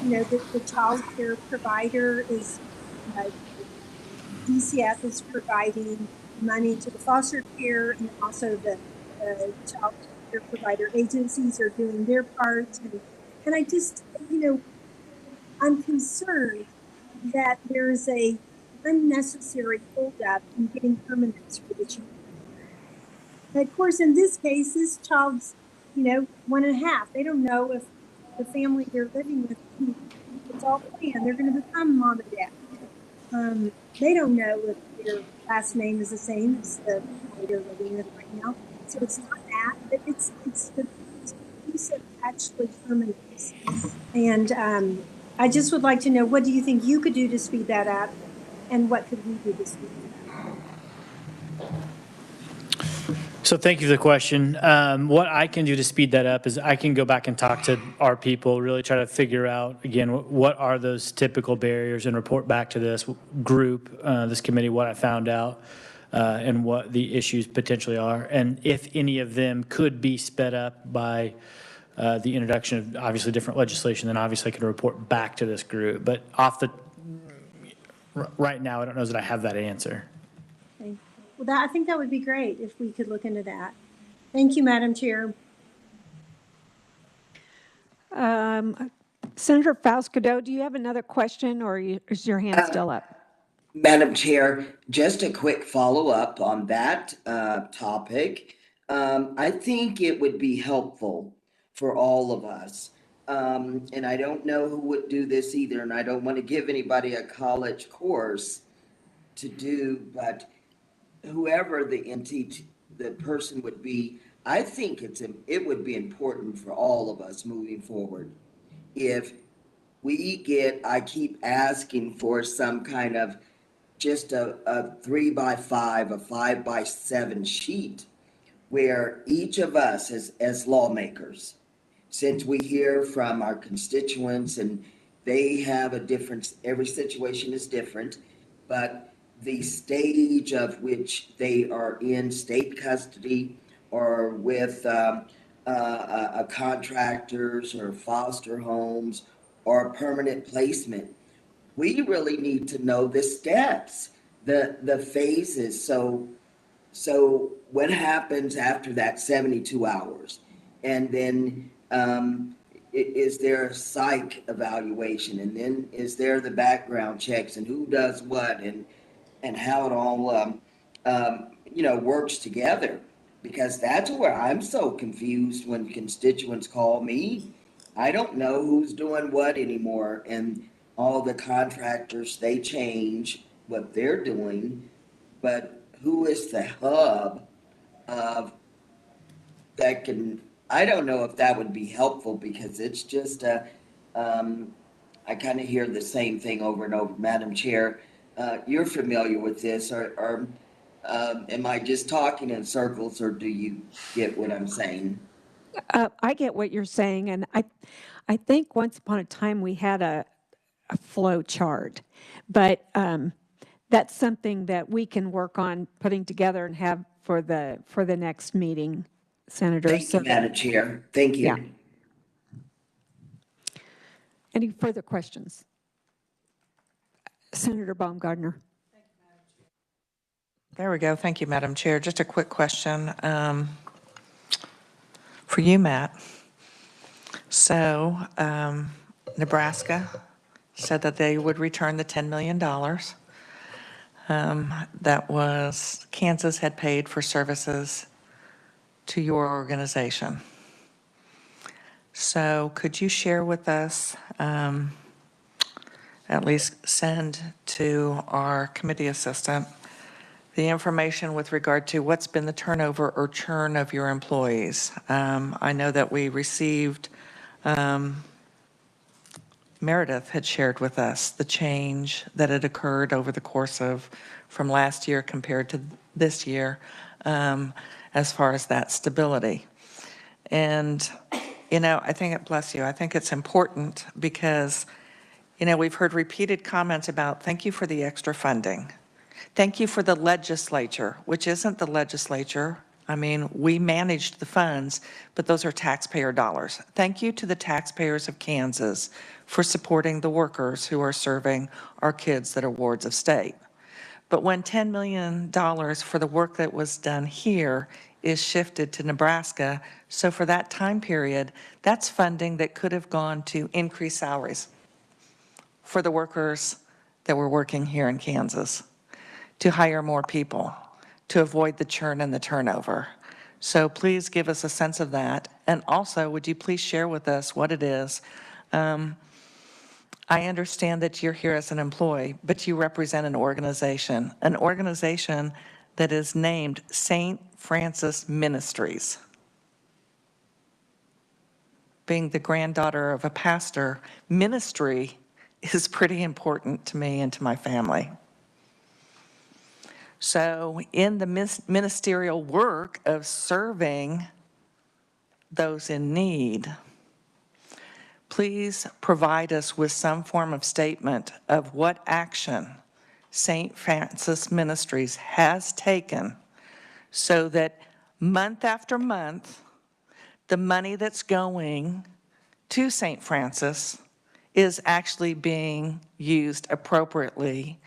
Speaker 2: the child care provider is, DCF is providing money to the foster care, and also the child care provider agencies are doing their part. And I just, I'm concerned that there's a unnecessary holdup in getting permanence for the children. Of course, in this case, this child's, 1.5. They don't know if the family they're living with, it's all planned. They're going to become mom and dad. They don't know if their last name is the same as the family they're living with right now. So it's not that, but it's the piece of actually permanence. And I just would like to know, what do you think you could do to speed that up? And what could we do to speed it up?
Speaker 5: So thank you for the question. What I can do to speed that up is I can go back and talk to our people, really try to figure out, again, what are those typical barriers, and report back to this group, this committee, what I found out, and what the issues potentially are, and if any of them could be sped up by the introduction of obviously different legislation, then obviously I can report back to this group. But right now, I don't know that I have that answer.
Speaker 2: Okay. Well, I think that would be great if we could look into that. Thank you, Madam Chair.
Speaker 16: Senator Fausto, do you have another question, or is your hand still up?
Speaker 19: Madam Chair, just a quick follow-up on that topic. I think it would be helpful for all of us. And I don't know who would do this either, and I don't want to give anybody a college course to do, but whoever the person would be, I think it would be important for all of us moving forward. If I keep asking for some kind of just a 3x5, a 5x7 sheet where each of us as lawmakers, since we hear from our constituents and they have a different, every situation is different, but the stage of which they are in state custody or with contractors or foster homes or permanent placement, we really need to know the steps, the phases. So what happens after that 72 hours? And then is there a psych evaluation? And then is there the background checks and who does what and how it all works together? Because that's where I'm so confused when constituents call me. I don't know who's doing what anymore, and all the contractors, they change what they're doing, but who is the hub of that can, I don't know if that would be helpful, because it's just I kind of hear the same thing over and over. Madam Chair, you're familiar with this, or am I just talking in circles, or do you get what I'm saying?
Speaker 16: I get what you're saying, and I think once upon a time we had a flow chart, but that's something that we can work on putting together and have for the next meeting, Senator.
Speaker 19: Thank you, Madam Chair. Thank you.
Speaker 16: Yeah. Any further questions? Senator Baumgardner.
Speaker 7: There we go. Thank you, Madam Chair. Just a quick question for you, Matt. So Nebraska said that they would return the $10 million that was Kansas had paid for services to your organization. So could you share with us, at least send to our committee assistant, the information with regard to what's been the turnover or churn of your employees? I know that we received, Meredith had shared with us the change that had occurred over the course of from last year compared to this year, as far as that stability. And, I think, bless you, I think it's important because, we've heard repeated comments about, thank you for the extra funding. Thank you for the legislature, which isn't the legislature, I mean, we managed the funds, but those are taxpayer dollars. Thank you to the taxpayers of Kansas for supporting the workers who are serving our kids that are wards of state. But when $10 million for the work that was done here is shifted to Nebraska, so for that time period, that's funding that could have gone to increase salaries for the workers that were working here in Kansas, to hire more people, to avoid the churn and the turnover. So please give us a sense of that. And also, would you please share with us what it is? I understand that you're here as an employee, but you represent an organization that is named St. Francis Ministries. Being the granddaughter of a pastor, ministry is pretty important to me and to my family. So in the ministerial work of serving those in need, please provide us with some form of statement of what action St. Francis Ministries has taken so that month after month, the money that's going to St. Francis is actually being used appropriately.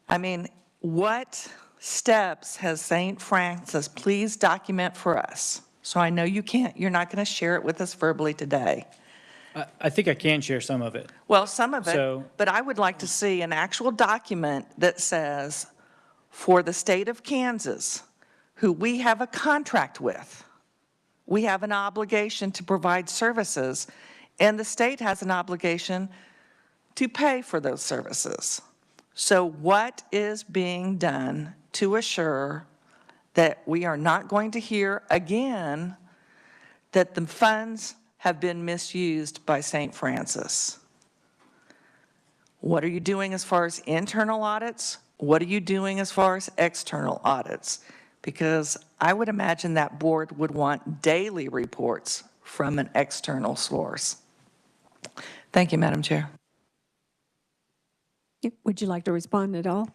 Speaker 7: I mean, what steps has St. Francis, please document for us? So I know you're not going to share it with us verbally today.
Speaker 5: I think I can share some of it.
Speaker 7: Well, some of it,
Speaker 5: So-
Speaker 7: but I would like to see an actual document that says, for the state of Kansas, who we have a contract with, we have an obligation to provide services, and the state has an obligation to pay for those services. So what is being done to assure that we are not going to hear again that the funds have been misused by St. Francis? What are you doing as far as internal audits? What are you doing as far as external audits? Because I would imagine that board would want daily reports from an external source. Thank you, Madam Chair.
Speaker 16: Would you like to respond at all?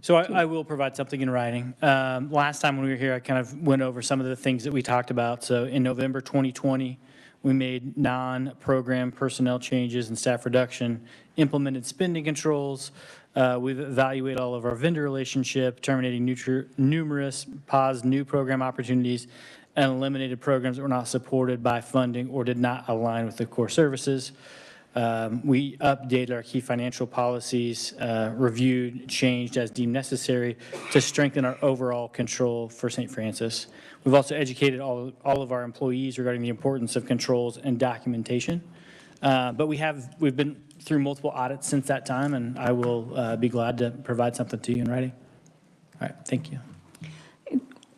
Speaker 5: So I will provide something in writing. Last time when we were here, I kind of went over some of the things that we talked about. So in November 2020, we made non-program personnel changes and staff reduction, implemented spending controls. We've evaluated all of our vendor relationship, terminating numerous, paused new program opportunities, and eliminated programs that were not supported by funding or did not align with the core services. We updated our key financial policies, reviewed, changed as deemed necessary to strengthen our overall control for St. Francis. We've also educated all of our employees regarding the importance of controls and documentation. But we've been through multiple audits since that time, and I will be glad to provide something to you in writing. All right, thank you.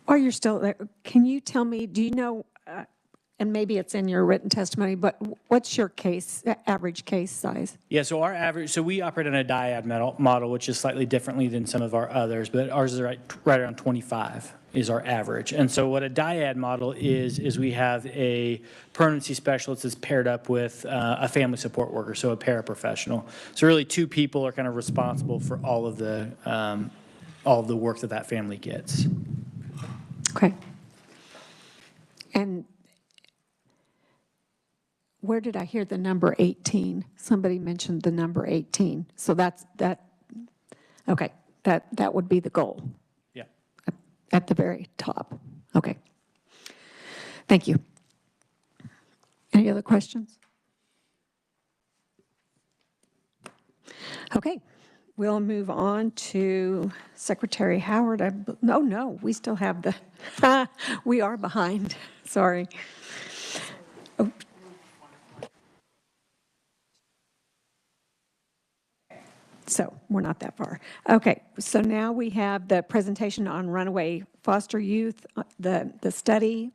Speaker 16: While you're still there, can you tell me, do you know, and maybe it's in your written testimony, but what's your average case size?
Speaker 5: Yeah, so our average, so we operate on a Dyad model, which is slightly differently than some of our others, but ours is right around 25 is our average. And so what a Dyad model is we have a permanency specialist that's paired up with a family support worker, so a paraprofessional. So really two people are kind of responsible for all of the work that family gets.
Speaker 16: Okay. And where did I hear the number 18? Somebody mentioned the number 18. So okay, that would be the goal.
Speaker 5: Yeah.
Speaker 16: At the very top. Okay. Thank you. Any other questions? Okay. We'll move on to Secretary Howard. No, we still have we are behind. Sorry. Oh. So we're not that far. Okay, so now we have the presentation on runaway foster youth, the study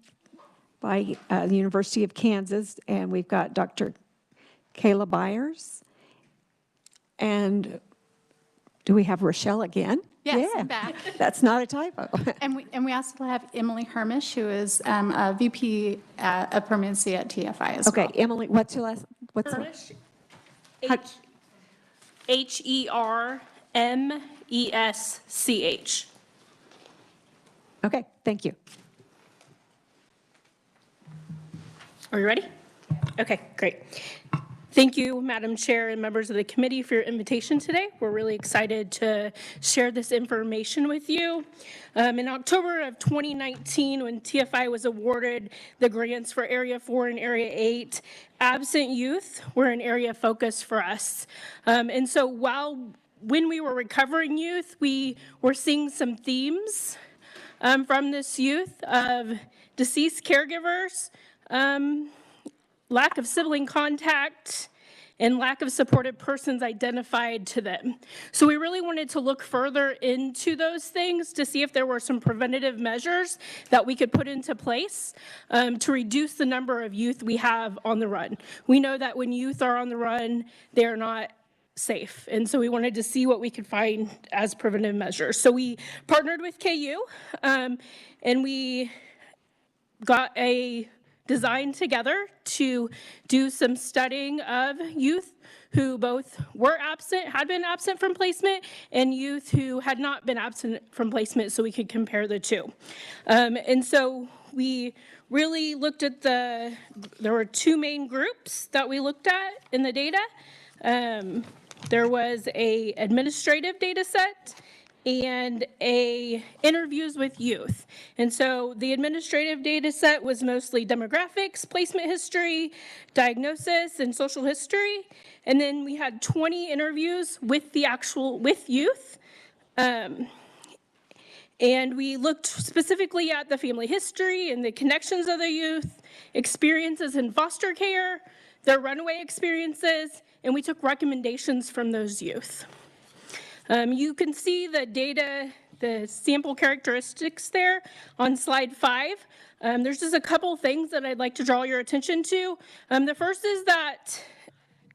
Speaker 16: by the University of Kansas, and we've got Dr. Kayla Byers. And do we have Rochelle again?
Speaker 3: Yes,
Speaker 16: Yeah,
Speaker 3: I'm back.
Speaker 16: That's not a typo.
Speaker 3: And we also have Emily Hermish, who is a VP of Permanency at TFI as well.
Speaker 16: Okay, Emily, what's your last?
Speaker 10: Hermish, Hermesch.
Speaker 16: Okay, thank you.
Speaker 10: Are you ready? Okay, great. Thank you, Madam Chair and members of the committee for your invitation today. We're really excited to share this information with you. In October of 2019, when TFI was awarded the grants for Area 4 and Area 8, absent youth were an area of focus for us. And so when we were recovering youth, we were seeing some themes from this youth of deceased caregivers, lack of sibling contact, and lack of supportive persons identified to them. So we really wanted to look further into those things to see if there were some preventative measures that we could put into place to reduce the number of youth we have on the run. We know that when youth are on the run, they're not safe. And so we wanted to see what we could find as preventive measures. So we partnered with KU and we got a design together to do some studying of youth who both were absent, had been absent from placement, and youth who had not been absent from placement, so we could compare the two. And so we really looked at there were two main groups that we looked at in the data. There was a administrative data set and interviews with youth. And so the administrative data set was mostly demographics, placement history, diagnosis, and social history. And then we had 20 interviews with youth. And we looked specifically at the family history and the connections of the youth, experiences in foster care, their runaway experiences, and we took recommendations from those youth. You can see the data, the sample characteristics there on slide 5. There's just a couple things that I'd like to draw your attention to. The first is that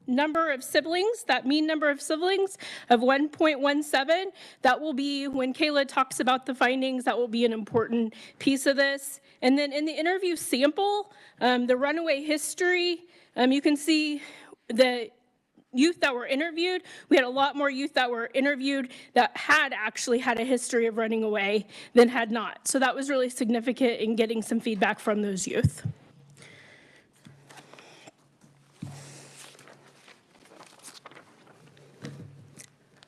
Speaker 10: number of siblings, that mean number of siblings of 1.17. That will be, when Kayla talks about the findings, that will be an important piece of this. And then in the interview sample, the runaway history, you can see the youth that were interviewed. We had a lot more youth that were interviewed that had actually had a history of running away than had not. So that was really significant in getting some feedback from those youth.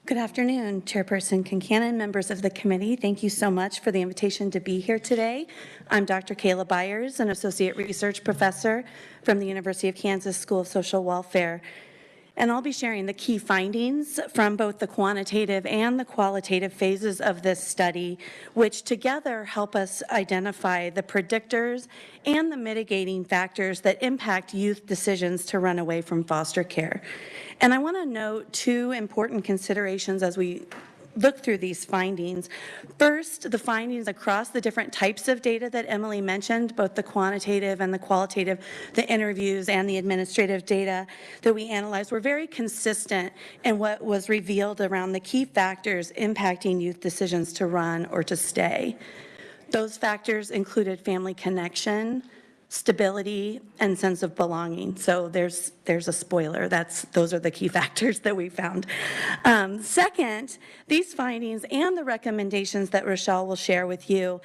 Speaker 22: Good afternoon, Chairperson Concannon, members of the committee. Thank you so much for the invitation to be here today. I'm Dr. Kayla Byers, an associate research professor from the University of Kansas School of Social Welfare. And I'll be sharing the key findings from both the quantitative and the qualitative phases of this study, which together help us identify the predictors and the mitigating factors that impact youth decisions to run away from foster care. And I want to note two important considerations as we look through these findings. First, the findings across the different types of data that Emily mentioned, both the quantitative and the qualitative, the interviews and the administrative data that we analyzed were very consistent in what was revealed around the key factors impacting youth decisions to run or to stay. Those factors included family connection, stability, and sense of belonging. So there's a spoiler. Those are the key factors that we found. Second, these findings and the recommendations that Rochelle will share with you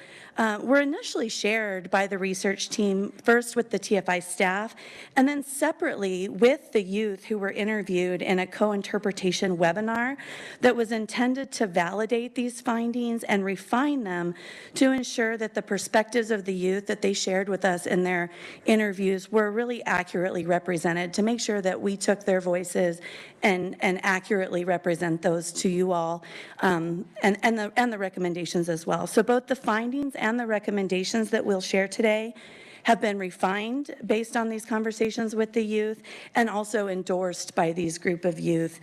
Speaker 22: were initially shared by the research team, first with the TFI staff, and then separately with the youth who were interviewed in a co-interpretation webinar that was intended to validate these findings and refine them to ensure that the perspectives of the youth that they shared with us in their interviews were really accurately represented, to make sure that we took their voices and accurately represent those to you all, and the recommendations as well. So both the findings and the recommendations that we'll share today have been refined based on these conversations with the youth and also endorsed by these group of youth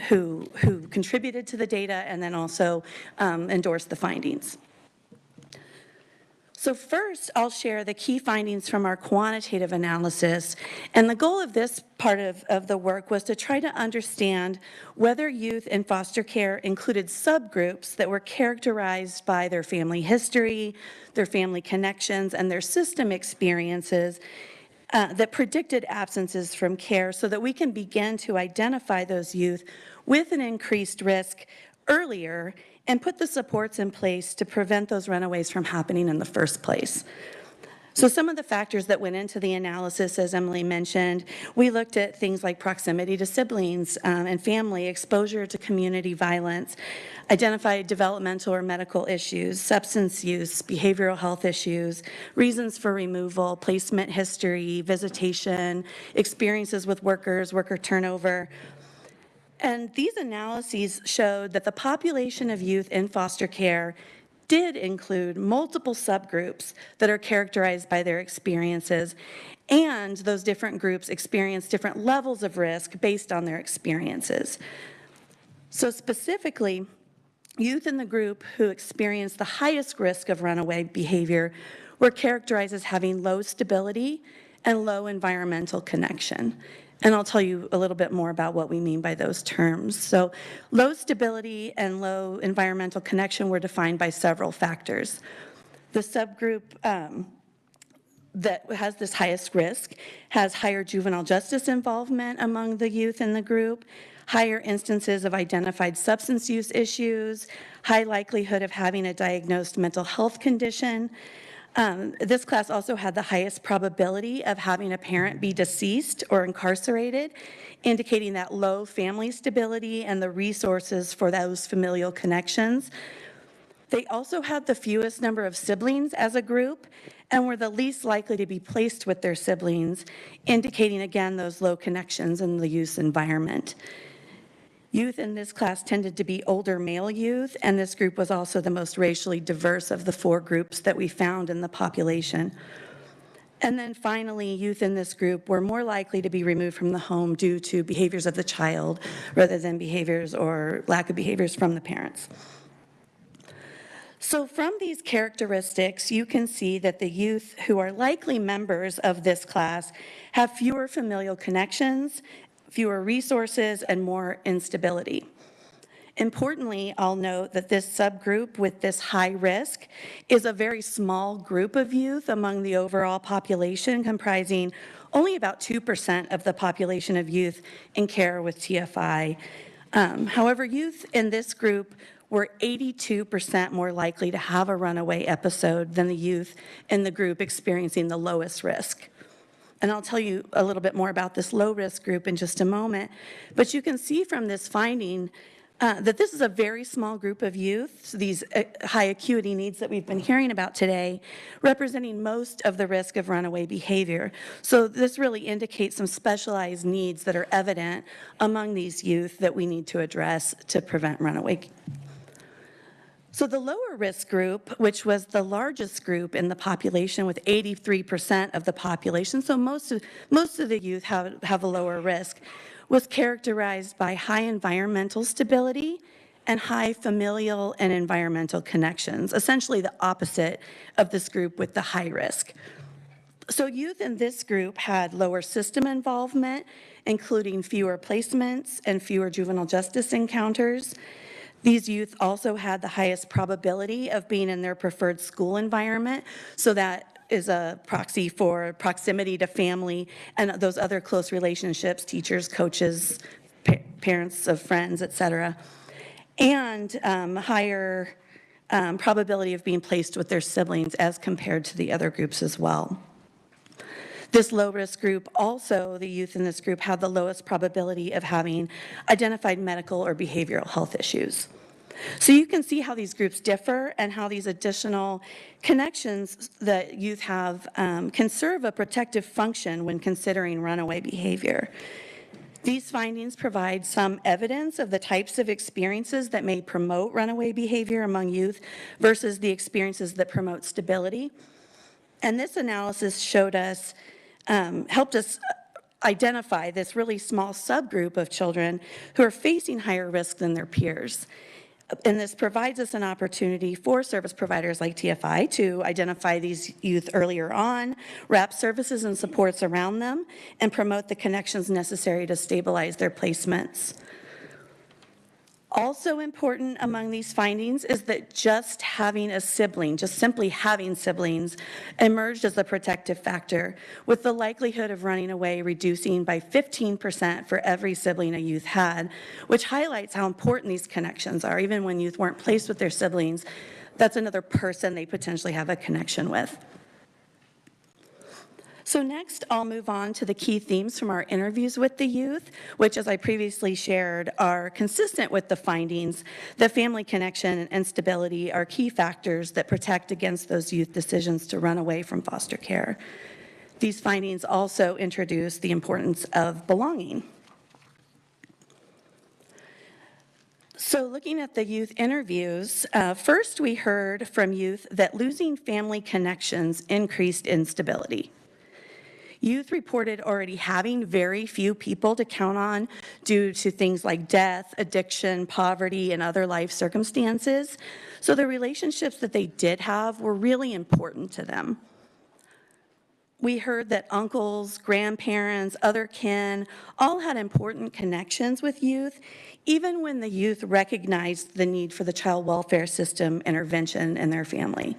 Speaker 22: who contributed to the data and then also endorsed the findings. So first, I'll share the key findings from our quantitative analysis. And the goal of this part of the work was to try to understand whether youth in foster care included subgroups that were characterized by their family history, their family connections, and their system experiences that predicted absences from care, so that we can begin to identify those youth with an increased risk earlier and put the supports in place to prevent those runaways from happening in the first place. So some of the factors that went into the analysis, as Emily mentioned, we looked at things like proximity to siblings and family, exposure to community violence, identified developmental or medical issues, substance use, behavioral health issues, reasons for removal, placement history, visitation, experiences with workers, worker turnover. And these analyses showed that the population of youth in foster care did include multiple subgroups that are characterized by their experiences, and those different groups experience different levels of risk based on their experiences. So specifically, youth in the group who experienced the highest risk of runaway behavior were characterized as having low stability and low environmental connection. And I'll tell you a little bit more about what we mean by those terms. So low stability and low environmental connection were defined by several factors. The subgroup that has this highest risk has higher juvenile justice involvement among the youth in the group, higher instances of identified substance use issues, high likelihood of having a diagnosed mental health condition. This class also had the highest probability of having a parent be deceased or incarcerated, indicating that low family stability and the resources for those familial connections. They also had the fewest number of siblings as a group and were the least likely to be placed with their siblings, indicating again those low connections in the youth environment. Youth in this class tended to be older male youth, and this group was also the most racially diverse of the 4 groups that we found in the population. And then finally, youth in this group were more likely to be removed from the home due to behaviors of the child rather than behaviors or lack of behaviors from the parents. So from these characteristics, you can see that the youth who are likely members of this class have fewer familial connections, fewer resources, and more instability. Importantly, I'll note that this subgroup with this high risk is a very small group of youth among the overall population, comprising only about 2% of the population of youth in care with TFI. However, youth in this group were 82% more likely to have a runaway episode than the youth in the group experiencing the lowest risk. And I'll tell you a little bit more about this low-risk group in just a moment. But you can see from this finding that this is a very small group of youth, these high acuity needs that we've been hearing about today, representing most of the risk of runaway behavior. So this really indicates some specialized needs that are evident among these youth that we need to address to prevent runaway. So the lower risk group, which was the largest group in the population with 83% of the population, so most of the youth have a lower risk, was characterized by high environmental stability and high familial and environmental connections, essentially the opposite of this group with the high risk. So youth in this group had lower system involvement, including fewer placements and fewer juvenile justice encounters. These youth also had the highest probability of being in their preferred school environment, so that is a proxy for proximity to family and those other close relationships, teachers, coaches, parents of friends, et cetera, and higher probability of being placed with their siblings as compared to the other groups as well. This low-risk group, also the youth in this group, had the lowest probability of having identified medical or behavioral health issues. So you can see how these groups differ and how these additional connections that youth have can serve a protective function when considering runaway behavior. These findings provide some evidence of the types of experiences that may promote runaway behavior among youth versus the experiences that promote stability. And this analysis showed us helped us identify this really small subgroup of children who are facing higher risk than their peers. And this provides us an opportunity for service providers like TFI to identify these youth earlier on, wrap services and supports around them, and promote the connections necessary to stabilize their placements. Also important among these findings is that just having a sibling, just simply having siblings, emerged as a protective factor, with the likelihood of running away reducing by 15% for every sibling a youth had, which highlights how important these connections are. Even when youth weren't placed with their siblings, that's another person they potentially have a connection with. So next, I'll move on to the key themes from our interviews with the youth, which, as I previously shared, are consistent with the findings that family connection and stability are key factors that protect against those youth decisions to run away from foster care. These findings also introduce the importance of belonging. So looking at the youth interviews, first we heard from youth that losing family connections increased instability. Youth reported already having very few people to count on due to things like death, addiction, poverty, and other life circumstances. So the relationships that they did have were really important to them. We heard that uncles, grandparents, other kin all had important connections with youth, even when the youth recognized the need for the child welfare system intervention in their family.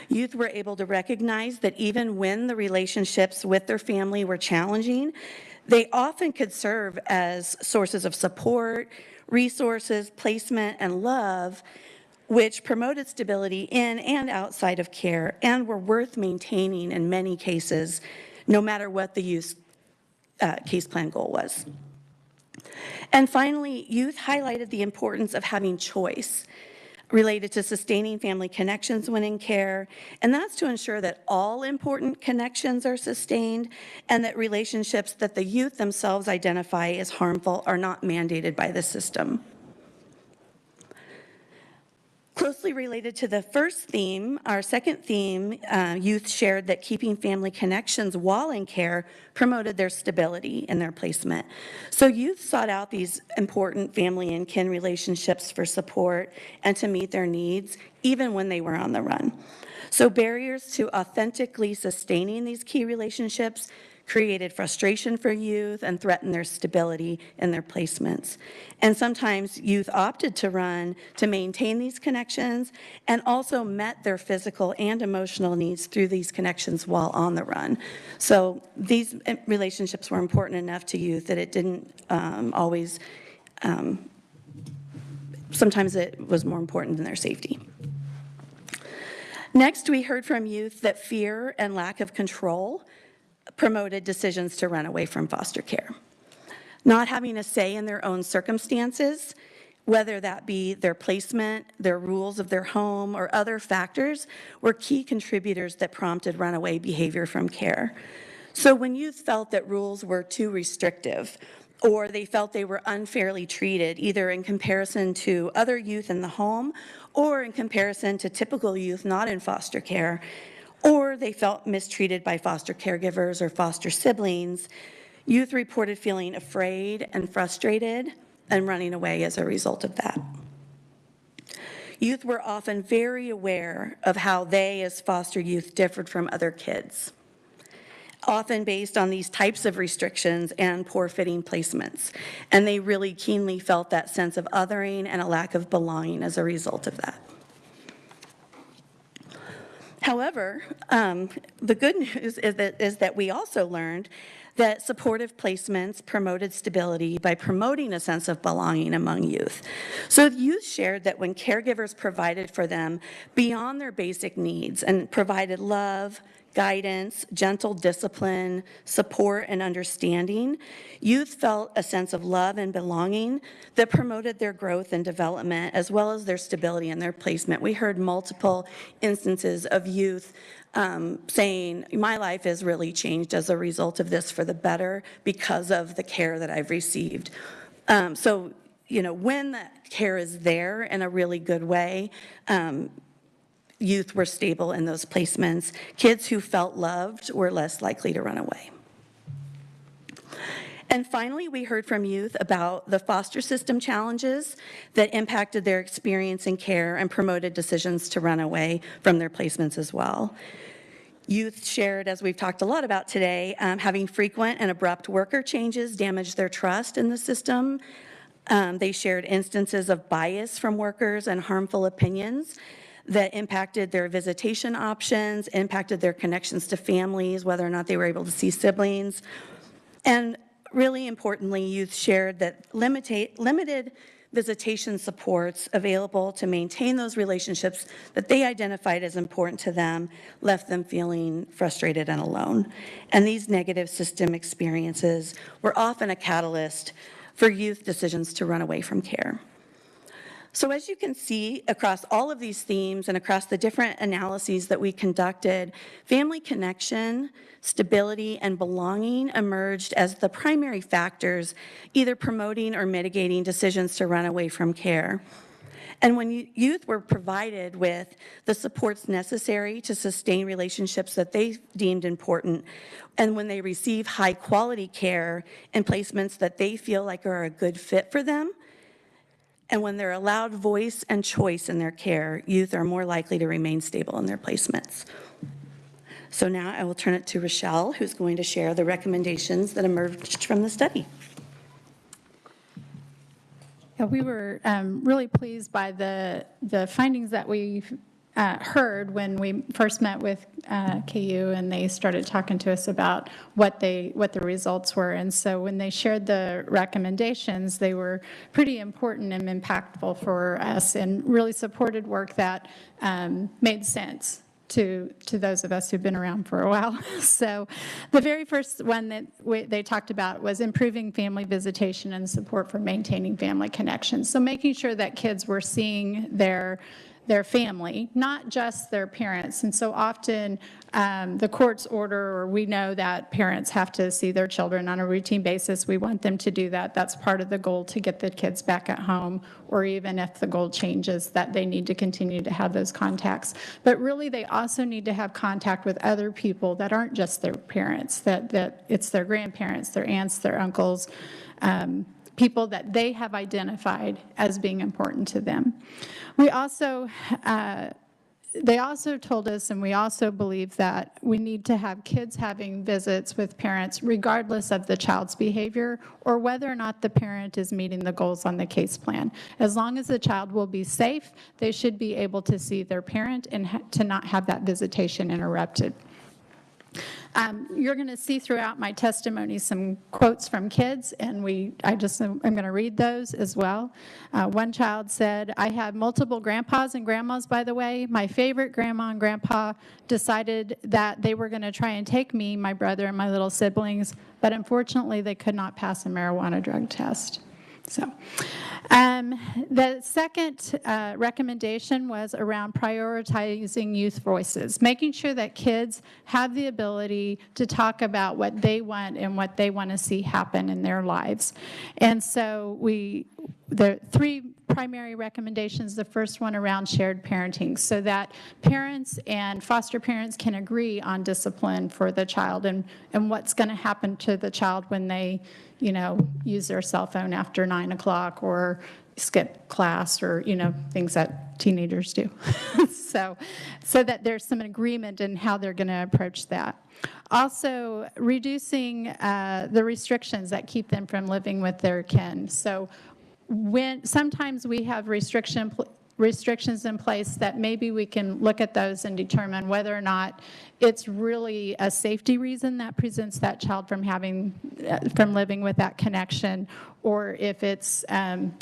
Speaker 22: Youth were able to recognize that even when the relationships with their family were challenging, they often could serve as sources of support, resources, placement, and love, which promoted stability in and outside of care and were worth maintaining in many cases, no matter what the youth's case plan goal was. And finally, youth highlighted the importance of having choice related to sustaining family connections when in care, and that's to ensure that all important connections are sustained and that relationships that the youth themselves identify as harmful are not mandated by the system. Closely related to the first theme, our second theme, youth shared that keeping family connections while in care promoted their stability in their placement. So youth sought out these important family and kin relationships for support and to meet their needs, even when they were on the run. So barriers to authentically sustaining these key relationships created frustration for youth and threatened their stability in their placements. And sometimes youth opted to run to maintain these connections and also met their physical and emotional needs through these connections while on the run. So these relationships were important enough to youth that it didn't always, sometimes it was more important than their safety. Next, we heard from youth that fear and lack of control promoted decisions to run away from foster care. Not having a say in their own circumstances, whether that be their placement, their rules of their home, or other factors, were key contributors that prompted runaway behavior from care. So when youth felt that rules were too restrictive, or they felt they were unfairly treated, either in comparison to other youth in the home, or in comparison to typical youth not in foster care, or they felt mistreated by foster caregivers or foster siblings, youth reported feeling afraid and frustrated and running away as a result of that. Youth were often very aware of how they as foster youth differed from other kids, often based on these types of restrictions and poor fitting placements. And they really keenly felt that sense of othering and a lack of belonging as a result of that. However, the good news is that we also learned that supportive placements promoted stability by promoting a sense of belonging among youth. So youth shared that when caregivers provided for them beyond their basic needs and provided love, guidance, gentle discipline, support, and understanding, youth felt a sense of love and belonging that promoted their growth and development as well as their stability and their placement. We heard multiple instances of youth saying, my life has really changed as a result of this for the better because of the care that I've received. So, you know, when that care is there in a really good way, youth were stable in those placements. Kids who felt loved were less likely to run away. And finally, we heard from youth about the foster system challenges that impacted their experience in care and promoted decisions to run away from their placements as well. Youth shared, as we've talked a lot about today, having frequent and abrupt worker changes damaged their trust in the system. They shared instances of bias from workers and harmful opinions that impacted their visitation options, impacted their connections to families, whether or not they were able to see siblings. And really importantly, youth shared that limited visitation supports available to maintain those relationships that they identified as important to them left them feeling frustrated and alone. And these negative system experiences were often a catalyst for youth decisions to run away from care. So as you can see across all of these themes and across the different analyses that we conducted, family connection, stability, and belonging emerged as the primary factors either promoting or mitigating decisions to run away from care. And when youth were provided with the supports necessary to sustain relationships that they deemed important, and when they receive high quality care and placements that they feel like are a good fit for them, and when they're allowed voice and choice in their care, youth are more likely to remain stable in their placements. So now I will turn it to Rochelle, who's going to share the recommendations that emerged from the study.
Speaker 3: Yeah, we were really pleased by the findings that we heard when we first met with KU, and they started talking to us about what the results were. And so when they shared the recommendations, they were pretty important and impactful for us, and really supported work that made sense to those of us who've been around for a while. So the very first one that they talked about was improving family visitation and support for maintaining family connections. So making sure that kids were seeing their family, not just their parents. And so often the courts order, or we know that parents have to see their children on a routine basis. We want them to do that. That's part of the goal, to get the kids back at home, or even if the goal changes, that they need to continue to have those contacts. But really, they also need to have contact with other people that aren't just their parents, that it's their grandparents, their aunts, their uncles, people that they have identified as being important to them. We also, they also told us, and we also believe, that we need to have kids having visits with parents regardless of the child's behavior or whether or not the parent is meeting the goals on the case plan. As long as the child will be safe, they should be able to see their parent and to not have that visitation interrupted. You're going to see throughout my testimony some quotes from kids, and I'm going to read those as well. One child said, "I had multiple grandpas and grandmas, by the way. My favorite grandma and grandpa decided that they were going to try and take me, my brother, and my little siblings, but unfortunately they could not pass a marijuana drug test." So, the second recommendation was around prioritizing youth voices, making sure that kids have the ability to talk about what they want and what they want to see happen in their lives. And so the three primary recommendations, the first one around shared parenting, so that parents and foster parents can agree on discipline for the child and what's going to happen to the child when they, use their cell phone after 9 o'clock or skip class, or, things that teenagers do. so that there's some agreement in how they're going to approach that. Also, reducing the restrictions that keep them from living with their kin. So sometimes we have restrictions in place that maybe we can look at those and determine whether or not it's really a safety reason that prevents that child from living with that connection, or if it's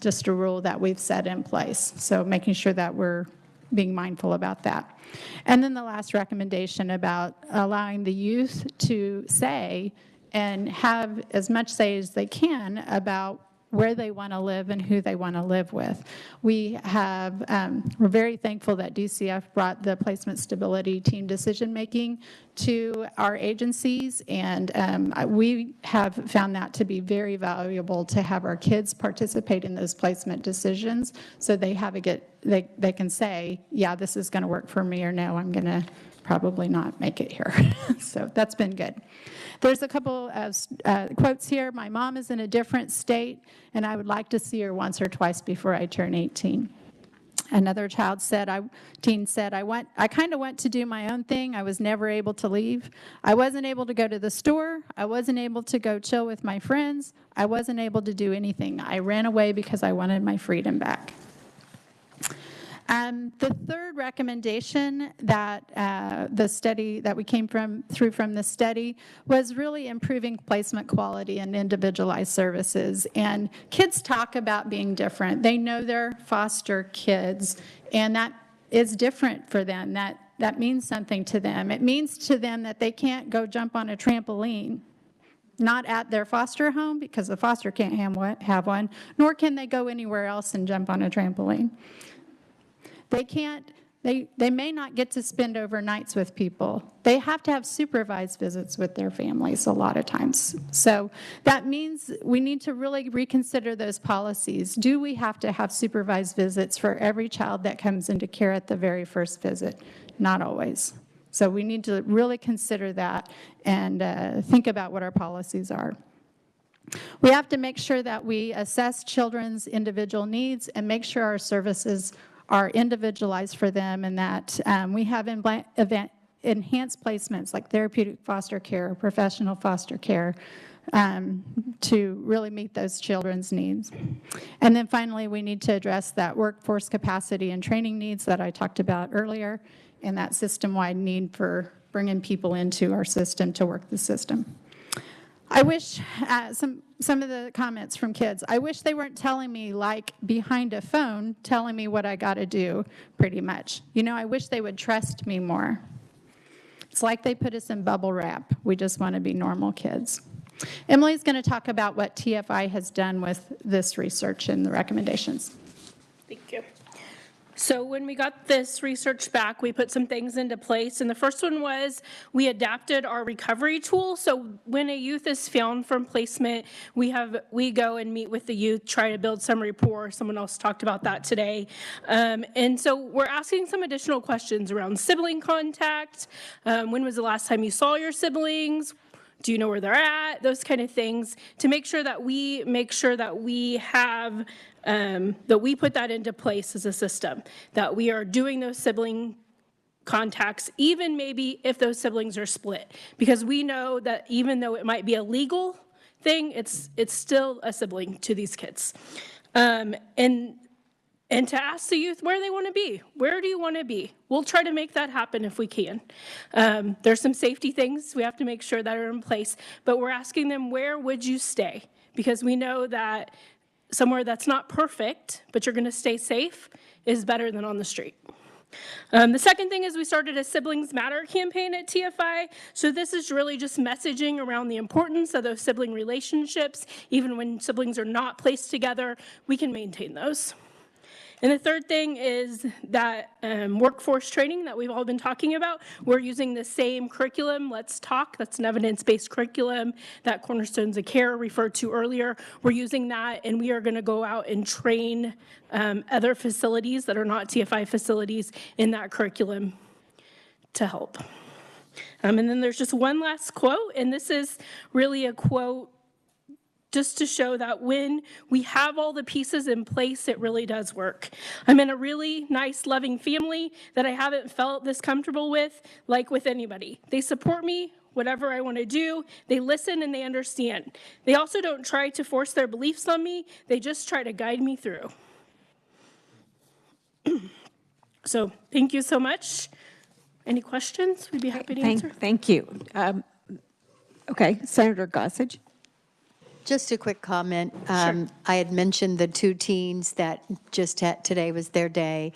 Speaker 3: just a rule that we've set in place. So making sure that we're being mindful about that. And then the last recommendation about allowing the youth to say and have as much say as they can about where they want to live and who they want to live with. We're very thankful that DCF brought the placement stability team decision-making to our agencies, and we have found that to be very valuable, to have our kids participate in those placement decisions, so they can say, yeah, this is going to work for me, or no, I'm going to probably not make it here. So that's been good. There's a couple of quotes here. "My mom is in a different state, and I would like to see her once or twice before I turn 18. Another teen said, I kind of went to do my own thing. I was never able to leave. I wasn't able to go to the store. I wasn't able to go chill with my friends. I wasn't able to do anything. I ran away because I wanted my freedom back. The third recommendation that the study that we came through from the study was really improving placement quality and individualized services. And kids talk about being different. They know they're foster kids, and that is different for them. That means something to them. It means to them that they can't go jump on a trampoline, not at their foster home because the foster can't have one, nor can they go anywhere else and jump on a trampoline. They may not get to spend overnights with people. They have to have supervised visits with their families a lot of times. So that means we need to really reconsider those policies. Do we have to have supervised visits for every child that comes into care at the very first visit? Not always. So we need to really consider that and think about what our policies are. We have to make sure that we assess children's individual needs and make sure our services are individualized for them, and that we have enhanced placements like therapeutic foster care, professional foster care, to really meet those children's needs. And then finally, we need to address that workforce capacity and training needs that I talked about earlier, and that system-wide need for bringing people into our system to work the system. I wish some of the comments from kids, I wish they weren't telling me like behind a phone, telling me what I got to do pretty much. You know, I wish they would trust me more. It's like they put us in bubble wrap. We just want to be normal kids. Emily's going to talk about what TFI has done with this research and the recommendations.
Speaker 10: Thank you. So when we got this research back, we put some things into place. And the first one was we adapted our recovery tool. So when a youth is found from placement, we go and meet with the youth, try to build some rapport. Someone else talked about that today. And so we're asking some additional questions around sibling contact. When was the last time you saw your siblings? Do you know where they're at? Those kind of things to make sure that we have that we put that into place as a system, that we are doing those sibling contacts, even maybe if those siblings are split, because we know that even though it might be a legal thing, it's still a sibling to these kids. And to ask the youth where they want to be. Where do you want to be? We'll try to make that happen if we can. There's some safety things we have to make sure that are in place, but we're asking them, where would you stay? Because we know that somewhere that's not perfect, but you're going to stay safe, is better than on the street. The second thing is we started a Siblings Matter campaign at TFI. So this is really just messaging around the importance of those sibling relationships. Even when siblings are not placed together, we can maintain those. And the third thing is that workforce training that we've all been talking about. We're using the same curriculum, Let's Talk, that's an evidence-based curriculum that Cornerstones of Care referred to earlier. We're using that, and we are going to go out and train other facilities that are not TFI facilities in that curriculum to help. And then there's just one last quote, and this is really a quote just to show that when we have all the pieces in place, it really does work. I'm in a really nice, loving family that I haven't felt this comfortable with, like with anybody. They support me, whatever I want to do. They listen and they understand. They also don't try to force their beliefs on me. They just try to guide me through. So thank you so much. Any questions? We'd be happy to answer.
Speaker 16: Thank you. Okay, Senator Gossage.
Speaker 4: Just a quick comment. I had mentioned the two teens that just today was their day.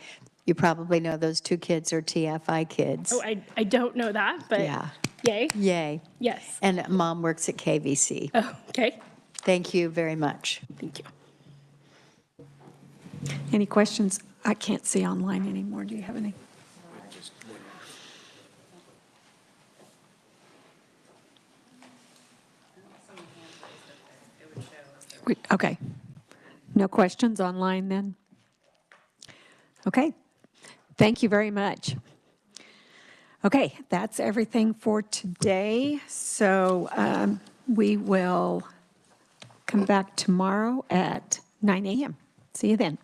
Speaker 4: You probably know those two kids are TFI kids.
Speaker 10: Oh, I don't know that, but
Speaker 4: yeah.
Speaker 10: Yay.
Speaker 4: Yay.
Speaker 10: Yes.
Speaker 4: And mom works at KVC.
Speaker 10: Oh, okay.
Speaker 4: Thank you very much.
Speaker 10: Thank you.
Speaker 16: Any questions? I can't see online anymore. Do you have any? Okay. No questions online then? Okay. Thank you very much. Okay, that's everything for today. So we will come back tomorrow at 9 a.m. See you then.